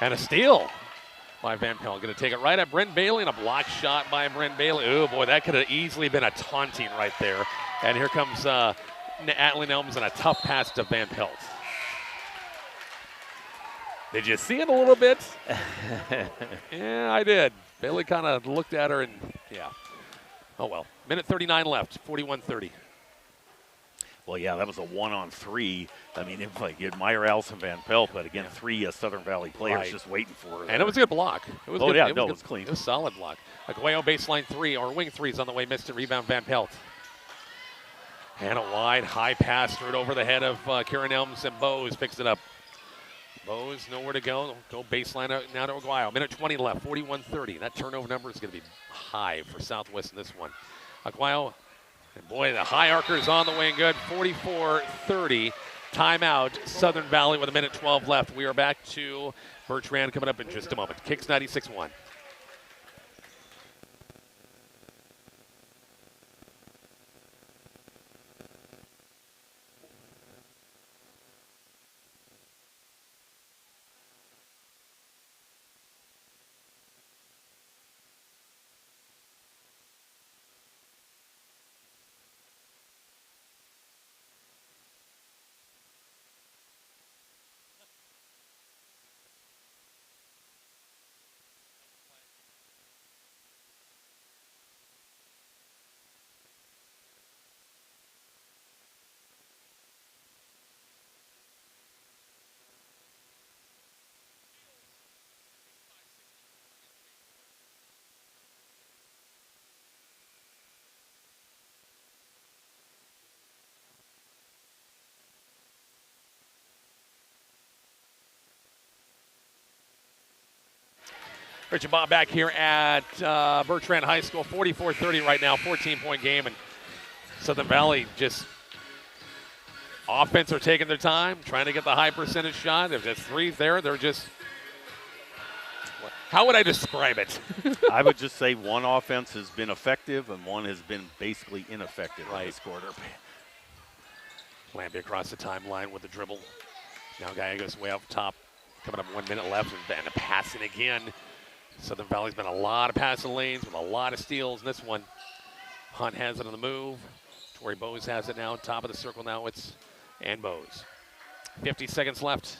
And a steal by Van Pelt. Going to take it right at Brent Bailey, and a block shot by Brent Bailey. Oh boy, that could have easily been a taunting right there. And here comes Natalie Nelms and a tough pass to Van Pelt. Did you see it a little bit? Yeah, I did. Bailey kind of looked at her and, yeah. Oh, well. Minute 39 left, 41-30. Well, yeah, that was a 1-on-3. I mean, you admire Allison Van Pelt, but again, 3 Southern Valley players just waiting for her. And it was a good block. It was good. Yeah, it was clean. It was a solid block. Aguayo baseline 3, or wing 3's on the way, missed it, rebound Van Pelt. And a wide, high pass, threw it over the head of Karen Elms, and Bowes picks it up. Bowes, nowhere to go. Go baseline out now to Aguayo. Minute 20 left, 41-30. That turnover number is going to be high for Southwest in this one. Aguayo, and boy, the high arcer is on the way and good. 44-30. Timeout, Southern Valley with a minute 12 left. We are back to Bertrand coming up in just a moment. Kicks 96-1. Richard Bob back here at Bertrand High School, 44-30 right now, 14-point game. And Southern Valley just offense are taking their time, trying to get the high percentage shot. If there's 3 there, they're just, how would I describe it? I would just say one offense has been effective and one has been basically ineffective in this quarter. Lampy across the timeline with the dribble. Now Gallegos way up top, coming up 1 minute left, and passing again. Southern Valley's been a lot of passing lanes with a lot of steals in this one. Hunt has it on the move. Tori Bowes has it now, top of the circle now. It's and Bowes. 50 seconds left.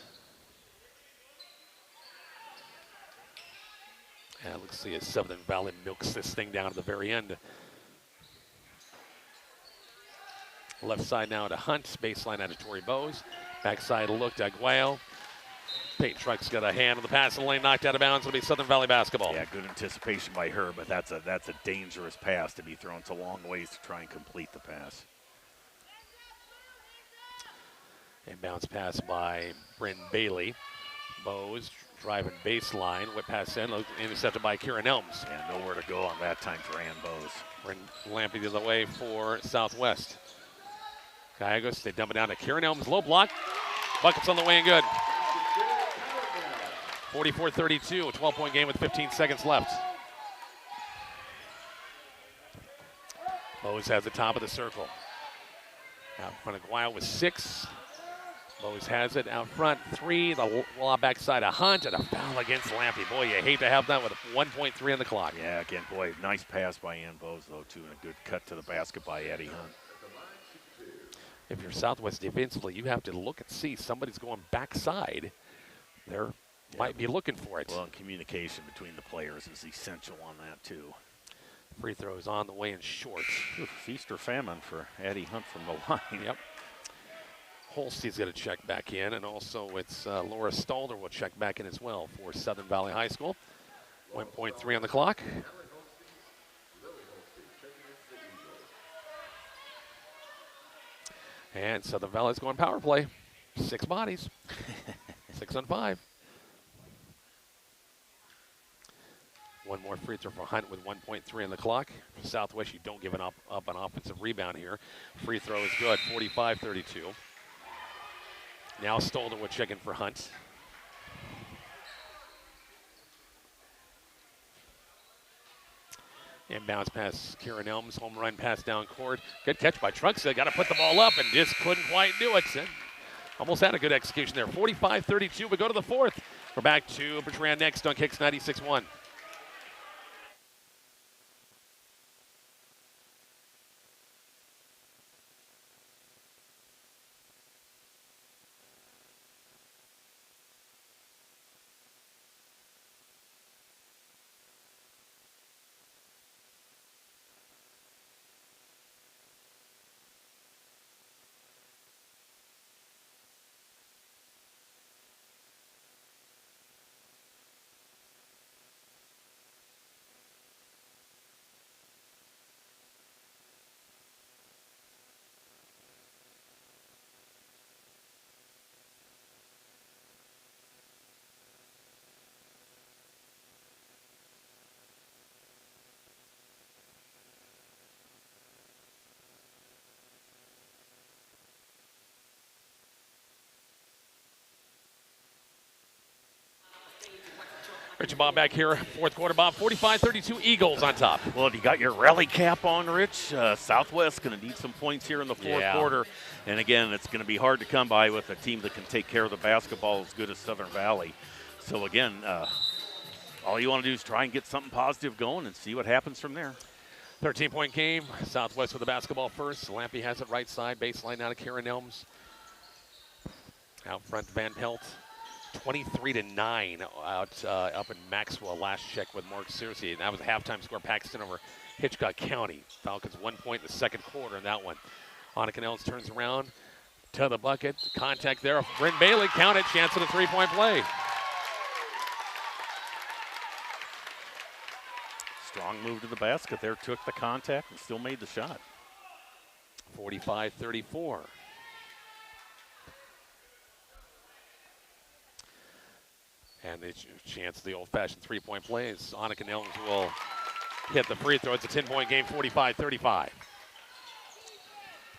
And let's see as Southern Valley milks this thing down to the very end. Left side now to Hunt, baseline out to Tori Bowes. Backside look to Aguayo. Peyton Truck's got a hand on the passing lane, knocked out of bounds. It'll be Southern Valley basketball. Yeah, good anticipation by her, but that's a dangerous pass to be thrown so long ways to try and complete the pass. And bounce pass by Bryn Bailey. Bowes Driving baseline, whip pass in, intercepted by Kieran Elms. And nowhere to go on that time for Ann Bose. Bring Lampy the other way for Southwest. Gallegos, they dump it down to Kieran Elms, low block. Buckets on the way and good. 44-32, a 12-point game with 15 seconds left. Bose has the top of the circle. Out in front of Guile with 6. Bose has it out front, 3. The lob backside, a Hunt, and a foul against Lampy. Boy, you hate to have that with 1.3 on the clock. Yeah, again, boy, nice pass by Ann Bose, though, too, and a good cut to the basket by Eddie Hunt. If you're Southwest defensively, you have to look and see somebody's going backside. There might be looking for it. Well, and communication between the players is essential on that, too. Free throws on the way and short. Feast or famine for Eddie Hunt from the line. Yep. Holstein's going to check back in, and also it's Laura Stalder will check back in as well for Southern Valley High School. 1.3 on the clock. And Southern Valley's going power play. 6 bodies. 6 on 5. One more free throw for Hunt with 1.3 on the clock. For Southwest, you don't give up an offensive rebound here. Free throw is good, 45-32. Now Stolder will check in for Hunt. Inbounds pass, Kieran Elms, home run pass down court. Good catch by Trunksa, got to put the ball up and just couldn't quite do it. And almost had a good execution there, 45-32. We go to the 4th. We're back to Bertrand next on Kicks 96.1. Rich and Bob back here, 4th quarter, Bob. 45-32, Eagles on top. Well, you got your rally cap on, Rich. Southwest going to need some points here in the 4th quarter. And again, it's going to be hard to come by with a team that can take care of the basketball as good as Southern Valley. So again, all you want to do is try and get something positive going and see what happens from there. 13-point game. Southwest with the basketball first. Lampy has it right side. Baseline now to Kieran Elms. Out front, Van Pelt. 23-9 out up in Maxwell. Last check with Mark Searcy. That was a halftime score. Paxton over Hitchcock County. Falcons 1 point in the 2nd quarter in that one. Annika Nels turns around to the bucket. Contact there. Bryn Bailey counted. Chance at a 3-point play. Strong move to the basket there. Took the contact and still made the shot. 45-34. And the chance, the old-fashioned 3-point play is Annika Nelms will hit the free throw. It's a 10-point game, 45-35.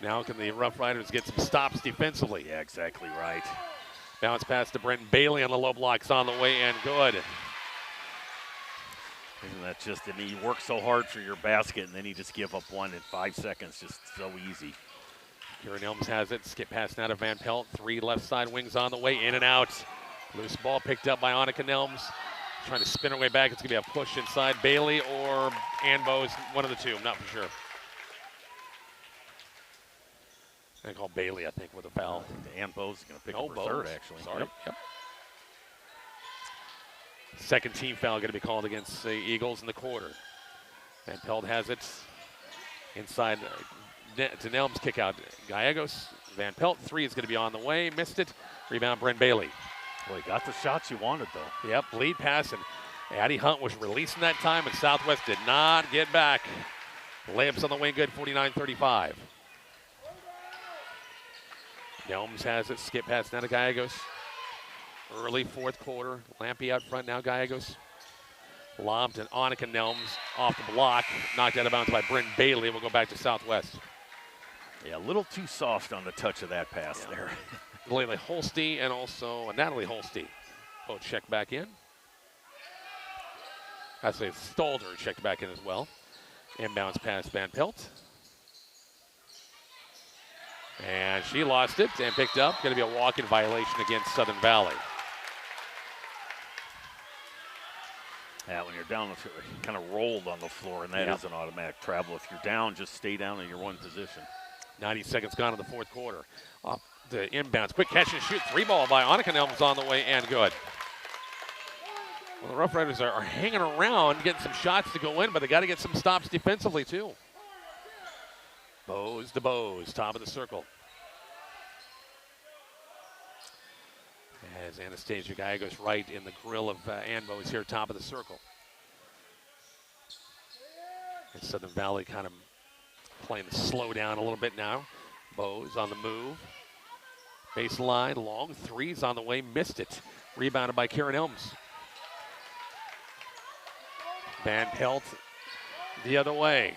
Now can the Rough Riders get some stops defensively? Yeah, exactly right. Bounce pass to Brenton Bailey on the low blocks on the way and good. Isn't that just, I mean, you work so hard for your basket and then you just give up one in 5 seconds. Just so easy. Kieran Elms has it. Skip pass now to Van Pelt. 3 left side wings on the way, in and out. Loose ball picked up by Annika Nelms. Trying to spin her way back. It's going to be a push inside Bailey or Ann Bose, one of the two. I'm not for sure. I call Bailey, I think, with a foul. Ann Bose is going to pick up her third, actually. Sorry. Yep. Second team foul going to be called against the Eagles in the quarter. Van Pelt has it inside to Nelms. Kick out Gallegos. Van Pelt, 3 is going to be on the way. Missed it. Rebound, Brent Bailey. Well, he got the shots you wanted, though. Yep, lead pass, and Addie Hunt was releasing that time, and Southwest did not get back. Layups on the wing, good, 49-35. Nelms has it, skip pass now to Gallegos. Early fourth quarter. Lampy out front now. Gallegos lobbed and Annika Nelms off the block. Knocked out of bounds by Bryn Bailey. We'll go back to Southwest. Yeah, a little too soft on the touch of that pass there. Layla Holste and also Natalie Holste both checked back in. I say Stolder checked back in as well. Inbounds pass Van Pelt. And she lost it and picked up. Going to be a walk-in violation against Southern Valley. Yeah, when you're down, kind of rolled on the floor, and that is an automatic travel. If you're down, just stay down in your one position. 90 seconds gone in the fourth quarter. Up the inbounds. Quick catch and shoot. 3-ball by Annika Nelms on the way and good. Well, the Rough Riders are hanging around, getting some shots to go in, but they got to get some stops defensively, too. Bose to Bose, top of the circle. As Anastasia Gallegos right in the grill of Ann Bose here, top of the circle. And Southern Valley kind of playing the slow down a little bit now. Bose on the move. Baseline, long threes on the way, missed it. Rebounded by Karen Elms. Van Pelt the other way.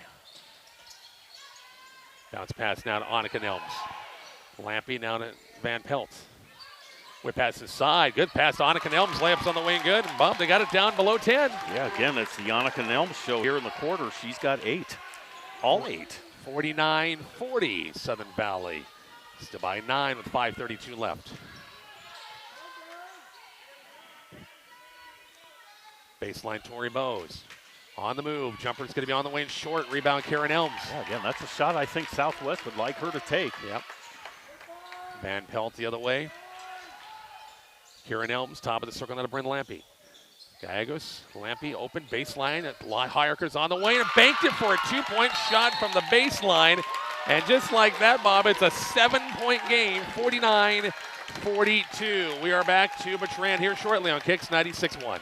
Bounce pass now to Annika Nelms. Lampy now to Van Pelt. Whip pass inside. Good pass to Annika Nelms. Layups on the way and good. And Bob, they got it down below 10. Yeah, again, it's the Annika Nelms show here in the quarter. She's got 8. All 8. 49-40, Southern Valley. Still by 9 with 5:32 left. Baseline, Tori Bose. On the move. Jumper's going to be on the way and short. Rebound, Karen Elms. Yeah, again, that's a shot I think Southwest would like her to take. Yep. Van Pelt the other way. Karen Elms, top of the circle, now to Bryn Lampy. Gallegos, Lampy, open, baseline. Hierker's on the way and banked it for a 2-point shot from the baseline. And just like that, Bob, it's a 7-point game, 49-42. We are back to Bertrand here shortly on Kicks 96.1.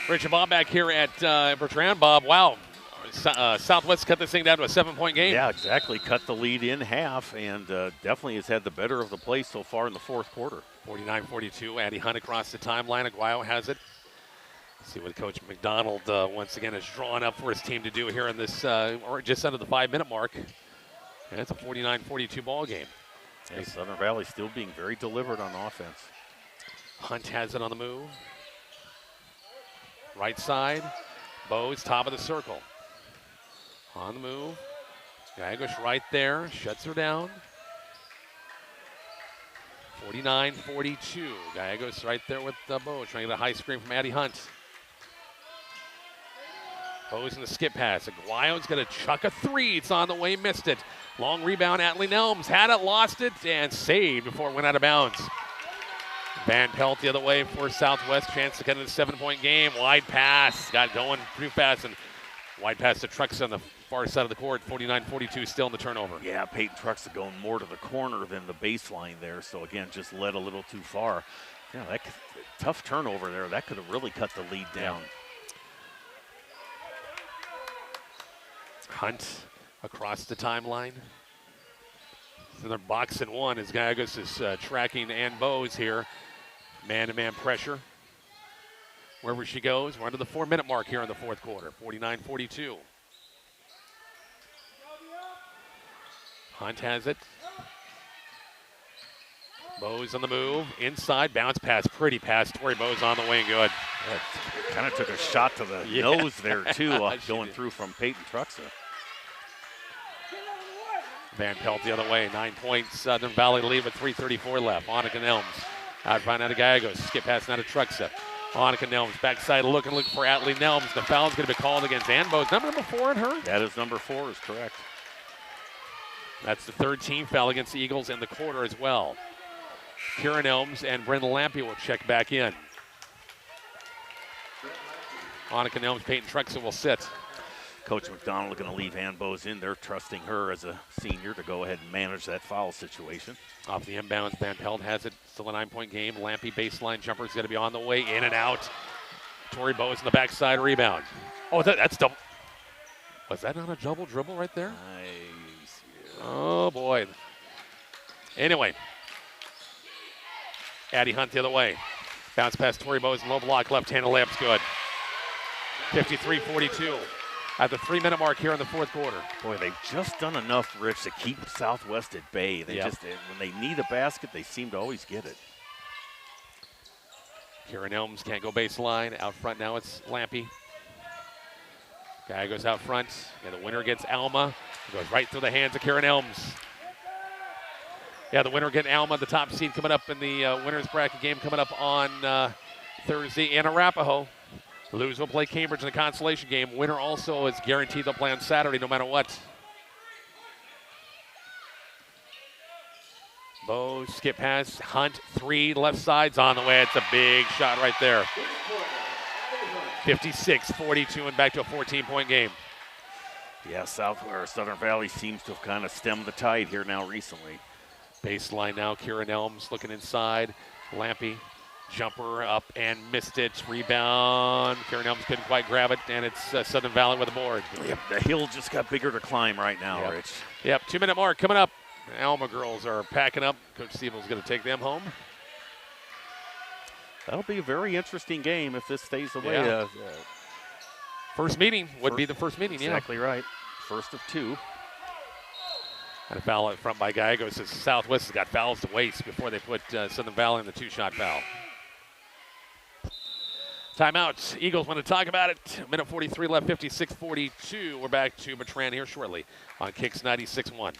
Rich and Bob back here at Bertrand. Bob, wow. Southwest cut this thing down to a 7-point game. Yeah, exactly. Cut the lead in half and definitely has had the better of the play so far in the fourth quarter. 49-42. Addie Hunt across the timeline. Aguayo has it. Let's see what Coach McDonald once again has drawn up for his team to do here in this, or just under the 5-minute mark. And it's a 49-42 ball game. Yeah, Southern Valley still being very deliberate on offense. Hunt has it on the move. Right side. Bose, top of the circle. On the move. Gallegos right there. Shuts her down. 49-42. Gallegos right there with Bose, trying to get a high screen from Addie Hunt. Bose in the skip pass. Aguayo's going to chuck a 3. It's on the way, missed it. Long rebound, Atlee Nelms had it, lost it, and saved before it went out of bounds. Van Pelt the other way for Southwest. Chance to get in the 7-point game. Wide pass. Got going too fast. And wide pass to Trucks on the far side of the court. 49-42 still in the turnover. Yeah, Peyton Trucks are going more to the corner than the baseline there. So, again, just led a little too far. Yeah, tough turnover there. That could have really cut the lead down. Yeah. Hunt across the timeline. So they're boxing one as Gallegos is tracking Ann Bose here. Man-to-man pressure. Wherever she goes, we're under the 4-minute mark here in the fourth quarter. 49-42. Hunt has it. Bose on the move, inside, bounce pass, pretty pass. Tori Bose on the way and good. Yeah, kind of took a shot to the nose there, too, going through from Peyton Truxa. Van Pelt the other way, 9 points. Southern Valley lead with 3:34 left. Annika Nelms out front, out of Gallegos. Skip pass now to Truxa. Annika Nelms backside looking for Atlee Nelms. The foul's going to be called against Ann Bose. Number 4 on her? That is number 4, is correct. That's the 3rd team foul against the Eagles in the quarter as well. Kieran Elms and Brenda Lampy will check back in. Annika Nelms, Peyton Truxa will sit. Coach McDonald going to leave Ann Bose in there, trusting her as a senior to go ahead and manage that foul situation. Off the inbounds, Van Pelt has it. Still a 9-point game. Lampy baseline jumper is going to be on the way, in and out. Tori Bose in the backside rebound. Oh, that's double. Was that not a double dribble right there? Nice. Yeah. Oh, boy. Anyway. Addie Hunt the other way. Bounce past Tori Bose, low block, left-handed layup's good. 53-42 at the 3-minute mark here in the 4th quarter. Boy, they've just done enough, Rich, to keep Southwest at bay. They just, when they need a basket, they seem to always get it. Kieran Elms can't go baseline. Out front now it's Lampy. Guy goes out front, and the winner gets Alma. It goes right through the hands of Kieran Elms. Yeah, the winner getting Alma, the top seed coming up in the winner's bracket game coming up on Thursday in Arapahoe. Lose will play Cambridge in the consolation game. Winner also is guaranteed they'll play on Saturday no matter what. Bose, skip pass, Hunt, 3, left side's on the way. It's a big shot right there. 56-42 and back to a 14-point game. Yeah, Southern Valley seems to have kind of stemmed the tide here now recently. Baseline now, Kieran Elms looking inside. Lampy, jumper up and missed it. Rebound. Kieran Elms couldn't quite grab it, and it's Southern Valley with the board. Yep, the hill just got bigger to climb right now, Rich. Yep, 2-minute mark coming up. The Alma girls are packing up. Coach Siebel's going to take them home. That'll be a very interesting game if this stays the way. Yeah. First meeting would be the first meeting, exactly right. First of 2. And a foul out front by Gallegos as Southwest has got fouls to waste before they put Southern Valley in the 2-shot foul. Timeout. Eagles want to talk about it. Minute 43 left, 56-42. We're back to Bertrand here shortly on Kicks 96.1.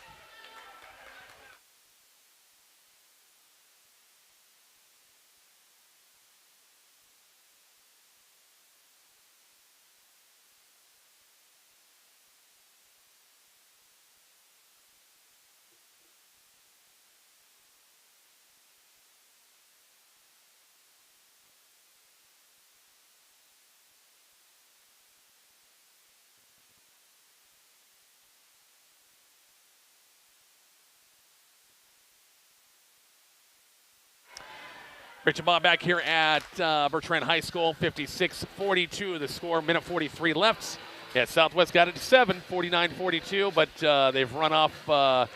Rich and Bob back here at Bertrand High School, 56-42 the score, minute 43 left. Yeah, Southwest got it to 7, 49-42, but they've run off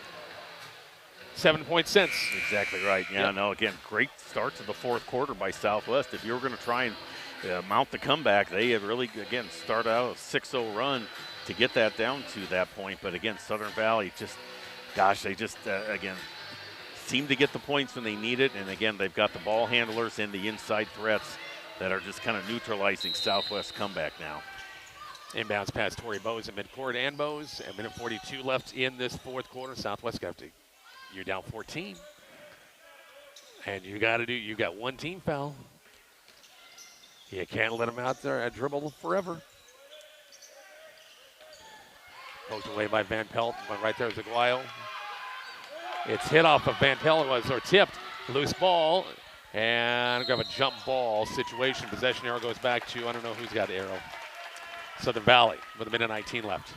7 points since. Exactly right. Yeah, no, again, great start to the 4th quarter by Southwest. If you were going to try and mount the comeback, they had really, again, started out a 6-0 run to get that down to that point. But again, Southern Valley just, gosh, they just, again, seem to get the points when they need it, and again, they've got the ball handlers and the inside threats that are just kind of neutralizing Southwest comeback now. Inbounds past Tori Bose at midcourt and Bose, and minute 42 left in this 4th quarter. Southwest got to, you're down 14, and you got one team foul. You can't let them out there and dribble forever. Poked away by Van Pelt, went right there is Aguayo. It's hit off of Van Pelt, or tipped. Loose ball, and we have a jump ball situation. Possession arrow goes back to, I don't know who's got the arrow. Southern Valley with a minute 19 left.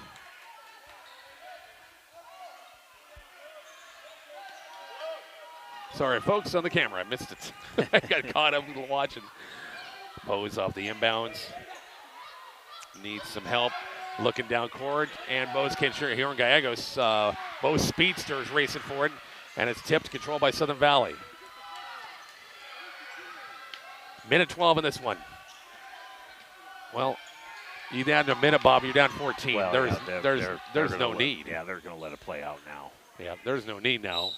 Sorry, folks, on the camera, I missed it. I got caught up watching. Bose off the inbounds. Needs some help. Looking down court, and Bose can't sure here in Gallegos. Bose speedster is racing for it, and it's tipped, controlled by Southern Valley. Minute 12 in this one. Well, you down to a minute, Bob. You're down 14. Well, there's no need. Yeah, they're going to let it play out now. Yeah, there's no need now.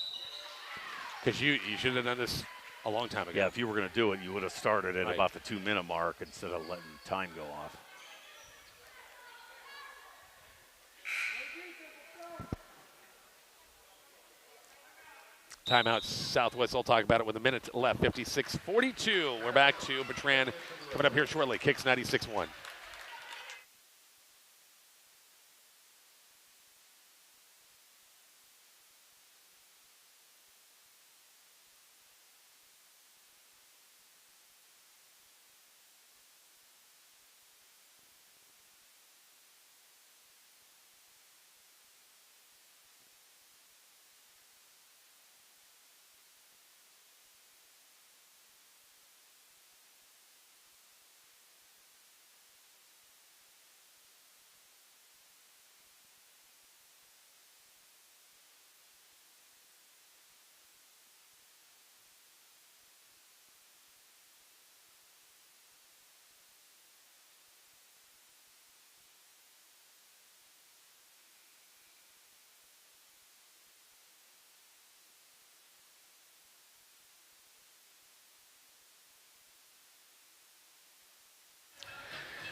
Because you should have done this a long time ago. Yeah, if you were going to do it, you would have started at Right. about the 2-minute mark instead of letting time go off. Timeout Southwest. I'll talk about it with a minute left. 56-42. We're back to Bertrand coming up here shortly. Kicks 96-1.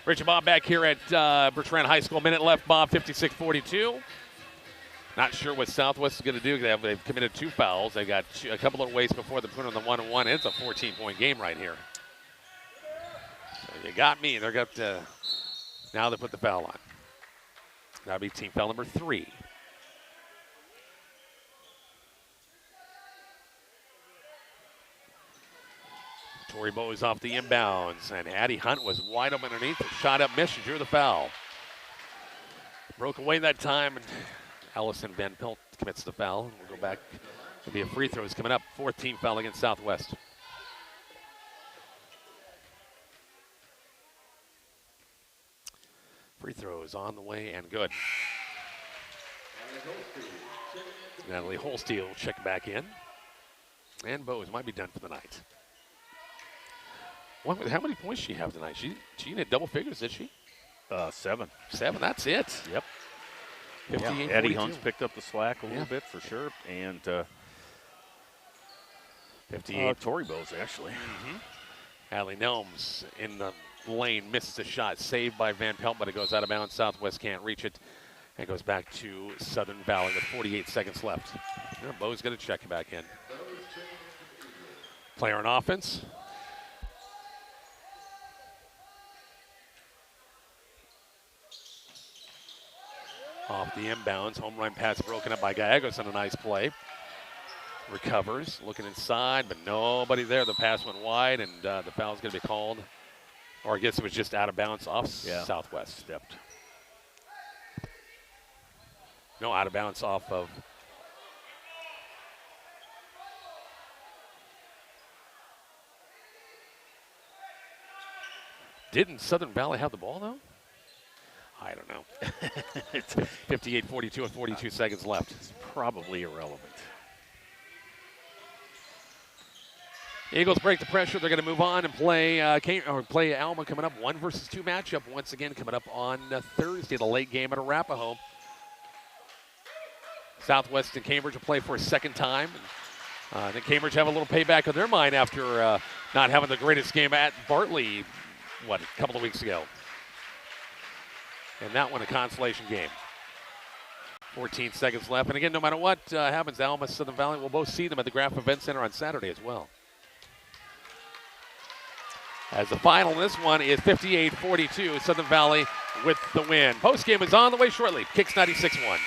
Rich and Bob back here at Bertrand High School. Minute left, Bob, 56-42. Not sure what Southwest is going to do. They've committed 2 fouls. They got a couple of ways before the put on the 1-1. It's a 14-point game right here. So you got me. They're got now they put the foul on. That'll be team foul number 3. Tori Bowes off the inbounds, and Addie Hunt was wide open underneath. Shot up, missed, and drew the foul. Broke away that time, and Allison Van Pelt commits the foul. We'll go back. It'll be a free throws coming up. 4th team foul against Southwest. Free throws on the way and good. Natalie Holstein will check back in. And Bowes might be done for the night. How many points she have tonight? She hit double figures, did she? 7. 7, that's it. Yep. 58, Addie 42. Hunt's picked up the slack a little bit for sure. And 58. Tori Bowes, actually. Allie Nelms in the lane, misses a shot. Saved by Van Pelt, but it goes out of bounds. Southwest can't reach it. And goes back to Southern Valley with 48 seconds left. Bowes going to check back in. Player on offense. Off the inbounds, home run pass broken up by Gallegos on a nice play. Recovers, looking inside, but nobody there. The pass went wide, and the foul's going to be called. Or I guess it was just out of bounds off Southwest. Stepped. No, out of bounds off of. Didn't Southern Valley have the ball, though? I don't know. It's 58-42 and 42 seconds left. It's probably irrelevant. Eagles break the pressure. They're going to move on and play Alma coming up. 1 versus 2 matchup once again coming up on Thursday, the late game at Arapahoe. Southwest and Cambridge will play for a second time. I think Cambridge have a little payback on their mind after not having the greatest game at Bartley, a couple of weeks ago. And that one a consolation game. 14 seconds left. And again, no matter what happens, Alma, Southern Valley, we'll both see them at the Graf Event Center on Saturday as well. As the final in this one is 58-42, Southern Valley with the win. Postgame is on the way shortly. Kicks 96-1.